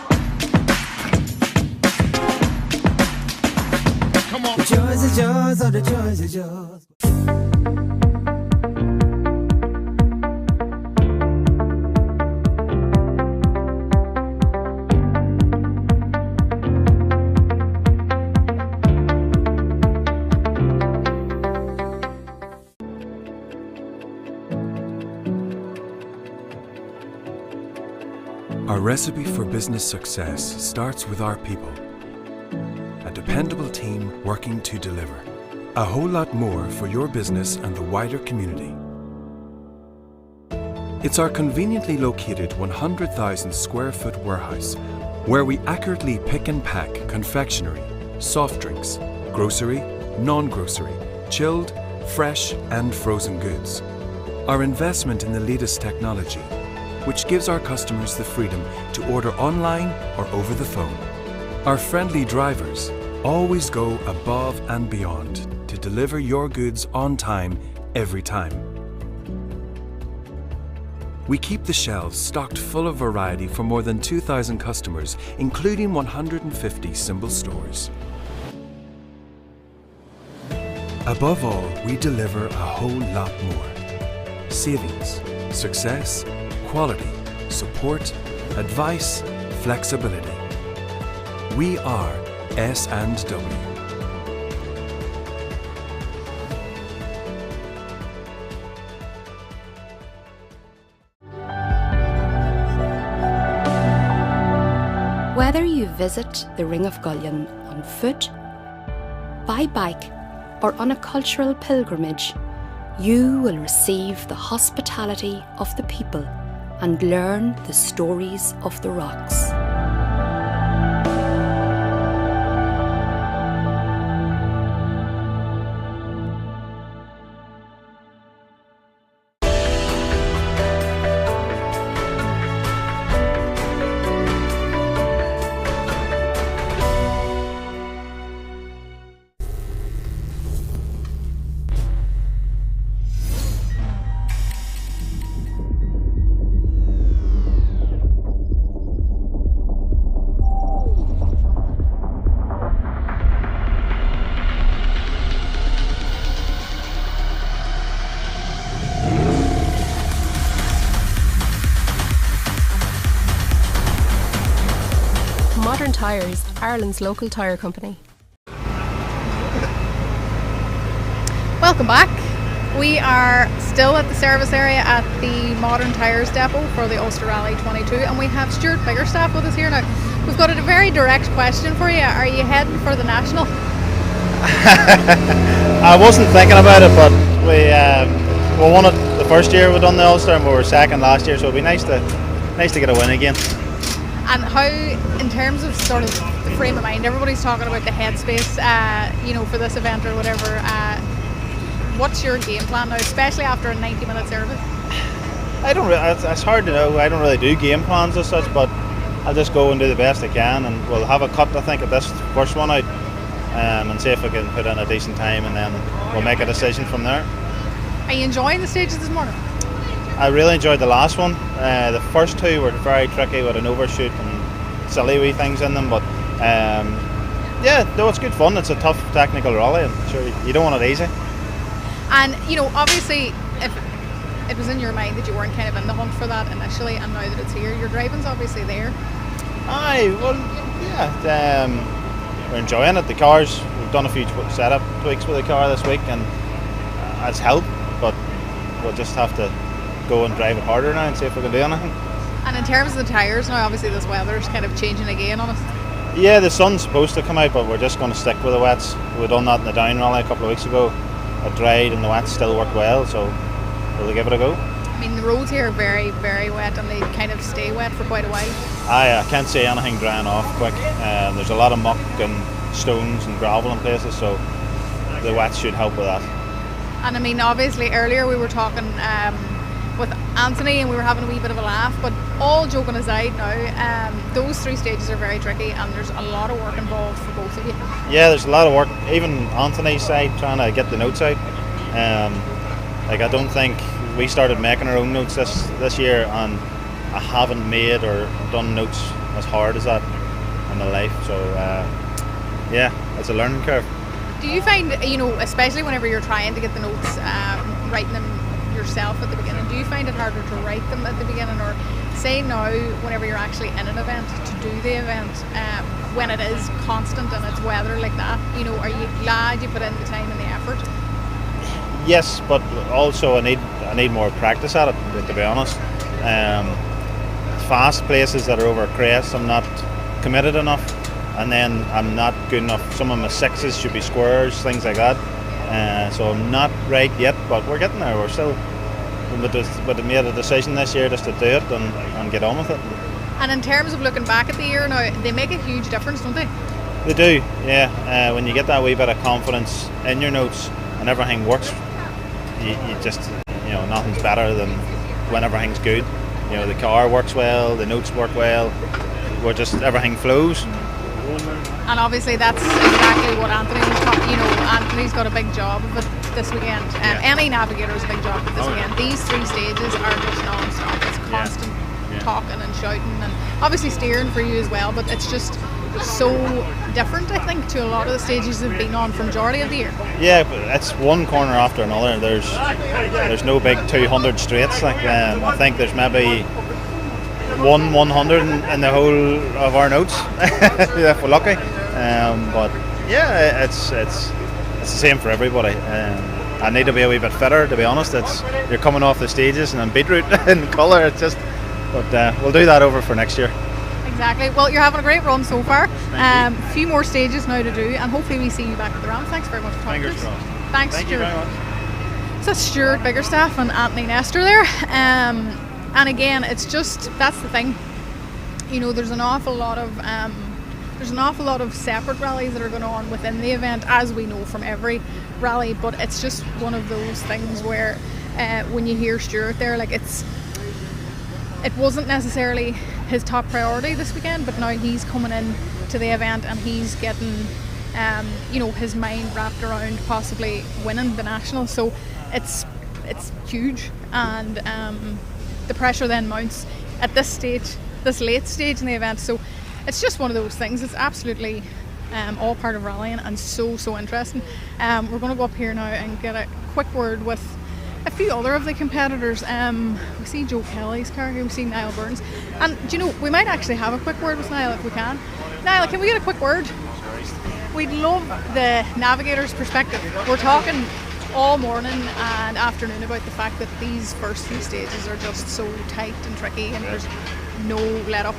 Come on. The joys are yours, oh the joys are yours. Our recipe for business success starts with our people. A dependable team working to deliver. A whole lot more for your business and the wider community. It's our conveniently located 100,000 square foot warehouse where we accurately pick and pack confectionery, soft drinks, grocery, non-grocery, chilled, fresh and frozen goods. Our investment in the latest technology, which gives our customers the freedom to order online or over the phone. Our friendly drivers always go above and beyond to deliver your goods on time, every time. We keep the shelves stocked full of variety for more than 2,000 customers, including 150 symbol stores. Above all, we deliver a whole lot more. Savings, success, quality, support, advice, flexibility. We are S&W. Whether you visit the Ring of Gullion on foot, by bike, or on a cultural pilgrimage, you will receive the hospitality of the people and learn the stories of the rocks. Modern Tyres, Ireland's local tyre company. Welcome back. We are still at the service area at the Modern Tyres depot for the Ulster Rally 22, and we have Stuart Biggerstaff with us here now. We've got a very direct question for you. Are you heading for the National? I wasn't thinking about it, but we won it the first year we done the Ulster, and we were second last year, so it'd be nice to get a win again. And how, in terms of sort of the frame of mind, everybody's talking about the headspace, for this event or whatever. What's your game plan now, especially after a 90-minute service? It's hard to know. I don't really do game plans as such, but I'll just go and do the best I can, and we'll have a cut, I think, at this first one out, and see if we can put in a decent time, and then we'll make a decision from there. Are you enjoying the stages this morning? I really enjoyed the last one. The first two were very tricky with an overshoot and silly wee things in them, but it's good fun. It's a tough technical rally, and sure you don't want it easy. And obviously, if it was in your mind that you weren't kind of in the hunt for that initially, and now that it's here, your driving's obviously there. We're enjoying it. The cars, we've done a few setup tweaks with the car this week, and it's helped, but we'll just have to go and drive it harder now and see if we can do anything. And in terms of the tyres now, obviously this weather's kind of changing again on us. Yeah, the sun's supposed to come out, but we're just going to stick with the wets. We've done that in the down rally a couple of weeks ago. It dried and the wets still worked well, so we'll give it a go. I mean, the roads here are very, very wet, and they kind of stay wet for quite a while. I can't see anything drying off quick. There's a lot of muck and stones and gravel in places, so the wet should help with that. And I mean, obviously earlier we were talking with Anthony and we were having a wee bit of a laugh, but all joking aside now, those three stages are very tricky, and there's a lot of work involved for both of you. Yeah, there's a lot of work, even Anthony's side, trying to get the notes out. I don't think we started making our own notes this year, and I haven't made or done notes as hard as that in my life, so it's a learning curve. Do you find, especially whenever you're trying to get the notes, writing them yourself at the beginning, do you find it harder to write them at the beginning, or say now whenever you're actually in an event to do the event, when it is constant and it's weather like that, are you glad you put in the time and the effort? Yes, but also I need more practice at it, to be honest. Fast places that are over crests, I'm not committed enough, and then I'm not good enough. Some of my sixes should be squares, things like that. So I'm not right yet, but we're getting there. We're still, but made a decision this year just to do it and get on with it. And in terms of looking back at the year now, they make a huge difference, don't they? They do, yeah. When you get that wee bit of confidence in your notes and everything works, you just, nothing's better than when everything's good. The car works well, the notes work well, everything flows. And obviously that's exactly what Anthony was talking. Anthony's got a big job of it this weekend. Any navigator has a big job of it this weekend. These three stages are just non-stop. It's constant talking and shouting, and obviously steering for you as well. But it's just so different, I think, to a lot of the stages they've been on for the majority of the year. Yeah, but it's one corner after another. There's no big 200 straights. I think there's maybe 100 in the whole of our notes if we're lucky, but yeah, it's the same for everybody. I need to be a wee bit fitter, to be honest. You're coming off the stages and I'm beetroot in colour. But we'll do that over for next year. Exactly. Well, you're having a great run so far. A few more stages now to do, and hopefully we see you back at the ramp. Thanks very much for talking to us. Thanks, Thank you Stuart. very much. So that's Stuart Biggerstaff and Anthony Nestor there. And again, it's just, that's the thing. You know, there's an awful lot of separate rallies that are going on within the event, as we know from every rally. But it's just one of those things where when you hear Stuart there, like it wasn't necessarily his top priority this weekend, but now he's coming in to the event and he's getting his mind wrapped around possibly winning the national. So it's huge, and the pressure then mounts at this late stage in the event. So it's just one of those things. It's absolutely all part of rallying, and so interesting. We're going to go up here now and get a quick word with a few other of the competitors. We see Joe Kelly's car here, we see Niall Burns, and do you know, we might actually have a quick word with Niall if we can. Niall, can we get a quick word? We'd love the navigator's perspective. We're talking all morning and afternoon about the fact that these first few stages are just so tight and tricky, and there's no let up.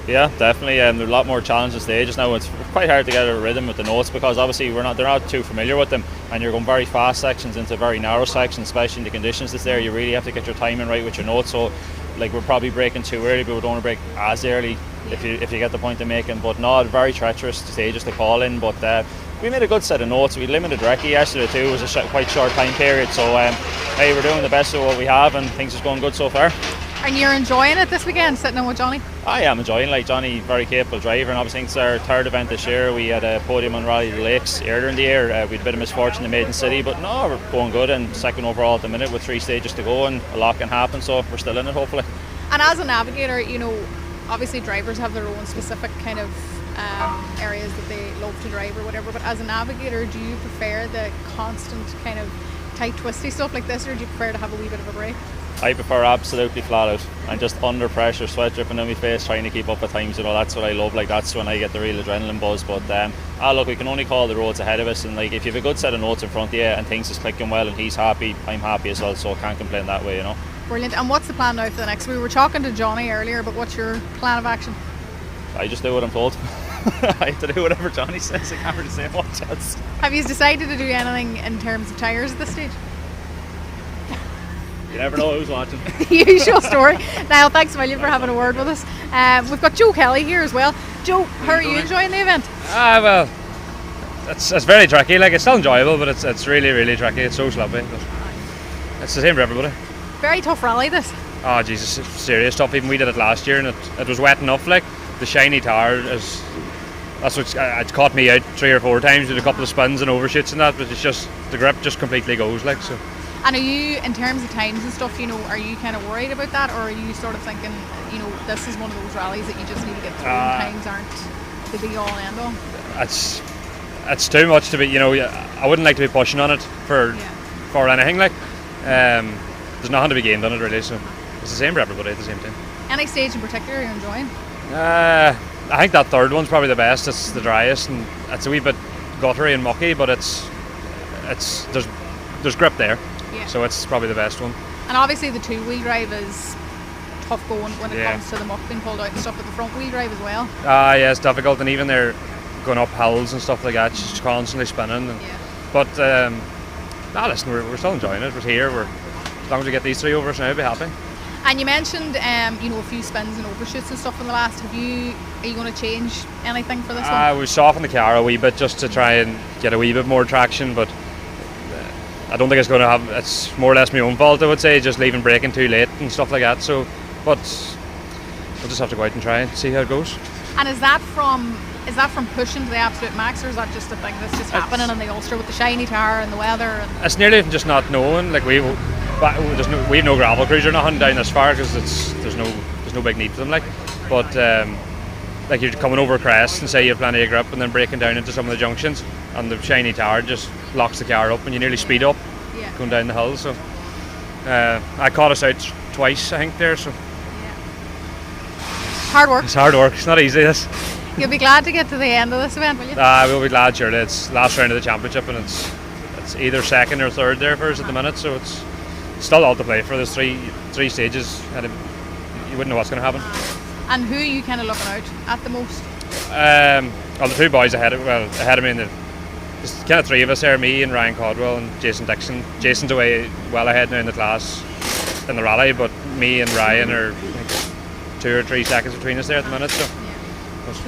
Yeah, definitely. There are a lot more challenging stages now. It's quite hard to get a rhythm with the notes, because obviously they're not too familiar with them, and you're going very fast sections into very narrow sections, especially in the conditions that's there. You really have to get your timing right with your notes. So, like, we're probably braking too early, but we don't want to brake as early if you get the point I'm making. But no, very treacherous stages to call in. But we made a good set of notes. We limited recce yesterday too. It was a quite short time period. So hey, we're doing the best of what we have, and things is going good so far. And you're enjoying it this weekend, sitting in with Johnny? I am enjoying, like, Johnny, very capable driver, and obviously it's our third event this year. We had a podium on Rally of the Lakes earlier in the year. We had a bit of misfortune in Maiden City, but no, we're going good, and second overall at the minute with 3 stages to go, and a lot can happen, so we're still in it, hopefully. And as a navigator, you know, obviously drivers have their own specific kind of areas that they love to drive or whatever, but as a navigator, do you prefer the constant kind of tight twisty stuff like this, or do you prefer to have a wee bit of a break? I prefer absolutely flat out. I'm just under pressure, sweat dripping down my face, trying to keep up with times. You know, that's what I love. Like, that's when I get the real adrenaline buzz. But look, we can only call the roads ahead of us, and like, if you have a good set of notes in front of you and things is clicking well and he's happy, I'm happy as well. So I can't complain that way, you know. Brilliant. And what's the plan now for the next? We were talking to Johnny earlier, but what's your plan of action? I just do what I'm told. I have to do whatever Johnny says. I can't really say much else. Have you decided to do anything in terms of tyres at this stage? You never know who's watching. Usual story. Niall, thanks a million for having a word with us. We've got Joe Kelly here as well. Joe, how are you enjoying the event? Well, it's very tricky. Like, it's still enjoyable, but it's really tricky. It's so sloppy. But it's the same for everybody. Very tough rally, this. Oh Jesus, it's serious tough. Even we did it last year, and it was wet enough. Like, the shiny tire that's what it caught me out 3 or 4 times with a couple of spins and overshoots and that. But it's just, the grip just completely goes, like, so. And are you, in terms of times and stuff, you know, are you kind of worried about that, or are you sort of thinking, you know, this is one of those rallies that you just need to get through, and times aren't the be all and end all? It's too much to be, you know. I wouldn't like to be pushing on it for anything, like. There's nothing to be gained on it, really, so it's the same for everybody at the same time. Any stage in particular you're enjoying? I think that third one's probably the best. It's the driest, and it's a wee bit guttery and mucky, but there's grip there. Yeah. So it's probably the best one. And obviously the 2-wheel drive is tough going when it comes to the muck being pulled out and stuff, but the front wheel drive as well. Yeah, it's difficult, and even they're going up hills and stuff like that, just constantly spinning. But listen, we're still enjoying it. We're here. As long as we get these 3 over us now, I'll be happy. And you mentioned you know, a few spins and overshoots and stuff in the last. Are you going to change anything for this one? We softened the car a wee bit just to try and get a wee bit more traction, but I don't think it's going to have. It's more or less my own fault, I would say, just leaving braking too late and stuff like that. So, but we'll just have to go out and try and see how it goes. And is that from pushing to the absolute max, or is that just a thing that's just happening in the Ulster with the shiny tire and the weather? And it's nearly just not knowing. Like, we have no gravel crews or nothing down this far, because there's no big need for them. Like, but like, you're coming over a crest and say you have plenty of grip, and then breaking down into some of the junctions, and the shiny tire just locks the car up, and you nearly speed up going down the hill. So I caught us out twice, I think, there. So hard work. It's hard work. It's not easy. This. You'll be glad to get to the end of this event, will you? We'll be glad, surely. It's last round of the championship, and it's either second or third there for us at the minute, so it's still all to play for. There's three stages, and you wouldn't know what's going to happen. And who are you kind of looking out at the most? Well, the two boys ahead of me, there's kind of three of us there, me and Ryan Caldwell and Jason Dixon. Jason's away well ahead now in the class in the rally, but me and Ryan are like 2 or 3 seconds between us there at the minute. So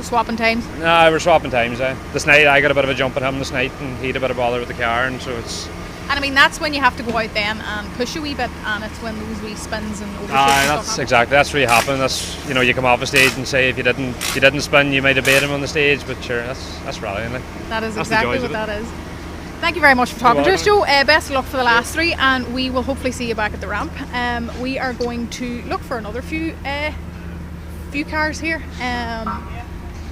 Swapping times? No, we're swapping times. This night I got a bit of a jump at him this night, and he had a bit of bother with the car, and so it's. And I mean, that's when you have to go out then and push a wee bit, and it's when those wee spins and overshoots. That's exactly. That's really happening. That's you come off a stage and say if you didn't spin, you might have beat him on the stage, but sure, that's rallying. Like. That is exactly what that is. Thank you very much for talking to us, Joe. Best of luck for the last 3, and we will hopefully see you back at the ramp. We are going to look for another few cars here.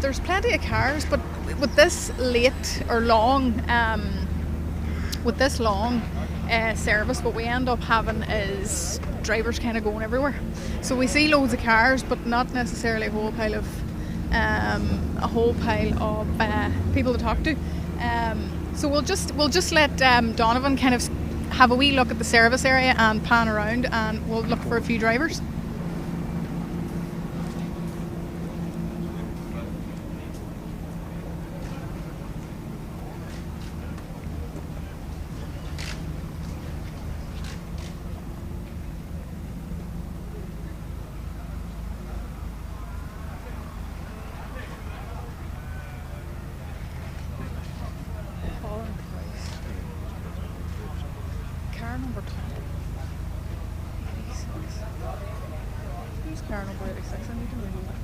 There's plenty of cars, but with this late or long, service, what we end up having is drivers kind of going everywhere. So we see loads of cars, but not necessarily a whole pile of people to talk to. So we'll just let Donovan kind of have a wee look at the service area and pan around, and we'll look for a few drivers. Car number 20. 86. Who's car number 86? I need to remember that.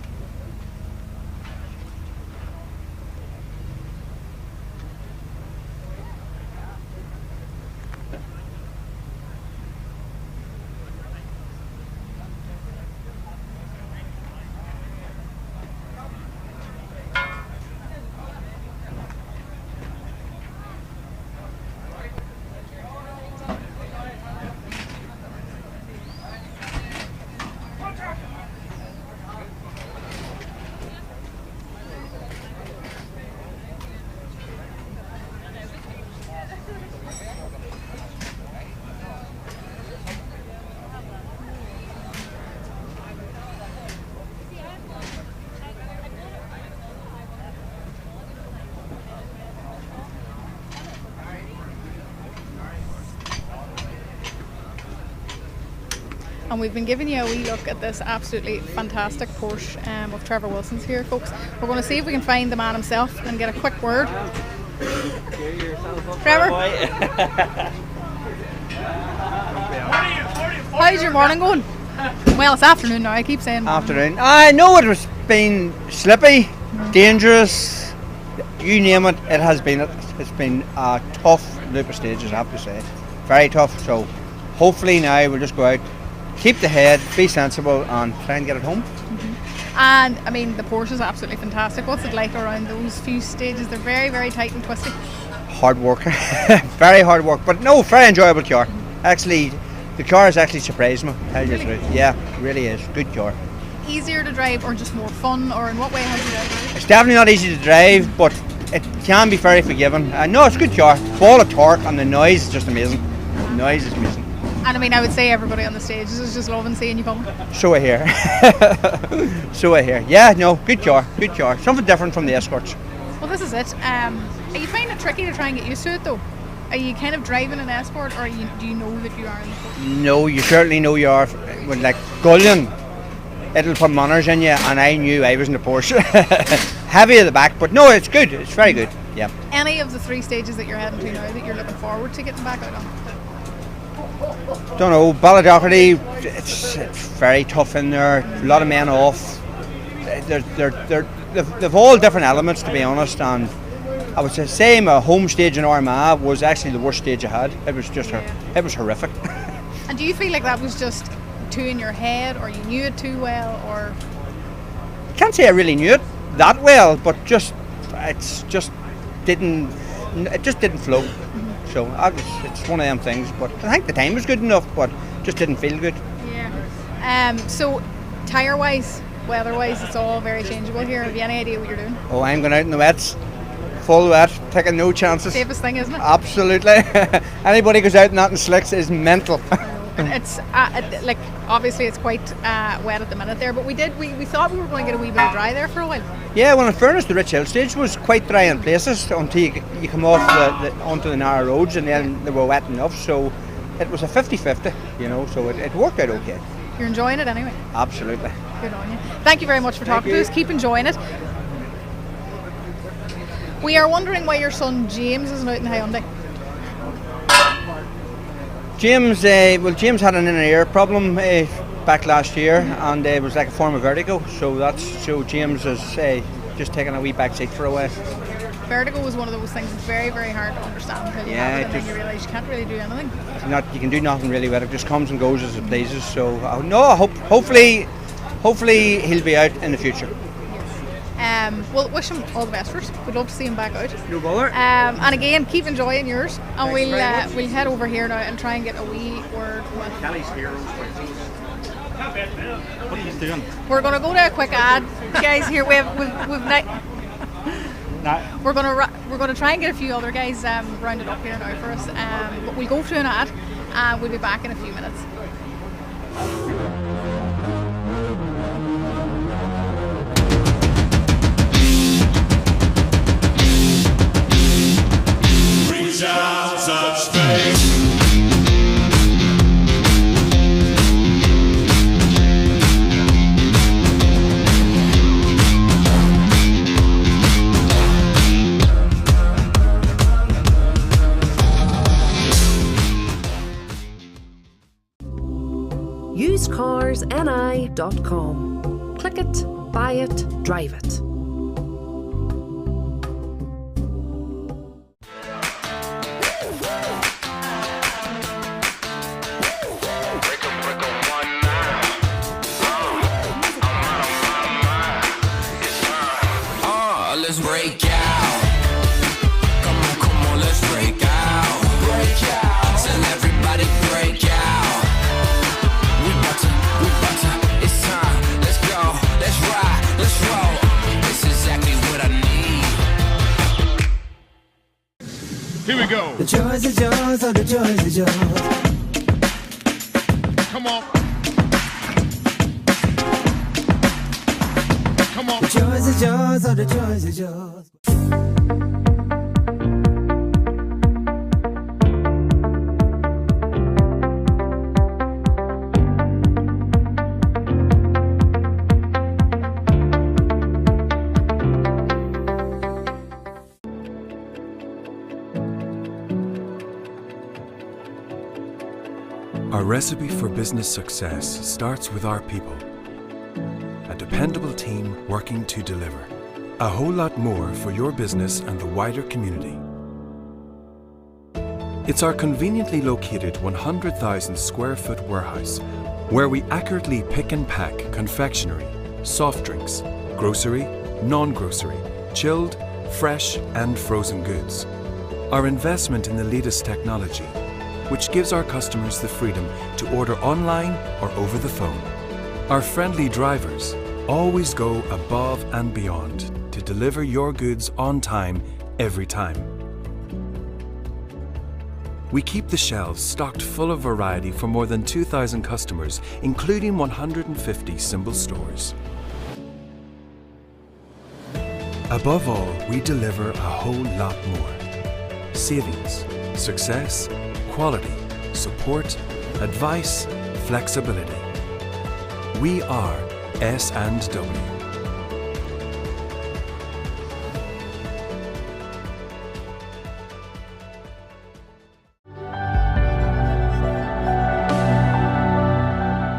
And we've been giving you a wee look at this absolutely fantastic Porsche of Trevor Wilson's here, folks. We're going to see if we can find the man himself and get a quick word. Trevor? How's your morning going? Well, it's afternoon now, I keep saying morning. Afternoon. I know it was been slippy, dangerous, you name it, it's been a tough loop of stages, I have to say. Very tough, so hopefully now we'll just go out, keep the head, be sensible, and try and get it home. And I mean, the Porsche is absolutely fantastic. What's it like around those few stages? They're very, very tight and twisty. Hard work, very hard work, but no, very enjoyable car. Actually, the car has actually surprised me. Tell you the truth. Yeah, it really is. Good car. Easier to drive or just more fun, or in what way has you driven? It's definitely not easy to drive, but it can be very forgiving. No, it's a good car. Ball of torque, and the noise is just amazing. The noise is amazing. And I mean, I would say everybody on the stages is just loving seeing you coming. So I hear. So I hear. Yeah, no, good car, good car. Something different from the Escorts. Well, this is it. Are you finding it tricky to try and get used to it though? Are you kind of driving an Escort, or do you know that you are in the Porsche? No, you certainly know you are. With like Gullion, it'll put manners in you, and I knew I was in the Porsche. Heavy at the back, but no, it's good. It's very good. Yeah. Any of the 3 stages that you're heading to now that you're looking forward to getting back out on? Don't know, Ballydoherty, it's very tough in there. A lot of men off. They've all different elements, to be honest. And I would say my home stage in Armagh was actually the worst stage I had. It was just it was horrific. And do you feel like that was just too in your head, or you knew it too well, or? I can't say I really knew it that well, but it just didn't flow. So it's one of them things, but I think the time was good enough, but just didn't feel good. Yeah. So tyre-wise, weather-wise, it's all very changeable here. Have you any idea what you're doing? Oh, I'm going out in the wets, full wet, taking no chances. Safest thing, isn't it? Absolutely. Anybody goes out in that in slicks is mental. It's like obviously it's quite wet at the minute there, but we thought we were going to get a wee bit of dry there for a while. Yeah, well, in fairness, the Rich Hill stage was quite dry in places until you come off onto the narrow roads, and then they were wet enough. So it was a 50-50, so it worked out okay. You're enjoying it anyway? Absolutely. Good on you. Thank you very much for talking to us. Keep enjoying it. We are wondering why your son James isn't out in the Hyundai. James had an inner ear problem back last year, and it was like a form of vertigo. So James is just taking a wee back seat for a while. Vertigo is one of those things that's very, very hard to understand until you have it, and then you realise you can't really do anything. You can do nothing really with it. It just comes and goes as it pleases. So hopefully he'll be out in the future. We'll wish him all the best for us. We'd love to see him back out. No bother. And again, keep enjoying yours. And Thanks we'll head over here now and try and get a wee word with Kelly's here. What are you doing? We're going to go to a quick ad, guys. Here we're going to try and get a few other guys rounded up here now for us. But we'll go to an ad, and we'll be back in a few minutes. usecarsni.com. Click it, buy it, drive it. Let's break out. Come on, let's break out. Break out. Tell everybody break out. We bout to, it's time. Let's go, let's ride, let's roll. It's exactly what I need. Here we go. The joys, the joys, oh the joys, the joys. Come on. Come on. The joys, the joys, oh the joys, the joys. Our recipe for business success starts with our people. A dependable team working to deliver. A whole lot more for your business and the wider community. It's our conveniently located 100,000 square foot warehouse where we accurately pick and pack confectionery, soft drinks, grocery, non-grocery, chilled, fresh and frozen goods. Our investment in the latest technology, which gives our customers the freedom to order online or over the phone. Our friendly drivers always go above and beyond to deliver your goods on time, every time. We keep the shelves stocked full of variety for more than 2,000 customers, including 150 symbol stores. Above all, we deliver a whole lot more. Savings, success, quality, support, advice, flexibility. We are S&W.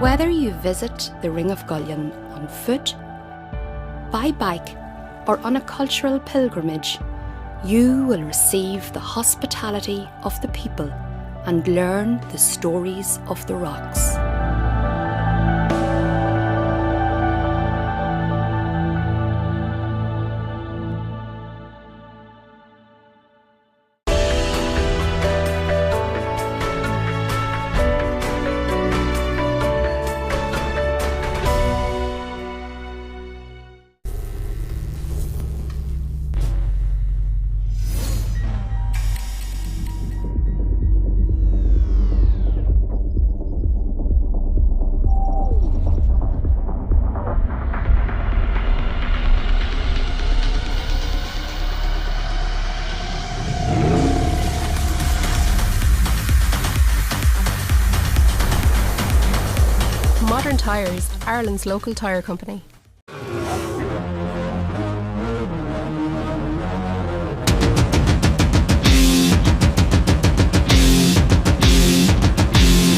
Whether you visit the Ring of Gullion on foot, by bike, or on a cultural pilgrimage, you will receive the hospitality of the people and learn the stories of the rocks. Modern Tyres, Ireland's local tyre company.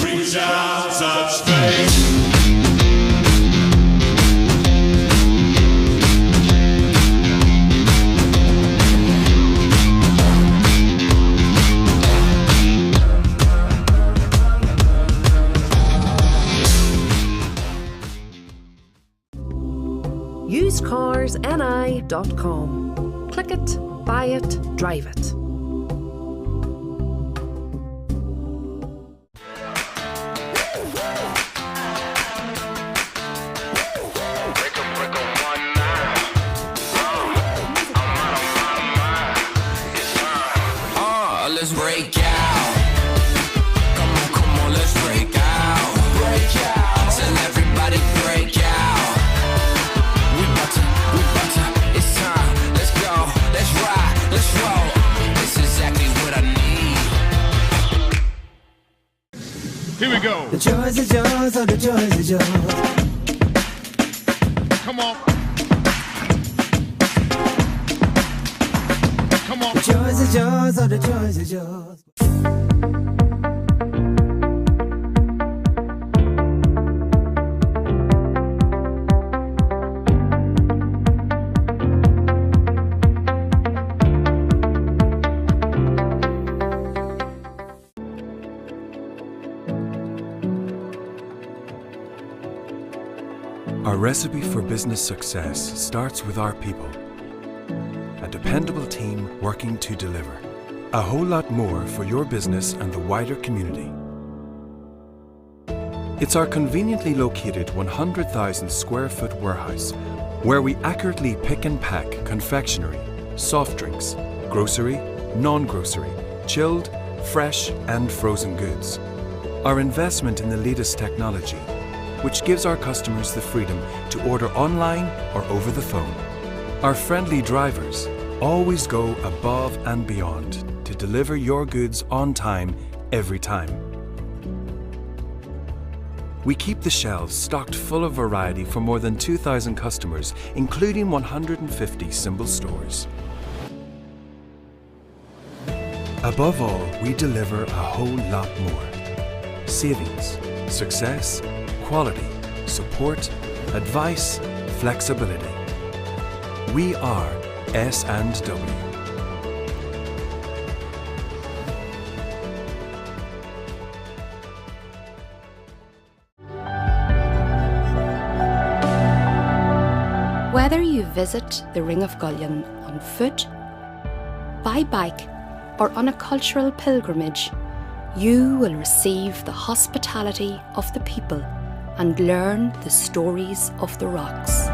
Reach out, touch faith. usecarsni.com. Click it, buy it, drive it. Let's break out. Come on, let's break out. Break out. Tell everybody break out. We bout to, it's time. Let's go, let's ride, let's roll. It's exactly what I need. Here we go. The joys is yours, oh, the joys is yours. Come on. Come on. The joys is yours, oh, the joys is yours. Our recipe for business success starts with our people. A dependable team working to deliver. A whole lot more for your business and the wider community. It's our conveniently located 100,000 square foot warehouse where we accurately pick and pack confectionery, soft drinks, grocery, non-grocery, chilled, fresh and frozen goods. Our investment in the latest technology, which gives our customers the freedom to order online or over the phone. Our friendly drivers always go above and beyond to deliver your goods on time, every time. We keep the shelves stocked full of variety for more than 2,000 customers, including 150 symbol stores. Above all, we deliver a whole lot more. Savings, success, quality, support, advice, flexibility. We are S&W. Whether you visit the Ring of Gullion on foot, by bike, or on a cultural pilgrimage, you will receive the hospitality of the people and learn the stories of the rocks.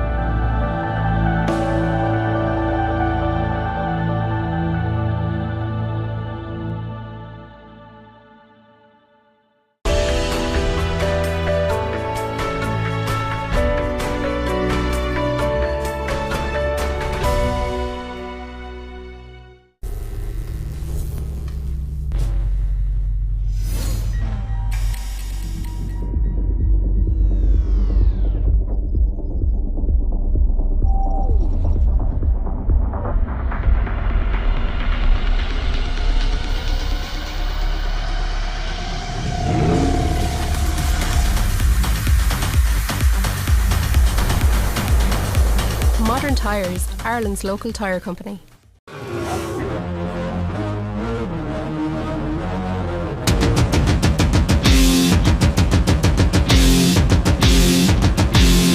Modern Tyres, Ireland's local tyre company.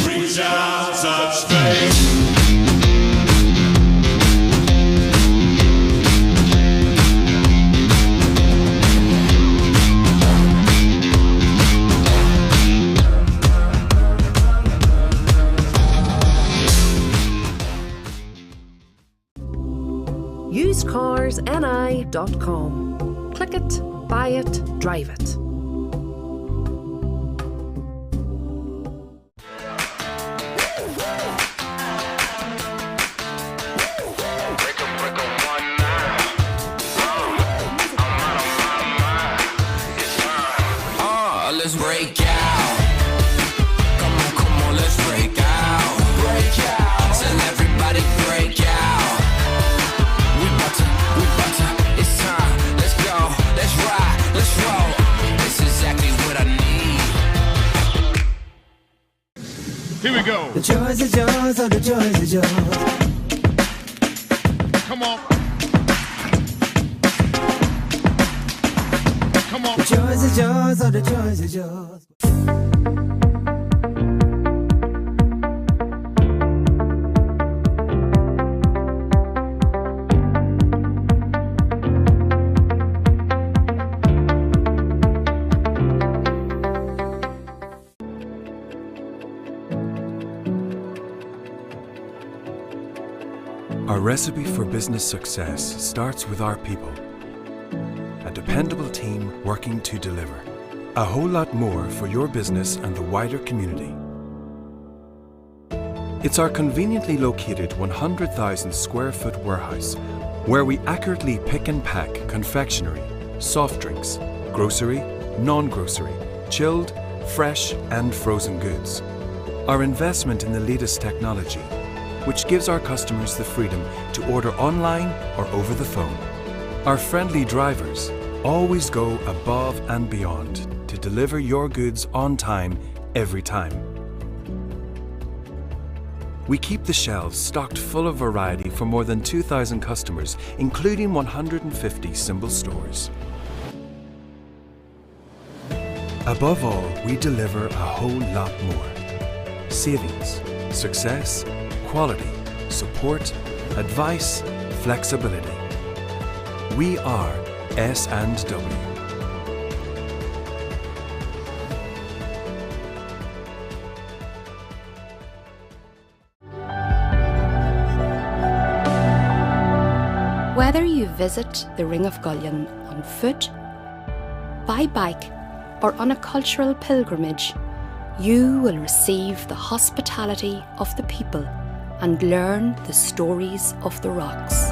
Reach out, touch faith. usecarsni.com. Click it, buy it, drive it. Let's break out. Tell everybody break out. We bout to, it's time. Let's go, let's ride, let's roll. It's exactly what I need. Here we go. The choice is yours, oh, the choice is yours. Come on. Come on. The choice is yours, oh, the choice is yours. Our recipe for business success starts with our people. A dependable team working to deliver. A whole lot more for your business and the wider community. It's our conveniently located 100,000 square foot warehouse where we accurately pick and pack confectionery, soft drinks, grocery, non-grocery, chilled, fresh and frozen goods. Our investment in the latest technology, which gives our customers the freedom to order online or over the phone. Our friendly drivers always go above and beyond to deliver your goods on time, every time. We keep the shelves stocked full of variety for more than 2,000 customers, including 150 symbol stores. Above all, we deliver a whole lot more. Savings, success, quality, support, advice, flexibility. We are S&W. Whether you visit the Ring of Gullion on foot, by bike, or on a cultural pilgrimage, you will receive the hospitality of the people and learn the stories of the rocks.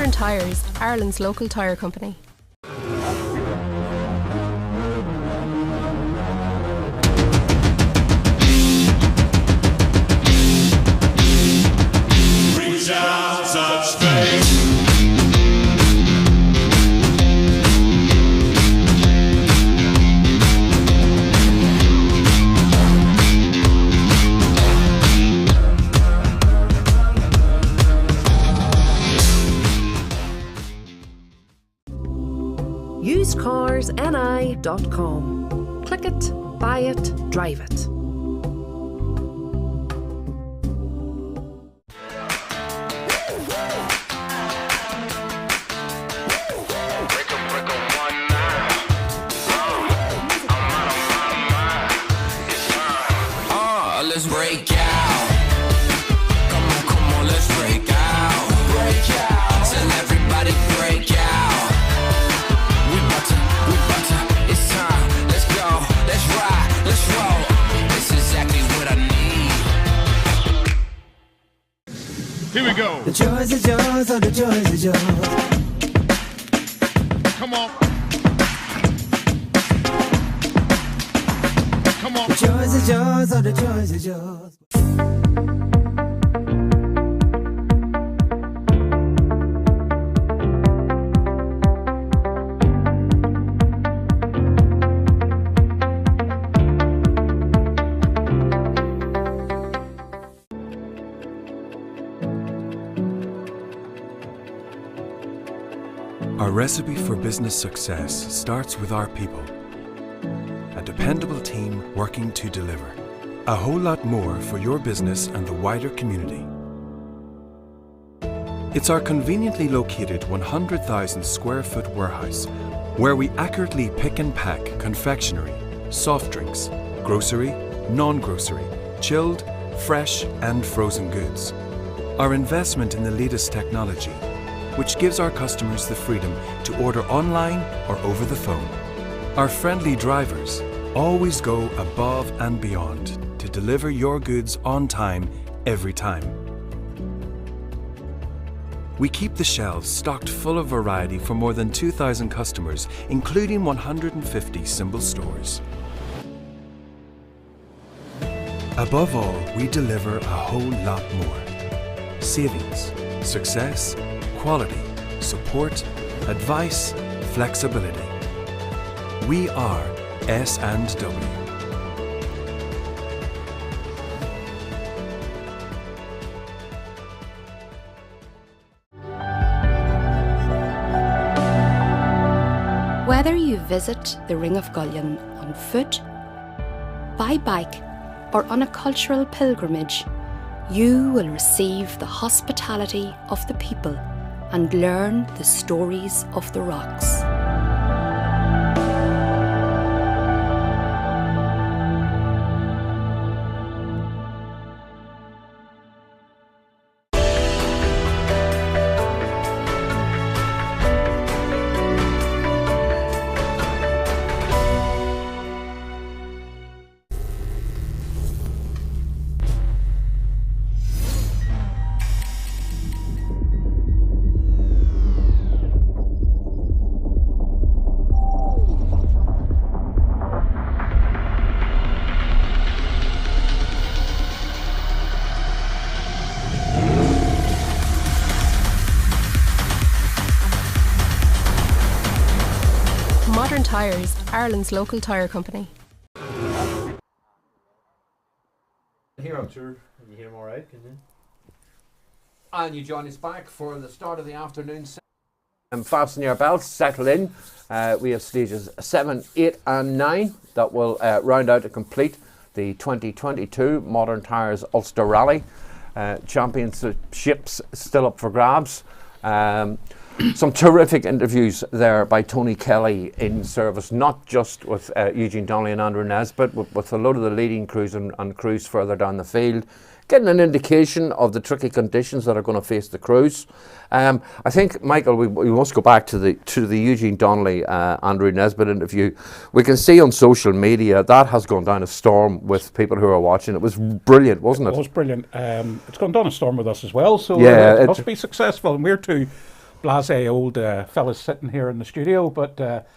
Tyres, Ireland's local tyre company. Reach out, touch faith. usecarsni.com. Click it, buy it, drive it. Let's break out. Come on, let's break out. Break out. Tell everybody break out. We bout to, it's time. Let's go, let's ride, let's roll. It's exactly what I need. Here we go. The choice is yours, oh, the choice is yours. Come on. Come on. The choice is yours, oh, the choice is yours. Our recipe for business success starts with our people. A dependable team working to deliver. a whole lot more for your business and the wider community. It's our conveniently located 100,000 square foot warehouse where we accurately pick and pack confectionery, soft drinks, grocery, non-grocery, chilled, fresh and frozen goods. Our investment in the latest technology, which gives our customers the freedom to order online or over the phone. Our friendly drivers always go above and beyond to deliver your goods on time every time. We keep the shelves stocked full of variety for more than 2,000 customers, including 150 symbol stores. Above all, we deliver a whole lot more. Savings, success, quality, support, advice, flexibility. We are S&W. Whether you visit the Ring of Gullion on foot, by bike, or on a cultural pilgrimage, you will receive the hospitality of the people and learn the stories of the rocks. Modern Tyres, Ireland's local tyre company. Hear him. Sure. Can you hear him all right? Can you? And you join us back for the start of the afternoon. Fasten your belts, settle in. We have stages 7, 8 and 9 that will round out to complete the 2022 Modern Tyres Ulster Rally. Championships still up for grabs. Some terrific interviews there by Tony Kelly in service, not just with Eugene Donnelly and Andrew Nesbitt, but with a load of the leading crews and crews further down the field, getting an indication of the tricky conditions that are going to face the crews. I think, Michael, we must go back to the Eugene Donnelly Andrew Nesbitt interview. We can see on social media that has gone down a storm with people who are watching. It was brilliant, wasn't it? It was brilliant. It's gone down a storm with us as well, so yeah, it must be successful. And we're two blasé old fellas sitting here in the studio, but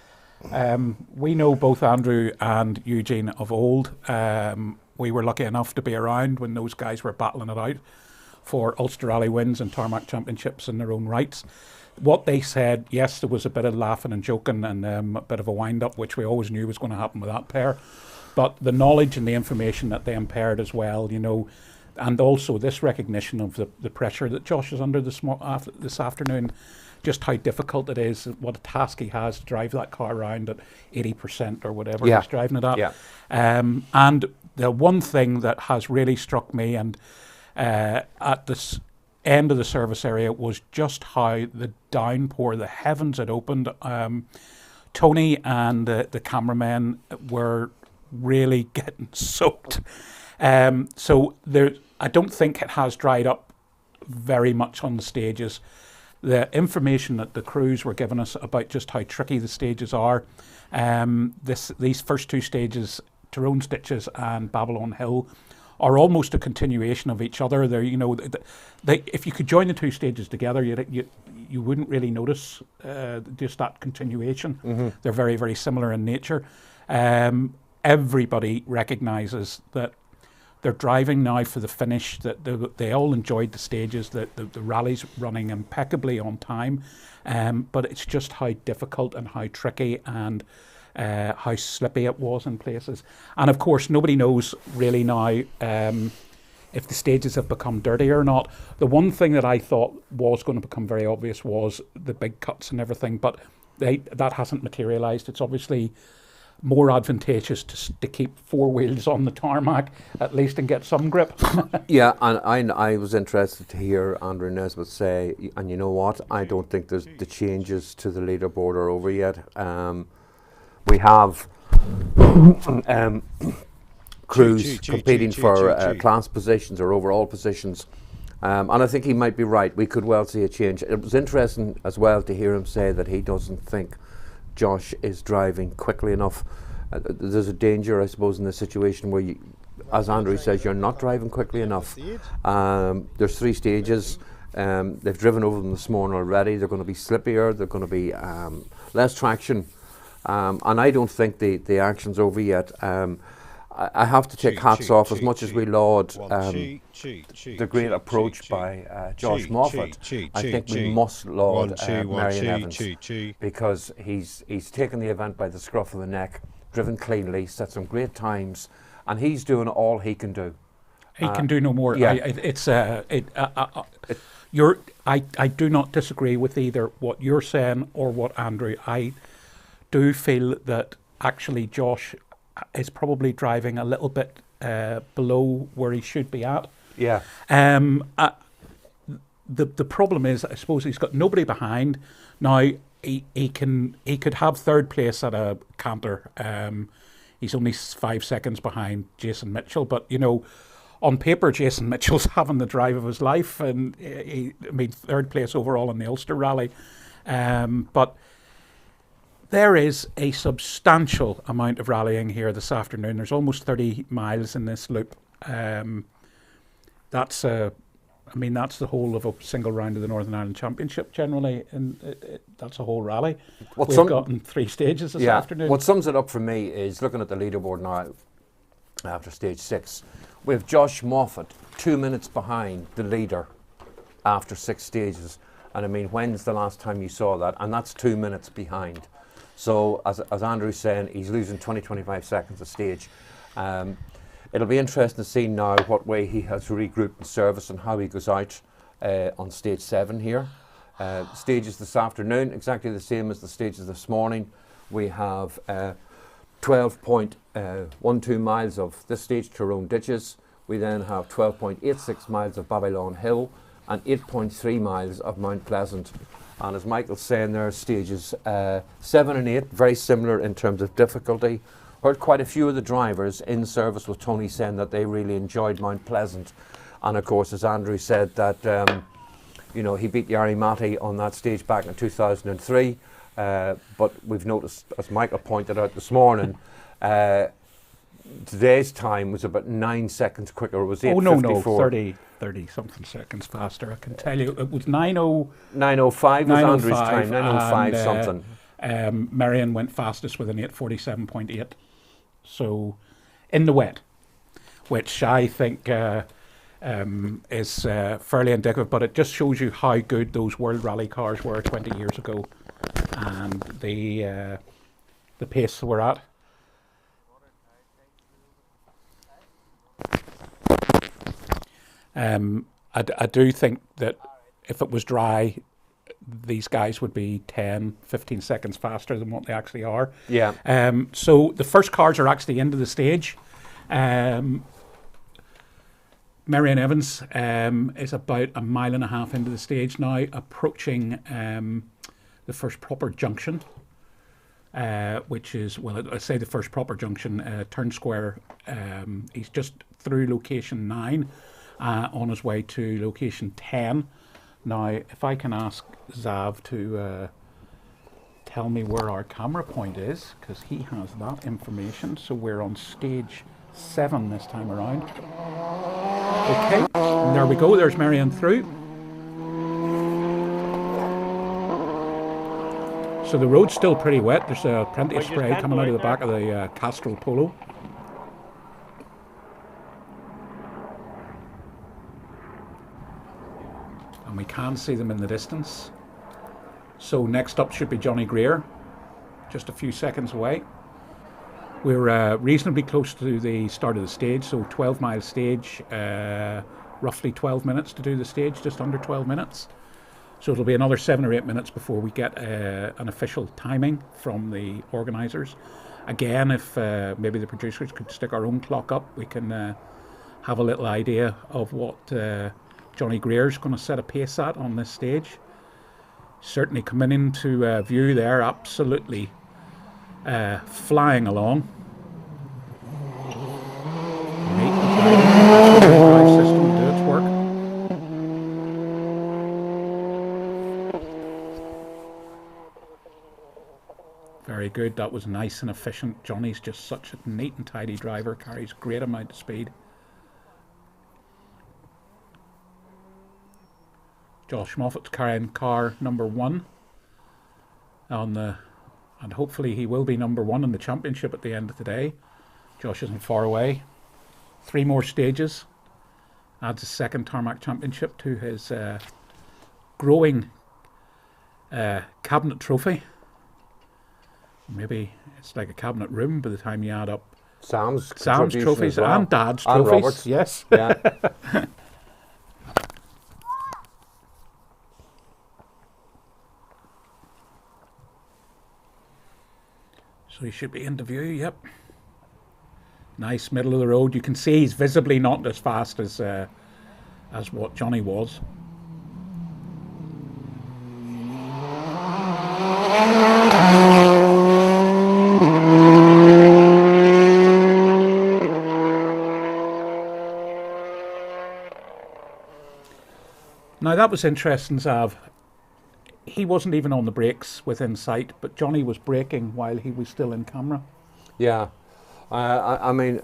we know both Andrew and Eugene of old. We were lucky enough to be around when those guys were battling it out for Ulster Rally wins and Tarmac Championships in their own rights. What they said, yes, there was a bit of laughing and joking and a bit of a wind-up, which we always knew was going to happen with that pair. But the knowledge and the information that they impaired as well, you know, and also this recognition of the pressure that Josh is under this afternoon, just how difficult it is, what a task he has to drive that car around at 80% or whatever he's driving it at. Yeah. And the one thing that has really struck me and at this end of the service area was just how the downpour, the heavens had opened. Tony and the cameramen were really getting soaked. So I don't think it has dried up very much on the stages. The information that the crews were giving us about just how tricky the stages are, these first two stages, Tyrone Stitches and Babylon Hill, are almost a continuation of each other. They're, you know, if you could join the two stages together, you wouldn't really notice just that continuation. Mm-hmm. They're very, very similar in nature. Everybody recognises that they're driving now for the finish, that they all enjoyed the stages, that the rally's running impeccably on time, but it's just how difficult and how tricky and how slippy it was in places. And of course, nobody knows really now if the stages have become dirty or not. The one thing that I thought was going to become very obvious was the big cuts and everything, but that hasn't materialised. It's obviously more advantageous to keep four wheels on the tarmac at least and get some grip. Yeah, and I was interested to hear Andrew Nesbitt say, and you know what, I don't think the changes to the leaderboard are over yet. We have crews competing for class positions or overall positions. And I think he might be right. We could well see a change. It was interesting as well to hear him say that he doesn't think Josh is driving quickly enough. There's a danger, I suppose, in the situation where, as Andrew says, you're not driving quickly enough. There's 3 stages. They've driven over them this morning already. They're going to be slippier. They're going to be less traction. And I don't think the action's over yet. I have to take hats off as much as we laud the great approach by Josh Moffat. I think we must laud Marion Evans because he's taken the event by the scruff of the neck, driven cleanly, set some great times, and he's doing all he can do. He can do no more. Yeah. I do not disagree with either what you're saying or what Andrew. I do feel that actually Josh is probably driving a little bit below where he should be at. Yeah. The problem is, I suppose he's got nobody behind. Now he could have third place at a canter. He's only 5 seconds behind Jason Mitchell, but you know, on paper Jason Mitchell's having the drive of his life, and he third place overall in the Ulster Rally. But there is a substantial amount of rallying here this afternoon. There's almost 30 miles in this loop. That's the whole of a single round of the Northern Ireland Championship generally, and that's a whole rally. We've gotten 3 stages this afternoon. What sums it up for me is looking at the leaderboard now after stage 6. We have Josh Moffat 2 minutes behind the leader after 6 stages. And I mean, when's the last time you saw that? And that's 2 minutes behind. So, as Andrew's saying, he's losing 20-25 seconds a stage. It'll be interesting to see now what way he has regrouped in service and how he goes out on stage 7 here. Stages this afternoon, exactly the same as the stages this morning. We have 12.12 miles of this stage Tyrone Ditches. We then have 12.86 miles of Babylon Hill and 8.3 miles of Mount Pleasant. And as Michael's saying, there are stages 7 and 8, very similar in terms of difficulty. Heard quite a few of the drivers in service with Tony saying that they really enjoyed Mount Pleasant. And of course, as Andrew said, that he beat Yari Matti on that stage back in 2003. But we've noticed, as Michael pointed out this morning, today's time was about 9 seconds quicker. It was 8:54. 30 something seconds faster. I can tell you, it was 9:05 was Andrew's time. 9:05 something. Marion went fastest with an 8:47.8. So, in the wet, which I think is fairly indicative. But it just shows you how good those World Rally cars were 20 years ago, and the pace we're at. I do think that if it was dry, these guys would be 10, 15 seconds faster than what they actually are. Yeah. So the first cars are actually into the stage. Marion Evans is about 1.5 miles into the stage now, approaching the first proper junction, which is, well, I say the first proper junction, Turn Square. He's just through location 9. On his way to location 10. Now, if I can ask Zav to tell me where our camera point is, because he has that information. So we're on stage 7 this time around. Okay, and there we go. There's Marion through. So the road's still pretty wet. There's plenty of spray coming out of the back of the Castrol Polo. And we can see them in the distance. So next up should be Johnny Greer, just a few seconds away. We're reasonably close to the start of the stage, so 12-mile stage, roughly 12 minutes to do the stage, just under 12 minutes. So it'll be another 7 or 8 minutes before we get an official timing from the organisers. again, if maybe the producers could stick our own clock up, we can have a little idea of what Johnny Greer's going to set a pace at on this stage. Certainly coming into view there, absolutely flying along. Drive system do its work. Very good, that was nice and efficient. Johnny's just such a neat and tidy driver, carries great amount of speed. Josh Moffat's carrying car number 1 on the, and hopefully he will be number 1 in the championship at the end of the day. Josh isn't far away. 3 more stages. Adds a second tarmac championship to his growing cabinet trophy. Maybe it's like a cabinet room by the time you add up Sam's trophies well. and Dad's and trophies. Robert's. Yes. Yeah. So he should be into view, yep. Nice middle of the road. You can see he's visibly not as fast as what Johnny was. Now that was interesting, Zav. He wasn't even on the brakes within sight, but Johnny was braking while he was still in camera. Yeah. I mean,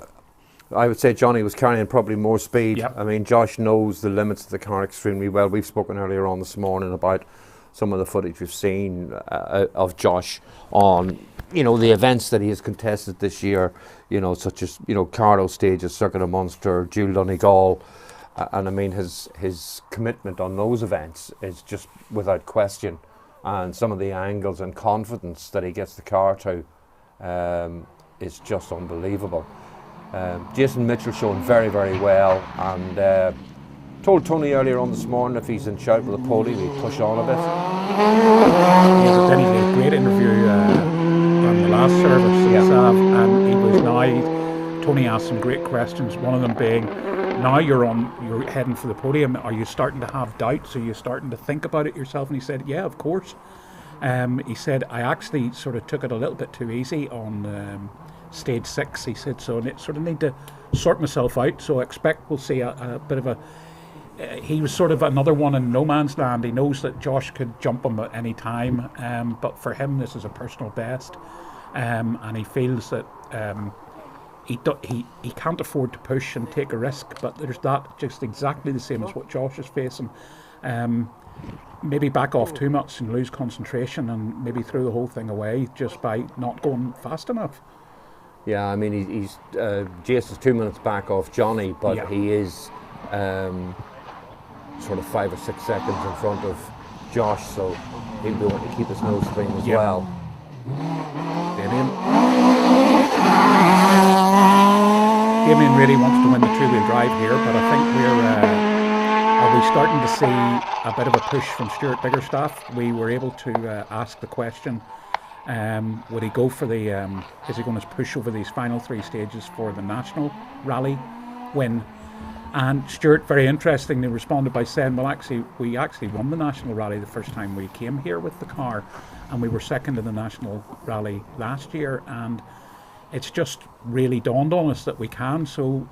I would say Johnny was carrying probably more speed. Yep. I mean, Josh knows the limits of the car extremely well. We've spoken earlier on this morning about some of the footage we've seen of Josh on, you know, the events that he has contested this year, you know, such as, you know, Carlow stages, Circuit of Munster, Dual Donegal. And I mean, his commitment on those events is just without question. And some of the angles and confidence that he gets the car to is just unbelievable. Jason Mitchell showing very, very well. And told Tony earlier on this morning if he's in shout with a podium, he'd push on a bit. Yeah, but then he did a great interview on the last service, yeah. And he was now, Tony asked some great questions, one of them being, now you're heading for the podium, are you starting to have doubts? Are you starting to think about it yourself? And he said, yeah, of course. He said, I actually sort of took it a little bit too easy on stage 6. He said, so I sort of need to sort myself out. So I expect we'll see a bit of a... he was sort of another one in no man's land. He knows that Josh could jump him at any time, but for him this is a personal best. And he feels that... He can't afford to push and take a risk, but there's that just exactly the same as what Josh is facing. Maybe back off too much and lose concentration and maybe throw the whole thing away just by not going fast enough. Yeah, I mean, he's Jason's 2 minutes back off Johnny, but yeah. He is sort of 5 or 6 seconds in front of Josh, so he'll be wanting to keep his nose clean as well. Damien really wants to win the two-wheel drive here, but I think are we starting to see a bit of a push from Stuart Biggerstaff? We were able to ask the question, would he go for the, is he going to push over these final 3 stages for the national rally win? And Stuart, very interestingly, responded by saying, well, we actually won the national rally the first time we came here with the car, and we were second in the national rally last year, and it's just really dawned on us that we can, so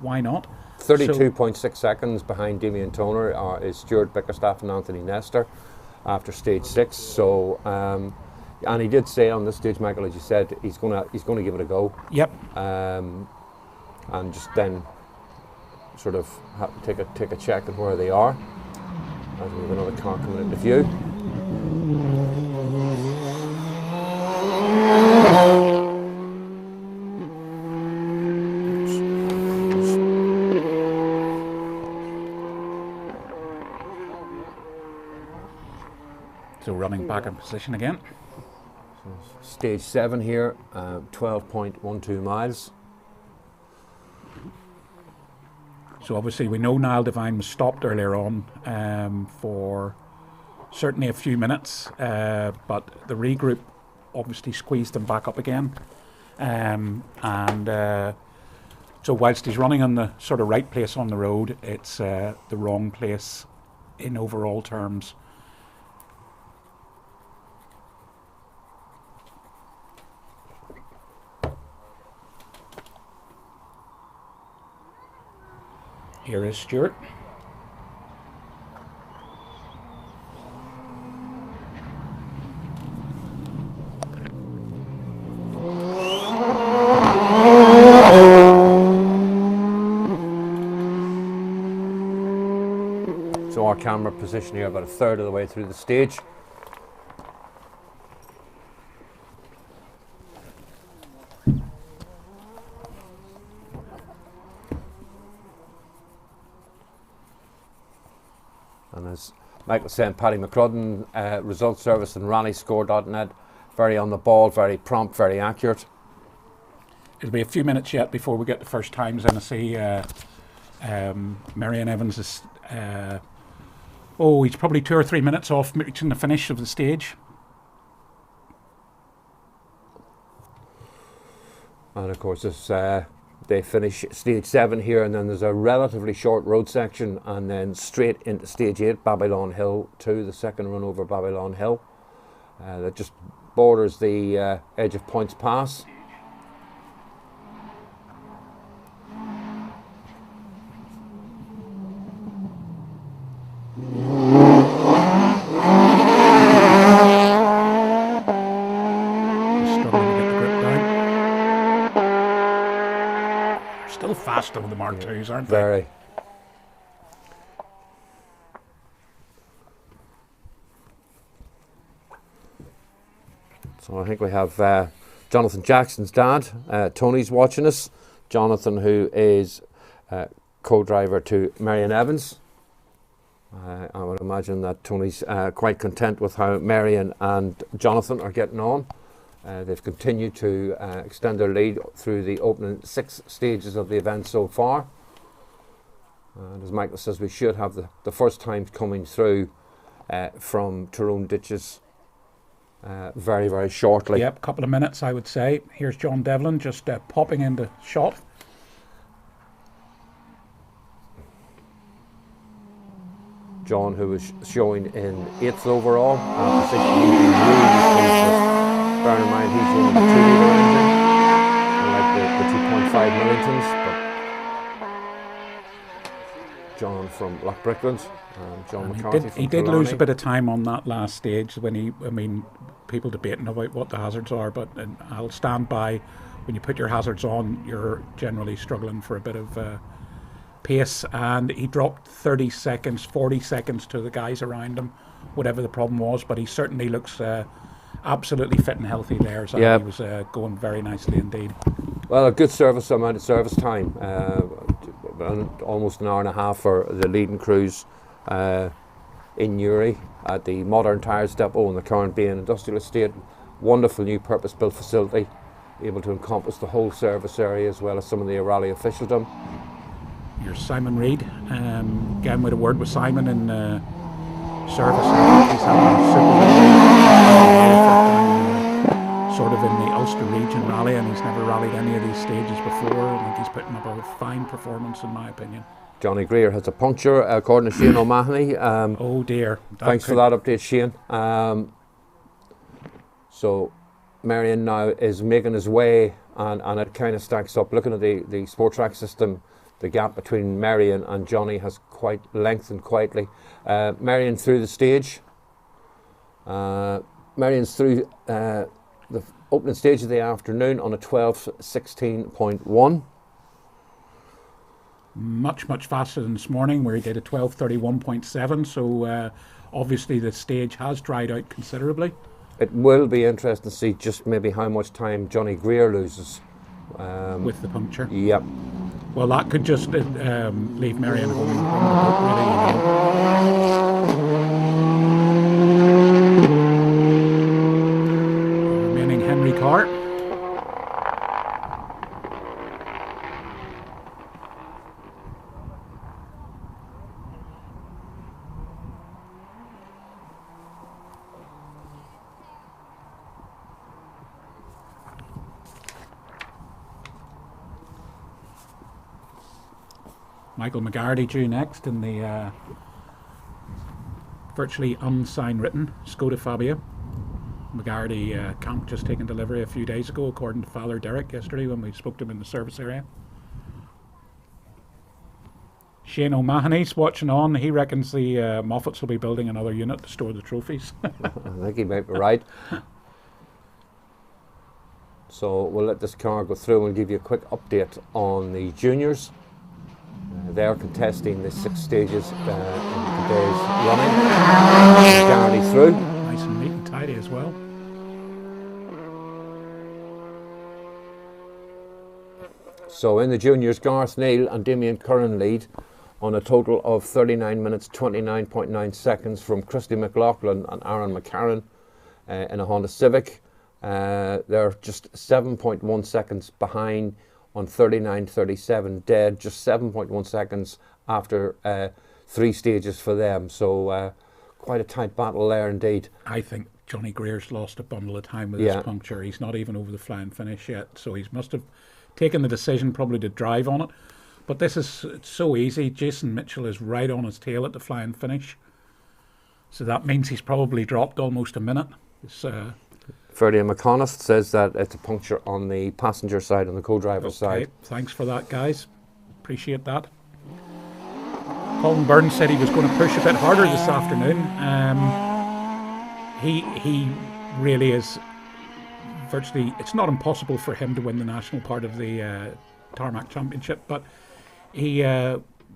why not? 32.6 seconds behind Damien Toner is Stuart Bickerstaff and Anthony Nestor after stage 6. So, and he did say on this stage, Michael, as you said, he's gonna give it a go. Yep. And just then sort of take a check at where they are as we have another car coming into view. So running back in position again. So stage 7 here, 12.12 miles. So obviously we know Niall Devine was stopped earlier on for certainly a few minutes, but the regroup obviously squeezed them back up again. So whilst he's running on the sort of right place on the road, it's the wrong place in overall terms. Here is Stuart. So our camera position here about a third of the way through the stage. And as Mike was saying, Paddy McCrudden, Results Service and RallyScore.net, very on the ball, very prompt, very accurate. It'll be a few minutes yet before we get the first times in. I see Marion Evans is, he's probably 2 or 3 minutes off reaching the finish of the stage. And of course, they finish stage 7 here, and then there's a relatively short road section, and then straight into stage 8, Babylon Hill 2, the second run over Babylon Hill. That just borders the edge of Points Pass. Still faster with the Mark IIs, aren't they? Very. So I think we have Jonathan Jackson's dad, Tony's watching us. Jonathan, who is co-driver to Marion Evans. I would imagine that Tony's quite content with how Marion and Jonathan are getting on. They've continued to extend their lead through the opening 6 stages of the event so far. And as Michael says, we should have the first times coming through from Tyrone Ditches very, very shortly. Yep, couple of minutes, I would say. Here's John Devlin just popping into shot. John, who was showing in 8th overall, position bearing in mind he's running the 2-litre engine, unlike the 2.5 Millingtons, but John from Lochbrickland and John McCarthy from He did Killarney. lose a bit of time on that last stage when people debating about what the hazards are, but I'll stand by, when you put your hazards on, you're generally struggling for a bit of pace, and he dropped 30 seconds, 40 seconds to the guys around him, whatever the problem was, but he certainly looks absolutely fit and healthy there, so he was going very nicely indeed. Well, a good amount of service time, almost an hour and a half for the leading crews in Newry at the Modern Tyres Depot in the current Bay Industrial Estate. Wonderful new purpose-built facility, able to encompass the whole service area as well as some of the rally officialdom. Here's Simon Reid. Again, with a word with Simon in service. He's having a super sort of in the Ulster region rally, and he's never rallied any of these stages before. I think he's putting up a fine performance, in my opinion. Johnny Greer has a puncture, according to Shane O'Mahony. Oh dear. Thanks for that update, Shane. So Marion now is making his way, and it kind of stacks up. Looking at the sport track system, the gap between Marion and Johnny has quite lengthened quietly. Marion through the stage. Marion's through the opening stage of the afternoon on a 12:16.1. Much faster than this morning, where he did a 12:31.7. So obviously the stage has dried out considerably. It will be interesting to see just maybe how much time Johnny Greer loses. With the puncture. Yep. Well, that could just leave Marion home remaining Henry Carr. Michael McGarty due next in the virtually unsigned written Skoda Fabia. McGarty camp just taken delivery a few days ago, according to Father Derek yesterday when we spoke to him in the service area. Shane O'Mahony's watching on. He reckons the Moffats will be building another unit to store the trophies. I think he might be right. So we'll let this car go through and give you a quick update on the juniors. They are contesting the 6 stages in today's running. Garrity through. Nice and neat and tidy as well. So in the juniors, Gareth Neal and Damien Curran lead on a total of 39 minutes 29.9 seconds from Christy McLaughlin and Aaron McCarran in a Honda Civic. They're just 7.1 seconds behind on 39.37 dead, just 7.1 seconds after 3 stages for them. So quite a tight battle there indeed. I think Johnny Greer's lost a bundle of time with this puncture. He's not even over the flying finish yet, so he must have taken the decision probably to drive on it. But it's so easy. Jason Mitchell is right on his tail at the flying finish. So that means he's probably dropped almost a minute. Ferdy McConnell says that it's a puncture on the passenger side, on the co-driver's side. Thanks for that, guys. Appreciate that. Colin Byrne said he was going to push a bit harder this afternoon. He really is virtually, it's not impossible for him to win the national part of the Tarmac Championship, but he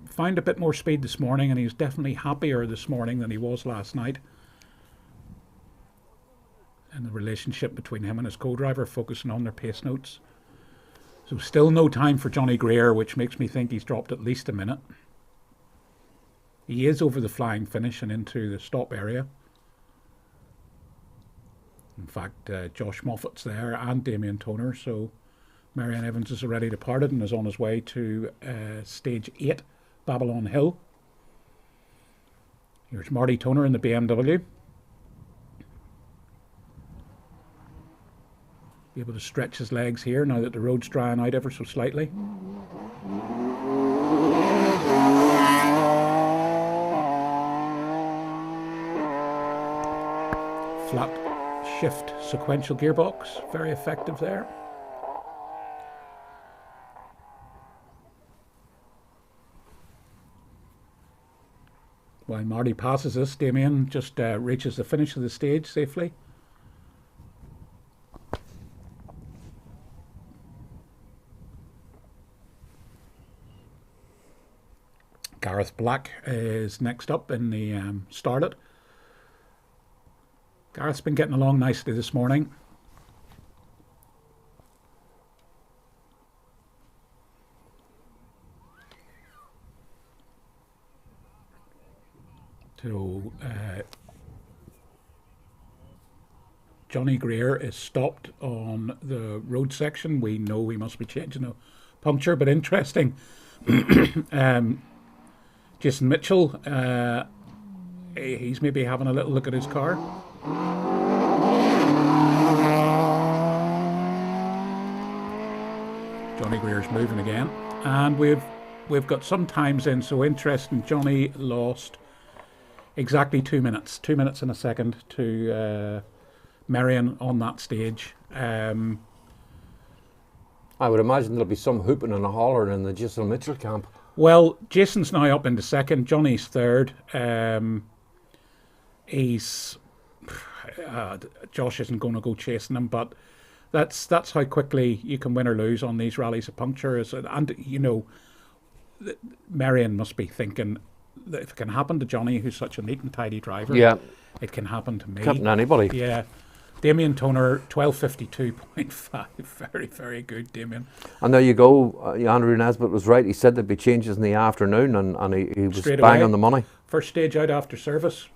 found a bit more speed this morning, and he's definitely happier this morning than he was last night. And the relationship between him and his co-driver, focusing on their pace notes. So still no time for Johnny Greer, which makes me think he's dropped at least a minute. He is over the flying finish and into the stop area. In fact, Josh Moffat's there and Damien Toner, so Marianne Evans has already departed and is on his way to stage 8, Babylon Hill. Here's Marty Toner in the BMW. Be able to stretch his legs here now that the road's drying out ever so slightly. Flat shift sequential gearbox, very effective there. While Marty passes us, Damien just reaches the finish of the stage safely. Gareth Black is next up in the starlet. Gareth's been getting along nicely this morning. So Johnny Greer is stopped on the road section. We know he must be changing a puncture, but interesting. Jason Mitchell, he's maybe having a little look at his car. Johnny Greer's moving again, and we've got some times in. So interesting. Johnny lost exactly 2 minutes, 2 minutes and a second to Marion on that stage. I would imagine there'll be some hooping and a hollering in the Jason Mitchell camp. Well, Jason's now up into second. Johnny's third. Josh isn't going to go chasing him, but that's how quickly you can win or lose on these rallies of puncture. And you know, Marion must be thinking that if it can happen to Johnny, who's such a neat and tidy driver, it can happen to me. Can't happen to anybody. Yeah. Damien Toner, 12:52.5. Very, very good, Damien. And there you go. Andrew Nesbitt was right. He said there'd be changes in the afternoon, and he was bang on the money. First stage out after service.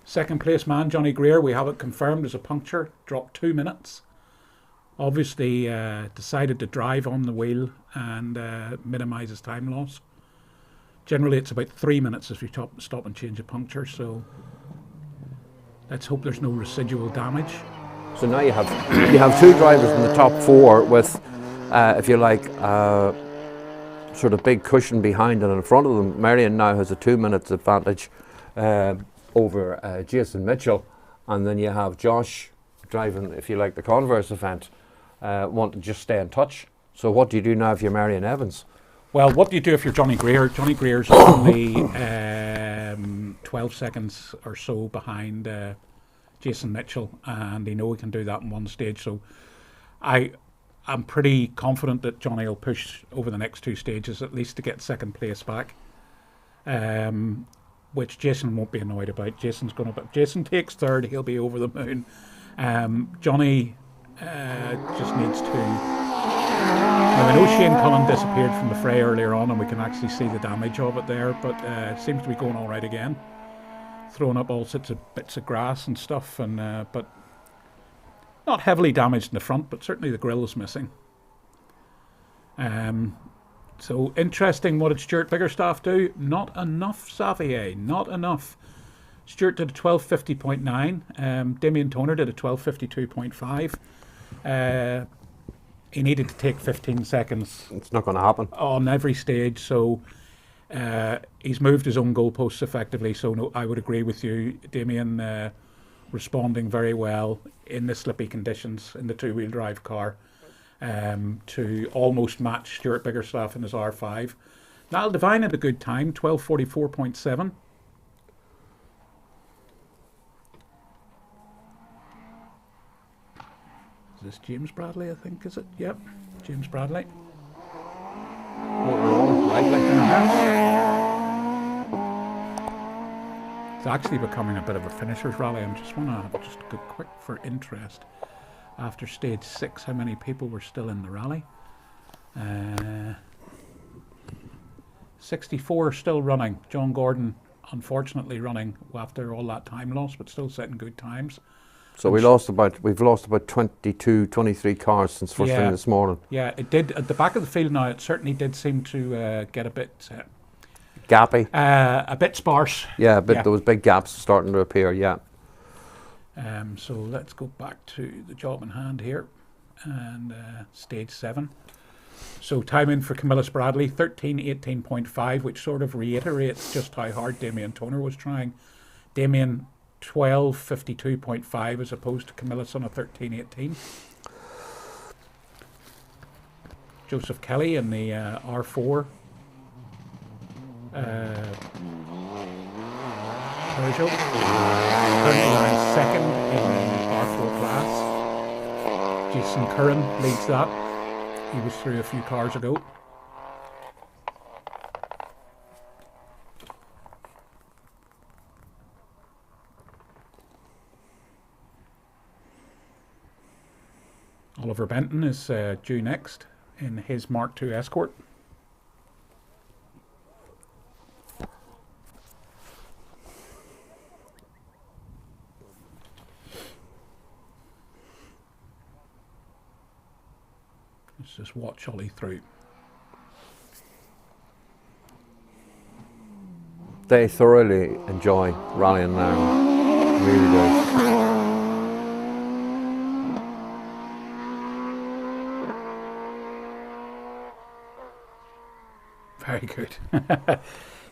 Second place man, Johnny Greer, we have it confirmed as a puncture. Dropped 2 minutes. Obviously decided to drive on the wheel and minimise his time loss. Generally, it's about 3 minutes if you stop and change a puncture, so let's hope there's no residual damage. So now you have 2 drivers in the top 4 with, if you like, sort of big cushion behind and in front of them. Marion now has a 2 minutes advantage over Jason Mitchell, and then you have Josh driving, if you like, the converse event, want to just stay in touch. So what do you do now if you're Marion Evans? Well, what do you do if you're Johnny Greer? Johnny Greer's only 12 seconds or so behind Jason Mitchell, and he he can do that in one stage. So I'm pretty confident that Johnny will push over the next 2 stages at least to get second place back, which Jason won't be annoyed about. Jason takes third, he'll be over the moon. Johnny just needs to. Now, I know Shane Cullen disappeared from the fray earlier on, and we can actually see the damage of it there, but it seems to be going all right again. Throwing up all sorts of bits of grass and stuff, and but not heavily damaged in the front, but certainly the grill is missing. So interesting, what did Stuart Biggerstaff do? Not enough, Xavier, not enough. Stuart did a 12:50.9, Damien Toner did a 12:52.5. He needed to take 15 seconds. It's not going to happen on every stage, so he's moved his own goalposts effectively. So no, I would agree with you, Damien, responding very well in the slippy conditions in the 2-wheel drive car to almost match Stuart Biggerstaff in his R5. Niall Devine had a good time, 12:44.7. Is this James Bradley, I think, is it? Yep, James Bradley. It's actually becoming a bit of a finisher's rally. I just want to just go quick for interest. After stage 6, how many people were still in the rally? 64 still running. John Gordon, unfortunately, running after all that time lost, but still setting good times. So we've lost about 22, 23 cars since first thing this morning. Yeah, it did at the back of the field now. It certainly did seem to get a bit gappy, a bit sparse. Yeah, there was big gaps starting to appear. Yeah. So let's go back to the job in hand here, and stage 7. So timing for Camillus Bradley 13:18.5, which sort of reiterates just how hard Damien Toner was trying. Damien 12:52.5 as opposed to Camillus on a 13:18. Joseph Kelly in the R4. Peugeot currently running second in the R4 class. Jason Curran leads that. He was through a few cars ago. Oliver Benton is due next in his Mark II Escort. Let's just watch Ollie through. They thoroughly enjoy rallying now. Really do. Very good.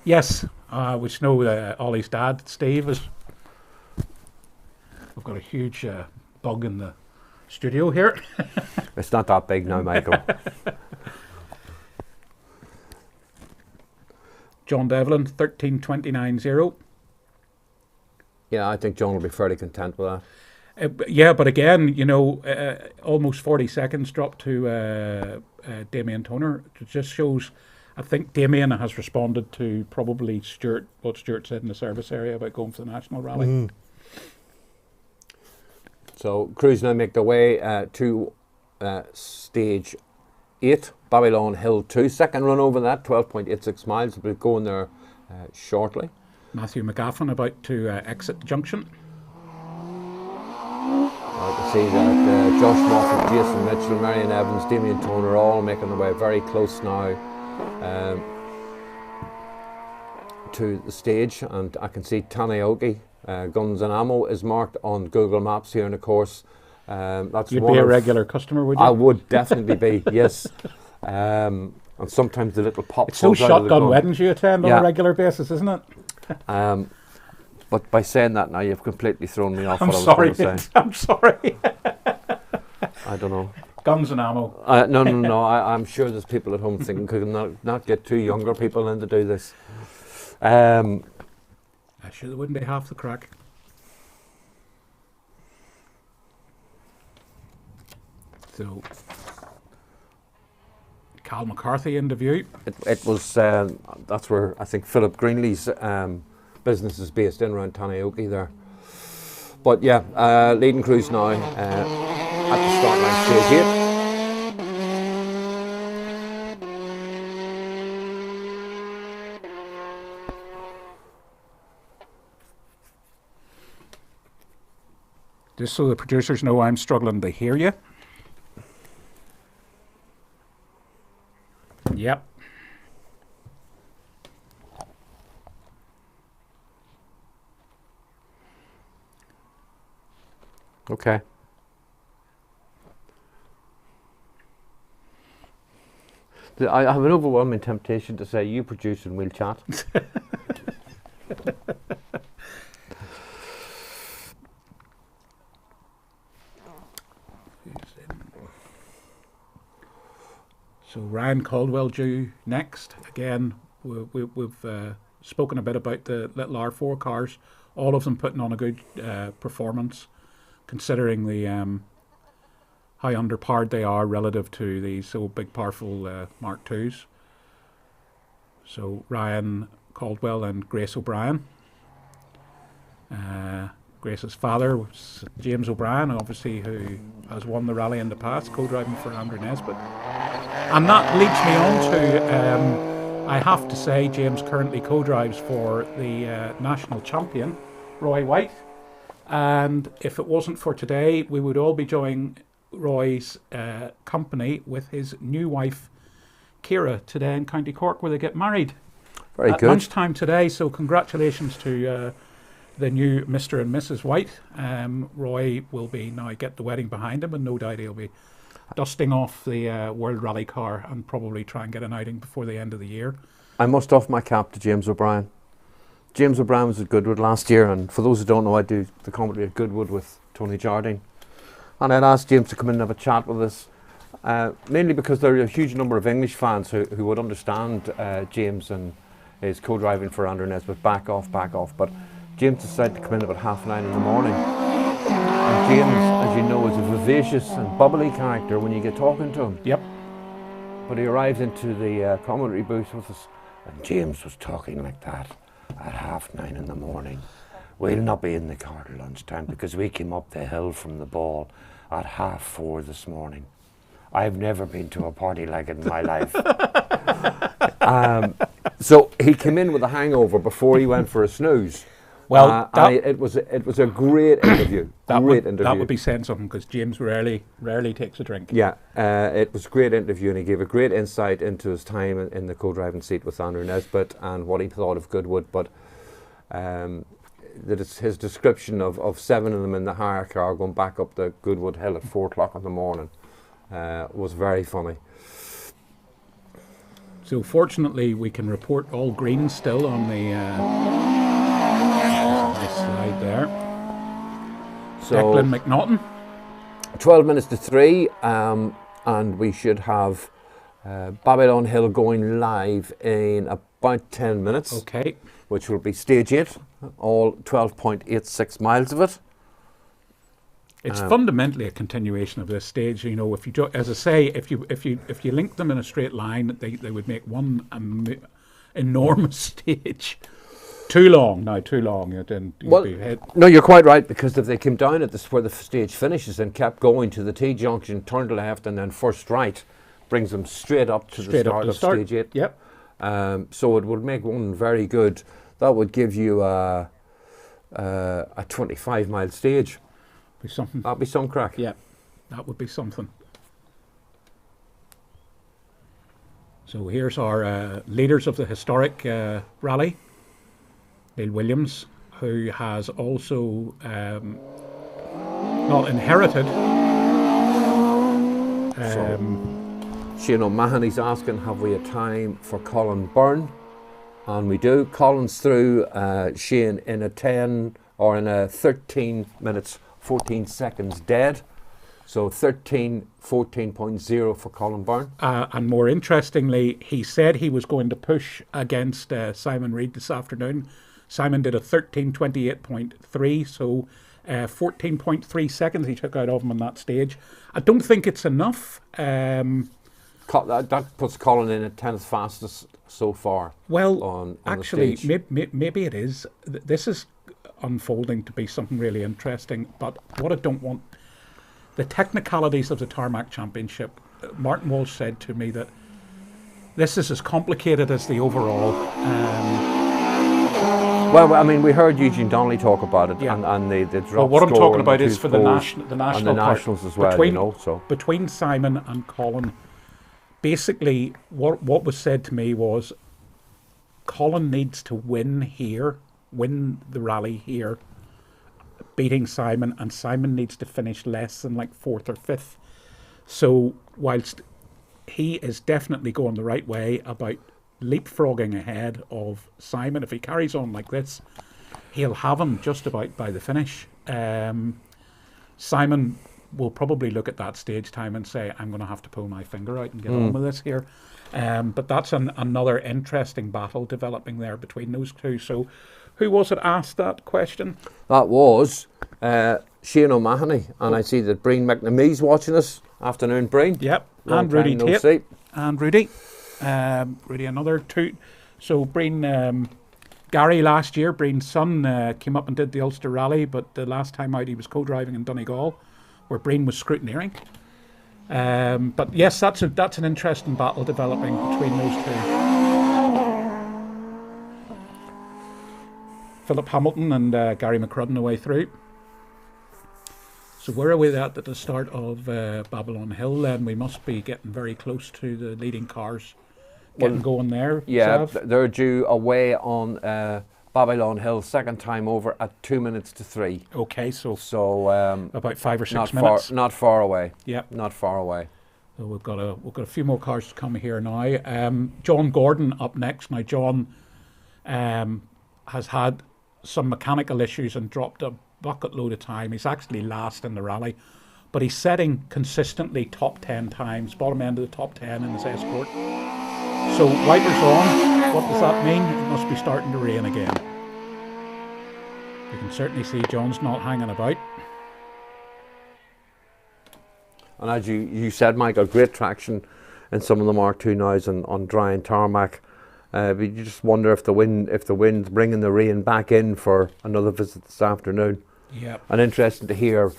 Yes, which know Ollie's dad, Steve, is. We've got a huge bug in the studio here. It's not that big now, Michael. John Devlin, 13:29.0. Yeah, I think John will be fairly content with that. Yeah, but again, almost 40 seconds drop to Damien Toner. It just shows. I think Damien has responded to probably what Stuart said in the service area about going for the national rally. Mm. So crews now make their way to stage 8, Babylon Hill 2. Second run over that, 12.86 miles. We'll be going there shortly. Matthew McGaffin about to exit the junction. I can see that Josh Moffat, Jason Mitchell, Marion Evans, Damien Toner all making their way very close now to the stage, and I can see Tanaoki Guns and Ammo is marked on Google Maps here, and of course that's you'd be a regular customer, would you? I would definitely be, yes. And sometimes the little pop. It's those shotgun weddings you attend on a regular basis, isn't it? But by saying that now, you've completely thrown me off. I'm what sorry. I was going to say. I'm sorry. I don't know. Guns and ammo. No. I'm sure there's people at home thinking, could not get two younger people in to do this. I'm sure there wouldn't be half the crack. So, Cal McCarthy interview. It was, that's where I think Philip Greenley's business is based in, around Tanaoki there. But yeah, leading crews now at the start line, stage 8. Just so the producers know, I'm struggling to hear you. Yep. Okay. I have an overwhelming temptation to say, you produce and we'll chat. So Ryan Caldwell due next. Again, we've spoken a bit about the little R4 cars. All of them putting on a good performance, considering the how underpowered they are relative to the so big, powerful Mark IIs. So Ryan Caldwell and Grace O'Brien. Grace's father was James O'Brien, obviously, who has won the rally in the past, co-driving for Andrew Nesbitt. And that leads me on to, I have to say, James currently co-drives for the national champion, Roy White. And if it wasn't for today, we would all be joining Roy's company with his new wife, Ciara, today in County Cork, where they get married. Very at good. Lunchtime today, so congratulations to the new Mr. and Mrs. White. Roy will be now get the wedding behind him, and no doubt he'll be dusting off the World Rally car and probably try and get an outing before the end of the year. I must off my cap to James O'Brien. James O'Brien was at Goodwood last year, and for those who don't know, I do the commentary at Goodwood with Tony Jardine. And I'd asked James to come in and have a chat with us, mainly because there are a huge number of English fans who would understand James and his co-driving for Andrew Nesbitt, back off. But James decided to come in about 9:30 in the morning. And James, as you know, is a vivacious and bubbly character when you get talking to him. Yep. But he arrived into the commentary booth with us, and James was talking like that at 9:30 in the morning. We'll not be in the car at lunchtime because we came up the hill from the ball at 4:30 this morning. I've never been to a party like it in my life. So he came in with a hangover before he went for a snooze. Well, it was a great interview. That would be saying something, because James rarely takes a drink. Yeah, it was a great interview, and he gave a great insight into his time in the co-driving seat with Andrew Nesbitt and what he thought of Goodwood. But his description of 7 of them in the hire car going back up the Goodwood Hill at 4 o'clock in the morning was very funny. So fortunately, we can report all green still on the slide there. So Declan McNaughton. 12 minutes to 3, and we should have Babylon Hill going live in about 10 minutes. Okay. Which will be stage 8, all 12.86 miles of it. It's fundamentally a continuation of this stage. You know, if you as I say, if you link them in a straight line, they would make one enormous stage. Too long. No, you're quite right, because if they came down at this where the stage finishes and kept going to the T-junction, turned left and then first right, brings them straight up to the start of stage 8. Yep. So it would make one very good. That would give you a 25-mile stage. Be something. That'd be some crack. Yeah, that would be something. So here's our leaders of the historic rally. Neil Williams, who has also not inherited Shane O'Mahony's asking, have we a time for Colin Byrne? And we do. Colin's through, Shane, in a 13 minutes, 14 seconds dead. So 14.0 for Colin Byrne. And more interestingly, he said he was going to push against Simon Reid this afternoon. Simon did a 13:28.3, so 14.3 seconds he took out of him on that stage. I don't think it's enough. That puts Colin in at 10th fastest so far. Well, on actually, the stage. maybe it is. This is unfolding to be something really interesting. But what I don't want, the technicalities of the Tarmac Championship. Martin Walsh said to me that this is as complicated as the overall. Well, I mean, we heard Eugene Donnelly talk about it, and they dropped. Well, what I'm score talking in about the is two for the poles national and the part. nationals as well. Between, So between Simon and Colin, basically, what was said to me was, Colin needs to win the rally here, beating Simon, and Simon needs to finish less than like 4th or 5th. So whilst he is definitely going the right way about leapfrogging ahead of Simon, if he carries on like this, he'll have him just about by the finish. Simon will probably look at that stage time and say, I'm going to have to pull my finger out and get on with this here. But that's another interesting battle developing there between those two. So who was it asked that question? that was Shane O'Mahony, and I see that Breen McNamee's watching us. Afternoon, Breen. Yep, Long and Rudy time no Tate. see. And Rudy. Rudy, another two. So Breen, Gary last year, Breen's son came up and did the Ulster Rally, but the last time out he was co-driving in Donegal, where Breen was scrutineering. But yes, that's an interesting battle developing between those two. Philip Hamilton and Gary McCrudden away through. So where are we at the start of Babylon Hill then? We must be getting very close to the leading cars getting going there. Yeah, Sav? they're due away on Babylon Hill, second time over at 2 minutes to 3. Okay, so about 5 or 6 not minutes. Not far away. Yep. Not far away. So we've got a few more cars to come here now. John Gordon up next. Now John has had some mechanical issues and dropped a bucket load of time. He's actually last in the rally, but he's setting consistently top 10 times, bottom end of the top 10 in his escort. So wipers on. What does that mean? It must be starting to rain again. You can certainly see John's not hanging about. And as you said, Michael, great traction in some of the Mark II nows on dry and tarmac. But you just wonder if the wind's bringing the rain back in for another visit this afternoon. Yeah. And interesting to hear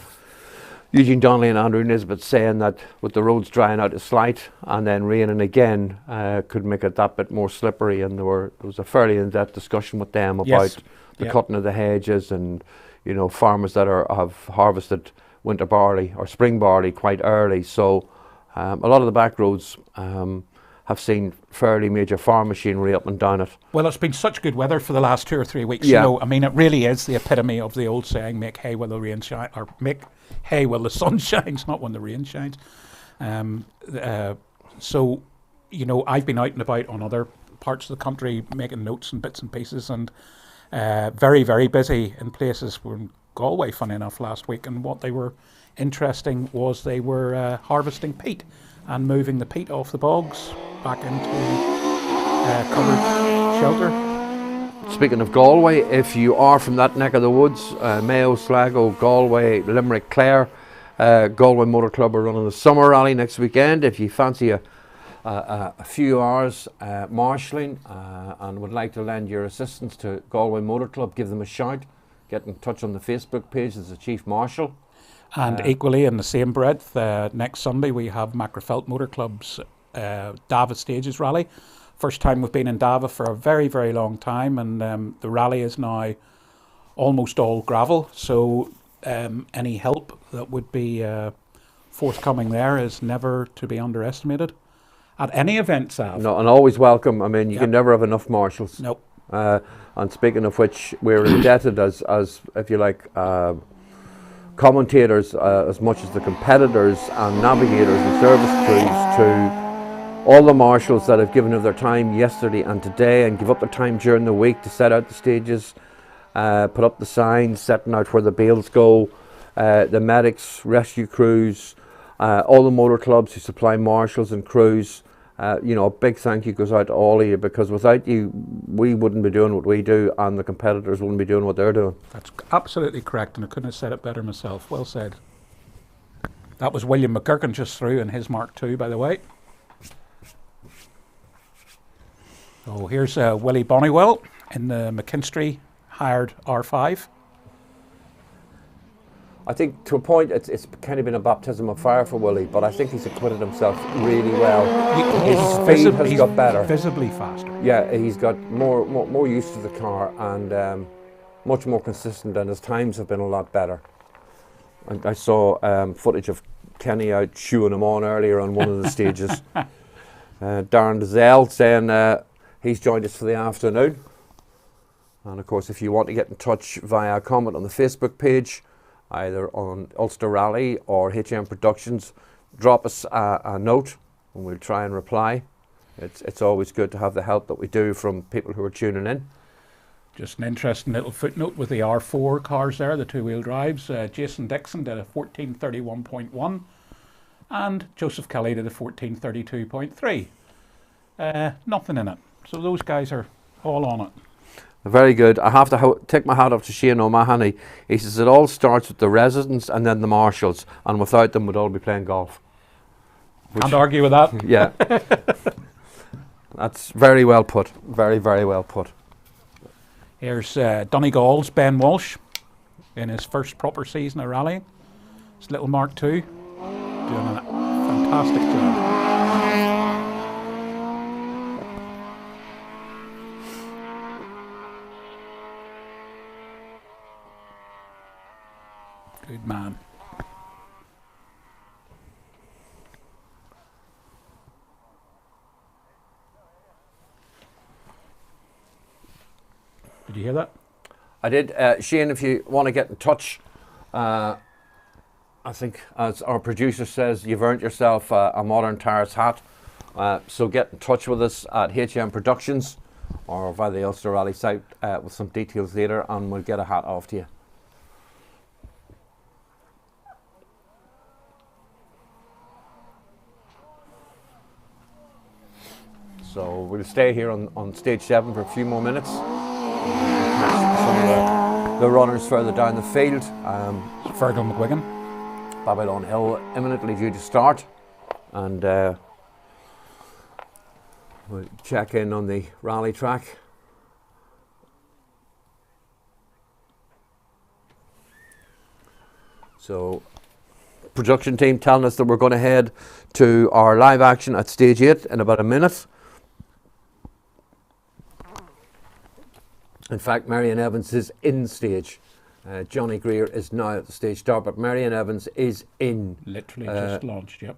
Eugene Donnelly and Andrew Nisbet saying that with the roads drying out a slight and then raining again could make it that bit more slippery. And there was a fairly in-depth discussion with them about the cutting of the hedges and farmers that have harvested winter barley or spring barley quite early. So a lot of the back roads have seen fairly major farm machinery up and down it. Well, it's been such good weather for the last 2 or 3 weeks. Yeah. I mean, it really is the epitome of the old saying, make hay while the rain shines, or make hay while the sun shines, not when the rain shines. So, I've been out and about on other parts of the country making notes and bits and pieces, and very, very busy in places. We're in Galway, funny enough, last week, and what they were interesting was they were harvesting peat and moving the peat off the bogs back into covered shelter. Speaking of Galway, if you are from that neck of the woods, Mayo, Sligo, Galway, Limerick, Clare, Galway Motor Club are running the summer rally next weekend. If you fancy a few hours marshalling and would like to lend your assistance to Galway Motor Club, give them a shout. Get in touch on the Facebook page as the Chief Marshal. And equally in the same breadth, next Sunday we have Macrofelt Motor Club's Dava Stages Rally. First time we've been in Dava for a very, very long time, and the rally is now almost all gravel. So any help that would be forthcoming there is never to be underestimated. At any event, Sav. No, and always welcome. I mean, you can never have enough marshals. Nope. And speaking of which, we're indebted as if you like, commentators as much as the competitors and navigators and service crews to all the marshals that have given of their time yesterday and today and give up their time during the week to set out the stages, put up the signs, setting out where the bales go, the medics, rescue crews, all the motor clubs who supply marshals and crews. A big thank you goes out to all of you, because without you, we wouldn't be doing what we do, and the competitors wouldn't be doing what they're doing. That's absolutely correct, and I couldn't have said it better myself. Well said. That was William McGurkin just through in his Mark II, by the way. So here's Willie Bonnywell in the McKinstry hired R5. I think to a point it's kind of been a baptism of fire for Willie, but I think he's acquitted himself really well. His speed has got better. Visibly faster. Yeah, he's got more used to the car and much more consistent, and his times have been a lot better. And I saw footage of Kenny out shooing him on earlier on one of the stages. Darren Dazelle saying he's joined us for the afternoon. And of course, if you want to get in touch via a comment on the Facebook page, either on Ulster Rally or HM Productions, drop us a note and we'll try and reply. It's always good to have the help that we do from people who are tuning in. Just an interesting little footnote with the R4 cars there, the two-wheel drives. Jason Dixon did a 1431.1 and Joseph Kelly did a 1432.3. Nothing in it. So those guys are all on it. Very good. I have to take my hat off to Shane O'Mahony. He says it all starts with the residents and then the marshals, and without them we'd all be playing golf. Can't argue with that. Yeah. That's very well put. Very, very well put. Here's Donegal's Ben Walsh in his first proper season of rallying. His little Mark II, doing a fantastic job. Good man. Did you hear that? I did. Shane, if you want to get in touch, I think as our producer says, you've earned yourself a Modern Tyres hat. So get in touch with us at HM Productions or via the Ulster Rally site with some details later, and we'll get a hat off to you. So we'll stay here on stage 7 for a few more minutes. Some of the runners further down the field. Fergal McGuigan. Babylon Hill imminently due to start. And we'll check in on the rally track. So production team telling us that we're going to head to our live action at stage 8 in about a minute. In fact, Marion Evans is in stage. Johnny Greer is now at the stage start, but Marion Evans is in. Literally just launched, yep.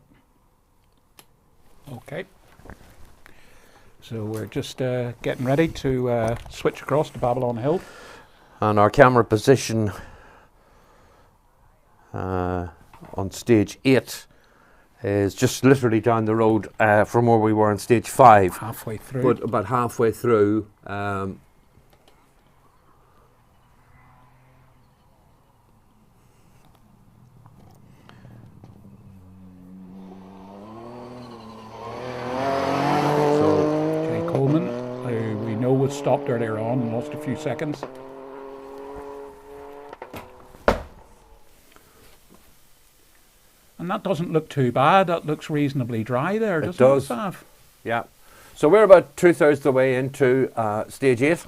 Okay. So we're just getting ready to switch across to Babylon Hill. And our camera position on stage 8 is just literally down the road from where we were on stage 5. Halfway through. But about halfway through. Stopped earlier on and lost a few seconds. And that doesn't look too bad. That looks reasonably dry there, doesn't it, Sav? Yeah. So we're about 2/3 of the way into stage 8.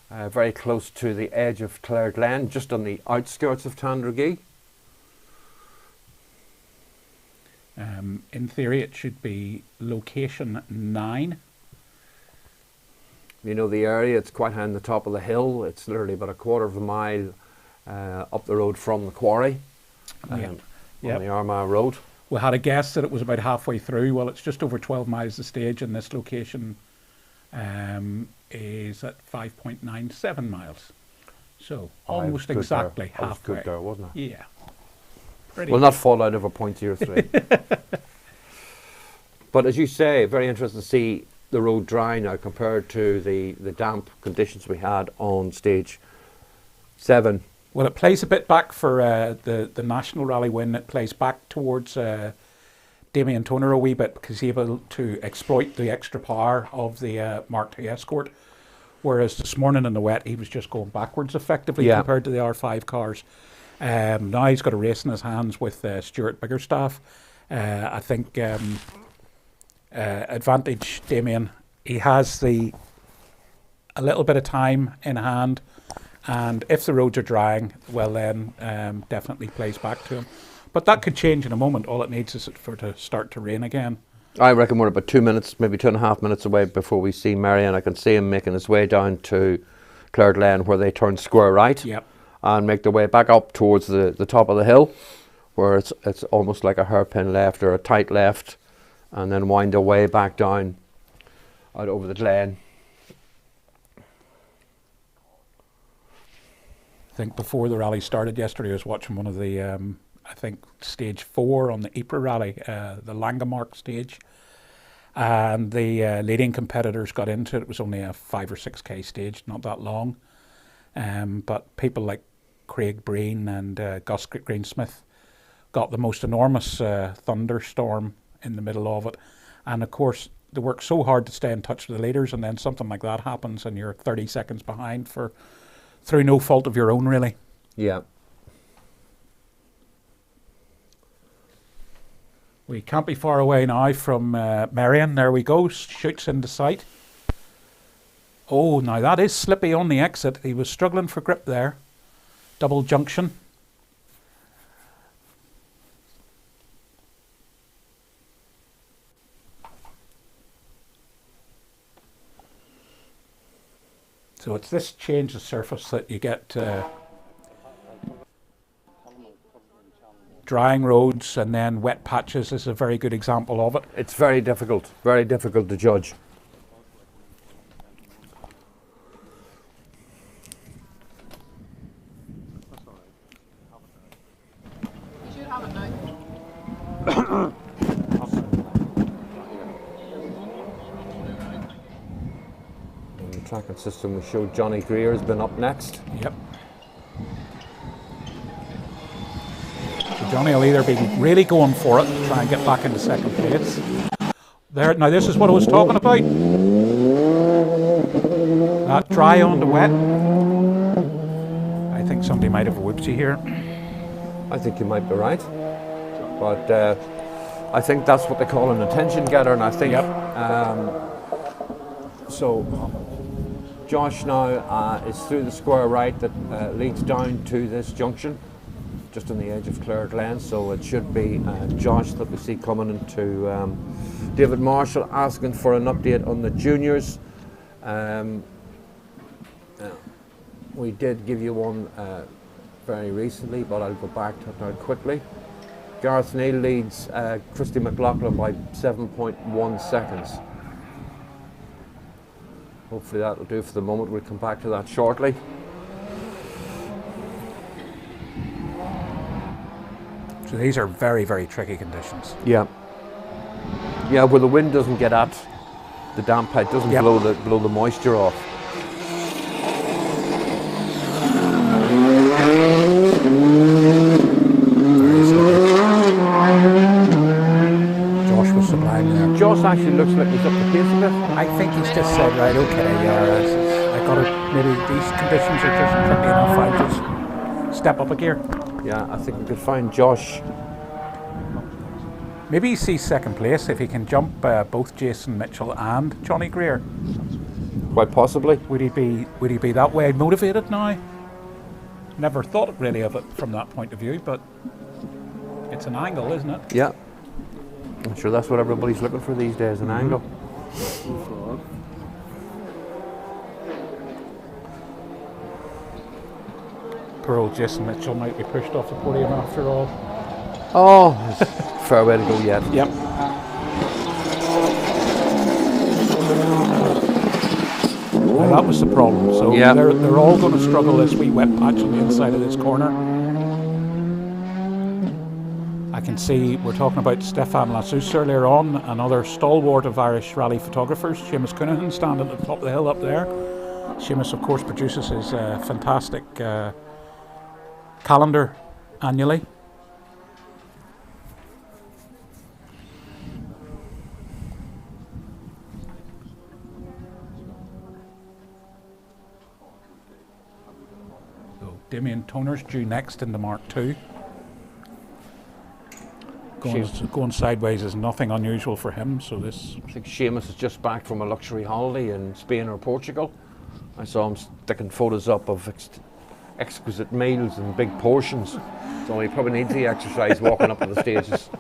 Very close to the edge of Clare Glen, just on the outskirts of Tandragee. In theory, it should be location 9. You know the area, it's quite high on the top of the hill. It's literally about a quarter of a mile up the road from the quarry on the Armagh Road. We had a guess that it was about halfway through. Well, it's just over 12 miles the stage, and this location is at 5.97 miles. So almost exactly halfway. That was good there, wasn't it? Yeah. We'll not fall out of a .03. But as you say, very interesting to see the road dry now compared to the damp conditions we had on stage 7. Well, it plays a bit back for the national rally win. It plays back towards Damien Toner a wee bit because he's able to exploit the extra power of the Mark II Escort. Whereas this morning in the wet, he was just going backwards effectively compared to the R5 cars. Now he's got a race in his hands with Stuart Biggerstaff. I think advantage Damien. He has a little bit of time in hand, and if the roads are drying, well then definitely plays back to him. But that could change in a moment. All it needs is for it to start to rain again. I reckon we're about 2 minutes, maybe 2.5 minutes away before we see Marion. I can see him making his way down to Clare Lane where they turn square right and make their way back up towards the top of the hill where it's almost like a hairpin left or a tight left, and then wind their way back down out over the glen. I think before the rally started yesterday, I was watching one of the, I think, stage 4 on the Ypres rally, the Langemark stage. And the leading competitors got into it. It was only a 5 or 6k stage, not that long. But people like Craig Breen and Gus Greensmith got the most enormous thunderstorm in the middle of it. And of course, they work so hard to stay in touch with the leaders, and then something like that happens and you're 30 seconds behind through no fault of your own, really. Yeah. We can't be far away now from Marion. There we go, shoots into sight. Oh, now that is slippy on the exit. He was struggling for grip there. Double junction. So it's this change of surface that you get drying roads and then wet patches is a very good example of it. It's very difficult to judge. You should have it now. The tracking system we showed Johnny Greer has been up next. Yep. So Johnny will either be really going for it and try and get back into second place. There, now this is what I was talking about. That dry on the wet. I think somebody might have a whoopsie here. I think you might be right. But I think that's what they call an attention getter, and I think so Josh now is through the square right that leads down to this junction, just on the edge of Clare Glen, so it should be Josh that we see coming into David Marshall asking for an update on the juniors. We did give you one very recently, but I'll go back to it now quickly. Gareth Neal leads Christy McLaughlin by 7.1 seconds. Hopefully that'll do for the moment. We'll come back to that shortly. So these are very, very tricky conditions. Yeah. Yeah, where the wind doesn't get at the damp head, doesn't blow the moisture off. Josh was sublime there. Josh actually looks like he's up the pace a bit. I think he's just said, right, okay, yeah, I got it. Maybe these conditions are just tricky enough. I'll just step up a gear. Yeah, I think we could find Josh. Maybe he sees second place if he can jump both Jason Mitchell and Johnny Greer. Quite possibly. Would he be that way motivated now? Never thought really of it from that point of view, but it's an angle, isn't it? Yeah. I'm sure that's what everybody's looking for these days, an angle. Poor old Jason Mitchell might be pushed off the podium after all. Oh, fair way to go yet. Yep. Well, that was the problem. So they're all going to struggle this wee wet patch on the inside of this corner. I can see we're talking about Stefan Lassus earlier on, another stalwart of Irish rally photographers, Seamus Coonahan, standing at the top of the hill up there. Seamus, of course, produces his fantastic calendar annually. So Damien Toner's due next in the Mark II. Going sideways is nothing unusual for him, so this... I think Seamus is just back from a luxury holiday in Spain or Portugal. I saw him sticking photos up of exquisite meals and big portions, so he probably needs the exercise walking up to the stages.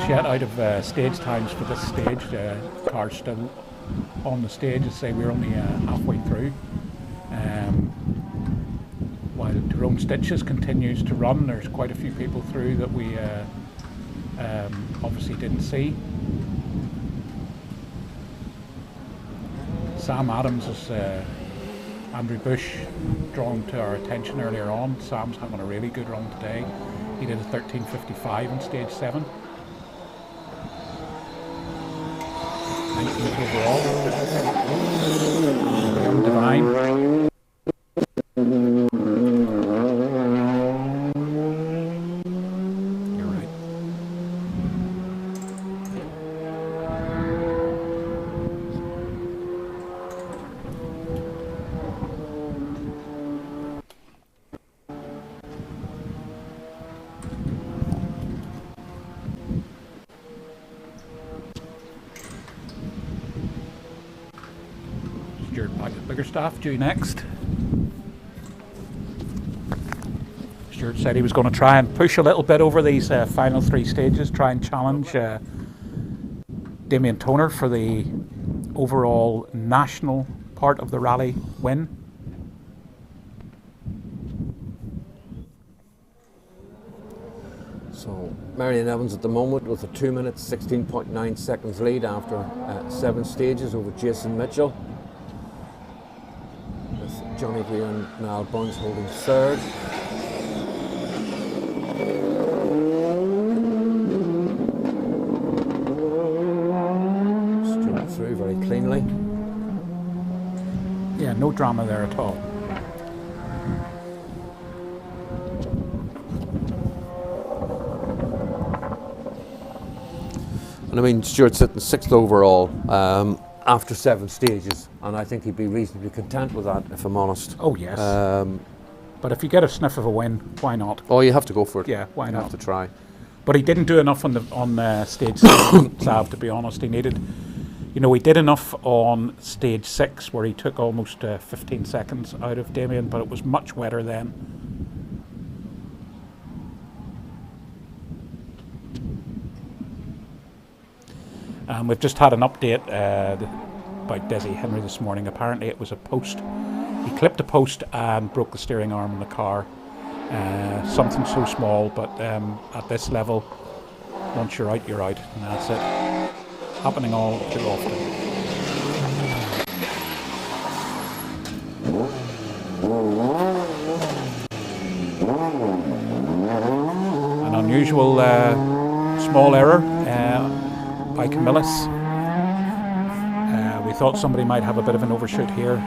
Yet out of stage times for this stage. Cars still on the stage, as say we're only halfway through. While Tyrone Stitches continues to run, there's quite a few people through that we obviously didn't see. Sam Adams is Andrew Bush drawn to our attention earlier on. Sam's having a really good run today. He did a 13:55 in stage 7. Overall. Divine. You're right. Biggerstaff due next. Stuart said he was going to try and push a little bit over these final 3 stages, try and challenge Damien Toner for the overall national part of the rally win. So Marion Evans at the moment with a 2 minutes 16.9 seconds lead after 7 stages over Jason Mitchell. Johnny Greer and Niall Burns holding 3rd. Straight through very cleanly. Yeah, no drama there at all. And I mean, Stuart's sitting 6th overall after 7 stages, and I think he'd be reasonably content with that, if I'm honest. Oh yes. But if you get a sniff of a win, why not? Oh, you have to go for it. Yeah, why not? You have to try. But he didn't do enough on stage 7, Sav, to be honest. He needed, he did enough on stage 6 where he took almost 15 seconds out of Damien, but it was much wetter then. We've just had an update about Desi Henry this morning. Apparently it was a post. He clipped a post and broke the steering arm in the car. Something so small, but at this level, once you're out, you're out, and that's it. Happening all too often. An unusual small error by Camillus. We thought somebody might have a bit of an overshoot here.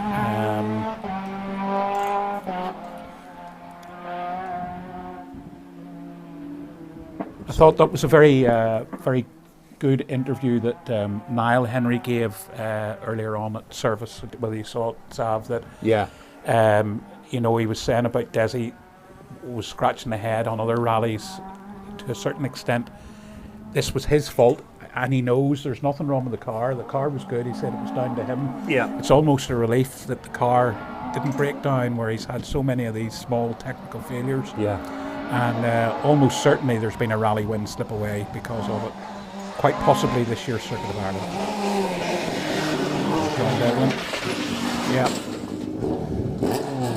I thought that was a very good interview that Niall Henry gave earlier on at service, whether you saw it, Sav, that he was saying about Desi was scratching the head on other rallies to a certain extent. This was his fault, and he knows there's nothing wrong with the car. The car was good. He said it was down to him. Yeah. It's almost a relief that the car didn't break down where he's had so many of these small technical failures. Yeah. And almost certainly there's been a rally win slip away because of it. quite possibly this year's Circuit of Ireland. John Devlin. Yeah.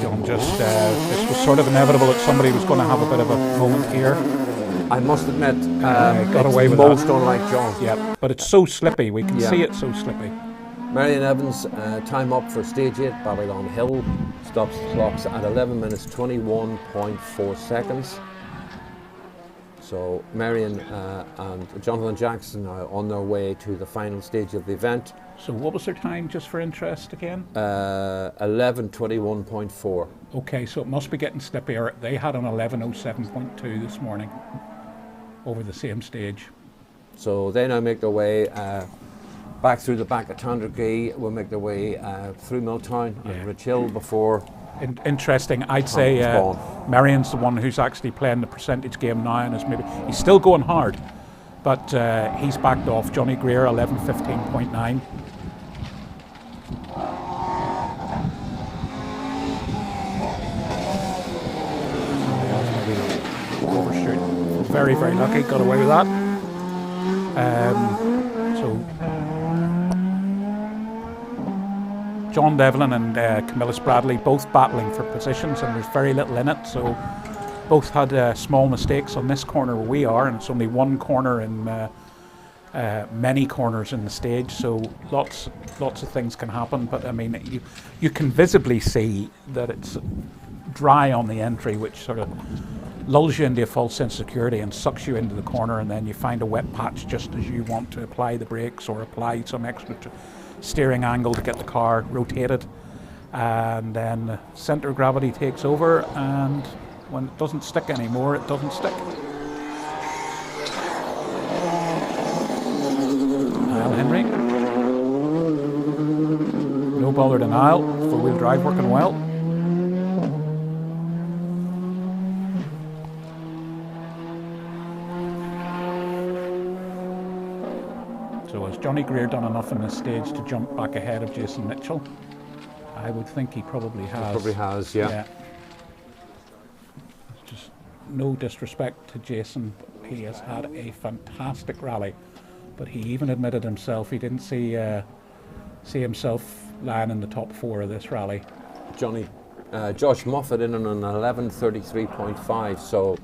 John just, this was sort of inevitable that somebody was going to have a bit of a moment here. I must admit, got away with most that. unlike John. Yeah, but it's so slippy. We can Yeah. see it so slippy. Marion Evans, time up for stage 8, Babylon Hill, stops the clocks at 11 minutes 21.4 seconds. So Marion and Jonathan Jackson are on their way to the final stage of the event. So what was their time, just for interest again? 11:21.4. Okay, so it must be getting slippier. They had an 11:07.2 this morning over the same stage. So they now make their way back through the back of Tandragee. Will make their way through Milltown and Rich before. Interesting. I'd say Spawn. Marion's the one who's actually playing the percentage game now, and he's still going hard, but he's backed off. Johnny Greer 11:15.9. Overshoot. Very, very lucky. Got away with that. So John Devlin and Camillus Bradley both battling for positions, and there's very little in it. So both had small mistakes on this corner where we are, and it's only one corner in many corners in the stage. So lots of things can happen. But I mean, you can visibly see that it's dry on the entry, which sort of lulls you into a false sense of security and sucks you into the corner, and then you find a wet patch just as you want to apply the brakes or apply some extra steering angle to get the car rotated, and then the centre of gravity takes over, and when it doesn't stick anymore, it doesn't stick. Niall Henry. No bother to Niall. Four-wheel drive working well. So has Johnny Greer done enough in this stage to jump back ahead of Jason Mitchell? I would think he probably has. He probably has, yeah. Just no disrespect to Jason, but he has had a fantastic rally. But he even admitted himself he didn't see himself lying in the top 4 of this rally. Josh Moffat in on an 11:33.5, so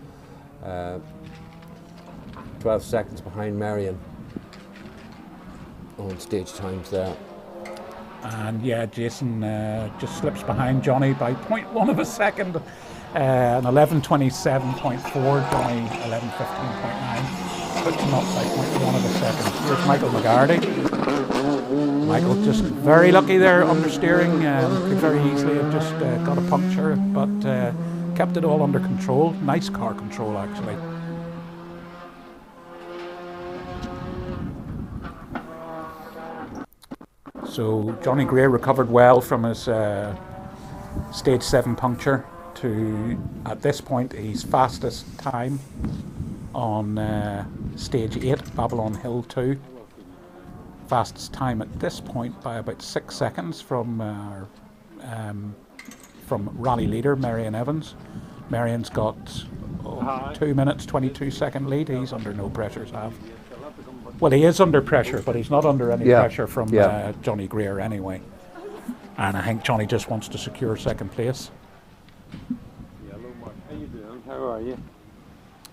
12 seconds behind Marion on stage times there. And yeah, Jason just slips behind Johnny by 0.1 of a second. An 11:27.4, Johnny 11:15.9. Puts him up by 0.1 of a second. Here's Michael McGarty. Michael just very lucky there, understeering. Could very easily have just got a puncture, but kept it all under control. Nice car control, actually. So Johnny Greer recovered well from his stage 7 puncture to, at this point, his fastest time on stage 8, Babylon Hill 2. Fastest time at this point by about 6 seconds from rally leader Marion Evans. Marion's got 2 minutes 22 second lead. He's under no pressure, Sav. Well, he is under pressure, but he's not under any pressure from Johnny Greer anyway. And I think Johnny just wants to secure second place. Hello, Mark. How you doing? How are you?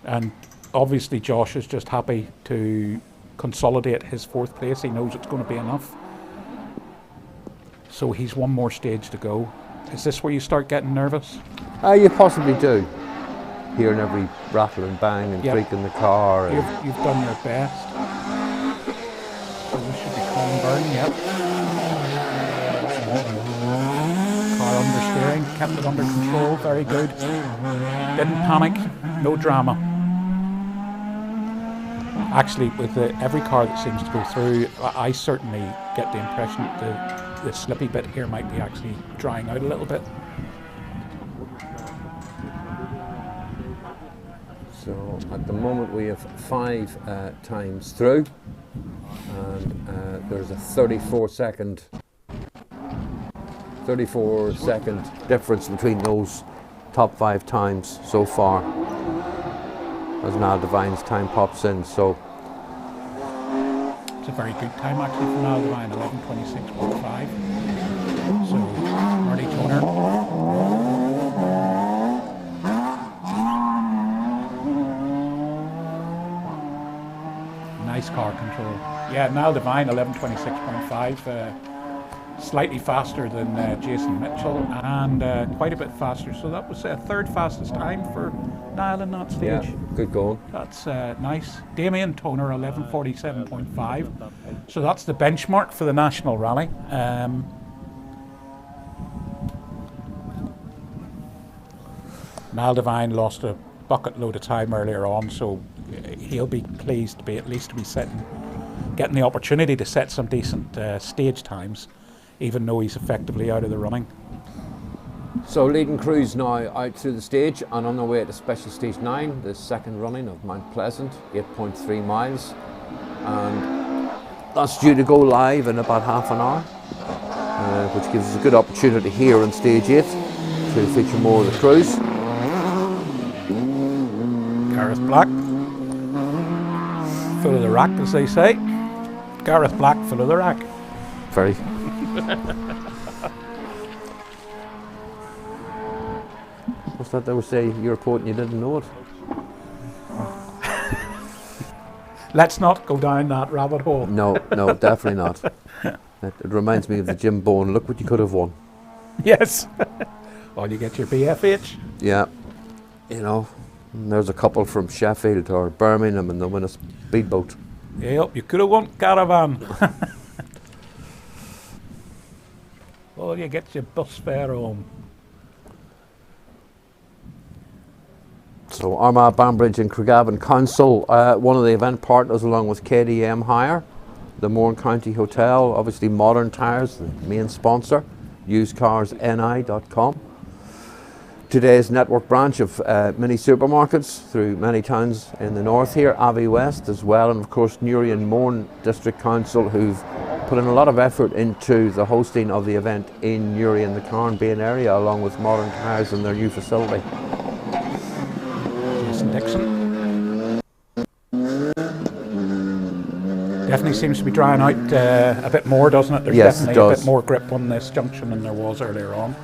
And obviously Josh is just happy to consolidate his 4th place. He knows it's going to be enough. So he's one more stage to go. Is this where you start getting nervous? You possibly do. Hearing every rattle and bang and creak in the car. You've done your best. So this should be calm burn, yep. Car understeering, kept it under control, very good. Didn't panic, no drama. Actually, with every car that seems to go through, I certainly get the impression that the slippy bit here might be actually drying out a little bit. So at the moment we have 5 times through, and there's a 34 second difference between those top 5 times so far as Niall Devine's time pops in. So It's a very good time actually for Niall Devine, 11:26.5. So, Marty Toner. Nice car control. Yeah, Niall Devine, 11:26.5. Slightly faster than Jason Mitchell and quite a bit faster. So that was third fastest time for Niall in that stage. Yeah, good going. That's nice. Damien Toner, 11:47.5. So that's the benchmark for the national rally. Niall Devine lost a bucket load of time earlier on, so he'll be pleased to be at least to be getting the opportunity to set some decent stage times, even though he's effectively out of the running. So leading crews now out through the stage and on their way to Special Stage 9, the second running of Mount Pleasant, 8.3 miles. And that's due to go live in about half an hour, which gives us a good opportunity here on Stage 8 to feature more of the crews. Gareth Black, full of the rack, as they say. Gareth Black, full of the rack. Very. What's that they would say? You're reporting you didn't know it. Let's not go down that rabbit hole. No, definitely not. It reminds me of the Jim Bowen, look what you could have won. Yes. Well, you get your BFH. Yeah. You know, and there's a couple from Sheffield or Birmingham and they win a speedboat. Yep, you could have won caravan. Well, you get your bus fare home. So Armagh, Banbridge and Craigavon Council, one of the event partners along with KDM Hire, the Mourne County Hotel, obviously Modern Tyres, the main sponsor, usedcarsni.com. Today's network branch of many supermarkets through many towns in the north here, Abbey West as well, and of course Newry and Mourne District Council, who've put in a lot of effort into the hosting of the event in Newry and the Carnbane area, along with Modern Tyres and their new facility. Jason Dixon. Definitely seems to be drying out a bit more, doesn't it? There's definitely a bit more grip on this junction than there was earlier on.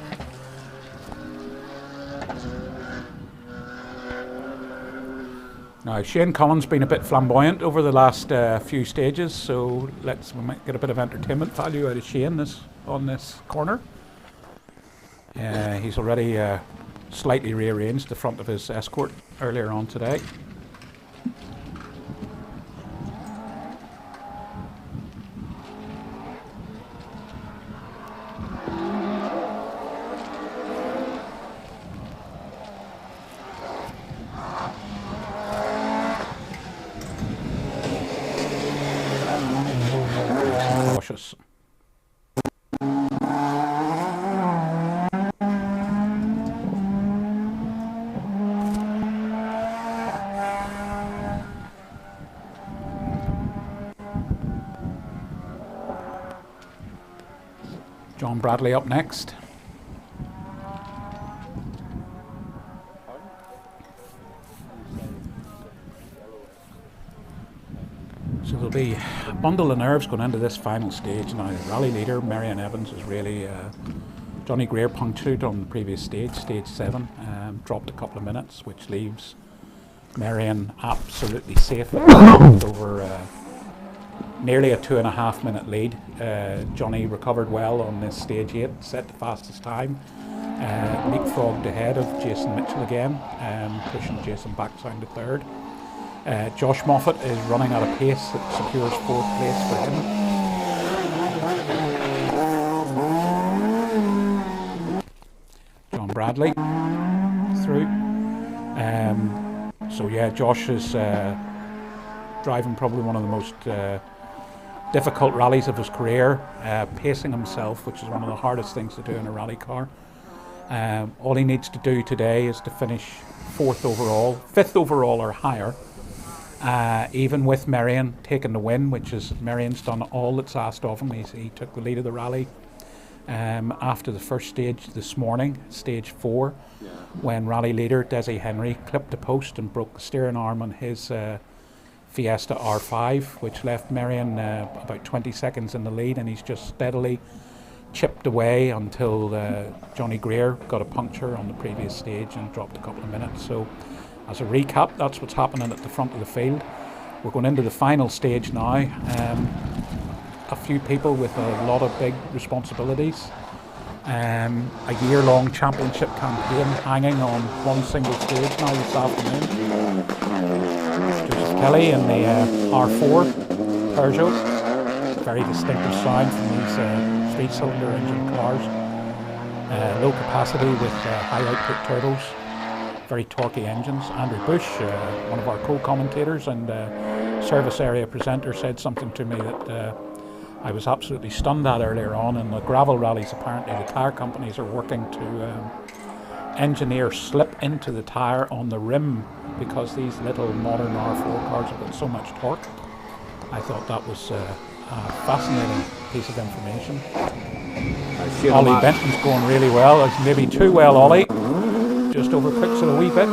Now, Shane Cullen's been a bit flamboyant over the last few stages, so we might get a bit of entertainment value out of Shane on this corner. He's already slightly rearranged the front of his Escort earlier on today. Cautious. John Bradley up next. So there'll be a bundle of nerves going into this final stage now. The rally leader, Marion Evans, is really... Johnny Greer punctured on the previous stage, stage 7, dropped a couple of minutes, which leaves Marion absolutely safe over nearly a 2.5 minute lead. Johnny recovered well on this stage 8, set the fastest time. Leapfrogged ahead of Jason Mitchell again, pushing Jason back down to third. Josh Moffat is running at a pace that secures 4th place for him. John Bradley through. So yeah, Josh is driving probably one of the most difficult rallies of his career, pacing himself, which is one of the hardest things to do in a rally car. All he needs to do today is to finish 4th overall, 5th overall or higher, even with Marion taking the win, which is Marion's done all that's asked of him. He took the lead of the rally after the first stage this morning, stage 4, when rally leader Desi Henry clipped the post and broke the steering arm on his Fiesta R5, which left Marion about 20 seconds in the lead, and he's just steadily chipped away until Johnny Greer got a puncture on the previous stage and dropped a couple of minutes. So as a recap, that's what's happening at the front of the field. We're going into the final stage now. A few people with a lot of big responsibilities. A year-long championship campaign hanging on one single stage now this afternoon. Joseph Kelly in the R4 Peugeot. Very distinctive sound from these three-cylinder engine cars. Low capacity with high output turbos. Very torquey engines. Andrew Bush, one of our co-commentators and service area presenter, said something to me that I was absolutely stunned at earlier on. In the gravel rallies, apparently the tyre companies are working to engineer slip into the tyre on the rim because these little modern R4 cars have got so much torque. I thought that was a fascinating piece of information. Ollie Benton's going really well. It's maybe too well, Ollie. Just over quicks it a wee bit.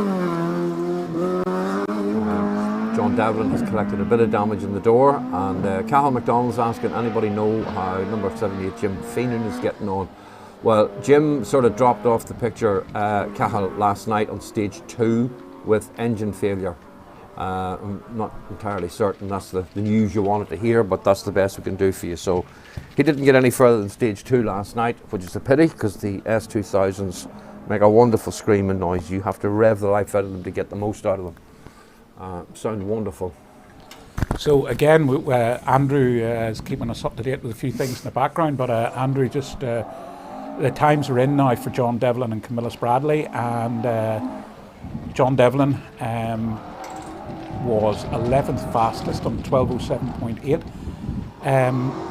John Devlin has collected a bit of damage in the door, and Cathal McDonald's asking, anybody know how number 78 Jim Feenan is getting on? Well, Jim sort of dropped off the picture, Cathal, last night on stage 2 with engine failure. I'm not entirely certain that's the news you wanted to hear, but that's the best we can do for you. So he didn't get any further than stage 2 last night, which is a pity because the S2000s make a wonderful screaming noise. You have to rev the life out of them to get the most out of them. Sound wonderful. So again, Andrew is keeping us up to date with a few things in the background, but Andrew, just the times are in now for John Devlin and Camillus Bradley, and John Devlin was 11th fastest on 12:07.8.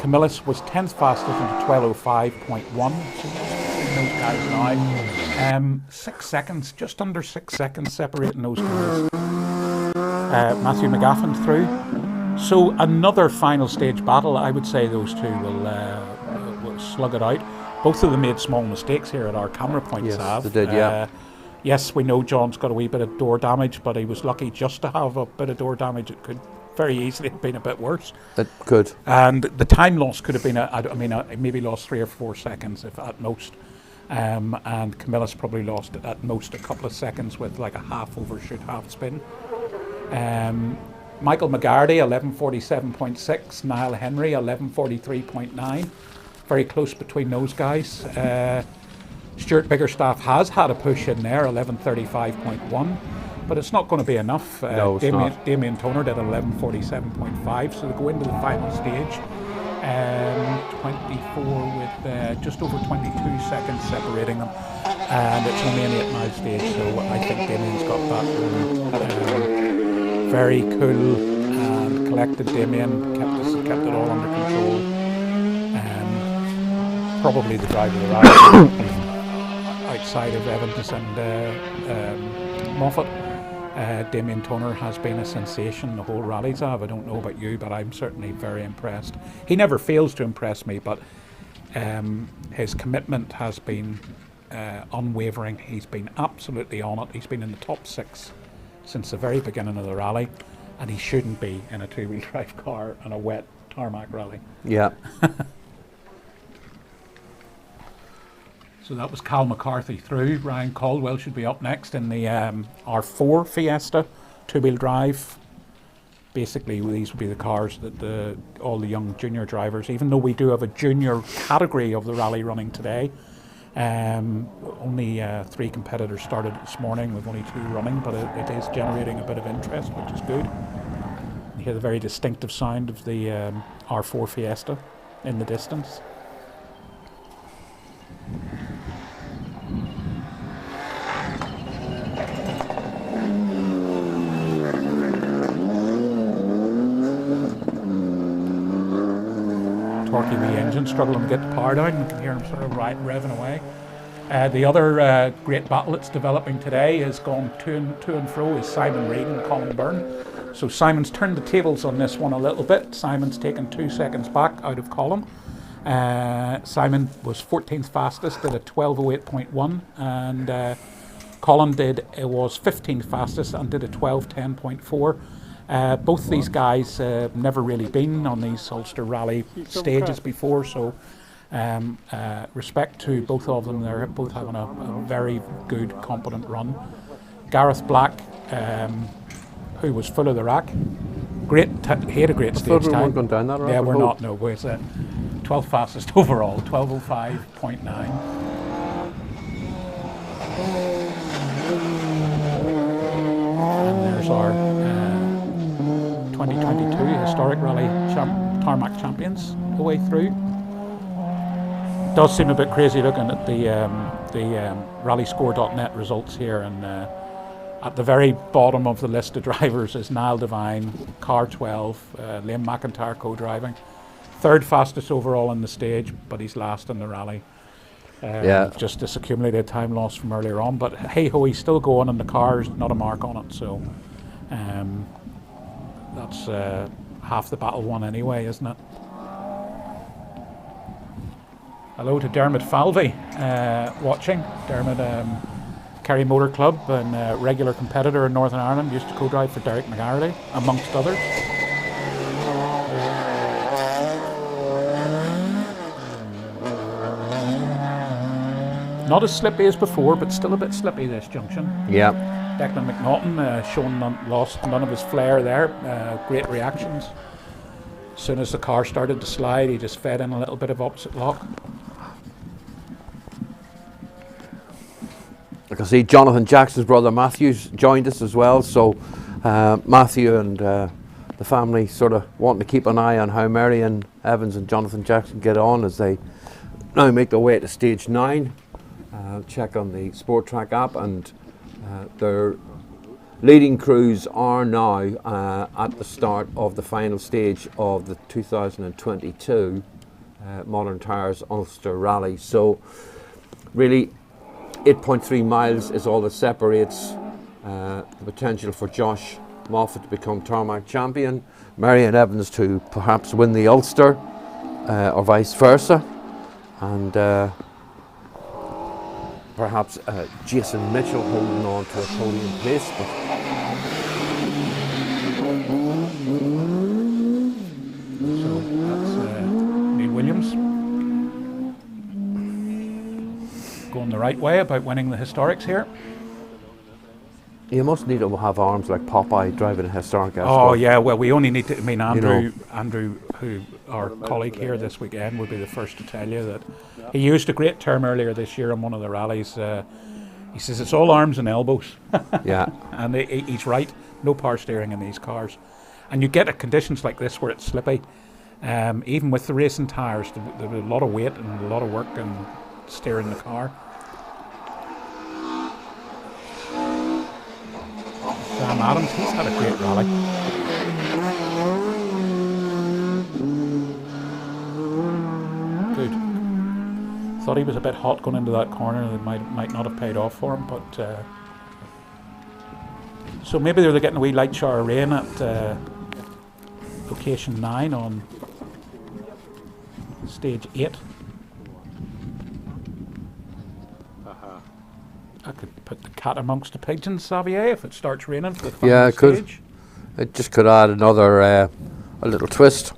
Camillus was 10th fastest on 12:05.1. So those guys now, 6 seconds, just under 6 seconds separating those guys. Matthew McGaffin through. So another final stage battle. I would say those two will slug it out. Both of them made small mistakes here at our camera point. Yes, Sav. they did, yeah. Yes, we know John's got a wee bit of door damage, but he was lucky just to have a bit of door damage. It could very easily have been a bit worse. It could. And the time loss could have been, maybe lost 3 or 4 seconds if at most. And Camillus probably lost at most a couple of seconds with like a half overshoot, half spin. Michael McGardy, 11:47.6. Niall Henry, 11:43.9. Very close between those guys. Stuart Biggerstaff has had a push in there, 11:35.1. But it's not going to be enough. No, it's not. Damien Toner did 11:47.5. So they go into the final stage. 24 with just over 22 seconds separating them. And it's only an 8-mile stage, so I think Damien's got that. Very cool and collected. Damien kept it all under control. Probably the driver of the rally outside of Evans and Moffat. Damien Toner has been a sensation the whole rally, Zav. I don't know about you, but I'm certainly very impressed. He never fails to impress me, but his commitment has been unwavering. He's been absolutely on it. He's been in the top 6 since the very beginning of the rally, and he shouldn't be in a two-wheel drive car on a wet tarmac rally. Yeah. So that was Cal McCarthy through. Ryan Caldwell should be up next in the R4 Fiesta, two-wheel drive. Basically, these would be the cars that all the young junior drivers, even though we do have a junior category of the rally running today, only 3 competitors started this morning with only 2 running, but it is generating a bit of interest, which is good. You hear the very distinctive sound of the R4 Fiesta in the distance. Torquey wee engine struggling to get the power down. You can hear him sort of revving away. The other great battle that's developing today is going to and fro is Simon Reid and Colin Byrne. So Simon's turned the tables on this one a little bit. Simon's taken 2 seconds back out of Colin. Simon was 14th fastest, did a 12:08.1, and Colin was 15th fastest and did a 12:10.4. Both these guys never really been on these Ulster Rally stages before, so respect to both of them. They're both having a very good, competent run. Gareth Black, who was full of the rack, he had a great stage time. We weren't going down that road. Yeah, we're not. No, we're 12th fastest overall, 12:05.9. And there's our 2022 historic rally tarmac champions the way through. Does seem a bit crazy looking at the rallyscore.net results here, and at the very bottom of the list of drivers is Niall Devine, car 12, Liam McIntyre co-driving. 3rd fastest overall in the stage, but he's last in the rally. Just this accumulated time loss from earlier on, but hey ho, he's still going, and the car's not a mark on it, so that's half the battle won anyway, isn't it? Hello to Dermot Falvey watching. Dermot, Kerry Motor Club and regular competitor in Northern Ireland, used to co-drive for Derek McGarity, amongst others. Not as slippy as before, but still a bit slippy this junction. Yeah. Declan McNaughton lost none of his flair there. Great reactions. As soon as the car started to slide, he just fed in a little bit of opposite lock. I can see Jonathan Jackson's brother Matthew's joined us as well, so Matthew and the family sort of wanting to keep an eye on how Marion Evans and Jonathan Jackson get on as they now make their way to stage 9. Check on the Sport Track app, and their leading crews are now at the start of the final stage of the 2022 Modern Tyres Ulster Rally. So really 8.3 miles is all that separates the potential for Josh Moffat to become tarmac champion, Marion Evans to perhaps win the Ulster, or vice versa, and perhaps Jason Mitchell holding on to a podium place. But so that's Neil Williams going the right way about winning the historics here. You must need to have arms like Popeye driving a historic escort. Oh yeah, well we only need to, I mean Andrew, who our colleague here this weekend, would be the first to tell you that he used a great term earlier this year on one of the rallies. He says it's all arms and elbows. Yeah. And he's right, no power steering in these cars. And you get at conditions like this where it's slippy, even with the racing tyres, there's a lot of weight and a lot of work in steering the car. Sam Adams, he's had a great rally. Good. Thought he was a bit hot going into that corner. It might not have paid off for him, but so maybe they're getting a wee light shower rain at location 9 on stage 8. I could put the cat amongst the pigeons, Xavier, if it starts raining for the final stage. It just could add another a little twist.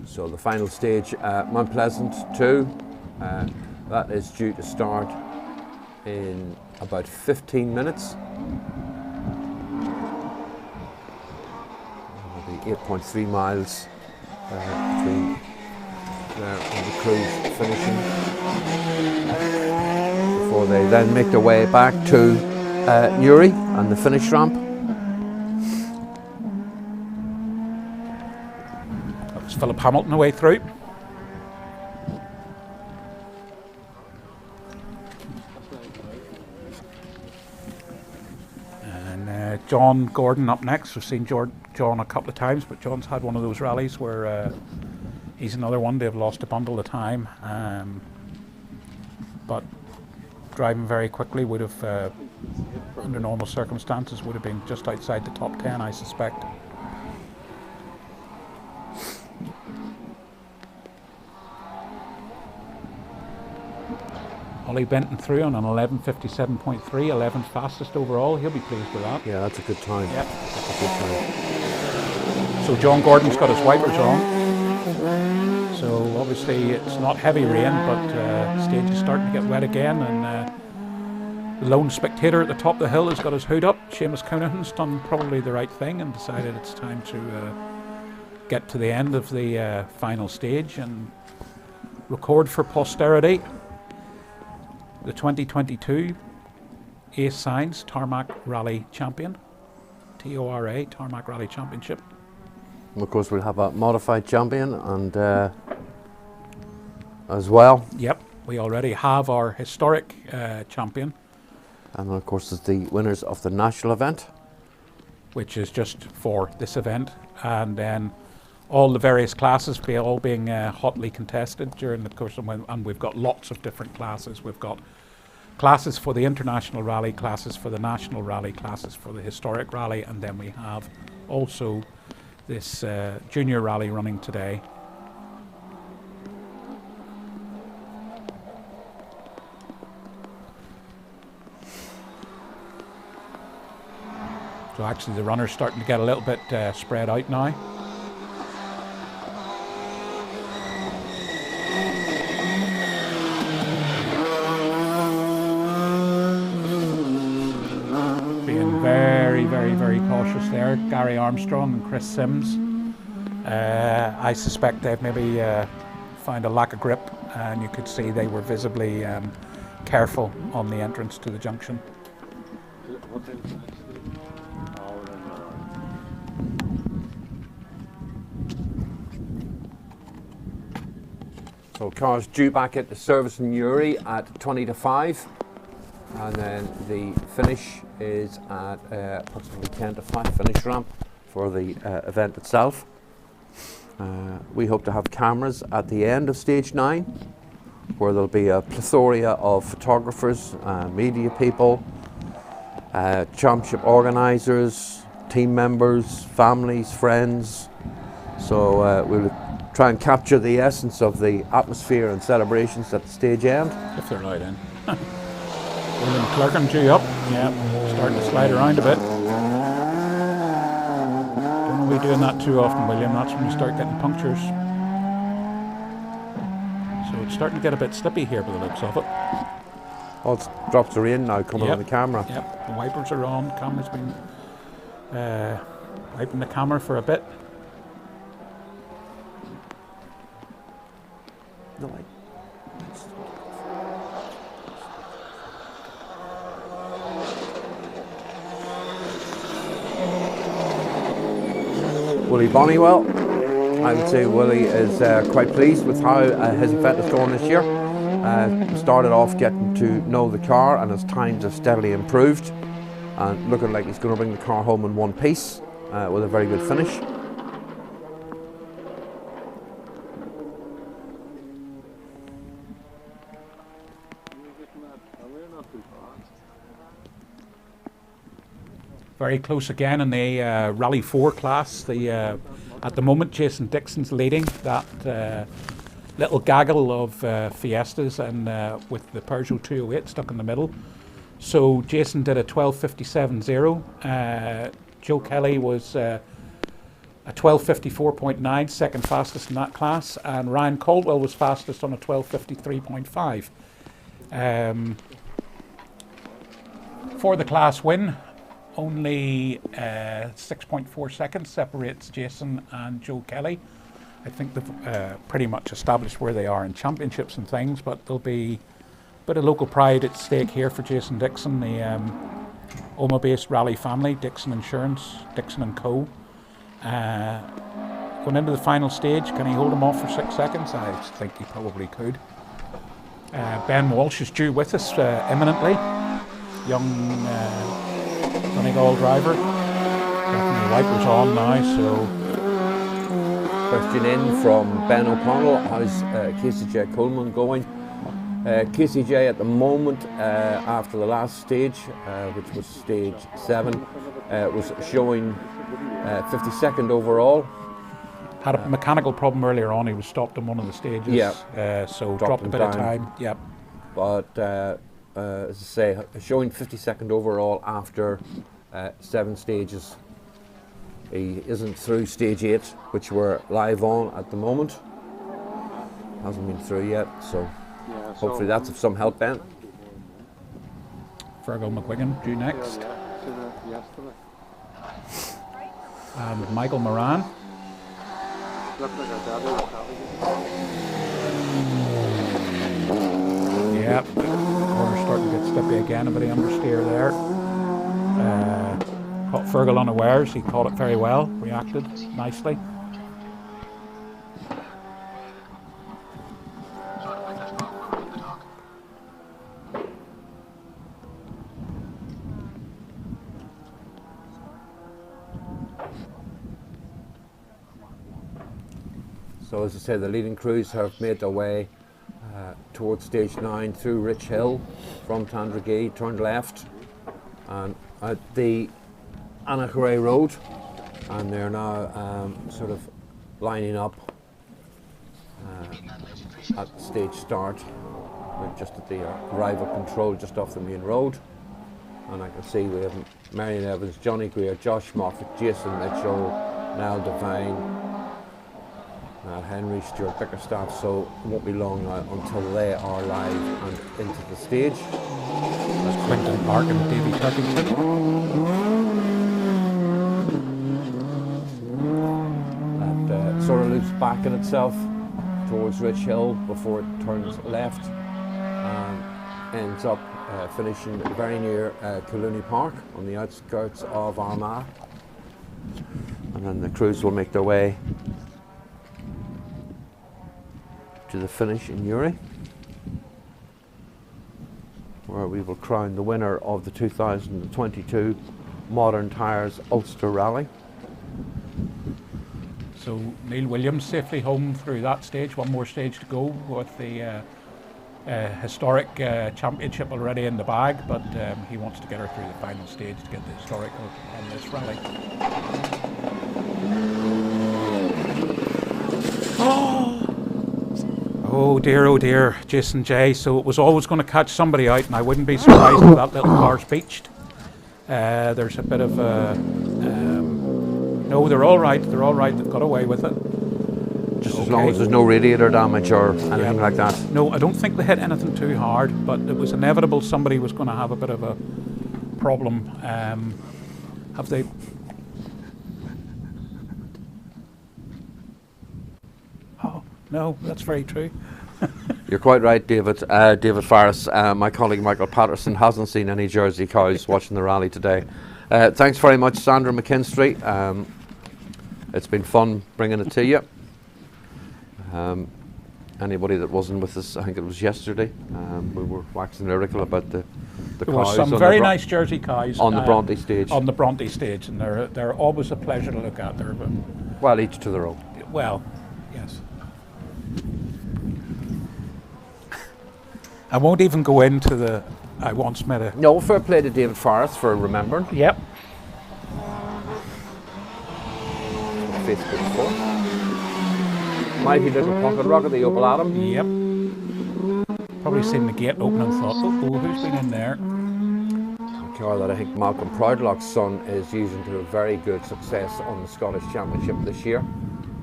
So the final stage, Mount Pleasant 2, that is due to start in about 15 minutes. It'll be 8.3 miles between there and the crews finishing before they then make their way back to Newry and the finish ramp. That was Philip Hamilton away through. John Gordon up next. We've seen John a couple of times, but John's had one of those rallies where he's another one. They've lost a bundle of time, but driving very quickly would have, under normal circumstances, would have been just outside the top 10, I suspect. Ollie Benton through on an 11.57.3, 11th fastest overall. He'll be pleased with that. Yeah, that's a good time. Yeah. That's a good time. So John Gordon's got his wipers on. So obviously it's not heavy rain, but the stage is starting to get wet again, and the lone spectator at the top of the hill has got his hood up. Seamus Conahan's done probably the right thing and decided it's time to get to the end of the final stage and record for posterity the 2022 Ace Signs Tarmac Rally Champion, TORA Tarmac Rally Championship. And of course, we'll have a modified champion and as well. Yep, we already have our historic champion. And of course, there's the winners of the national event, which is just for this event, and then all the various classes being hotly contested during the course of, and we've got lots of different classes. We've got classes for the international rally, classes for the national rally, classes for the historic rally, and then we have also this junior rally running today. So actually the runner's starting to get a little bit spread out now. Being very, very, very cautious there. Gary Armstrong and Chris Sims. I suspect they've maybe found a lack of grip, and you could see they were visibly careful on the entrance to the junction. So cars due back at the service in Newry at 20 to 5, and then the finish is at approximately 10 to 5 finish ramp for the event itself. We hope to have cameras at the end of stage 9, where there'll be a plethora of photographers, media people, championship organisers, team members, families, friends. So we'll try and capture the essence of the atmosphere and celebrations at the stage end. If they're allowed in. William Clerkin due up. Yeah, starting to slide around a bit. Don't want to be doing that too often, William. That's when you start getting punctures. So it's starting to get a bit slippy here by the looks of it. Oh, it's drops the rain now coming on the camera. Yep, the wipers are on. Camera's been wiping the camera for a bit. No, Willie Bonnywell. I would say Willie is quite pleased with how his event is going this year. Started off getting to know the car, and his times have steadily improved, and looking like he's going to bring the car home in one piece with a very good finish. Very close again in the Rally 4 class. At the moment, Jason Dixon's leading that little gaggle of Fiestas, and with the Peugeot 208 stuck in the middle. So Jason did a 12.57.0. Joe Kelly was a 12.54.9, second fastest in that class, and Ryan Caldwell was fastest on a 12.53.5. For the class win, only 6.4 seconds separates Jason and Joe Kelly. I think they've pretty much established where they are in championships and things, but there'll be a bit of local pride at stake here for Jason Dixon, the Oma-based rally family, Dixon Insurance, Dixon & Co. Going into the final stage, can he hold him off for 6 seconds? I think he probably could. Ben Walsh is due with us imminently. Young Donegal driver. Definitely wipers on now, so. Question in from Ben O'Connell. How's Casey J. Coleman going? Casey J at the moment, after the last stage, which was stage 7, was showing 52nd overall. Had a mechanical problem earlier on. He was stopped on one of the stages. Yeah. So dropped a bit of time. Yep. but as I say, showing 52nd overall after 7 stages. He isn't through stage 8, which we're live on at the moment. Hasn't been through yet, so hopefully that's of some help then. Fergal McGuigan due next. And Michael Moran. Yeah, corner's starting to get slippy again, a bit of understeer there. Caught Fergal unawares, he caught it very well, reacted nicely. So as I say, the leading crews have made their way towards stage 9 through Rich Hill from Tandragee, turned left and at the Annachray Road, and they're now sort of lining up at stage start. We're just at the arrival control just off the main road, and I can see we have Marion Evans, Johnny Greer, Josh Moffat, Jason Mitchell, Niall Devine, Henry, Stuart Bickerstaff, so it won't be long now until they are live and into the stage. That's Quinton Park and Davy Turkington. That sort of loops back in itself towards Rich Hill before it turns left and ends up finishing very near Coolooney Park on the outskirts of Armagh. And then the crews will make their way to the finish in Newry, where we will crown the winner of the 2022 Modern Tyres Ulster Rally. So Neil Williams safely home through that stage, one more stage to go with the historic championship already in the bag, but he wants to get her through the final stage to get the historical on this rally. Oh dear, Jason J. So it was always going to catch somebody out, and I wouldn't be surprised if that little car's beached. There's a bit of no, they're all right, they've got away with it. Just as long as there's no radiator damage or anything like that. No, I don't think they hit anything too hard, but it was inevitable somebody was going to have a bit of a problem. Have they... No, that's very true. You're quite right, David. David Farris, my colleague Michael Patterson, hasn't seen any Jersey cows watching the rally today. Thanks very much, Sandra McKinstry. It's been fun bringing it to you. Anybody that wasn't with us, I think it was yesterday, we were waxing lyrical about the there cows. Was some very nice Jersey cows on the Bronte stage. On the Bronte stage, and they're always a pleasure to look at. Well, each to their own. Well, yes. I won't even go into the. I once met a. No, fair play to David Farris for remembering. Yep. Facebook for. Mighty little pocket rocket, the Opel Adam. Yep. Probably seen the gate open and thought, oh, who's been in there? A car that I think Malcolm Proudlock's son is using to a very good success on the Scottish Championship this year.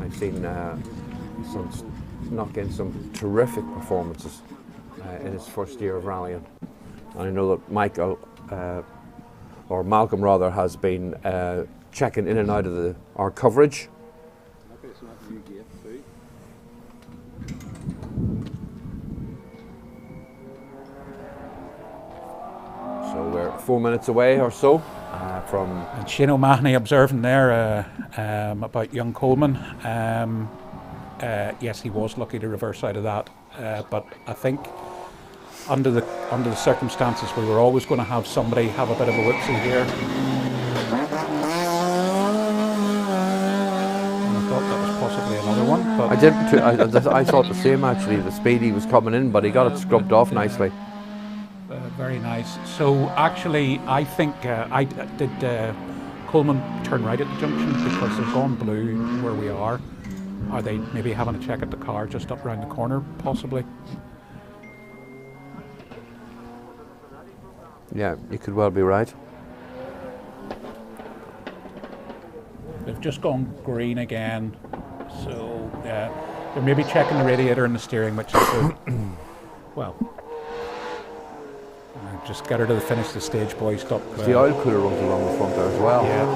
I've seen knock in some terrific performances in his first year of rallying. And I know that Michael, or Malcolm rather, has been checking in and out of our coverage. So we're 4 minutes away or so from... And Shane O'Mahony observing there about young Coleman. Yes, he was lucky to reverse out of that, but I think under the circumstances we were always going to have somebody have a bit of a whoopsie here. And I thought that was possibly another one. But I did too. I thought the same actually. The speed he was coming in, but he got it scrubbed off nicely. Very nice. So actually, I think did Coleman turn right at the junction because they've gone blue where we are. Are they maybe having a check at the car just up around the corner, possibly? Yeah, you could well be right. They've just gone green again, so they're maybe checking the radiator and the steering, which is good. Well, just get her to the finish of the stage, boys. Stop. The oil cooler runs along the front there as well. Yeah,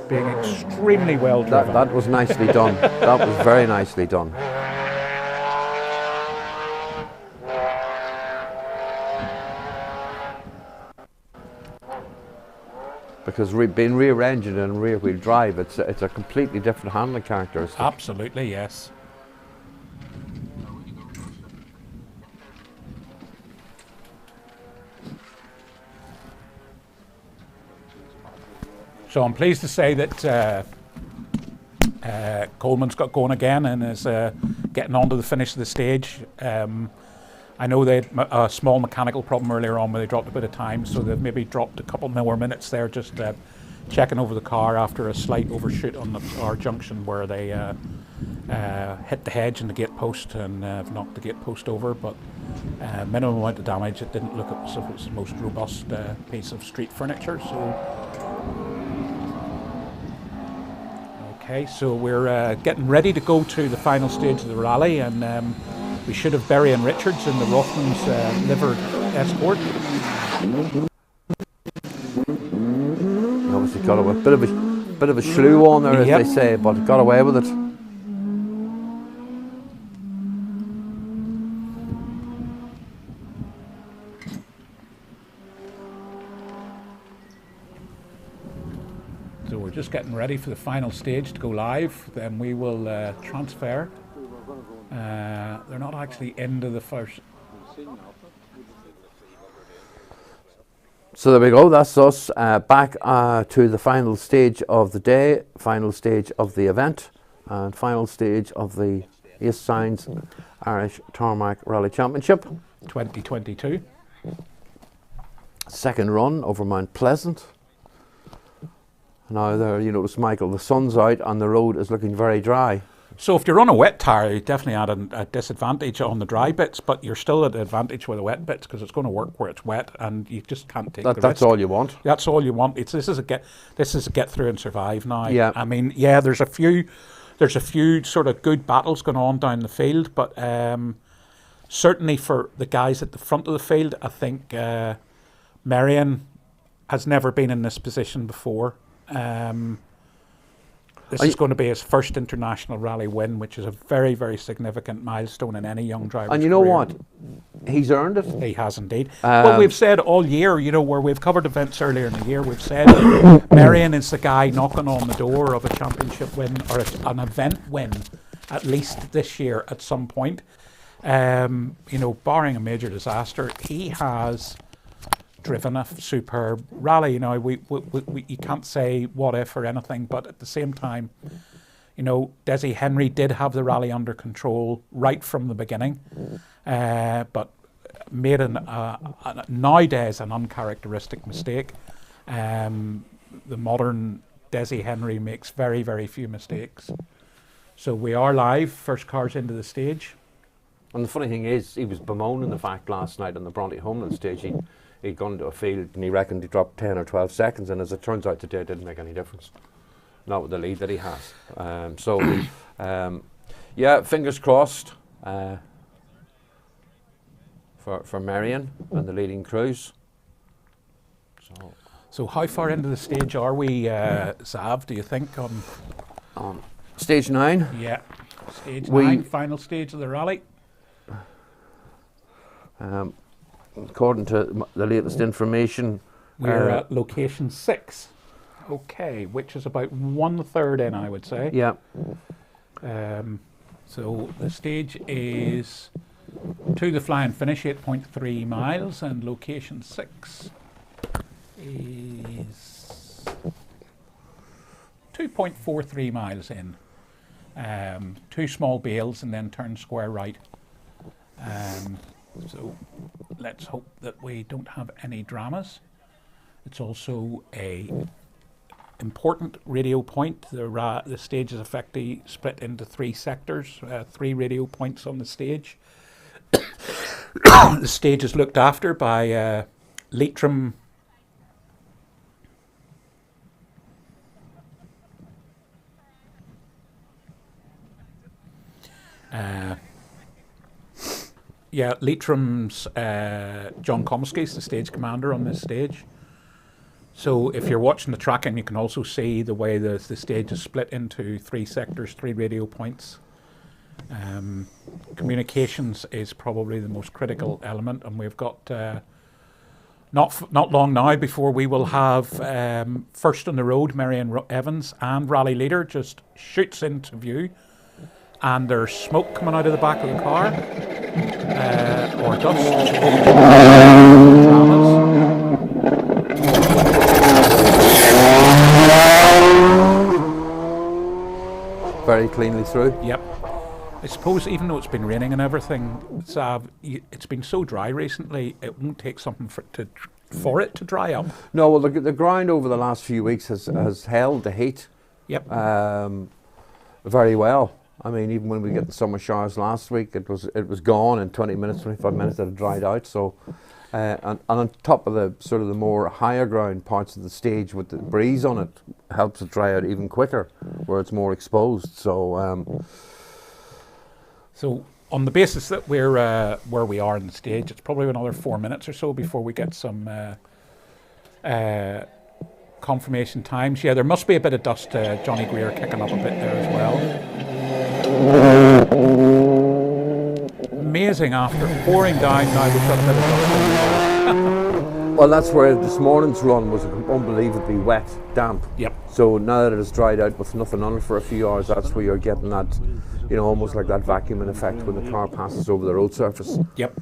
being extremely well driven. That was nicely done. That was very nicely done. Because being rear-engine and rear-wheel drive, it's a completely different handling characteristic. Absolutely, yes. So I'm pleased to say that Coleman's got going again and is getting on to the finish of the stage. I know they had a small mechanical problem earlier on where they dropped a bit of time, so they've maybe dropped a couple more minutes there, just checking over the car after a slight overshoot on our junction where they hit the hedge and the gate post and knocked the gate post over, but minimum amount of damage. It didn't look as if it was the most robust piece of street furniture. Okay, so we're getting ready to go to the final stage of the rally, and we should have Berry and Richards in the Rothmans livered escort. Obviously got a bit of a slew on there, as they say, but got away with it. So we're just getting ready for the final stage to go live. Then we will transfer. They're not actually into the first. So there we go, that's us back to the final stage of the day, final stage of the event, and final stage of the Ace Signs Irish Tarmac Rally Championship 2022. Second run over Mount Pleasant. Now there, you notice, Michael, the sun's out and the road is looking very dry. So if you're on a wet tyre, you're definitely at a disadvantage on the dry bits, but you're still at an advantage with the wet bits because it's going to work where it's wet, and you just can't take the risk. That's all you want. That's all you want. This is a get through and survive now. Yeah. I mean, yeah, there's a few sort of good battles going on down the field, but certainly for the guys at the front of the field, I think Marion has never been in this position before. This is going to be his first international rally win, which is a very, very significant milestone in any young driver's And you know career. what? He's earned it. He has indeed. Well, we've said all year, you know, where we've covered events earlier in the year, we've said Marion is the guy knocking on the door of a championship win or an event win, at least this year at some point. You know, barring a major disaster, he has driven a superb rally. You know, you can't say what if or anything, but at the same time, you know, Desi Henry did have the rally under control right from the beginning, but made nowadays an uncharacteristic mistake. The modern Desi Henry makes very, very few mistakes. So we are live, first cars into the stage. And the funny thing is, he was bemoaning the fact last night on the Bronte Homeland stage, he'd gone into a field and he reckoned he dropped 10 or 12 seconds, and as it turns out today, it didn't make any difference. Not with the lead that he has. Yeah, fingers crossed for Marion and the leading crews. So how far into the stage are we, Zav, do you think, on stage 9? Yeah, stage 9, final stage of the rally. According to the latest information, we're at location 6. Okay, which is about 1/3 in, I would say. Yeah. So the stage is to the fly and finish, 8.3 miles, and location 6 is 2.43 miles in. 2 small bales and then turn square right. So let's hope that we don't have any dramas. It's also a important radio point. The stage is effectively split into 3 sectors, 3 radio points on the stage. The stage is looked after by Leitrim. Leitrim's John Comiskey's the stage commander on this stage. So if you're watching the tracking, you can also see the way the stage is split into 3 sectors, 3 radio points. Communications is probably the most critical element, and we've got not long now before we will have first on the road, Marion Evans, and rally leader just shoots into view, and there's smoke coming out of the back of the car, or dust. Very cleanly through. Yep. I suppose even though it's been raining and everything, it's been so dry recently, it won't take something for it to dry up. No, well, the ground over the last few weeks has held the heat. Yep. Very well. I mean, even when we get the summer showers last week, it was gone in 20 minutes, 25 minutes. It had dried out. So, and on top of the sort of the more higher ground parts of the stage with the breeze on it, helps it dry out even quicker where it's more exposed. So. So on the basis that we're where we are in the stage, it's probably another 4 minutes or so before we get some confirmation times. Yeah, there must be a bit of dust. Johnny Greer kicking up a bit there as well. Amazing, after pouring down, now we've got a bit of dust. Well, that's where this morning's run was unbelievably wet, damp. Yep. So now that it's dried out with nothing on it for a few hours, that's where you're getting that, you know, almost like that vacuuming effect when the car passes over the road surface. Yep.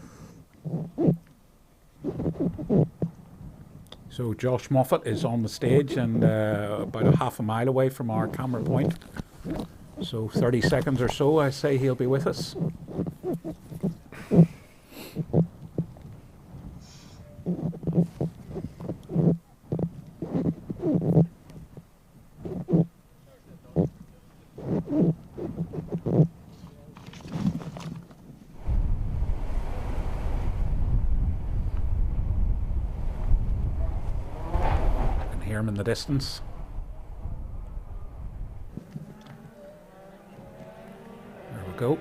So Josh Moffat is on the stage and about a half a mile away from our camera point. So 30 seconds or so, I say he'll be with us. Hear him in the distance. There we go.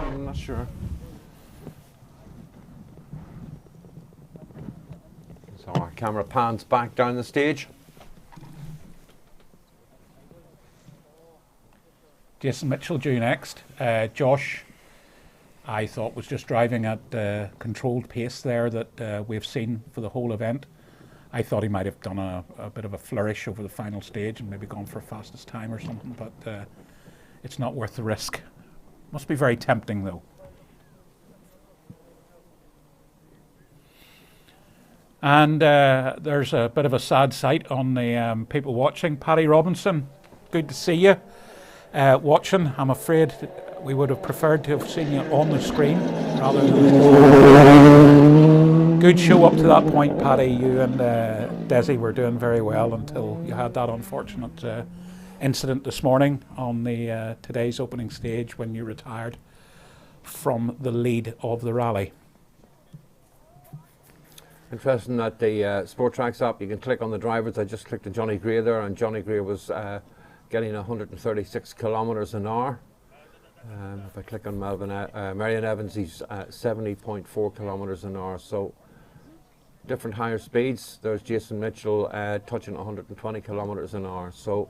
I'm not sure. So our camera pans back down the stage. Jason Mitchell due next. Josh, I thought, was just driving at the controlled pace there that we've seen for the whole event. I thought he might have done a bit of a flourish over the final stage and maybe gone for a fastest time or something, but it's not worth the risk. Must be very tempting though. And there's a bit of a sad sight on the people watching. Paddy Robinson, good to see you watching. I'm afraid we would have preferred to have seen you on the screen rather than good show up to that point, Paddy. You and Desi were doing very well until you had that unfortunate incident this morning on the today's opening stage when you retired from the lead of the rally. Interesting that the Sport Tracks app, you can click on the drivers. I just clicked on Johnny Greer there, and Johnny Greer was getting 136 kilometres an hour. If I click on Marion Evans, he's 70.4 kilometres an hour. So different higher speeds. There's Jason Mitchell touching 120 kilometres an hour. So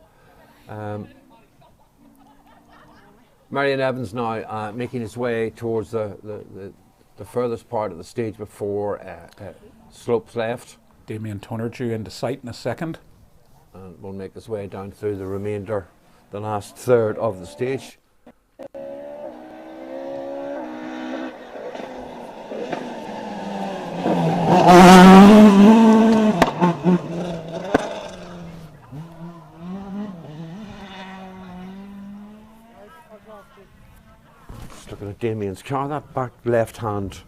Marion Evans now making his way towards the furthest part of the stage before slopes left. Damien Toner due into sight in a second. And we'll make his way down through the remainder, the last third of the stage. Just looking at Damien's car, that back left hand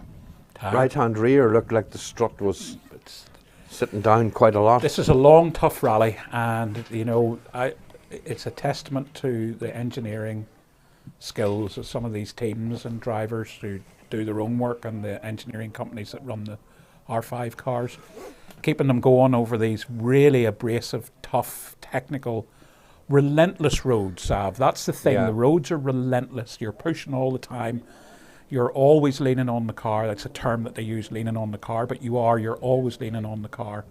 right-hand rear looked like the strut was sitting down quite a lot. This is a long, tough rally, and it's a testament to the engineering skills of some of these teams and drivers who do their own work, and the engineering companies that run the R5 cars, keeping them going over these really abrasive, tough, technical, relentless roads, Sav. That's the thing. Yeah. The roads are relentless. You're pushing all the time. You're always leaning on the car. That's a term that they use, leaning on the car, but you're always leaning on the car.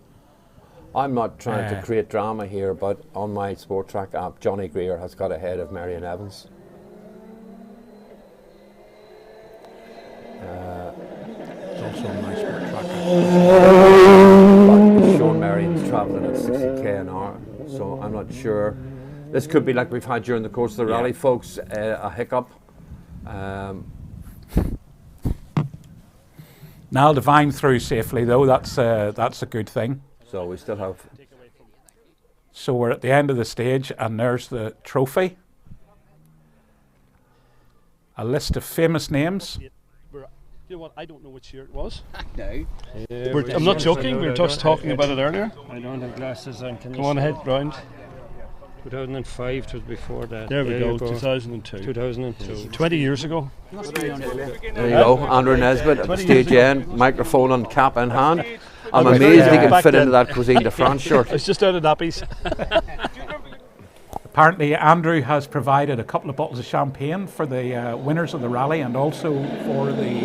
I'm not trying to create drama here, but on my Sport Track app, Johnny Greer has got ahead of Marion Evans. It's also on my Sport Track app. But Sean Marion's travelling at 60k an hour, so I'm not sure. This could be like we've had during the course of the rally, folks, a hiccup. Niall Devine through safely, though. That's a good thing. So we still have. So we're at the end of the stage, and there's the trophy. A list of famous names. You know what? I don't know which year it was. No. I'm not joking. We were just talking about it earlier. I don't have glasses on. Go on ahead, Brian. 2005 was before that. There we go. 2002. 2002. 20 years ago. There you go. Andrew Nesbitt at the stage end, microphone and cap in hand. I'm amazed he can fit into that Cuisine de France shirt. It's just out of nappies. Apparently, Andrew has provided a couple of bottles of champagne for the winners of the rally, and also for the.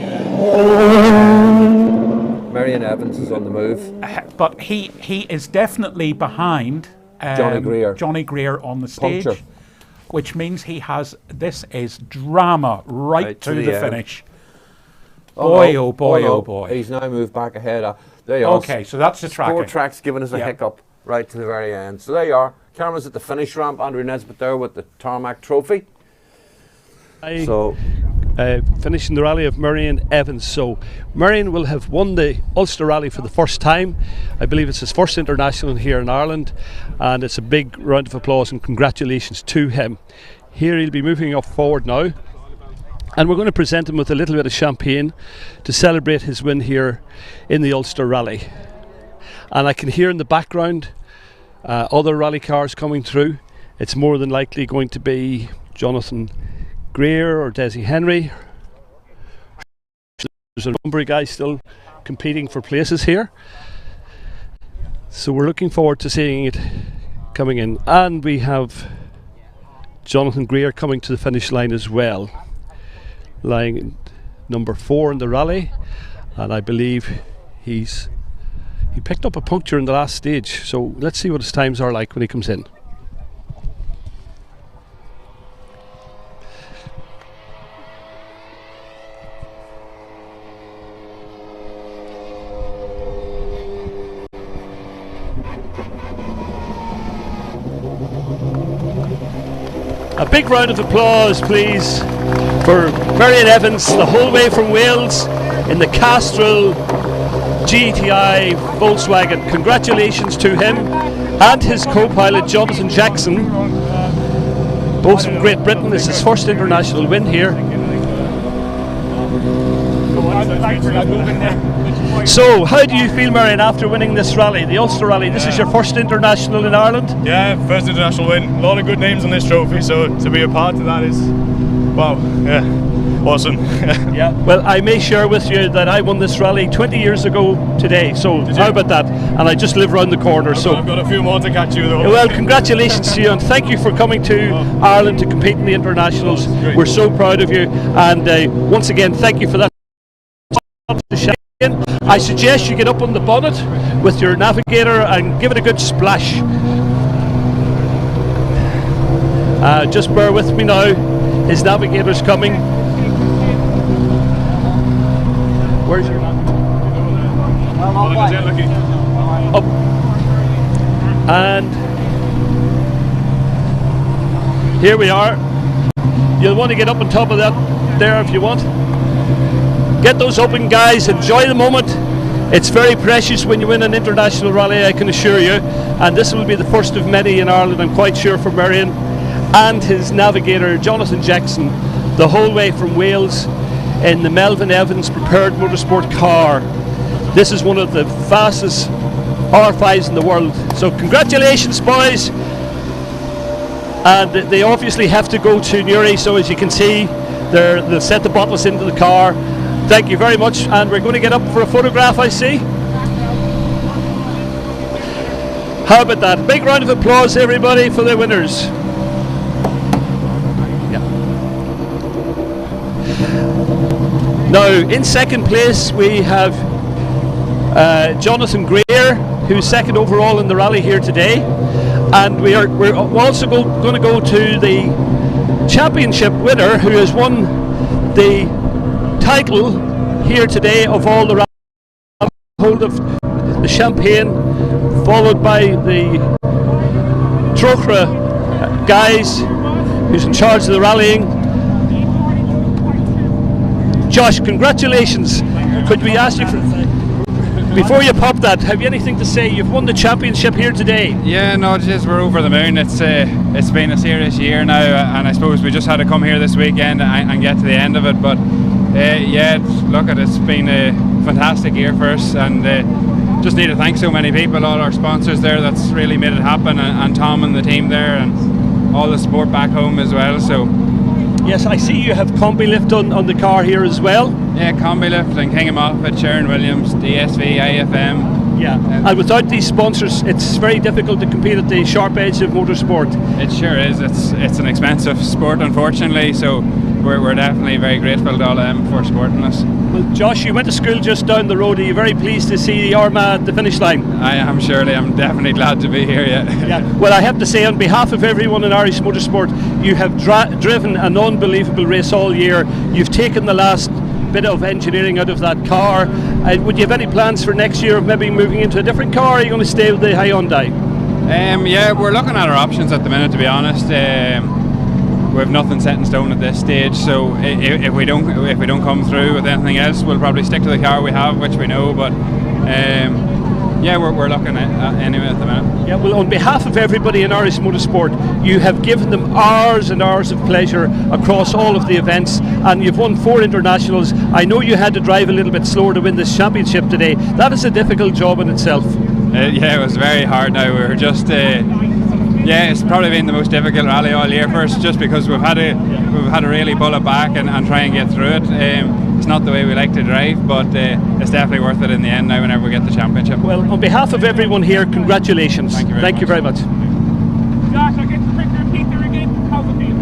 Marion Evans is on the move. But he is definitely behind Johnny Greer on the stage, Puncture. which means this is drama right to the finish. Oh boy. He's now moved back ahead. There you are. Okay, so that's the track. Sport Track's giving us a hiccup right to the very end. So there you are. Cameras at the finish ramp. Andrew Nesbitt there with the tarmac trophy. Finishing the rally of Marion Evans. So Marion will have won the Ulster Rally for the first time. I believe it's his first international here in Ireland, and it's a big round of applause and congratulations to him. Here he'll be moving up forward now, and we're going to present him with a little bit of champagne to celebrate his win here in the Ulster Rally. And I can hear in the background other rally cars coming through. It's more than likely going to be Jonathan Greer or Desi Henry. There's a number of guys still competing for places here. So we're looking forward to seeing it coming in. And we have Jonathan Greer coming to the finish line as well, lying number 4 in the rally, and I believe he picked up a puncture in the last stage, so let's see what his times are like when he comes in. A big round of applause, please, for Marion Evans, the whole way from Wales in the Castrol GTI Volkswagen. Congratulations to him and his co-pilot Jonathan Jackson, both from Great Britain. This is his first international win here. So, how do you feel, Marion, after winning this rally, the Ulster Rally? This is your first international in Ireland? Yeah, first international win. A lot of good names on this trophy, so to be a part of that is, wow, yeah, awesome. Yeah. Well, I may share with you that I won this rally 20 years ago today, so how about that? And I just live around the corner. I've got a few more to catch you though. Well, congratulations to you, and thank you for coming to Ireland to compete in the internationals. We're so proud of you, and once again, thank you for that. I suggest you get up on the bonnet with your navigator and give it a good splash. Just bear with me now, his navigator's coming. Where's your navigator? Up. And here we are. You'll want to get up on top of that there if you want. Get those open, guys. Enjoy the moment. It's very precious when you win an international rally, I can assure you. And this will be the first of many in Ireland, I'm quite sure, for Marion and his navigator, Jonathan Jackson, the whole way from Wales in the Melvin Evans prepared motorsport car. This is one of the fastest R5s in the world. So congratulations, boys. And they obviously have to go to Newry, so as you can see, they'll set the bottles into the car. Thank you very much, and we're going to get up for a photograph, I see. How about that? Big round of applause, everybody, for the winners. Yeah. Now, in second place, we have Jonathan Greer, who's second overall in the rally here today. And we're also going to go to the championship winner, who has won the title here today of all the rally, hold of the champagne, followed by the Trochra guys, who's in charge of the rallying. Josh, congratulations. Could we ask you before you pop that, have you anything to say? You've won the championship here today. Yeah, no, just we're over the moon. It's been a serious year now, and I suppose we just had to come here this weekend and get to the end of it. But yeah, it's been a fantastic year for us, and just need to thank so many people, all our sponsors there that's really made it happen, and Tom and the team there, and all the support back home as well. So yes, I see you have combi lift on the car here as well. Yeah, combi lift and King & Moffat, Sharon Williams, DSV, AFM. Yeah, and without these sponsors, it's very difficult to compete at the sharp edge of motorsport. It sure is. It's an expensive sport, unfortunately. So we're definitely very grateful to all of them for supporting us. Well, Josh, you went to school just down the road. Are you very pleased to see the Armagh at the finish line? I am, surely. I'm definitely glad to be here. Yeah. Well, I have to say, on behalf of everyone in Irish motorsport, you have driven an unbelievable race all year. You've taken the last bit of engineering out of that car. Would you have any plans for next year of maybe moving into a different car, or are you going to stay with the Hyundai? Yeah, we're looking at our options at the minute, to be honest. We have nothing set in stone at this stage, so if we don't come through with anything else, we'll probably stick to the car we have, which we know. But yeah, we're looking at anyway at the minute. Yeah, well, on behalf of everybody in Irish motorsport, you have given them hours and hours of pleasure across all of the events, and you've won 4 internationals. I know you had to drive a little bit slower to win this championship today. That is a difficult job in itself. Yeah, it was very hard. Now we were just. Yeah, it's probably been the most difficult rally all year for us, just because we've had to really pull it back and try and get through it. It's not the way we like to drive, but it's definitely worth it in the end now whenever we get the championship. Well, on behalf of everyone here, congratulations. Thank you very much. Josh, I get to quick repeat the again. How's it feel?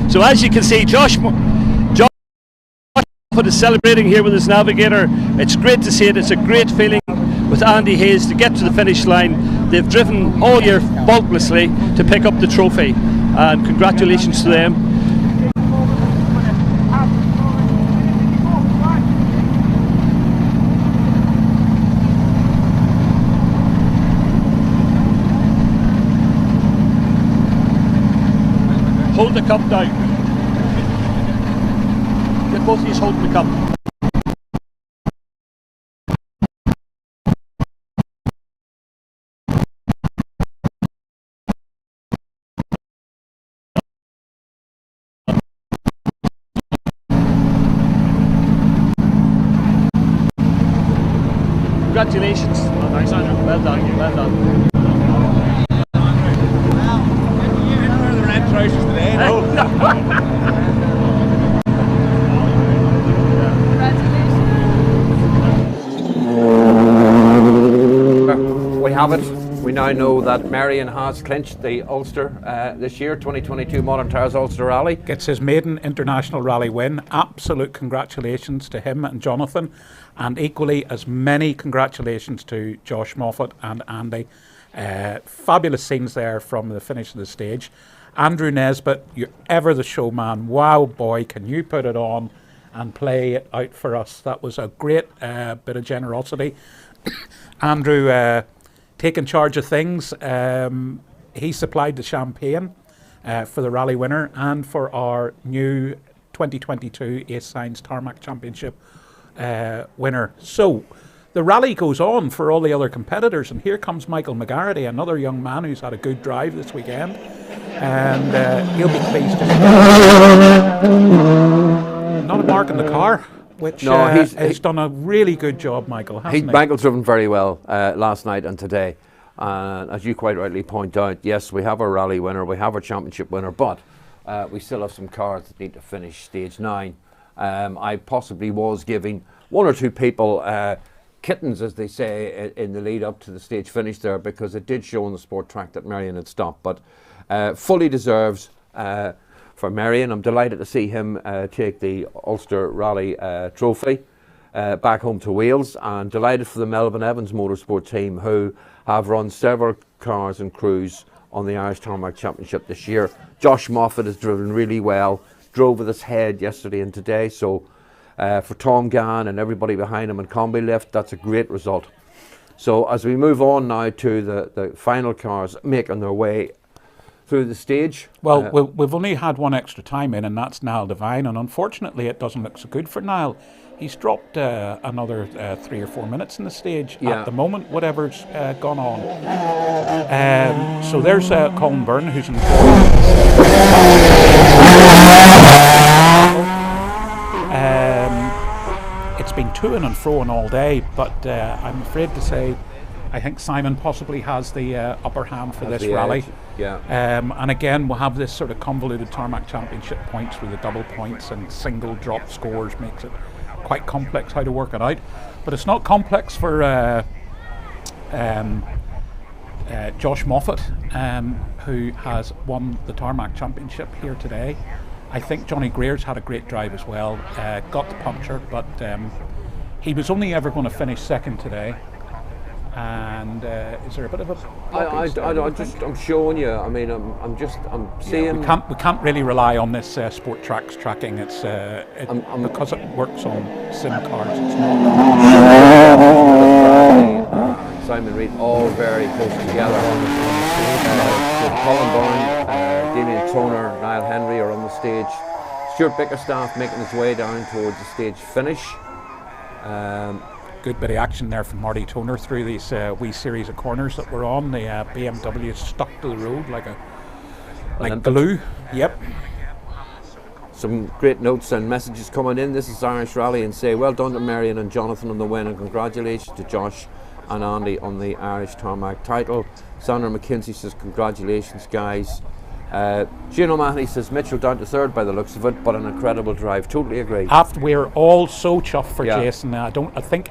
So as you can see, Josh is celebrating here with his navigator. It's great to see it. It's a great feeling with Andy Hayes to get to the finish line. They've driven all year faultlessly to pick up the trophy, and congratulations to them. Hold the cup down. Get both of you holding the cup. Congratulations. Well, thanks, Andrew. Well done. Well done. Trousers today, no? We have it. We now know that Marion has clinched the Ulster this year, 2022 Modern Tyres Ulster Rally. Gets his maiden international rally win. Absolute congratulations to him and Jonathan, and equally as many congratulations to Josh Moffat and Andy. Fabulous scenes there from the finish of the stage. Andrew Nesbitt, you're ever the showman. Wow, boy, can you put it on and play it out for us. That was a great bit of generosity. Andrew taking charge of things. He supplied the champagne for the rally winner and for our new 2022 Ace Signs Tarmac Championship winner. So the rally goes on for all the other competitors, and here comes Michael McGarity, another young man who's had a good drive this weekend, and he'll be pleased to not a mark in the car, which he's done a really good job, Michael, hasn't he? Michael's driven very well last night and today. As you quite rightly point out, yes, we have our rally winner, we have our championship winner, but we still have some cars that need to finish stage 9. I possibly was giving one or two people kittens, as they say, in the lead up to the stage finish there, because it did show on the sport track that Marion had stopped, but fully deserves for Marion. I'm delighted to see him take the Ulster Rally trophy back home to Wales, and delighted for the Melvin Evans Motorsport team, who have run several cars and crews on the Irish Tarmac Championship this year. Josh Moffat has driven really well, drove with his head yesterday and today, so for Tom Gann and everybody behind him in Combi Lift, that's a great result. So as we move on now to the final cars making their way through the stage. Well, we've only had one extra time in, and that's Niall Devine, and unfortunately it doesn't look so good for Niall. He's dropped another 3 or 4 minutes in the stage at the moment, whatever's gone on. So there's Colin Byrne, who's in it's been toing and froing all day, but I'm afraid to say I think Simon possibly has the upper hand for this rally. And again, we'll have this sort of convoluted Tarmac Championship points with the double points and single drop scores, makes it quite complex how to work it out. But it's not complex for Josh Moffat, who has won the Tarmac Championship here today. I think Johnny Greer's had a great drive as well, got the puncture, but he was only ever going to finish second today. And is there a bit of a I'm showing you. I mean, I'm seeing. We can't really rely on this Sport Tracks tracking. It's because it works on sim cards. It's not. Simon Reid, all very close together. Colin Byrne, Damien Toner, Niall Henry are on the stage. Stuart Bickerstaff making his way down towards the stage finish. Good bit of action there from Marty Toner through these wee series of corners that we're on. The BMW is stuck to the road like glue. Yep. Some great notes and messages coming in. This is Irish Rally, and say well done to Marion and Jonathan on the win, and congratulations to Josh and Andy on the Irish Tarmac title. Sandra McKinsey says congratulations, guys. Shane O'Mahony says Mitchell down to third by the looks of it, but an incredible drive. Totally agree. We're all so chuffed for Jason. I think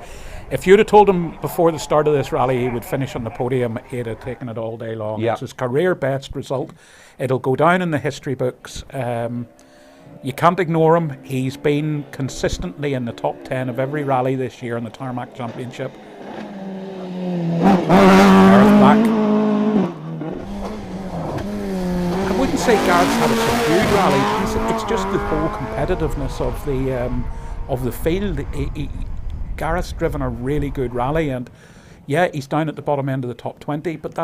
if you'd have told him before the start of this rally he would finish on the podium, he'd have taken it all day long. It's his career best result. It'll go down in the history books. You can't ignore him. He's been consistently in the top 10 of every rally this year in the Tarmac Championship. Back. I wouldn't say Gareth's had a subdued rally. It's just the whole competitiveness of the field. Gareth's driven a really good rally, and he's down at the bottom end of the top 20, but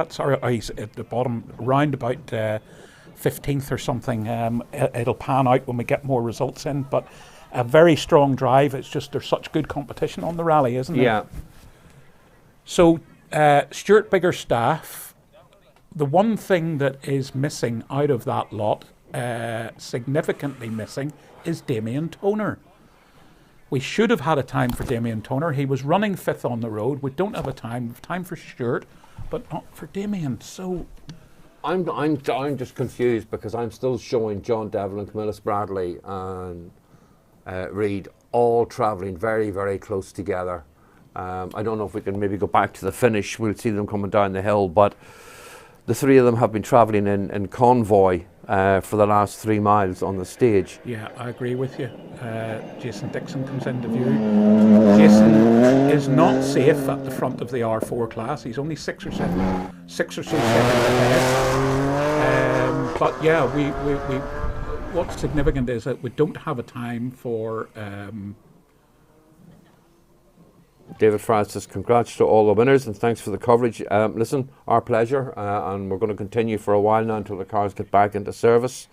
he's at the bottom round about 15th or something. It'll pan out when we get more results in, but a very strong drive. It's just there's such good competition on the rally, isn't it? Yeah. So Stuart Bickerstaff, the one thing that is missing out of that lot, significantly missing, is Damien Toner. We should have had a time for Damien Toner. He was running 5th on the road. We don't have a time. We have time for Stuart, but not for Damien. So I'm just confused because I'm still showing John Devlin, Camillus Bradley and Reid all travelling very, very close together. I don't know if we can maybe go back to the finish. We'll see them coming down the hill, but the three of them have been travelling in convoy for the last 3 miles on the stage. Yeah, I agree with you. Jason Dixon comes into view. Jason is not safe at the front of the R4 class. He's only 6 or so seconds ahead. But yeah, we what's significant is that we don't have a time for. David Fry says, congrats to all the winners and thanks for the coverage. Listen, our pleasure, and we're going to continue for a while now until the cars get back into service.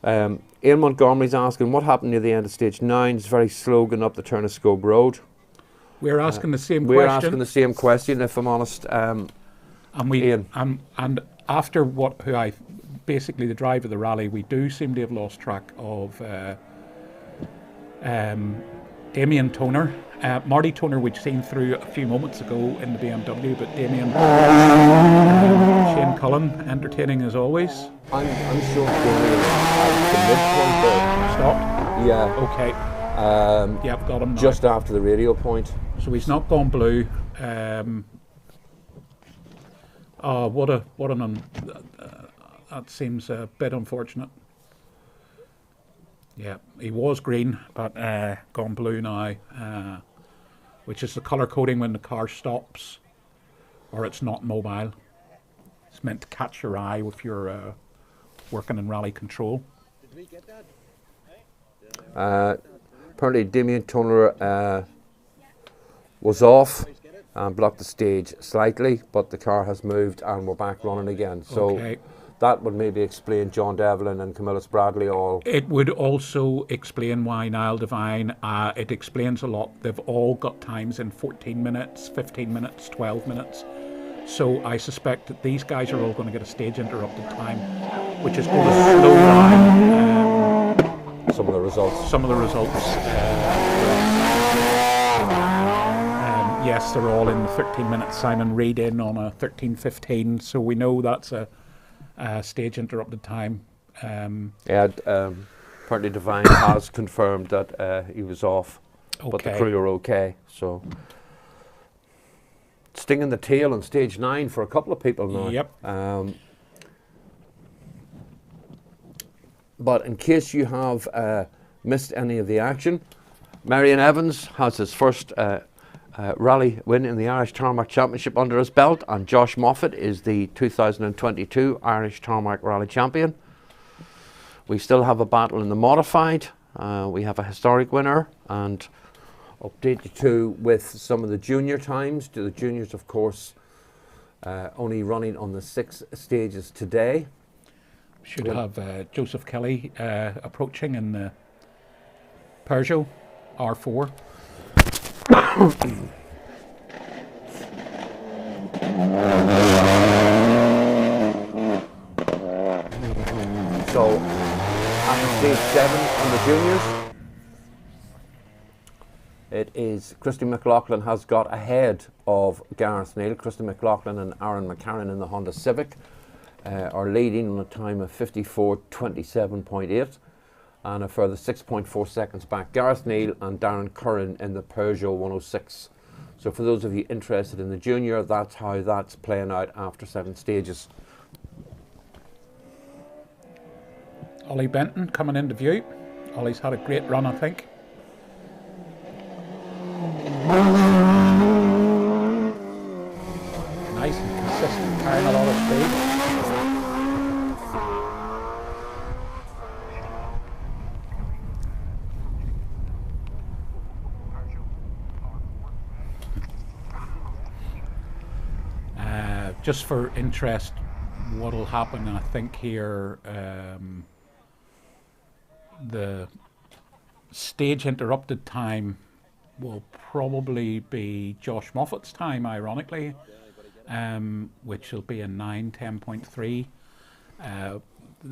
Ian Montgomery's asking, what happened near the end of stage 9? It's very slow going up the Turnescobe Road. We're asking the same We're question. asking the same question, if I'm honest. And after basically the drive of the rally, we do seem to have lost track of Damien Toner. Marty Toner we'd seen through a few moments ago in the BMW, but Damien, Shane Cullen, entertaining as always. I'm sure Damien at the midpoint there. Stopped? Yeah. Okay. Yep, got him now. Just after the radio point. So he's not gone blue. That seems a bit unfortunate. Yeah, he was green, but gone blue now, which is the colour coding when the car stops or it's not mobile. It's meant to catch your eye if you're working in rally control. Did we get that? Apparently Damien Toner was off and blocked the stage slightly, but the car has moved and we're back running again. So. Okay. That would maybe explain John Devlin and Camillus Bradley all. It would also explain why Niall Devine, it explains a lot. They've all got times in 14 minutes, 15 minutes, 12 minutes. So I suspect that these guys are all going to get a stage interrupted time, which is going to slow down some of the results. Yes, they're all in the 13 minutes. Simon Reid in on a 13:15, so we know that's a stage interrupted time. Apparently Devine has confirmed that he was off, but the crew are okay. So stinging the tail on stage 9 for a couple of people now. Yep. But in case you have missed any of the action, Marion Evans has his first rally win in the Irish Tarmac Championship under his belt, and Josh Moffat is the 2022 Irish Tarmac Rally Champion. We still have a battle in the modified. We have a historic winner, and update you too with some of the junior times. The juniors, of course, only running on the 6 stages today. Should have Joseph Kelly approaching in the Peugeot R4. So, after stage 7 on the juniors, it is Christy McLaughlin has got ahead of Gareth Neal. Christy McLaughlin and Aaron McCarran in the Honda Civic are leading on a time of 54:27.8. and a further 6.4 seconds back, Gareth Neal and Darren Curran in the Peugeot 106. So for those of you interested in the junior, that's how that's playing out after 7 stages. Ollie Benton coming into view. Ollie's had a great run, I think. Nice and consistent, carrying a lot of speed. Just for interest, what will happen, I think here, the stage interrupted time will probably be Josh Moffat's time, ironically, which will be a 9:10.3. The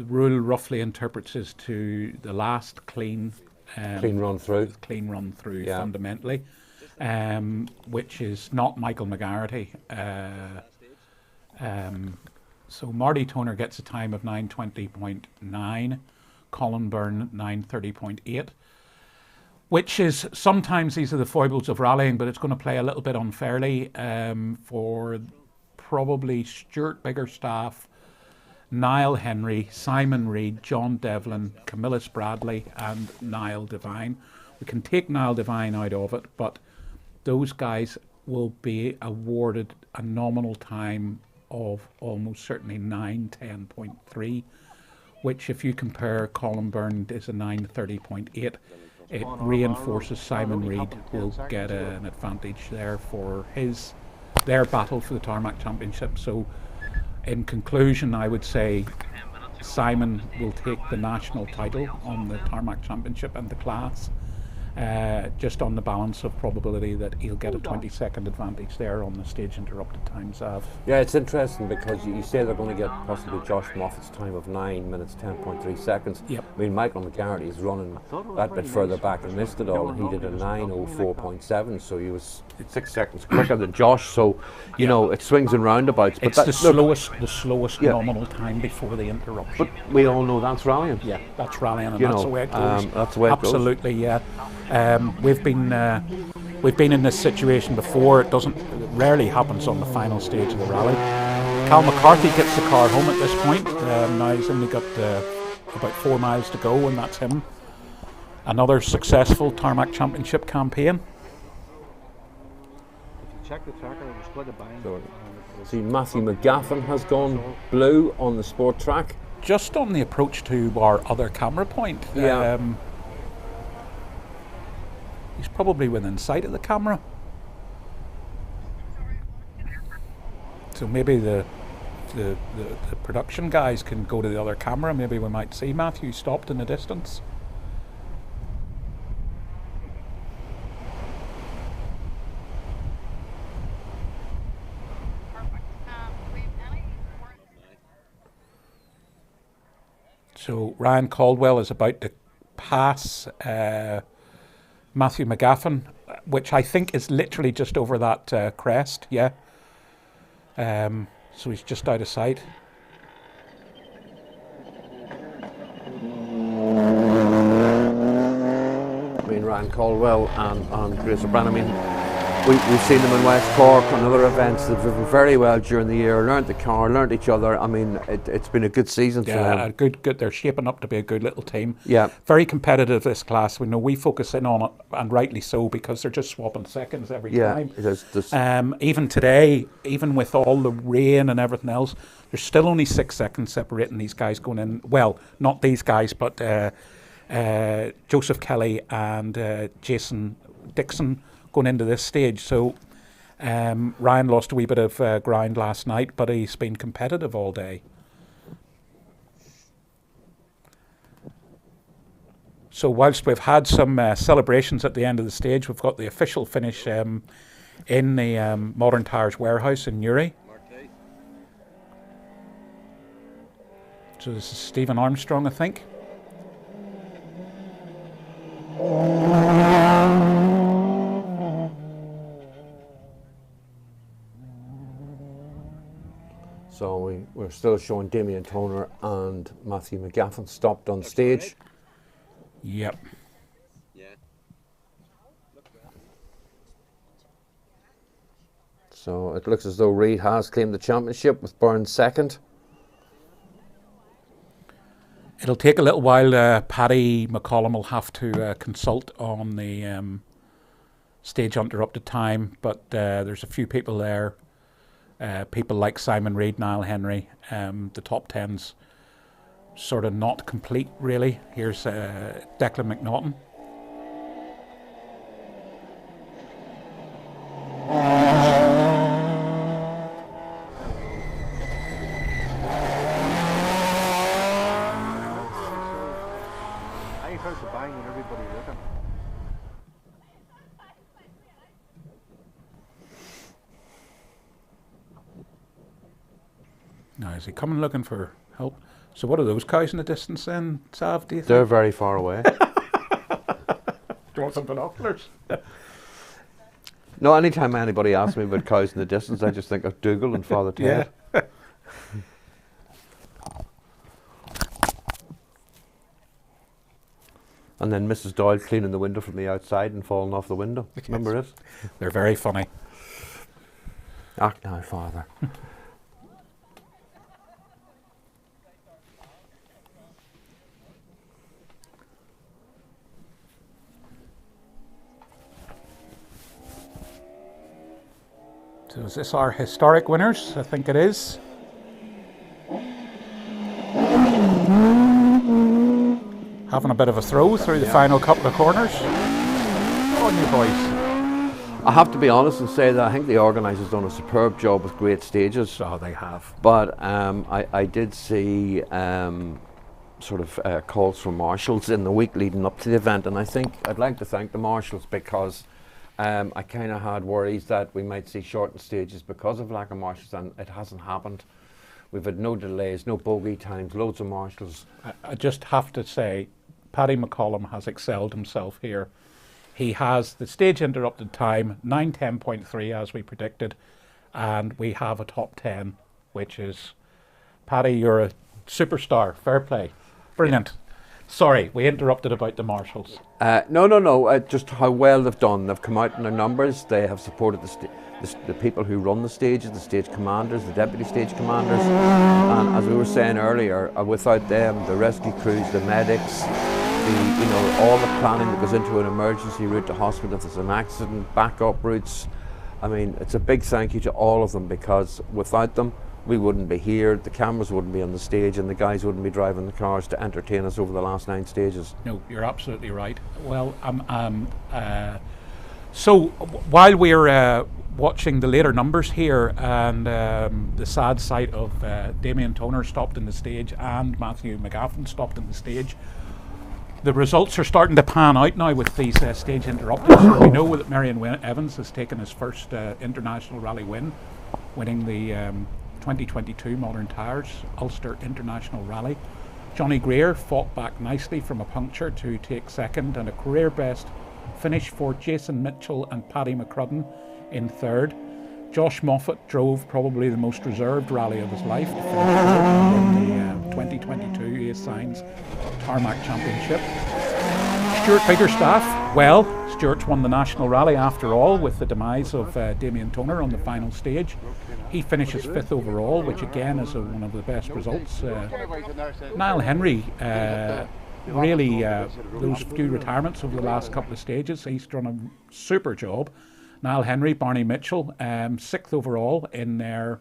rule roughly interprets as to the last clean run through, yeah. Fundamentally, which is not Michael McGarrity. So Marty Toner gets a time of 9:20.9, Colin Byrne 9:30.8. which is sometimes these are the foibles of rallying, but it's going to play a little bit unfairly for probably Stuart Biggerstaff, Niall Henry, Simon Reid, John Devlin, Camillus Bradley and Niall Devine. We can take Niall Devine out of it, but those guys will be awarded a nominal time of almost certainly 9:10.3, which if you compare Colin Byrne is a 9:30.8. It reinforces Simon Reid will get an advantage there for their battle for the Tarmac Championship. So in conclusion, I would say Simon will take the national title on the Tarmac Championship and the class, just on the balance of probability that he'll get a 20-second advantage there on the stage interrupted times of. Yeah, it's interesting because you say they're going to get possibly Josh Moffat's time of 9 minutes 10.3 seconds. Yep. I mean, Michael McGarity is running that bit further back and missed it all, and he did a 9:04.7, so he was 6 seconds quicker than Josh. So you know it swings and roundabouts. It's the slowest nominal time before the interruption. But we all know that's rallying. Yeah, that's rallying, and You that's know, the way it goes. that's the way it goes. Absolutely, yeah. We've been in this situation before. It rarely happens on the final stage of the rally. Cal McCarthy gets the car home at this point. Now he's only got about 4 miles to go, and that's him. Another successful Tarmac Championship campaign. If you check the tracker, it was split a bang. See, Matthew McGaffin has gone blue on the sport track. Just on the approach to our other camera point. Yeah. He's probably within sight of the camera. So maybe the production guys can go to the other camera. Maybe we might see Matthew stopped in the distance. So Ryan Caldwell is about to pass Matthew McGaffin, which I think is literally just over that crest, yeah. So he's just out of sight. I mean, Ryan Caldwell and Grace O'Brien, I mean, we've seen them in West Cork and other events. They've driven very well during the year, learnt the car, learnt each other. I mean, it's been a good season for them. Yeah, good. They're shaping up to be a good little team. Yeah. Very competitive, this class. We know we focus in on it, and rightly so, because they're just swapping seconds every time. Even today, even with all the rain and everything else, there's still only 6 seconds separating these guys going in. Well, not these guys, but Joseph Kelly and Jason Dixon going into this stage. So Ryan lost a wee bit of ground last night, but he's been competitive all day. So whilst we've had some celebrations at the end of the stage, we've got the official finish in the Modern Tyres warehouse in Newry. So this is Stephen Armstrong, I think. So we're still showing Damien Toner and Matthew McGaffin stopped on stage. Yep. So it looks as though Reid has claimed the championship with Byrne second. It'll take a little while. Paddy McCollum will have to consult on the stage interrupted time, but there's a few people there. People like Simon Reid, Niall Henry. The top 10's sort of not complete, really. Here's Declan McNaughton. I heard the bang and everybody looking. Now, is he coming looking for help? So what are those cows in the distance then, Sav, do you think? They're very far away. Do you want some binoculars? No, anytime anybody asks me about cows in the distance, I just think of Dougal and Father Ted. Yeah. And then Mrs. Doyle cleaning the window from the outside and falling off the window. Remember it? They're very funny. Act now, Father. So is this our historic winners? I think it is. Having a bit of a throw through the final couple of corners. On you boys. I have to be honest and say that I think the organisers done a superb job with great stages. Oh, they have. But I did see sort of calls from marshals in the week leading up to the event, and I think I'd like to thank the marshals because I kind of had worries that we might see shortened stages because of lack of marshals, and it hasn't happened. We've had no delays, no bogey times, loads of marshals. I just have to say, Paddy McCollum has excelled himself here. He has the stage interrupted time, 9:10.3 as we predicted, and we have a top 10, which is, Paddy, you're a superstar, fair play, brilliant. Sorry, we interrupted about the marshals. No, just how well they've done. They've come out in their numbers, they have supported the people who run the stages, the stage commanders, the deputy stage commanders, and as we were saying earlier, without them, the rescue crews, the medics, all the planning that goes into an emergency route to hospital if there's an accident, backup routes. I mean, it's a big thank you to all of them, because without them, we wouldn't be here, the cameras wouldn't be on the stage, and the guys wouldn't be driving the cars to entertain us over the last 9 stages. No, you're absolutely right. Well, so while we're watching the later numbers here, and the sad sight of Damien Toner stopped in the stage and Matthew McGaffin stopped in the stage, the results are starting to pan out now with these stage interrupters. We know that Marion Evans has taken his first international rally win, winning the 2022 Modern Tyres Ulster International Rally. Johnny Greer fought back nicely from a puncture to take second, and a career best finish for Jason Mitchell and Paddy McCrudden in third. Josh Moffat drove probably the most reserved rally of his life to finish in the 2022 Ace Signs Tarmac Championship. Stuart Biggerstaff, well, Stuart's won the national rally after all with the demise of Damien Toner on the final stage. He finishes 5th overall, which again is one of the best results. Niall Henry, really those few retirements over the last couple of stages, he's done a super job. Niall Henry, Barney Mitchell, 6th overall in their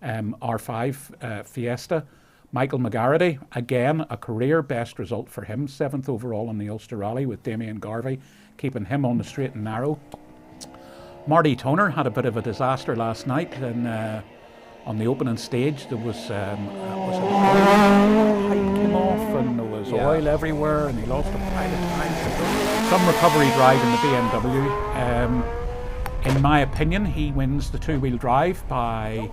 R5 Fiesta. Michael McGarrity, again, a career best result for him, 7th overall in the Ulster Rally with Damien Garvey, keeping him on the straight and narrow. Marty Toner had a bit of a disaster last night, and on the opening stage there was a pipe came off and there was oil everywhere, and he lost a pile of time. Some recovery drive in the BMW. In my opinion, he wins the two-wheel drive by,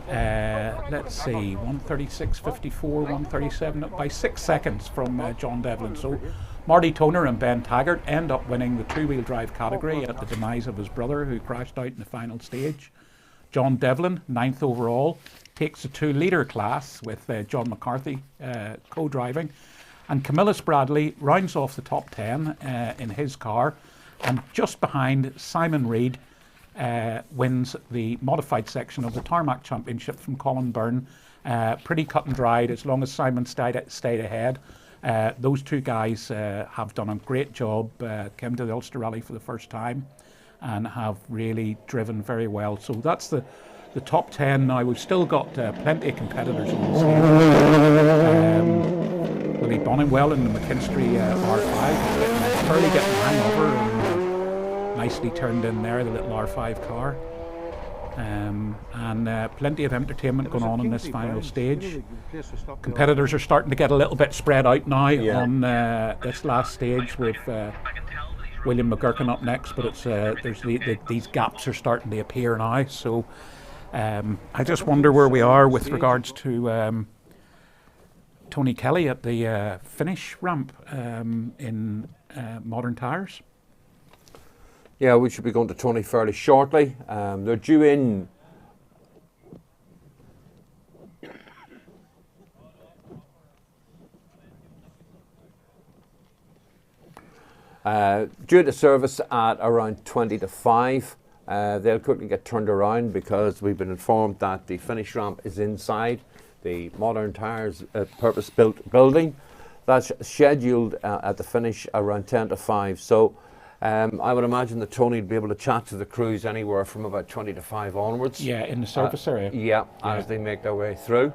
let's see, 136.54, 137, by 6 seconds from John Devlin. So Marty Toner and Ben Taggart end up winning the two-wheel drive category at the demise of his brother, who crashed out in the final stage. John Devlin, 9th overall, takes the 2-litre class with John McCarthy co-driving. And Camillus Bradley rounds off the top 10 in his car, and just behind Simon Reid wins the modified section of the Tarmac Championship from Colin Byrne. Pretty cut and dried as long as Simon stayed ahead. Those two guys have done a great job, came to the Ulster Rally for the first time and have really driven very well. So that's the top 10 now. We've still got plenty of competitors on the stage. Willie Bonninwell in the McKinstry R5, fairly getting the hang over, and nicely turned in there, the little R5 car. And plenty of entertainment going on in this final stage. Competitors are starting to get a little bit spread out now on this last stage with William McGurkin up next, but it's there's these gaps are starting to appear now. So I just wonder where we are with regards to Tony Kelly at the finish ramp in Modern Tyres. Yeah, we should be going to Tony fairly shortly. They're due in. Due to service at around 20 to 5. They'll quickly get turned around because we've been informed that the finish ramp is inside the Modern Tyres purpose-built building. That's scheduled at the finish around 10 to 5. So I would imagine that Tony will be able to chat to the crews anywhere from about 20 to 5 onwards. Yeah, in the service area. Yeah, as they make their way through.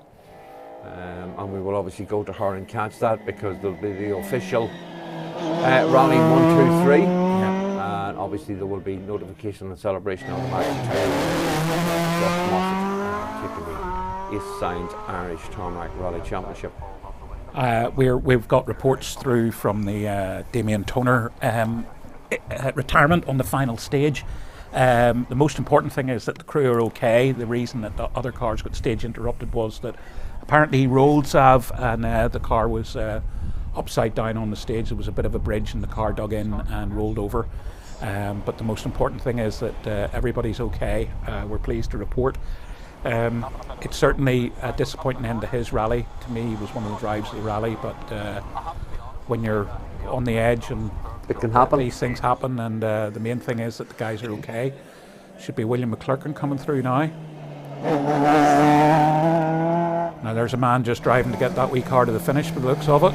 And we will obviously go to her and catch that because there'll be the official rally 1, 2, 3. And obviously there will be notification and celebration on the back to the East Signs Irish Tarmac Rally Championship. We've got reports through from the Damien Toner retirement on the final stage. The most important thing is that the crew are okay. The reason that the other cars got stage interrupted was that apparently he rolled Sav and the car was upside down on the stage. There was a bit of a bridge and the car dug in and rolled over. But the most important thing is that everybody's okay. We're pleased to report. It's certainly a disappointing end to his rally. To me, he was one of the drives of the rally, but when you're on the edge and it can happen. These things happen, and the main thing is that the guys are okay. Should be William McClurkin coming through now. Now there's a man just driving to get that wee car to the finish by the looks of it.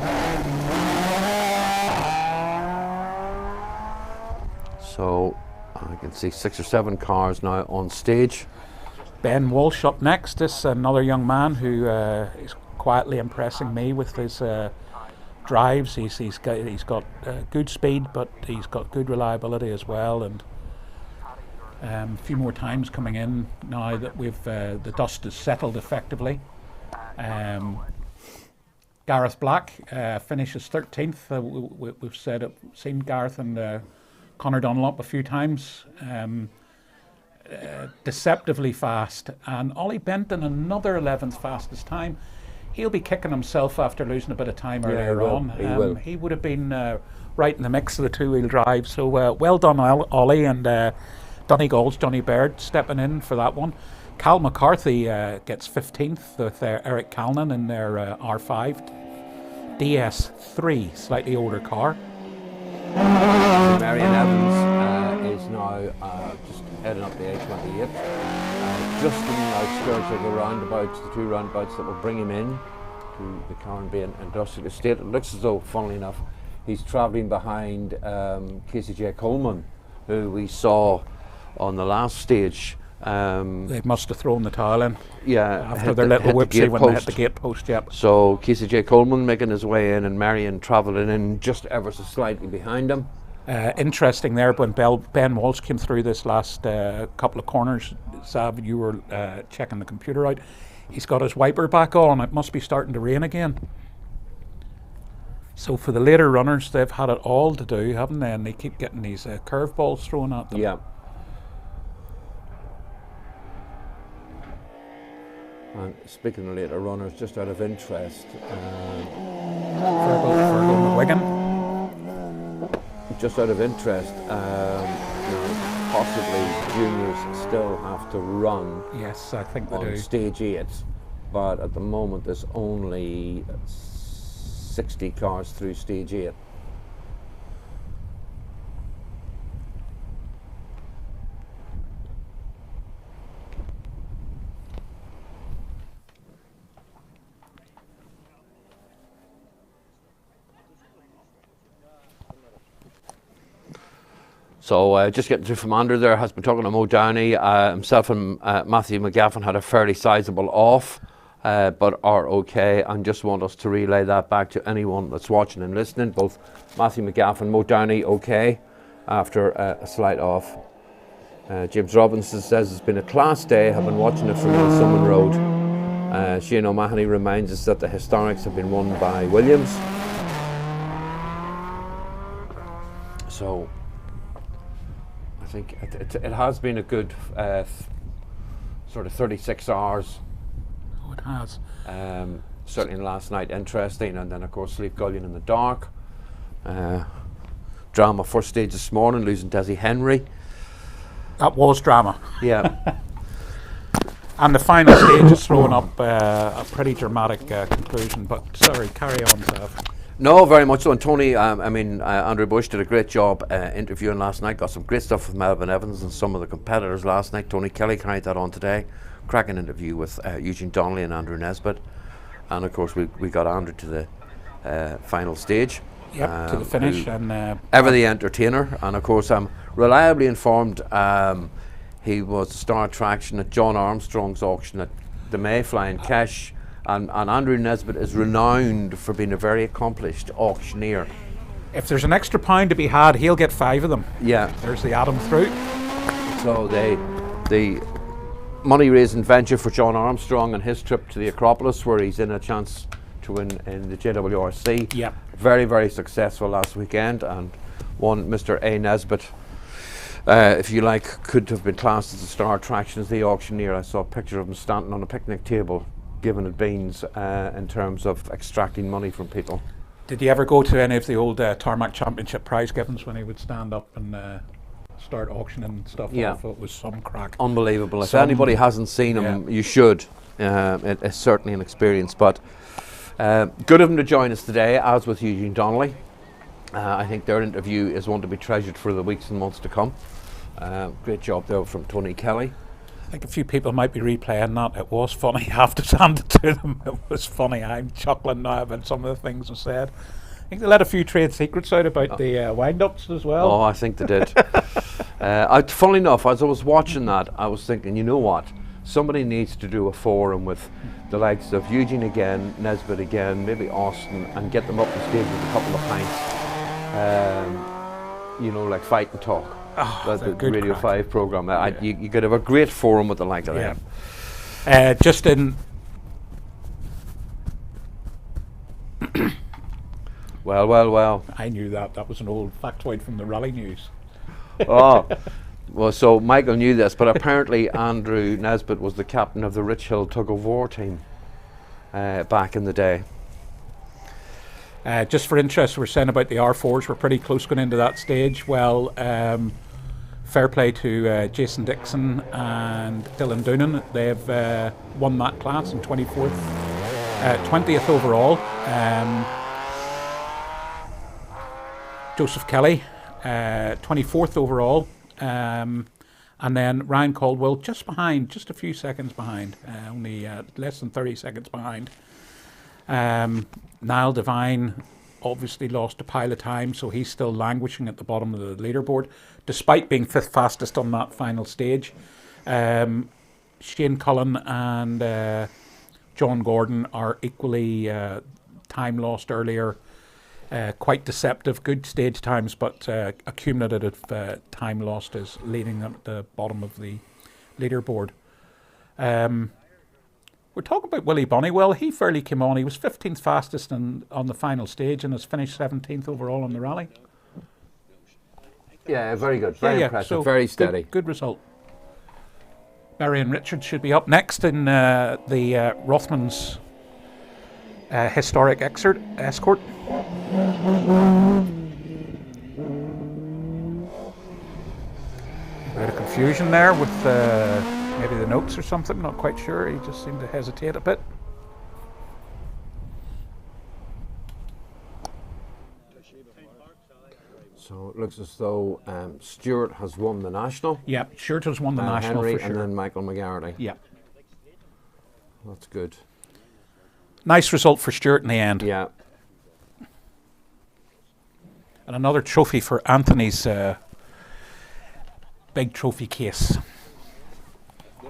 So I can see 6 or 7 cars now on stage. Ben Walsh up next. This is another young man who is quietly impressing me with his drives. He's got good speed, but he's got good reliability as well. And a few more times coming in now that we've the dust is settled effectively. Gareth Black finishes 13th. We've seen Gareth and Conor Dunlop a few times. Deceptively fast, and Ollie Benton another 11th fastest time. He'll be kicking himself after losing a bit of time earlier on. He would have been right in the mix of the two-wheel drive. So well done, Ollie, and Donegal's Johnny Baird stepping in for that one. Cal McCarthy gets 15th with Eric Calnan in their R5 DS3, slightly older car. Marion Evans is now just heading up the A28, just in the outskirts of the roundabouts, the 2 roundabouts that will bring him in to the Carnby Industrial Estate. It looks as though, funnily enough, he's travelling behind Casey J. Coleman, who we saw on the last stage. They must have thrown the towel in. Yeah, after their little whoopsie when they hit the gate post. Yep. So Casey J. Coleman making his way in, and Marion travelling in just ever so slightly behind him. Interesting there when Ben Walsh came through this last couple of corners. Sav, you were checking the computer out. He's got his wiper back on. It must be starting to rain again. So for the later runners, they've had it all to do, haven't they? And they keep getting these curveballs thrown at them. Yeah. And speaking of later runners, just out of interest, Fergal McWigan. Just out of interest, possibly juniors still have to run. Yes, I think they on do. Stage 8, but at the moment there's only 60 cars through Stage 8. So just getting through from under there, has been talking to Mo Downey. Himself and Matthew McGaffin had a fairly sizable off, but are okay, and just want us to relay that back to anyone that's watching and listening. Both Matthew McGaffin, Mo Downey okay after a slight off. James Robinson says it's been a class day, have been watching it from Summon Road. Shane O'Mahony reminds us that the historics have been won by Williams. So I think it has been a good sort of 36 hours. Oh, it has. Certainly last night interesting, and then of course Sleep Gullion in the dark. Drama first stage this morning, losing Desi Henry. That was drama. Yeah. And the final stage is throwing up a pretty dramatic conclusion, but sorry, carry on, Sav. No, very much so. And Tony, Andrew Bush did a great job interviewing last night. Got some great stuff with Melvin Evans and some of the competitors last night. Tony Kelly carried that on today. Cracking interview with Eugene Donnelly and Andrew Nesbitt. And of course, we got Andrew to the final stage. Yep, to the finish. And ever the entertainer. And of course, I'm reliably informed he was the star attraction at John Armstrong's auction at the Mayfly in Kesh. And Andrew Nesbitt is renowned for being a very accomplished auctioneer. If there's an extra pound to be had, he'll get 5 of them. Yeah. There's the Adam through. So the money-raising venture for John Armstrong and his trip to the Acropolis, where he's in a chance to win in the JWRC. Yeah. Very, very successful last weekend, and one Mr. A. Nesbitt, if you like, could have been classed as a star attraction as the auctioneer. I saw a picture of him standing on a picnic table giving it beans in terms of extracting money from people. Did you ever go to any of the old Tarmac Championship prize givings when he would stand up and start auctioning stuff off? It was some crack. Unbelievable. If anybody hasn't seen him, you should. It's certainly an experience. But good of him to join us today, as with Eugene Donnelly. I think their interview is one to be treasured for the weeks and months to come. Great job there from Tony Kelly. I think a few people might be replaying that. It was funny. I have to hand it to them. It was funny. I'm chuckling now about some of the things I said. I think they let a few trade secrets out about the wind-ups as well. Oh, I think they did. Funnily enough, as I was watching that, I was thinking, you know what? Somebody needs to do a forum with the likes of Eugene again, Nesbitt again, maybe Austin, and get them up on stage with a couple of pints. Like Fight and Talk. The Radio 5 programme. You could have a great forum with the like of them. Just in... Well. I knew that. That was an old factoid from the Rally News. Well, so Michael knew this, but apparently Andrew Nesbitt was the captain of the Rich Hill Tug of War team back in the day. Just for interest, we're saying about the R4s, we're pretty close going into that stage. Well, fair play to Jason Dixon and Dylan Doonan. They've won that class in 24th, 20th overall. Joseph Kelly, 24th overall. And then Ryan Caldwell just behind, just a few seconds behind, only less than 30 seconds behind. Niall Devine obviously lost a pile of time, so he's still languishing at the bottom of the leaderboard, despite being 5th fastest on that final stage. Shane Cullen and John Gordon are equally time lost earlier. Quite deceptive, good stage times, but accumulative time lost is leading at the bottom of the leaderboard. We're talking about Willie Bonniwell. He fairly came on. He was 15th fastest on the final stage and has finished 17th overall on the rally. Yeah, very good. Very impressive. So very steady. Good result. Marion Richards should be up next in the Rothmans historic escort. A bit of confusion there with maybe the notes or something, not quite sure. He just seemed to hesitate a bit. So it looks as though Stewart has won the national. Yeah, Stewart has won the national Henry for sure. And then Michael McGarity. Yeah. That's good. Nice result for Stewart in the end. Yeah. And another trophy for Anthony's big trophy case.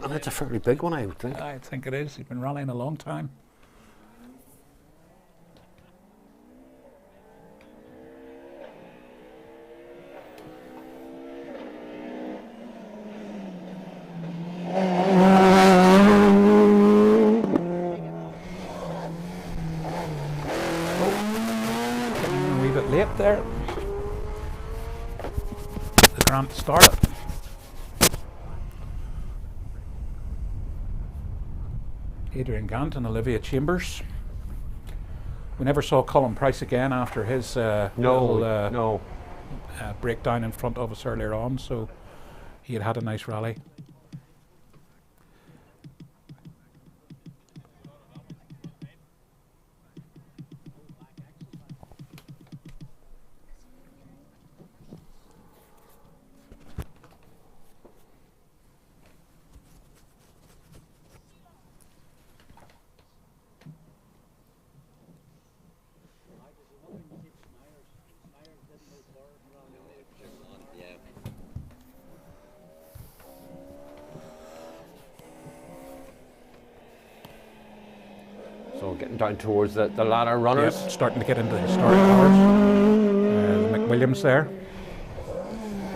And it's a fairly big one, I would think. I think it is. He's been rallying a long time. A wee bit late there. The grant started. Adrian Gant and Olivia Chambers. We never saw Colin Price again after his breakdown in front of us earlier on, so he had a nice rally. getting down towards the ladder runners. Yep, starting to get into the historic cars. The McWilliams there.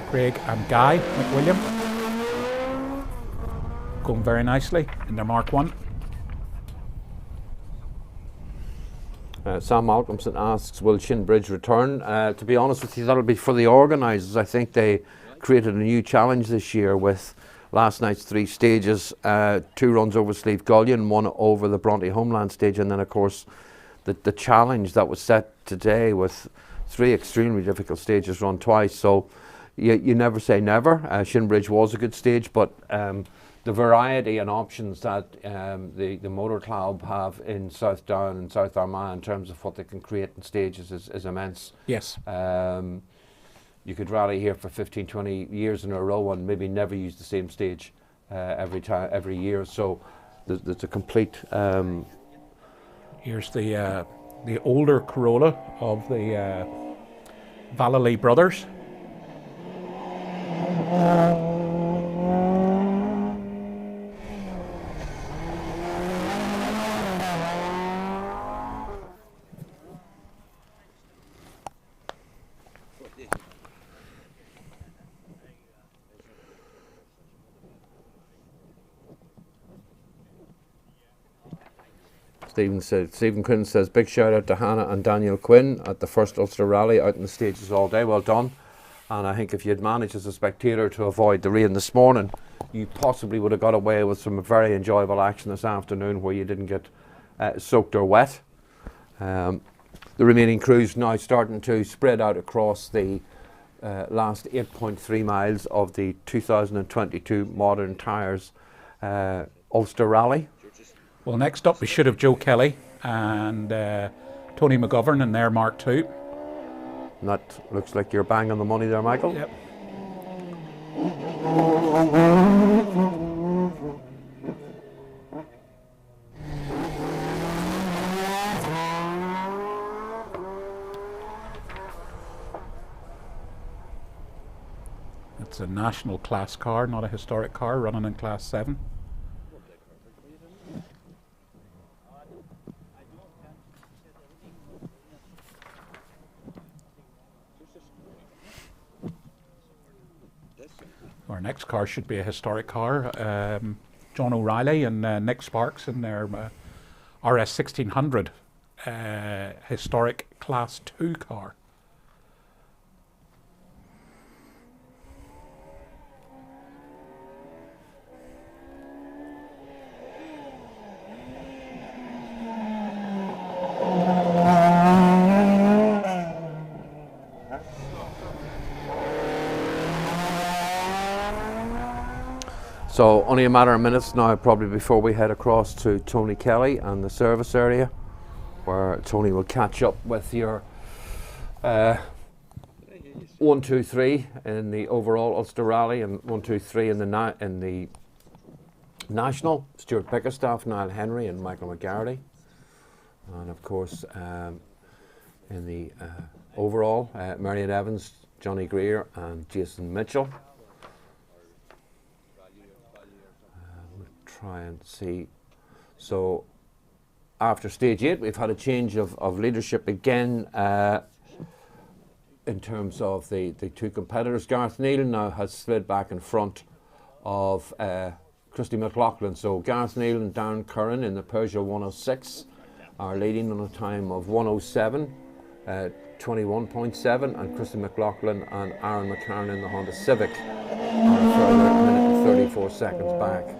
Craig and Guy McWilliam. Going very nicely in their Mark 1. Sam Malcolmson asks, will Shinbridge return? To be honest with you, that'll be for the organisers. I think they created a new challenge this year with last night's 3 stages, 2 runs over Slieve Gullion, 1 over the Bronte Homeland stage, and then of course the challenge that was set today with 3 extremely difficult stages run twice. So you never say never. Shinbridge was a good stage, but the variety and options that the Motor Club have in South Down and South Armagh in terms of what they can create in stages is immense. Yes. You could rally here for 15, 20 years in a row and maybe never use the same stage every year. So there's a complete. Here's the older Corolla of the Vallely brothers. Stephen Quinn says, big shout out to Hannah and Daniel Quinn at the first Ulster Rally, out in the stages all day. Well done. And I think if you'd managed as a spectator to avoid the rain this morning, you possibly would have got away with some very enjoyable action this afternoon where you didn't get soaked or wet. The remaining crews now starting to spread out across the last 8.3 miles of the 2022 Modern Tyres Ulster Rally. Well, next up we should have Joe Kelly and Tony McGovern in their Mark 2. And that looks like you're bang on the money there, Michael. Yep. It's a national class car, not a historic car, running in Class 7. Our next car should be a historic car. John O'Reilly and Nick Sparks in their RS 1600 historic Class 2 car. So only a matter of minutes now probably before we head across to Tony Kelly and the service area, where Tony will catch up with your 1, 2, 3 in the overall Ulster Rally and 1, 2, 3 in the national. Stuart Bickerstaff, Niall Henry and Michael McGarity. And of course in the overall, Marion Evans, Johnny Greer and Jason Mitchell. Try and see. So after stage 8 we've had a change of leadership again in terms of the 2 competitors. Gareth Neal now has slid back in front of Christy McLaughlin. So Gareth Neal and Darren Curran in the Peugeot 106 are leading on a time of 107 21.7, and Christy McLaughlin and Aaron McLaren in the Honda Civic are a further minute and 34 seconds back.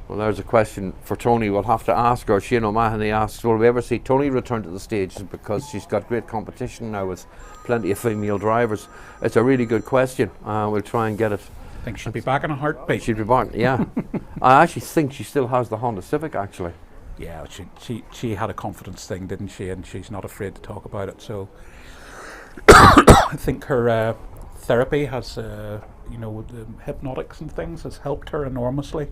Well, there's a question for Tony. We'll have to ask her. Shane O'Mahony asks, will we ever see Tony return to the stages, because she's got great competition now with plenty of female drivers? It's a really good question. We'll try and get it. I think she'll be back in a heartbeat. She'll be back, yeah. I actually think she still has the Honda Civic, actually. Yeah, she had a confidence thing, didn't she? And she's not afraid to talk about it. So I think her therapy has, you know, the hypnotics and things has helped her enormously.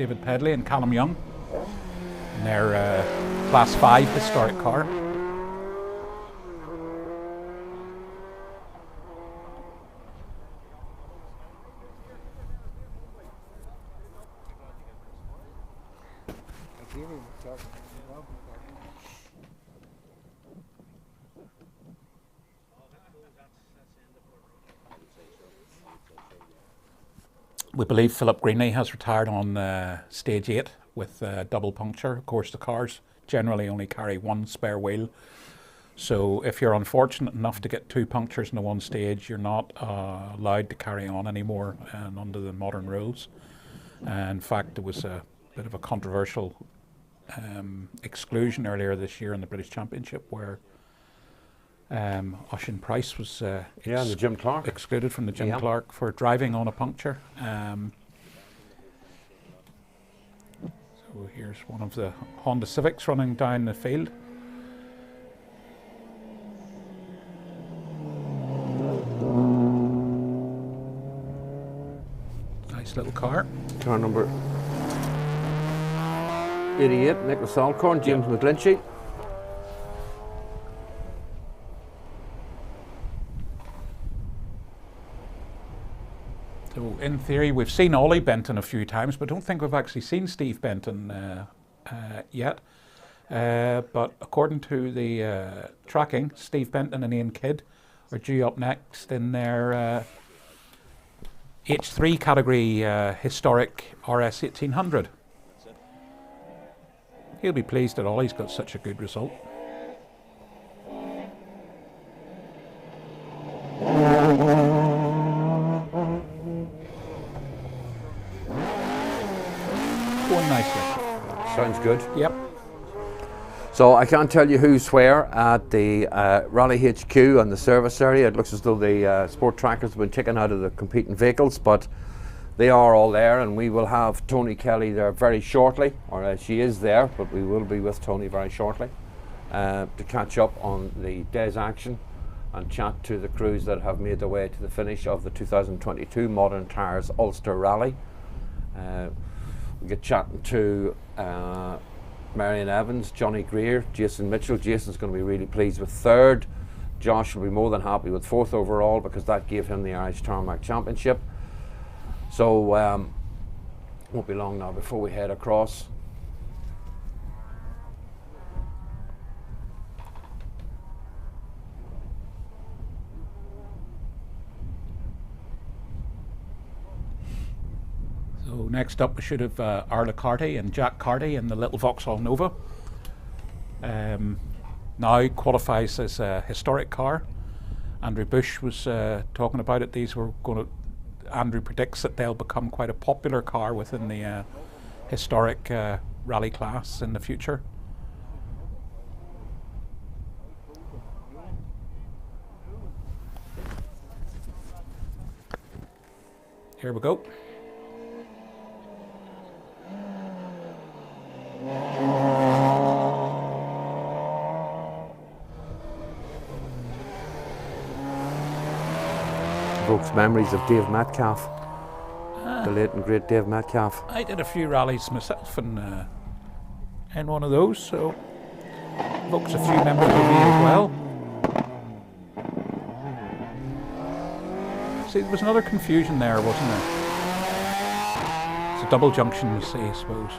David Pedley and Callum Young in their Class 5 historic car. We believe Philip Greenley has retired on stage 8 with double puncture. Of course, the cars generally only carry one spare wheel. So if you're unfortunate enough to get 2 punctures in the one stage, you're not allowed to carry on anymore under the modern rules. In fact, there was a bit of a controversial exclusion earlier this year in the British Championship where Oisin Price was the Jim Clark. excluded from the Jim Clark for driving on a puncture. So here's one of the Honda Civics running down the field. Nice little car. Car number 88, Nicholas Alcorn, James McGlinchey. So in theory, we've seen Ollie Benton a few times, but I don't think we've actually seen Steve Benton yet. But according to the tracking, Steve Benton and Ian Kidd are due up next in their H3 category historic RS 1800. He'll be pleased that Ollie's got such a good result. Going nicely. Sounds good. Yep. So I can't tell you who's where at the Rally HQ and the service area. It looks as though the sport trackers have been taken out of the competing vehicles, but they are all there, and we will have Tony Kelly there very shortly, or she is there, but we will be with Tony very shortly to catch up on the day's action and chat to the crews that have made their way to the finish of the 2022 Modern Tyres Ulster Rally. We get chatting to Marion Evans, Johnny Greer, Jason Mitchell. Jason's going to be really pleased with 3rd. Josh will be more than happy with 4th overall because that gave him the Irish Tarmac Championship. So won't be long now before we head across. So next up we should have Arla Carty and Jack Carty in the little Vauxhall Nova. Now qualifies as a historic car. Andrew Bush was talking about it. These were going to, Andrew predicts that they'll become quite a popular car within the historic rally class in the future. Here we go. Evokes memories of Dave Metcalf, the late and great Dave Metcalf. I did a few rallies myself in one of those, so evokes a few memories of me as well. See, there was another confusion there, wasn't there? It's a double junction, you see, I suppose.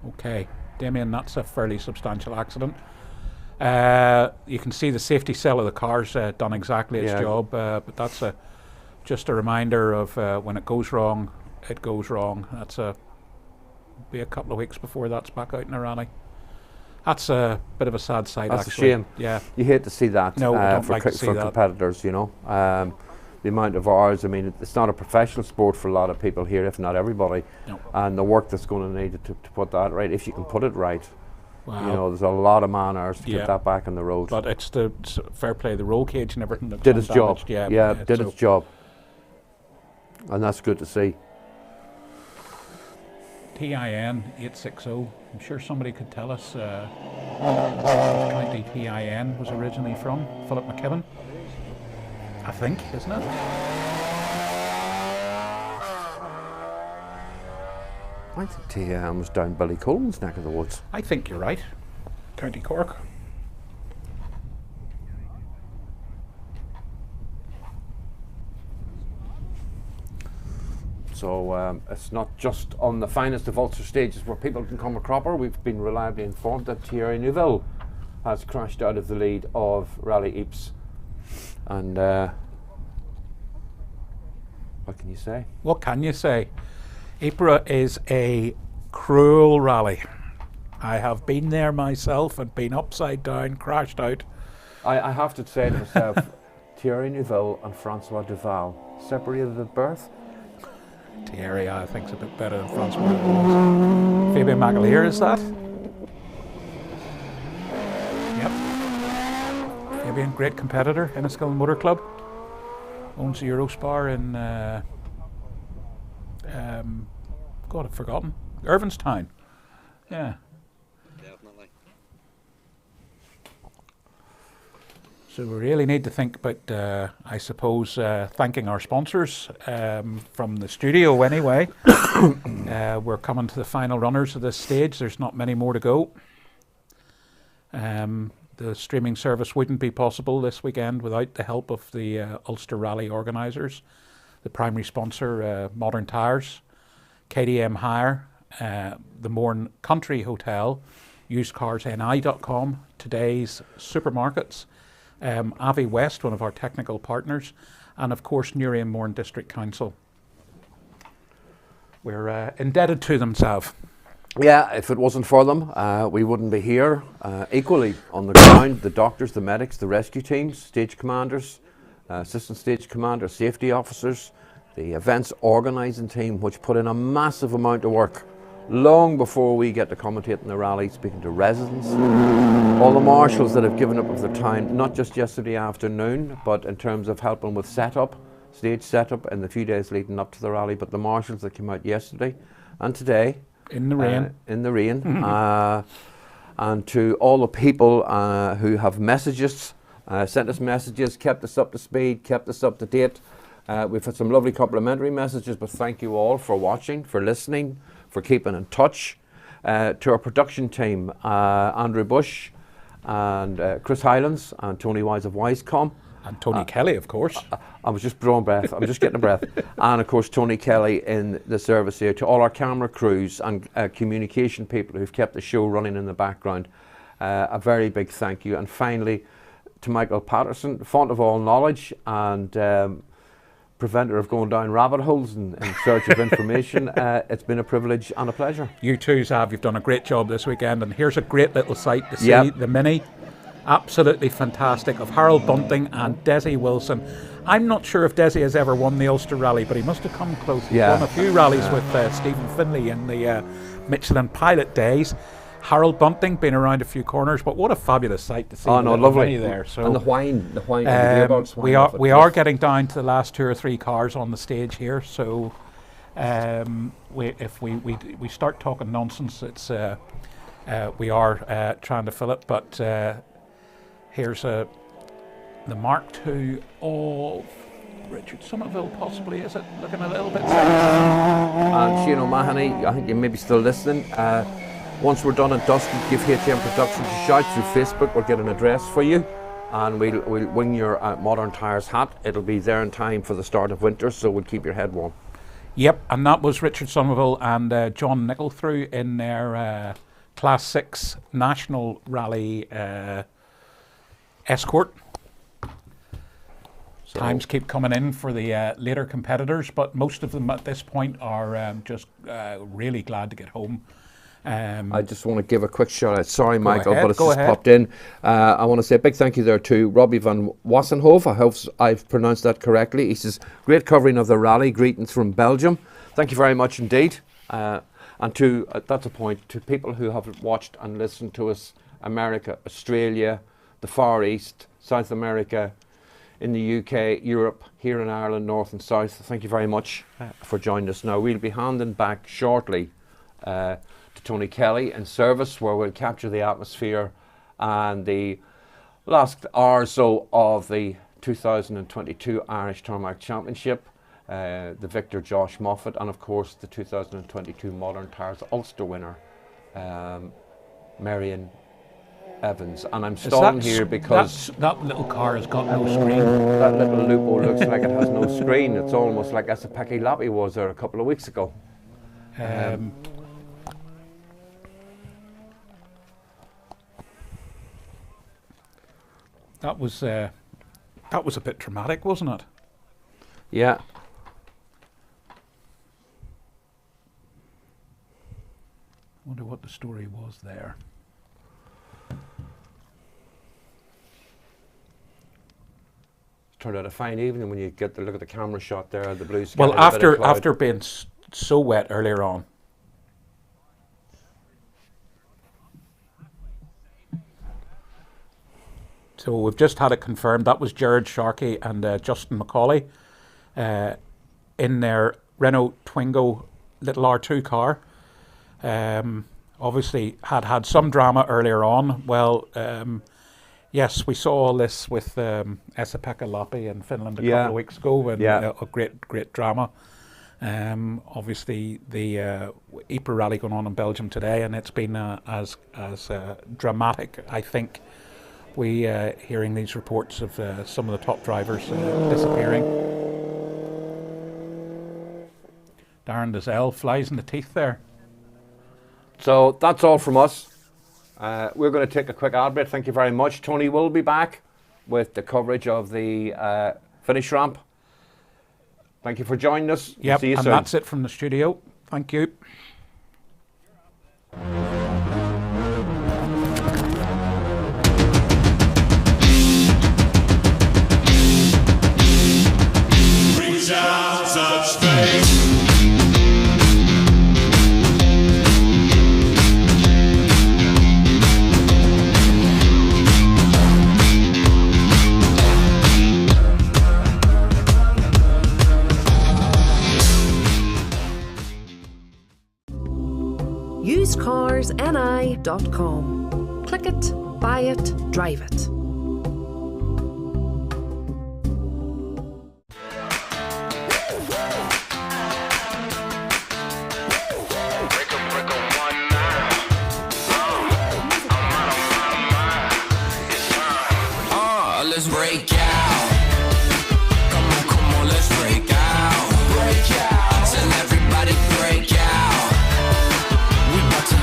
Okay, Damien, that's a fairly substantial accident. You can see the safety cell of the car's done exactly its job, but that's just a reminder of when it goes wrong, it goes wrong. That's be a couple of weeks before that's back out in a rally. That's a bit of a sad sight. That's actually. a shame. Yeah, you hate to see that. No, I don't for, like to see for that. competitors, you know. The amount of hours, I mean, it's not a professional sport for a lot of people here, if not everybody. No. And the work that's going to need to put that right, if you can put it right. Wow. You know, there's a lot of man hours to Yeah. get that back on the road. But it's the fair play. The roll cage and everything that Did its job. undamaged. Did its job. And that's good to see. TIN 860. I'm sure somebody could tell us County TIN was originally from, Philip McKibben. I think, isn't it? I think TM was down Billy Coleman's neck of the woods. I think you're right. County Cork. So it's not just on the finest of Ulster stages where people can come a cropper. We've been reliably informed that Thierry Neuville has crashed out of the lead of Rally Ypres. And what can you say? What can you say? Ypres is a cruel rally. I have been there myself and been upside down, crashed out. I have to say to myself, Thierry Neuville and Francois Duval separated at birth. Thierry, I think, is a bit better than Francois Duval. Fabian McAleer, is that? Yep. Fabian, great competitor, Enniskillen Motor Club. Owns the Eurospar in, God, I've forgotten. Irvinstown. Yeah. Definitely. So we really need to think about, I suppose, thanking our sponsors from the studio anyway. We're coming to the final runners of this stage. There's not many more to go. The streaming service wouldn't be possible this weekend without the help of the Ulster Rally organisers. The primary sponsor, Modern Tyres, KDM Hire, the Mourne Country Hotel, usedcarsni.com, today's supermarkets, Avi West, one of our technical partners, and of course Newry and Mourne District Council. We're indebted to them, Sav. Yeah, if it wasn't for them, we wouldn't be here. Equally on the ground, the doctors, the medics, the rescue teams, stage commanders, assistant stage commanders, safety officers, the events organising team, which put in a massive amount of work long before we get to commentate in the rally, speaking to residents, all the marshals that have given up of their time, not just yesterday afternoon, but in terms of helping with setup, stage setup in the few days leading up to the rally, but the marshals that came out yesterday and today. In the rain. And to all the people who have messages, sent us messages, kept us up to speed, kept us up to date. We've had some lovely complimentary messages, but thank you all for watching, for listening, for keeping in touch. To our production team, Andrew Bush and Chris Hylands and Tony Wise of Wisecom. And Tony Kelly, of course. I was just drawing breath. I'm just getting a breath. And of course, Tony Kelly in the service here. To all our camera crews and communication people who've kept the show running in the background, a very big thank you. And finally, to Michael Patterson, font of all knowledge and preventer of going down rabbit holes in search of information. It's been a privilege and a pleasure. You too, Sav. You've done a great job this weekend. And here's a great little sight to see the Mini. Absolutely fantastic, of Harold Bunting and Desi Wilson. I'm not sure if Desi has ever won the Ulster Rally, but he must have come close. He's won a few rallies with Stephen Finlay in the Michelin Pilot days. Harold Bunting been around a few corners, but what a fabulous sight to see. Oh no, lovely there. So and the wine, the gearbox wine. We are getting down to the last 2 or 3 cars on the stage here. So if we start talking nonsense, it's we are trying to fill it, but. Here's the Mark II of Richard Somerville, possibly, is it? Looking a little bit sad. And Shane O'Mahony, I think you may be still listening. Once we're done at dusk, give HM Productions a shout through Facebook. We'll get an address for you and we'll wing your Modern Tyres hat. It'll be there in time for the start of winter, so we'll keep your head warm. Yep, and that was Richard Somerville and John Nicholthrough in their Class 6 National Rally Escort. So times keep coming in for the later competitors, but most of them at this point are just really glad to get home. I just want to give a quick shout out. Sorry, Michael, but it's just ahead. popped in. I want to say a big thank you there to Robbie van Wassenhoven. I hope I've pronounced that correctly. He says, great covering of the rally. Greetings from Belgium. Thank you very much indeed. And to, that's a point, to people who have watched and listened to us, America, Australia, the Far East, South America, in the UK, Europe, here in Ireland, North and South. Thank you very much for joining us. Now, we'll be handing back shortly to Tony Kelly in service, where we'll capture the atmosphere and the last hour or so of the 2022 Irish Tarmac Championship. The victor Josh Moffat, and of course the 2022 Modern Tyres Ulster winner Marion Evans. And I'm stalling here because that little car has got no screen. That little Lupo looks like it has no screen. It's almost like Esapaki Lappy was there a couple of weeks ago. That was a bit dramatic, wasn't it? Yeah. Wonder what the story was there. Turned out a fine evening when you get to look at the camera shot there, the blue sky. Well, after being so wet earlier on. So we've just had it confirmed. That was Jared Sharkey and Justin McCauley in their Renault Twingo little R2 car. Obviously had some drama earlier on. Well, yes, we saw all this with Esa-Pekka Lappi in Finland a couple of weeks ago, and a great drama. Obviously, the Ypres rally going on in Belgium today, and it's been as dramatic, I think. We hearing these reports of some of the top drivers disappearing. Darren Dazelle flies in the teeth there. So that's all from us. We're going to take a quick ad break. Thank you very much. Tony will be back with the coverage of the finish ramp. Thank you for joining us. Yep, see you and soon. that's it from the studio. Thank you. Reach out, touch faith. usecarsni.com. Click it, buy it, drive it. Let's break out. Come on, let's break out. Break out. Tell everybody break out. We bout to,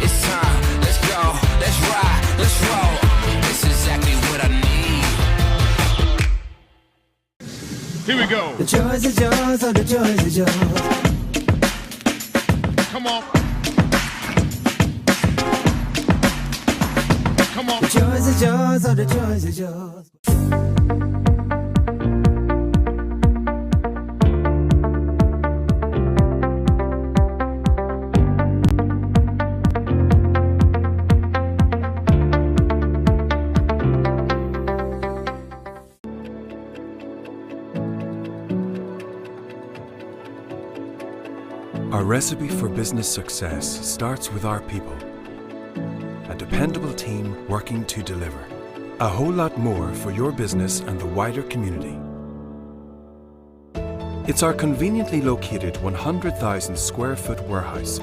it's time. Let's go, let's ride, let's roll. It's exactly what I need. Here we go. The joys, oh the joys, the joys. Come on. Come on. The joys, oh the joys, the joys. Our recipe for business success starts with our people. A dependable team working to deliver. A whole lot more for your business and the wider community. It's our conveniently located 100,000 square foot warehouse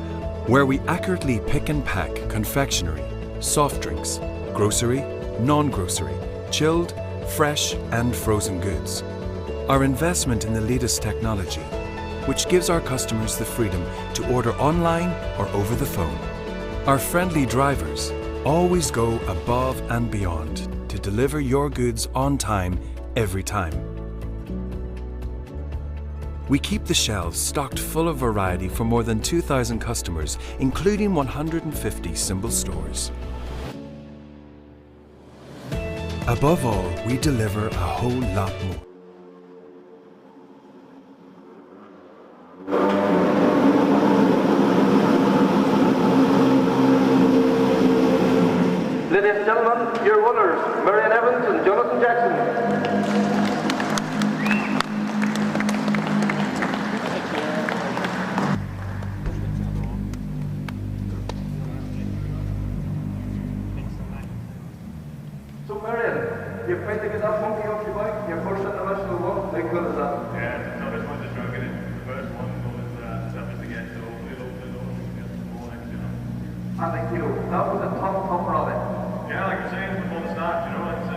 where we accurately pick and pack confectionery, soft drinks, grocery, non-grocery, chilled, fresh and frozen goods. Our investment in the latest technology, which gives our customers the freedom to order online or over the phone. Our friendly drivers always go above and beyond to deliver your goods on time, every time. We keep the shelves stocked full of variety for more than 2,000 customers, including 150 symbol stores. Above all, we deliver a whole lot more. Ladies and gentlemen, your winners, Marion Evans and Jonathan Jackson. that monkey off your bike, your first international one, how good is that? Yeah, it's the toughest one to try and get it. The first one was toughest to get, so hopefully we'll get some more next year. I think, that was a tough rally. Yeah, like you're saying, before the start, it's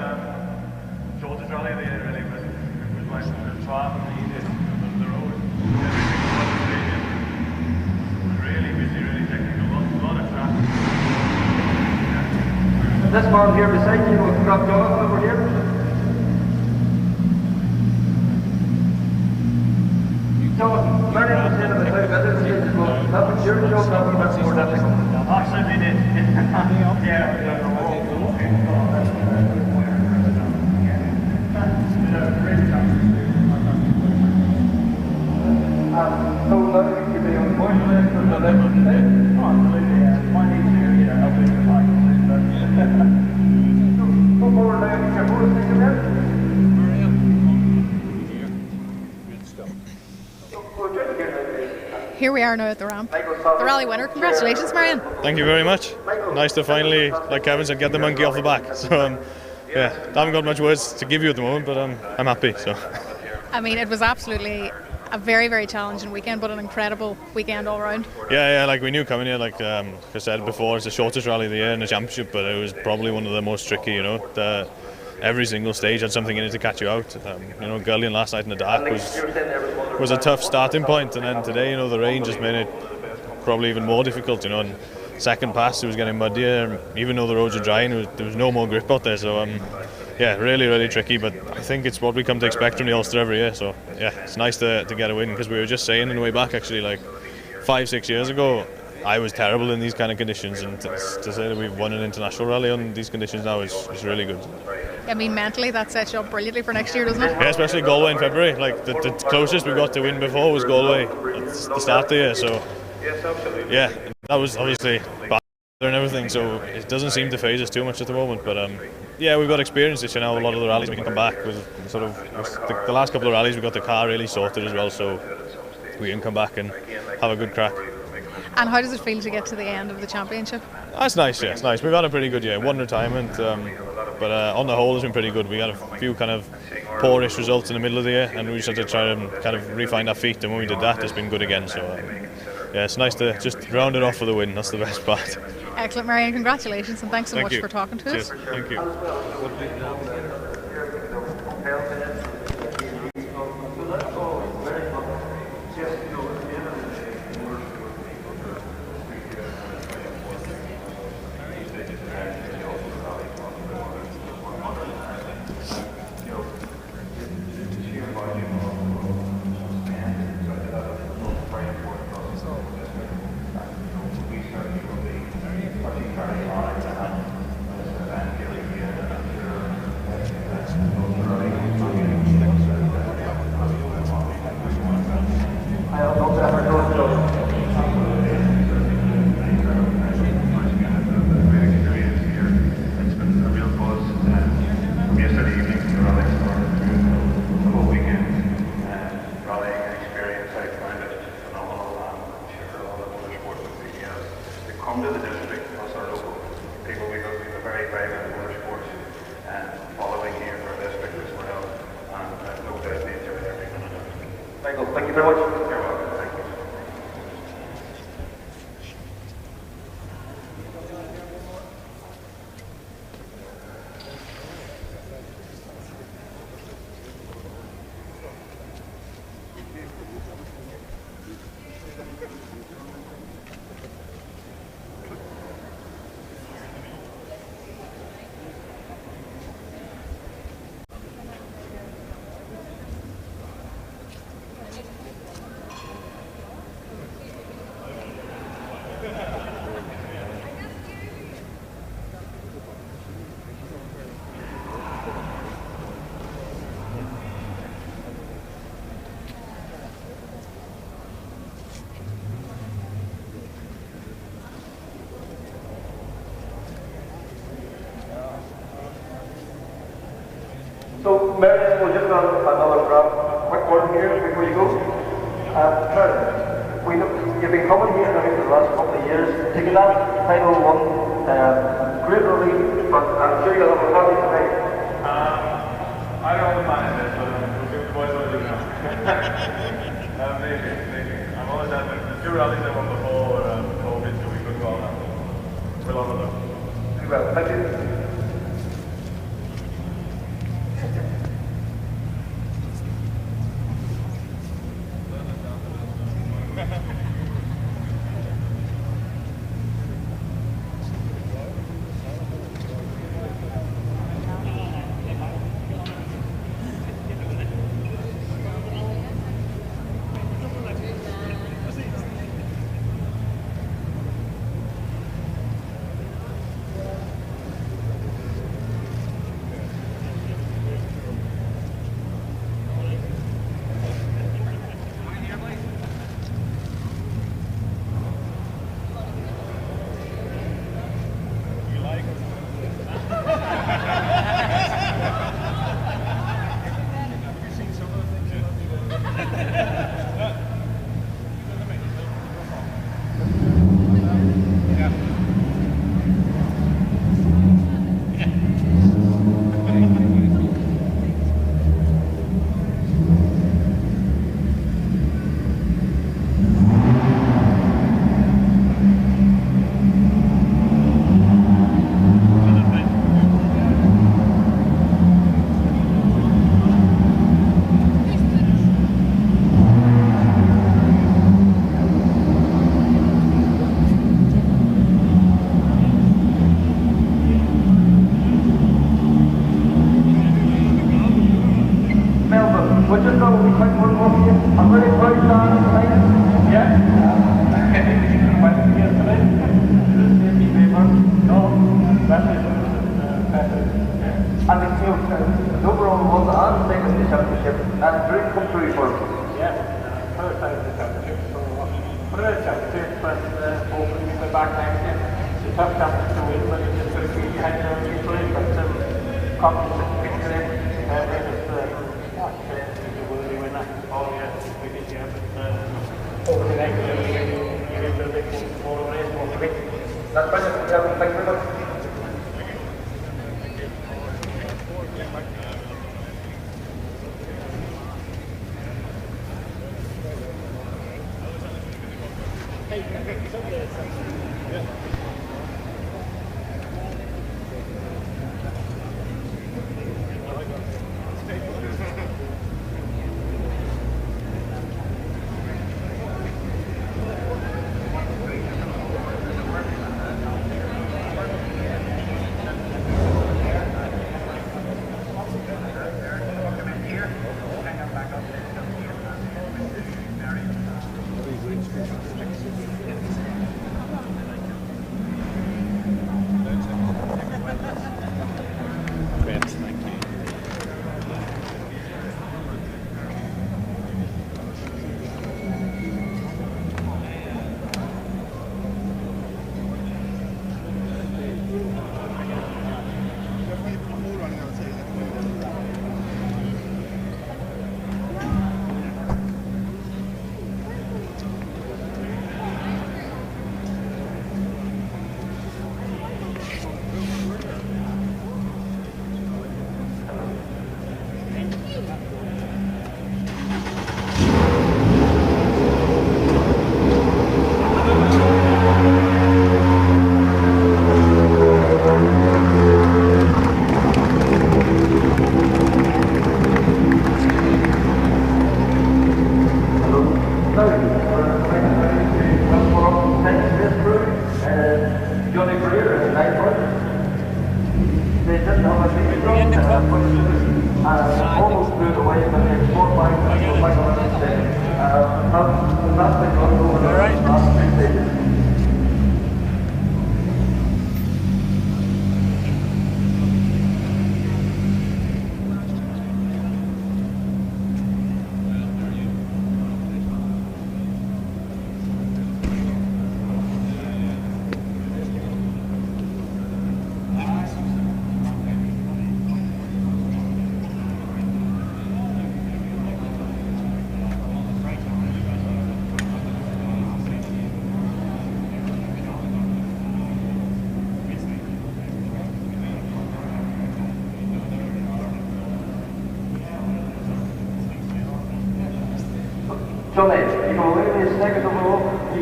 shortest rally of the year really, but it was like the trial and the easiest of the road. It was really busy, really technical, a lot of traffic. This man here beside you, we've got Jonathan over here. Jonathan, Marion was saying about how busy this is, but that was your job, that was a bit more difficult. I certainly did. So now you be on point list for the next day? Oh, absolutely, yeah. My name's here, I'll be the back. Come forward now, get your photos taken there. Here we are now at the ramp. The rally winner. Congratulations, Marion. Thank you very much. Nice to finally, like Kevin said, get the monkey off the back. So, yeah, I haven't got much words to give you at the moment, but I'm happy. So. I mean, it was absolutely a very, very challenging weekend, but an incredible weekend all round. Yeah, like we knew coming here, like I said before, it's the shortest rally of the year in the championship, but it was probably one of the most tricky. Every single stage had something in it to catch you out. Gullion last night in the dark was a tough starting point, and then today, the rain just made it probably even more difficult. And second pass, it was getting muddier. Even though the roads were dry, there was no more grip out there. So really, really tricky. But I think it's what we come to expect from the Ulster every year. So yeah, it's nice to get a win, because we were just saying on the way back, actually, like 5-6 years ago, I was terrible in these kind of conditions, and to say that we've won an international rally on these conditions now is really good. I mean, mentally that sets you up brilliantly for next year, doesn't it? Yeah, especially Galway in February. Like the closest we got to win before was Galway at the start of the year. So yeah, that was obviously bad and everything. So it doesn't seem to phase us too much at the moment. But yeah, we've got experience this year now. A lot of the rallies we can come back with the last couple of rallies we got the car really sorted as well. So we can come back and have a good crack. And how does it feel to get to the end of the championship? That's nice, yeah, it's nice. We've had a pretty good year. One retirement, but on the whole it's been pretty good. We had a few kind of poorish results in the middle of the year, and we just had to try and kind of refine our feet, and when we did that, it's been good again. So yeah, it's nice to just round it off for the win. That's the best part. Excellent, Marion. Congratulations, and thanks so much for talking to us. Thank you. Thank you very much. You're welcome. Thank you. So, Marion, we'll just run another quick word here before you go. You've been coming here I think, for the last couple of years. To get that title won, great relief, but I'm sure you'll have a happy tonight. I don't always manage this, but we'll see what the boys want to do now. Maybe. I'm always at the 2 rallies I won before COVID, so we couldn't go on that. We're on with them. Well, thank you.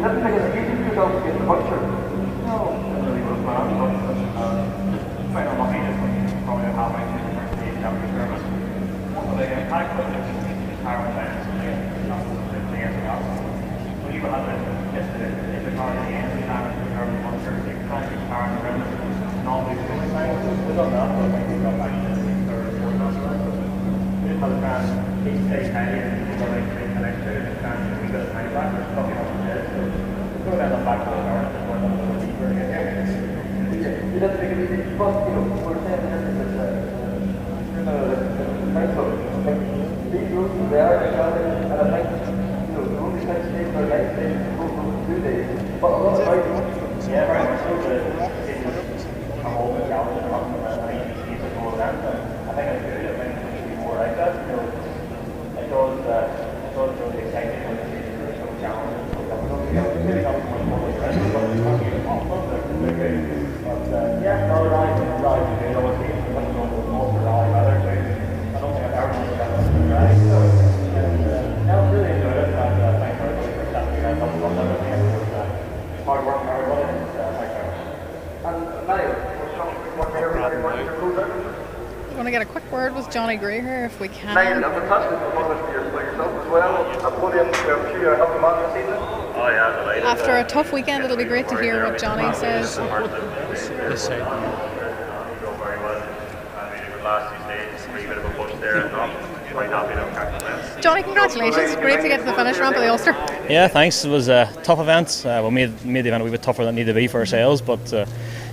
didn't think it was easy for yourself to get the butcher? No, didn't really was man, but quite unlucky just probably have my first stage after service. One of the impact was the tire lines and the answer up. When you had the car at the end, you had to reserve the butcher, you can't keep car in the rim, normally the only time we've done that, but I think we got back to the third or fourth last round. We just had a chance to stay high and we got like the next two and chance to we got a time back, we're stuck up in the head, so we're going to end up back to the start and we're going to go deeper again. You didn't think it was easy, but you know, we're saying this is the price of it. These rules are there, and I think, you know, the only thing stays in our life is go for 2 days. But a lot of times, yeah, very much so the I'm all the challenge and I think you see it more than that. I think it's good, I think it should be more like that. You know, it does really exciting when you see there's no challenge and stuff. Maybe not so much more like that, but it's not even awesome. They're good. But yeah, no, rally is good. I was thinking of something on the Ulster rally weather too. I don't think I've ever seen that on the rally. So, I really enjoyed it. And thanks for everybody for chatting. I love everything. It was hard work for everybody. Thanks very much. And Niall, I want to get a quick word with Johnny Gray here if we can. Niall, a fantastic performance for yourself as well. A podium to sure you're helping man this evening. Oh yeah, delighted. After a tough weekend, it'll be great to hear what Johnny says. This side. Very well. Last 2 stages, a wee bit of a push there, and not quite happy now. Johnny, congratulations! Great to get to the finish ramp of the Ulster. Yeah, thanks. It was a tough event. We made the event a wee bit tougher than it needed to be for ourselves, but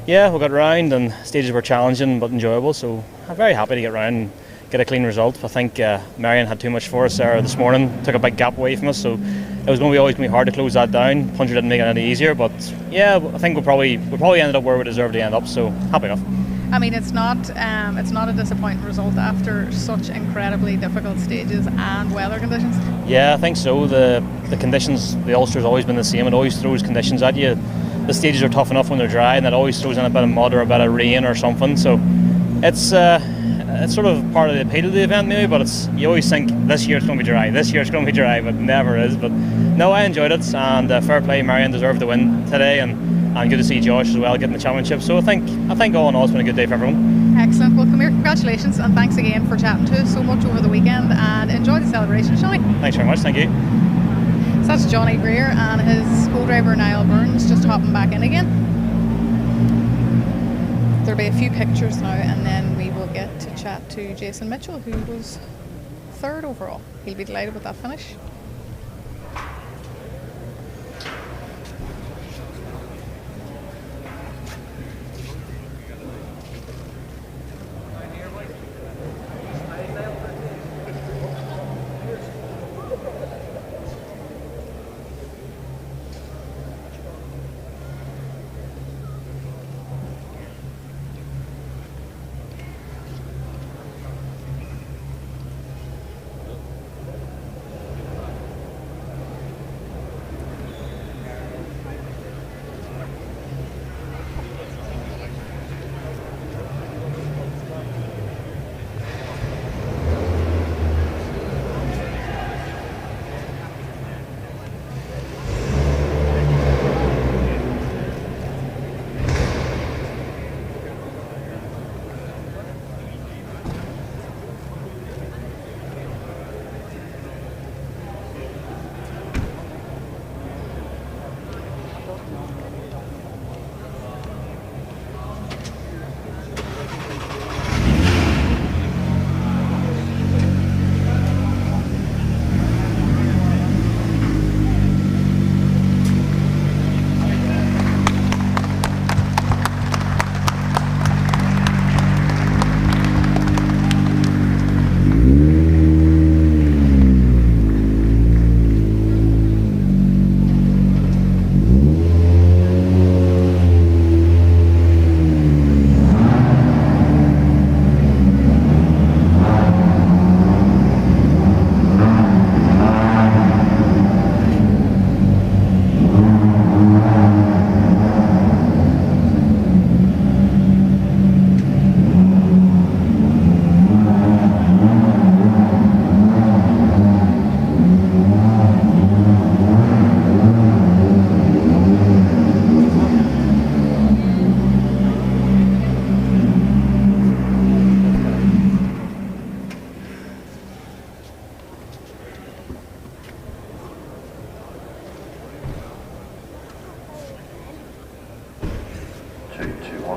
yeah, we got round and stages were challenging but enjoyable, so I'm very happy to get round and get a clean result. I think Marion had too much for us there this morning, took a big gap away from us, so it was always going to be hard to close that down. Puncher didn't make it any easier, but yeah, I think we probably ended up where we deserved to end up, so happy enough. I mean, it's not a disappointing result after such incredibly difficult stages and weather conditions. Yeah, I think so. The conditions, the Ulster's always been the same. It always throws conditions at you. The stages are tough enough when they're dry, and it always throws in a bit of mud or a bit of rain or something. So it's sort of part of the appeal of the event, maybe. But you always think this year it's going to be dry, but never is. But no, I enjoyed it, and fair play. Marion deserved the win today, and good to see Josh as well getting the championship. So I think all in all it's been a good day for everyone. Excellent. Well, come here, congratulations, and thanks again for chatting to us so much over the weekend, and enjoy the celebration, Johnny. Thanks very much. Thank you. So that's Johnny Greer and his co-driver Niall Burns just hopping back in again. There'll be a few pictures now, and then we will get to chat to Jason Mitchell, who was 3rd overall. He'll be delighted with that finish.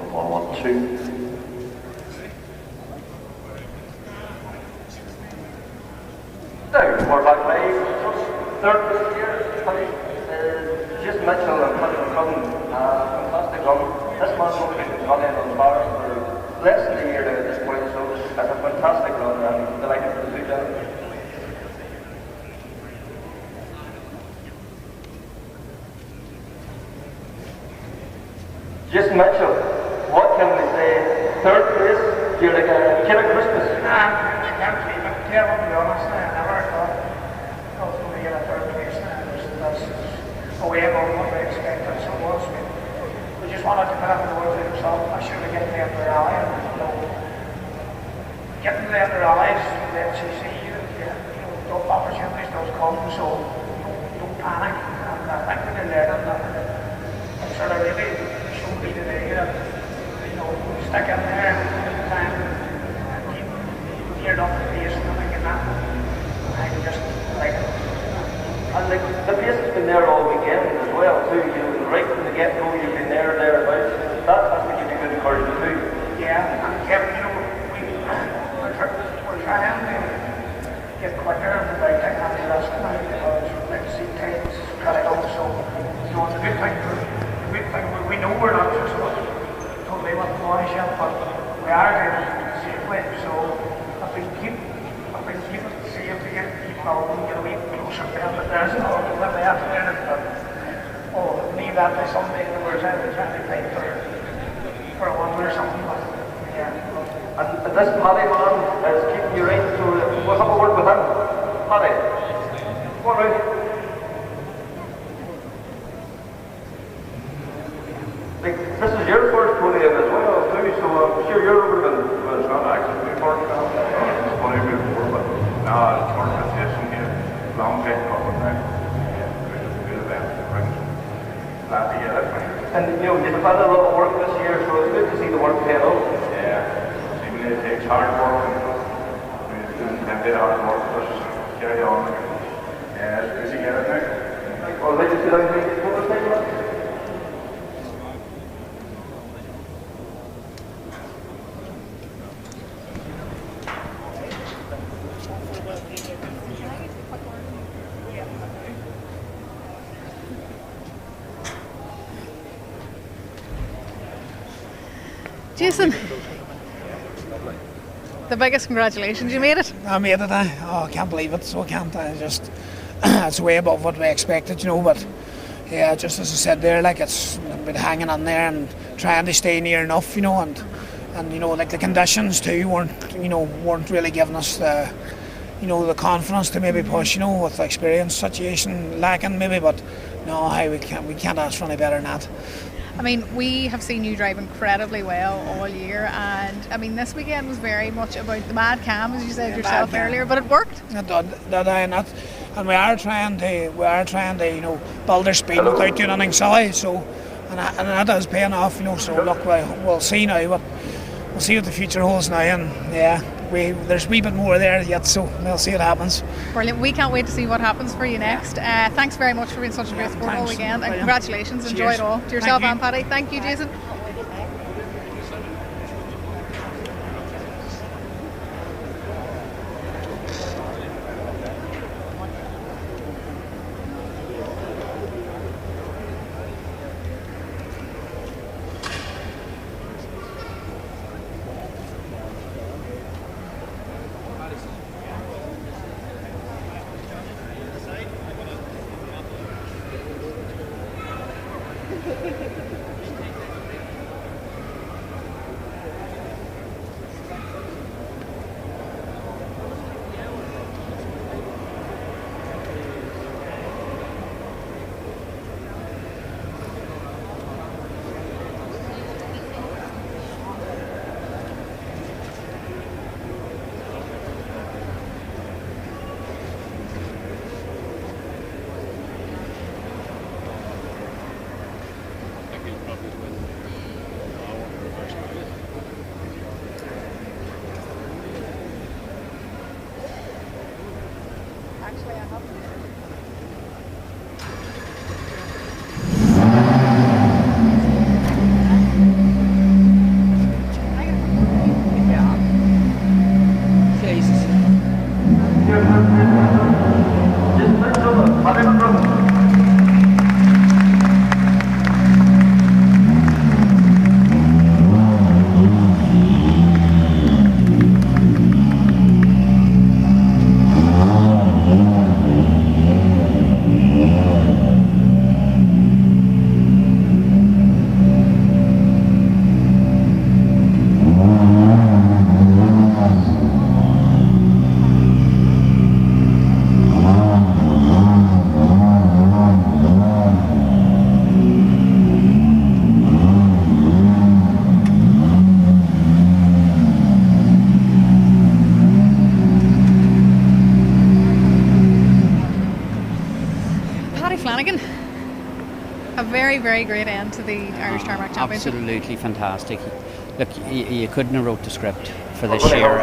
1, 2. Now, we're back live. Third person here, Jason Mitchell and Mitchell Cullen. Fantastic run. This man's going to be running on bars for less than a year now at this point, so it's a fantastic run, and I'm delighted for the two gentlemen. Jason Mitchell, what can we say? Third place, you're like a kid at Christmas. I can't believe it. Terrible, to be honest. I never thought I was going to get a third place. That's way above what we expected. So it was. We just wanted to put up the world to yourself. I should have get to the end of the rally. And, getting to the end of the rally is the FCC. Those opportunities, those come. So don't panic. And I think we can learn them. And sort of really showed me today that stick in there and keep geared up the pace and everything and that. I just like it. And the pace has been there all weekend as well too. Right from the get-go you've been thereabouts. That has to give you good encouragement too. Yeah, and Kevin, we're trying to get quicker and like technology last night because like see times critical. So it's a good thing. We know we're not just totally with the boys yet, but we are doing it safely. So if we keep it safe to get people get a wee closer to them, but there's no that we have to do it. But leave that to Sunday and we're trying to fight for a win or something. But yeah. And this Paddy man is keeping you right, so we'll have a word with him. Paddy, come on out. Like, this is your first podium as well too, so I'm sure you're over the it's not actually before. It's funny before, but no, it's more competition here. Long time coming now. Good event. Glad to get it. And you've had a lot of work this year, so it's good to see the work paying off. Yeah. Even it takes hard work and we did hard work, but carry on. Yeah, it's good to get it now. Well, let you sit down here. What was that? Jason, the biggest congratulations, you made it. I made it, I can't believe it, so I can't. It's way above what we expected, but yeah, just as I said there, like it's been hanging on there and trying to stay near enough, and like the conditions too weren't really giving us the confidence to maybe push, with the experience situation lacking maybe, but no, we can't ask for any better than that. I mean, we have seen you drive incredibly well all year, and I mean, this weekend was very much about the mad cam, as you said yourself earlier, but it worked. It did, and we are trying to, build our speed without doing anything silly. So, and that is paying off, So look, we'll see now, but we'll see what the future holds now, and yeah. There's a wee bit more there yet, so we'll see what happens. Brilliant. We can't wait to see what happens for you next. Thanks very much for being such a great sport all weekend, and congratulations. Cheers. Enjoy it all. To yourself and Paddy. Thank you, Jason. Megan, a very, very great end to the Irish Tarmac Championship. Absolutely fantastic. Look, you couldn't have wrote the script for this year.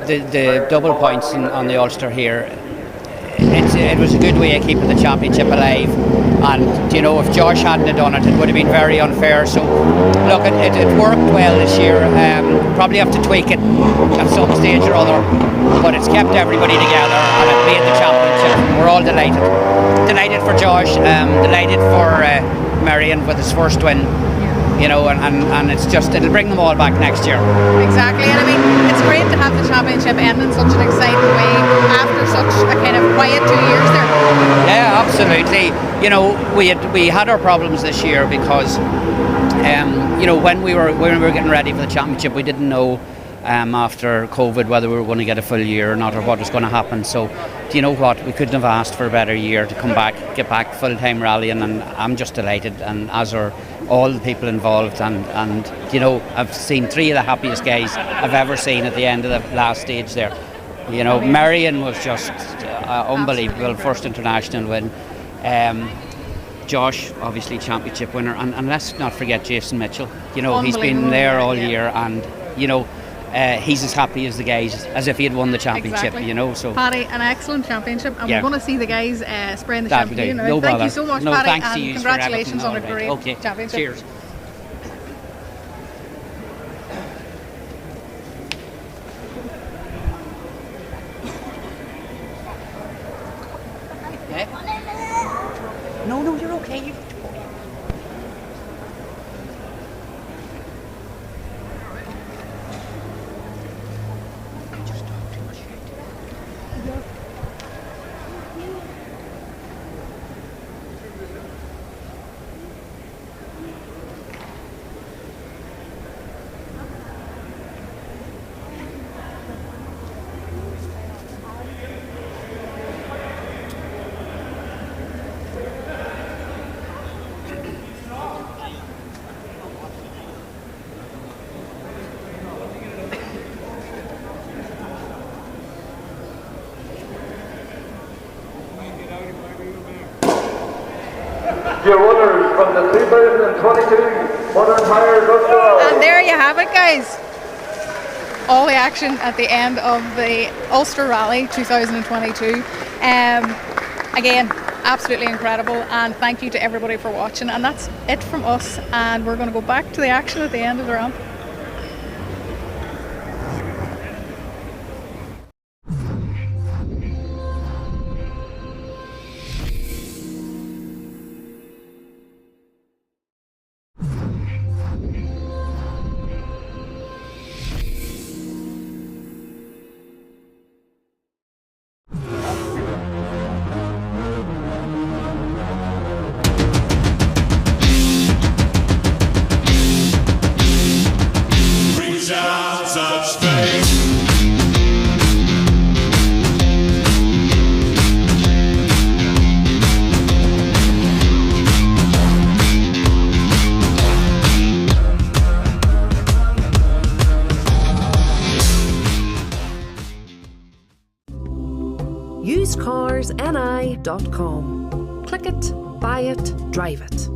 The double points on the Ulster here, it was a good way of keeping the championship alive. And you know, if Josh hadn't have done it, it would have been very unfair. So look, it worked well this year. Probably have to tweak it at some stage or other, but it's kept everybody together and it made the championship. We're all delighted for Josh, delighted for Marion with his first win. You know, and it's just, it'll bring them all back next year. Exactly, and I mean, it's great to have the championship end in such an exciting way after such a kind of quiet 2 years there. Yeah, absolutely. You know, we had our problems this year because, you know, when we were getting ready for the championship, we didn't know after COVID whether we were going to get a full year or not, or what was going to happen. So, do you know what? We couldn't have asked for a better year to come back, get back full-time rallying, and I'm just delighted, and as are all the people involved, and you know, I've seen 3 of the happiest guys I've ever seen at the end of the last stage there. You know, Marion was just unbelievable, first international win. Josh, obviously championship winner, and let's not forget Jason Mitchell. You know, he's been there all year, and you know, he's as happy as the guys as if he had won the championship. Exactly. You know, so Paddy, an excellent championship, and Yeah. we're going to see the guys spraying the That'll champagne. do. Now. No Thank bother. you so much, No, Paddy, thanks to and yous for congratulations on a everything. great All right. Okay. championship. Cheers. No, you're okay. Your winners from the 2022 Modern Tyres Ulster. And there you have it, guys. All the action at the end of the Ulster Rally 2022. Again, absolutely incredible, and thank you to everybody for watching. And that's it from us, and we're going to go back to the action at the end of the ramp. usecarsni.com. Click it, buy it, drive it.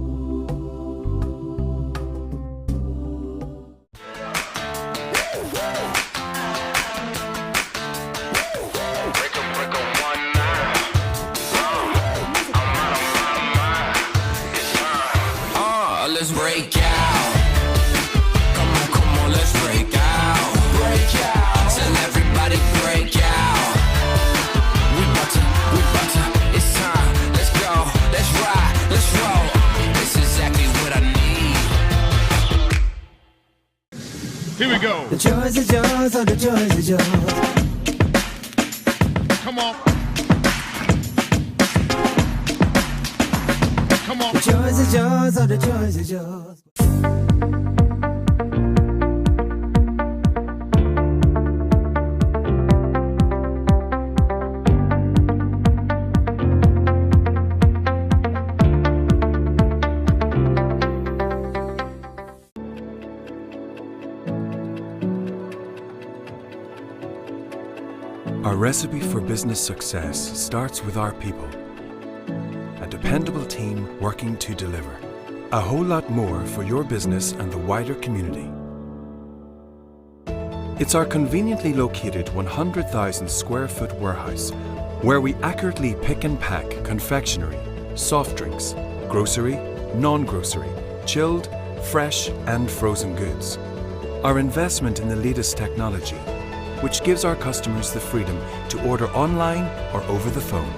Let's break out. Come on, let's break out. Break out. Tell everybody break out. We bout to, it's time. Let's go, let's ride, let's roll. It's exactly what I need. Here we go. The joys are yours, oh, the joys are yours. Come on. Come on. The joys are yours, oh, the joys are yours. Our recipe for business success starts with our people. A dependable team working to deliver. A whole lot more for your business and the wider community. It's our conveniently located 100,000 square foot warehouse where we accurately pick and pack confectionery, soft drinks, grocery, non-grocery, chilled, fresh and frozen goods. Our investment in the latest technology, which gives our customers the freedom to order online or over the phone.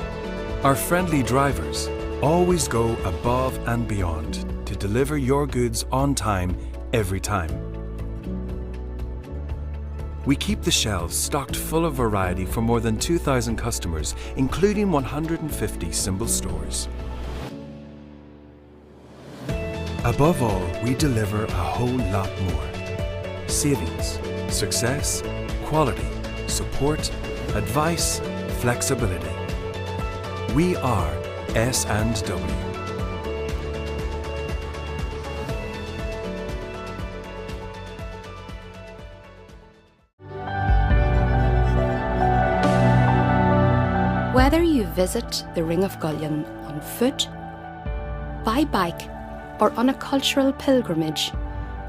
Our friendly drivers always go above and beyond to deliver your goods on time every time. We keep the shelves stocked full of variety for more than 2,000 customers, including 150 symbol stores. Above all, we deliver a whole lot more. Savings, success, quality, support, advice, flexibility. We are S&W. Whether you visit the Ring of Gullion on foot, by bike, or on a cultural pilgrimage,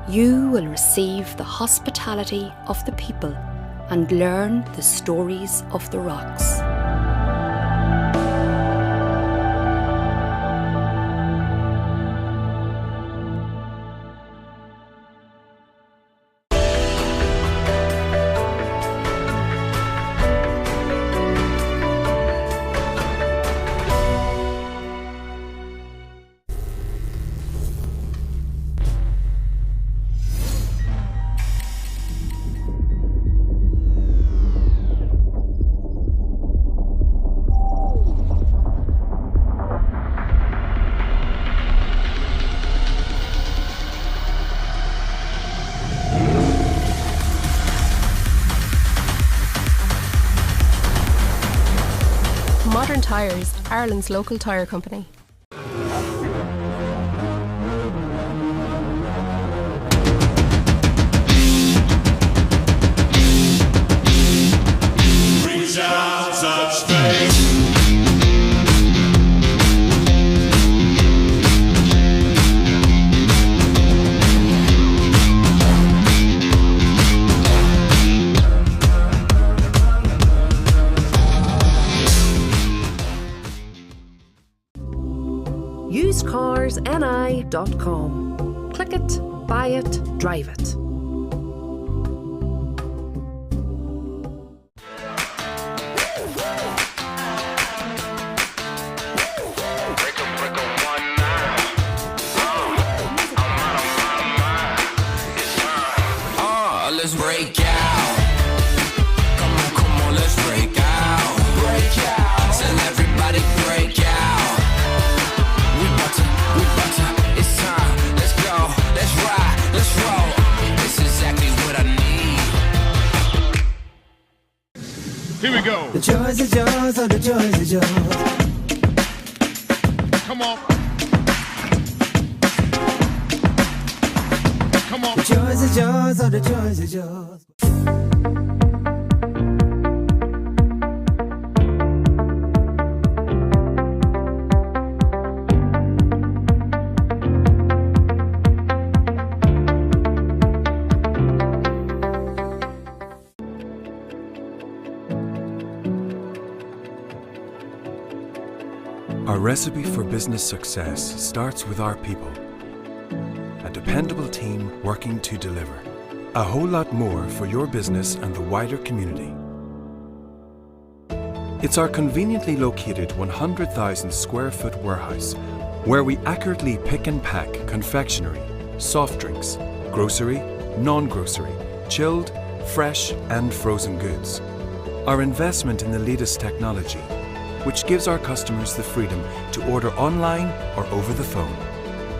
you will receive the hospitality of the people and learn the stories of the rocks. Modern Tyres, Ireland's local tyre company. Reach out, touch faith. usecarsni.com. Click it, buy it, drive it. Let's break out. Come on, let's break out. Break out. Tell everybody break out. We bout to, it's time. Let's go, let's ride, let's roll. It's exactly what I need. Here we go. The joys are yours, oh, the joys are yours. Come on. Come on. The joys are yours, oh, the joys are yours. Our recipe for business success starts with our people. A dependable team working to deliver. A whole lot more for your business and the wider community. It's our conveniently located 100,000 square foot warehouse where we accurately pick and pack confectionery, soft drinks, grocery, non-grocery, chilled, fresh and frozen goods. Our investment in the latest technology, which gives our customers the freedom to order online or over the phone.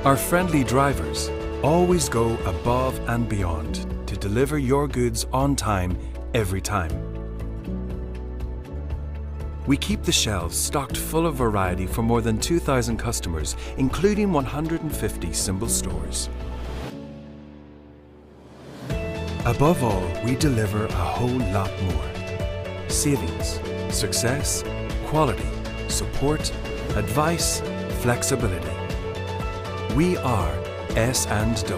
Our friendly drivers always go above and beyond to deliver your goods on time every time. We keep the shelves stocked full of variety for more than 2,000 customers, including 150 symbol stores. Above all, we deliver a whole lot more. Savings, success, quality, support, advice, flexibility. We are S&W.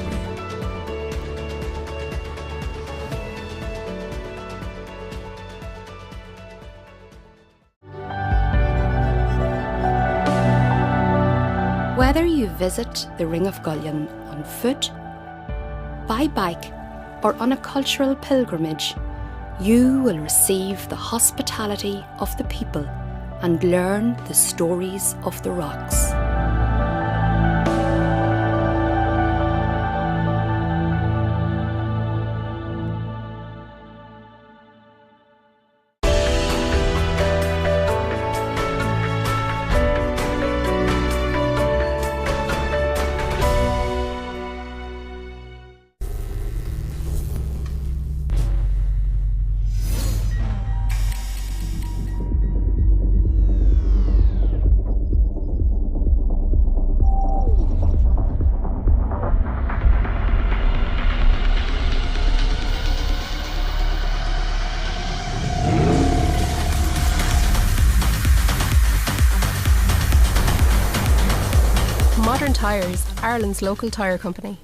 Whether you visit the Ring of Gullion on foot, by bike, or on a cultural pilgrimage, you will receive the hospitality of the people and learn the stories of the rocks. Modern Tyres, Ireland's local tyre company.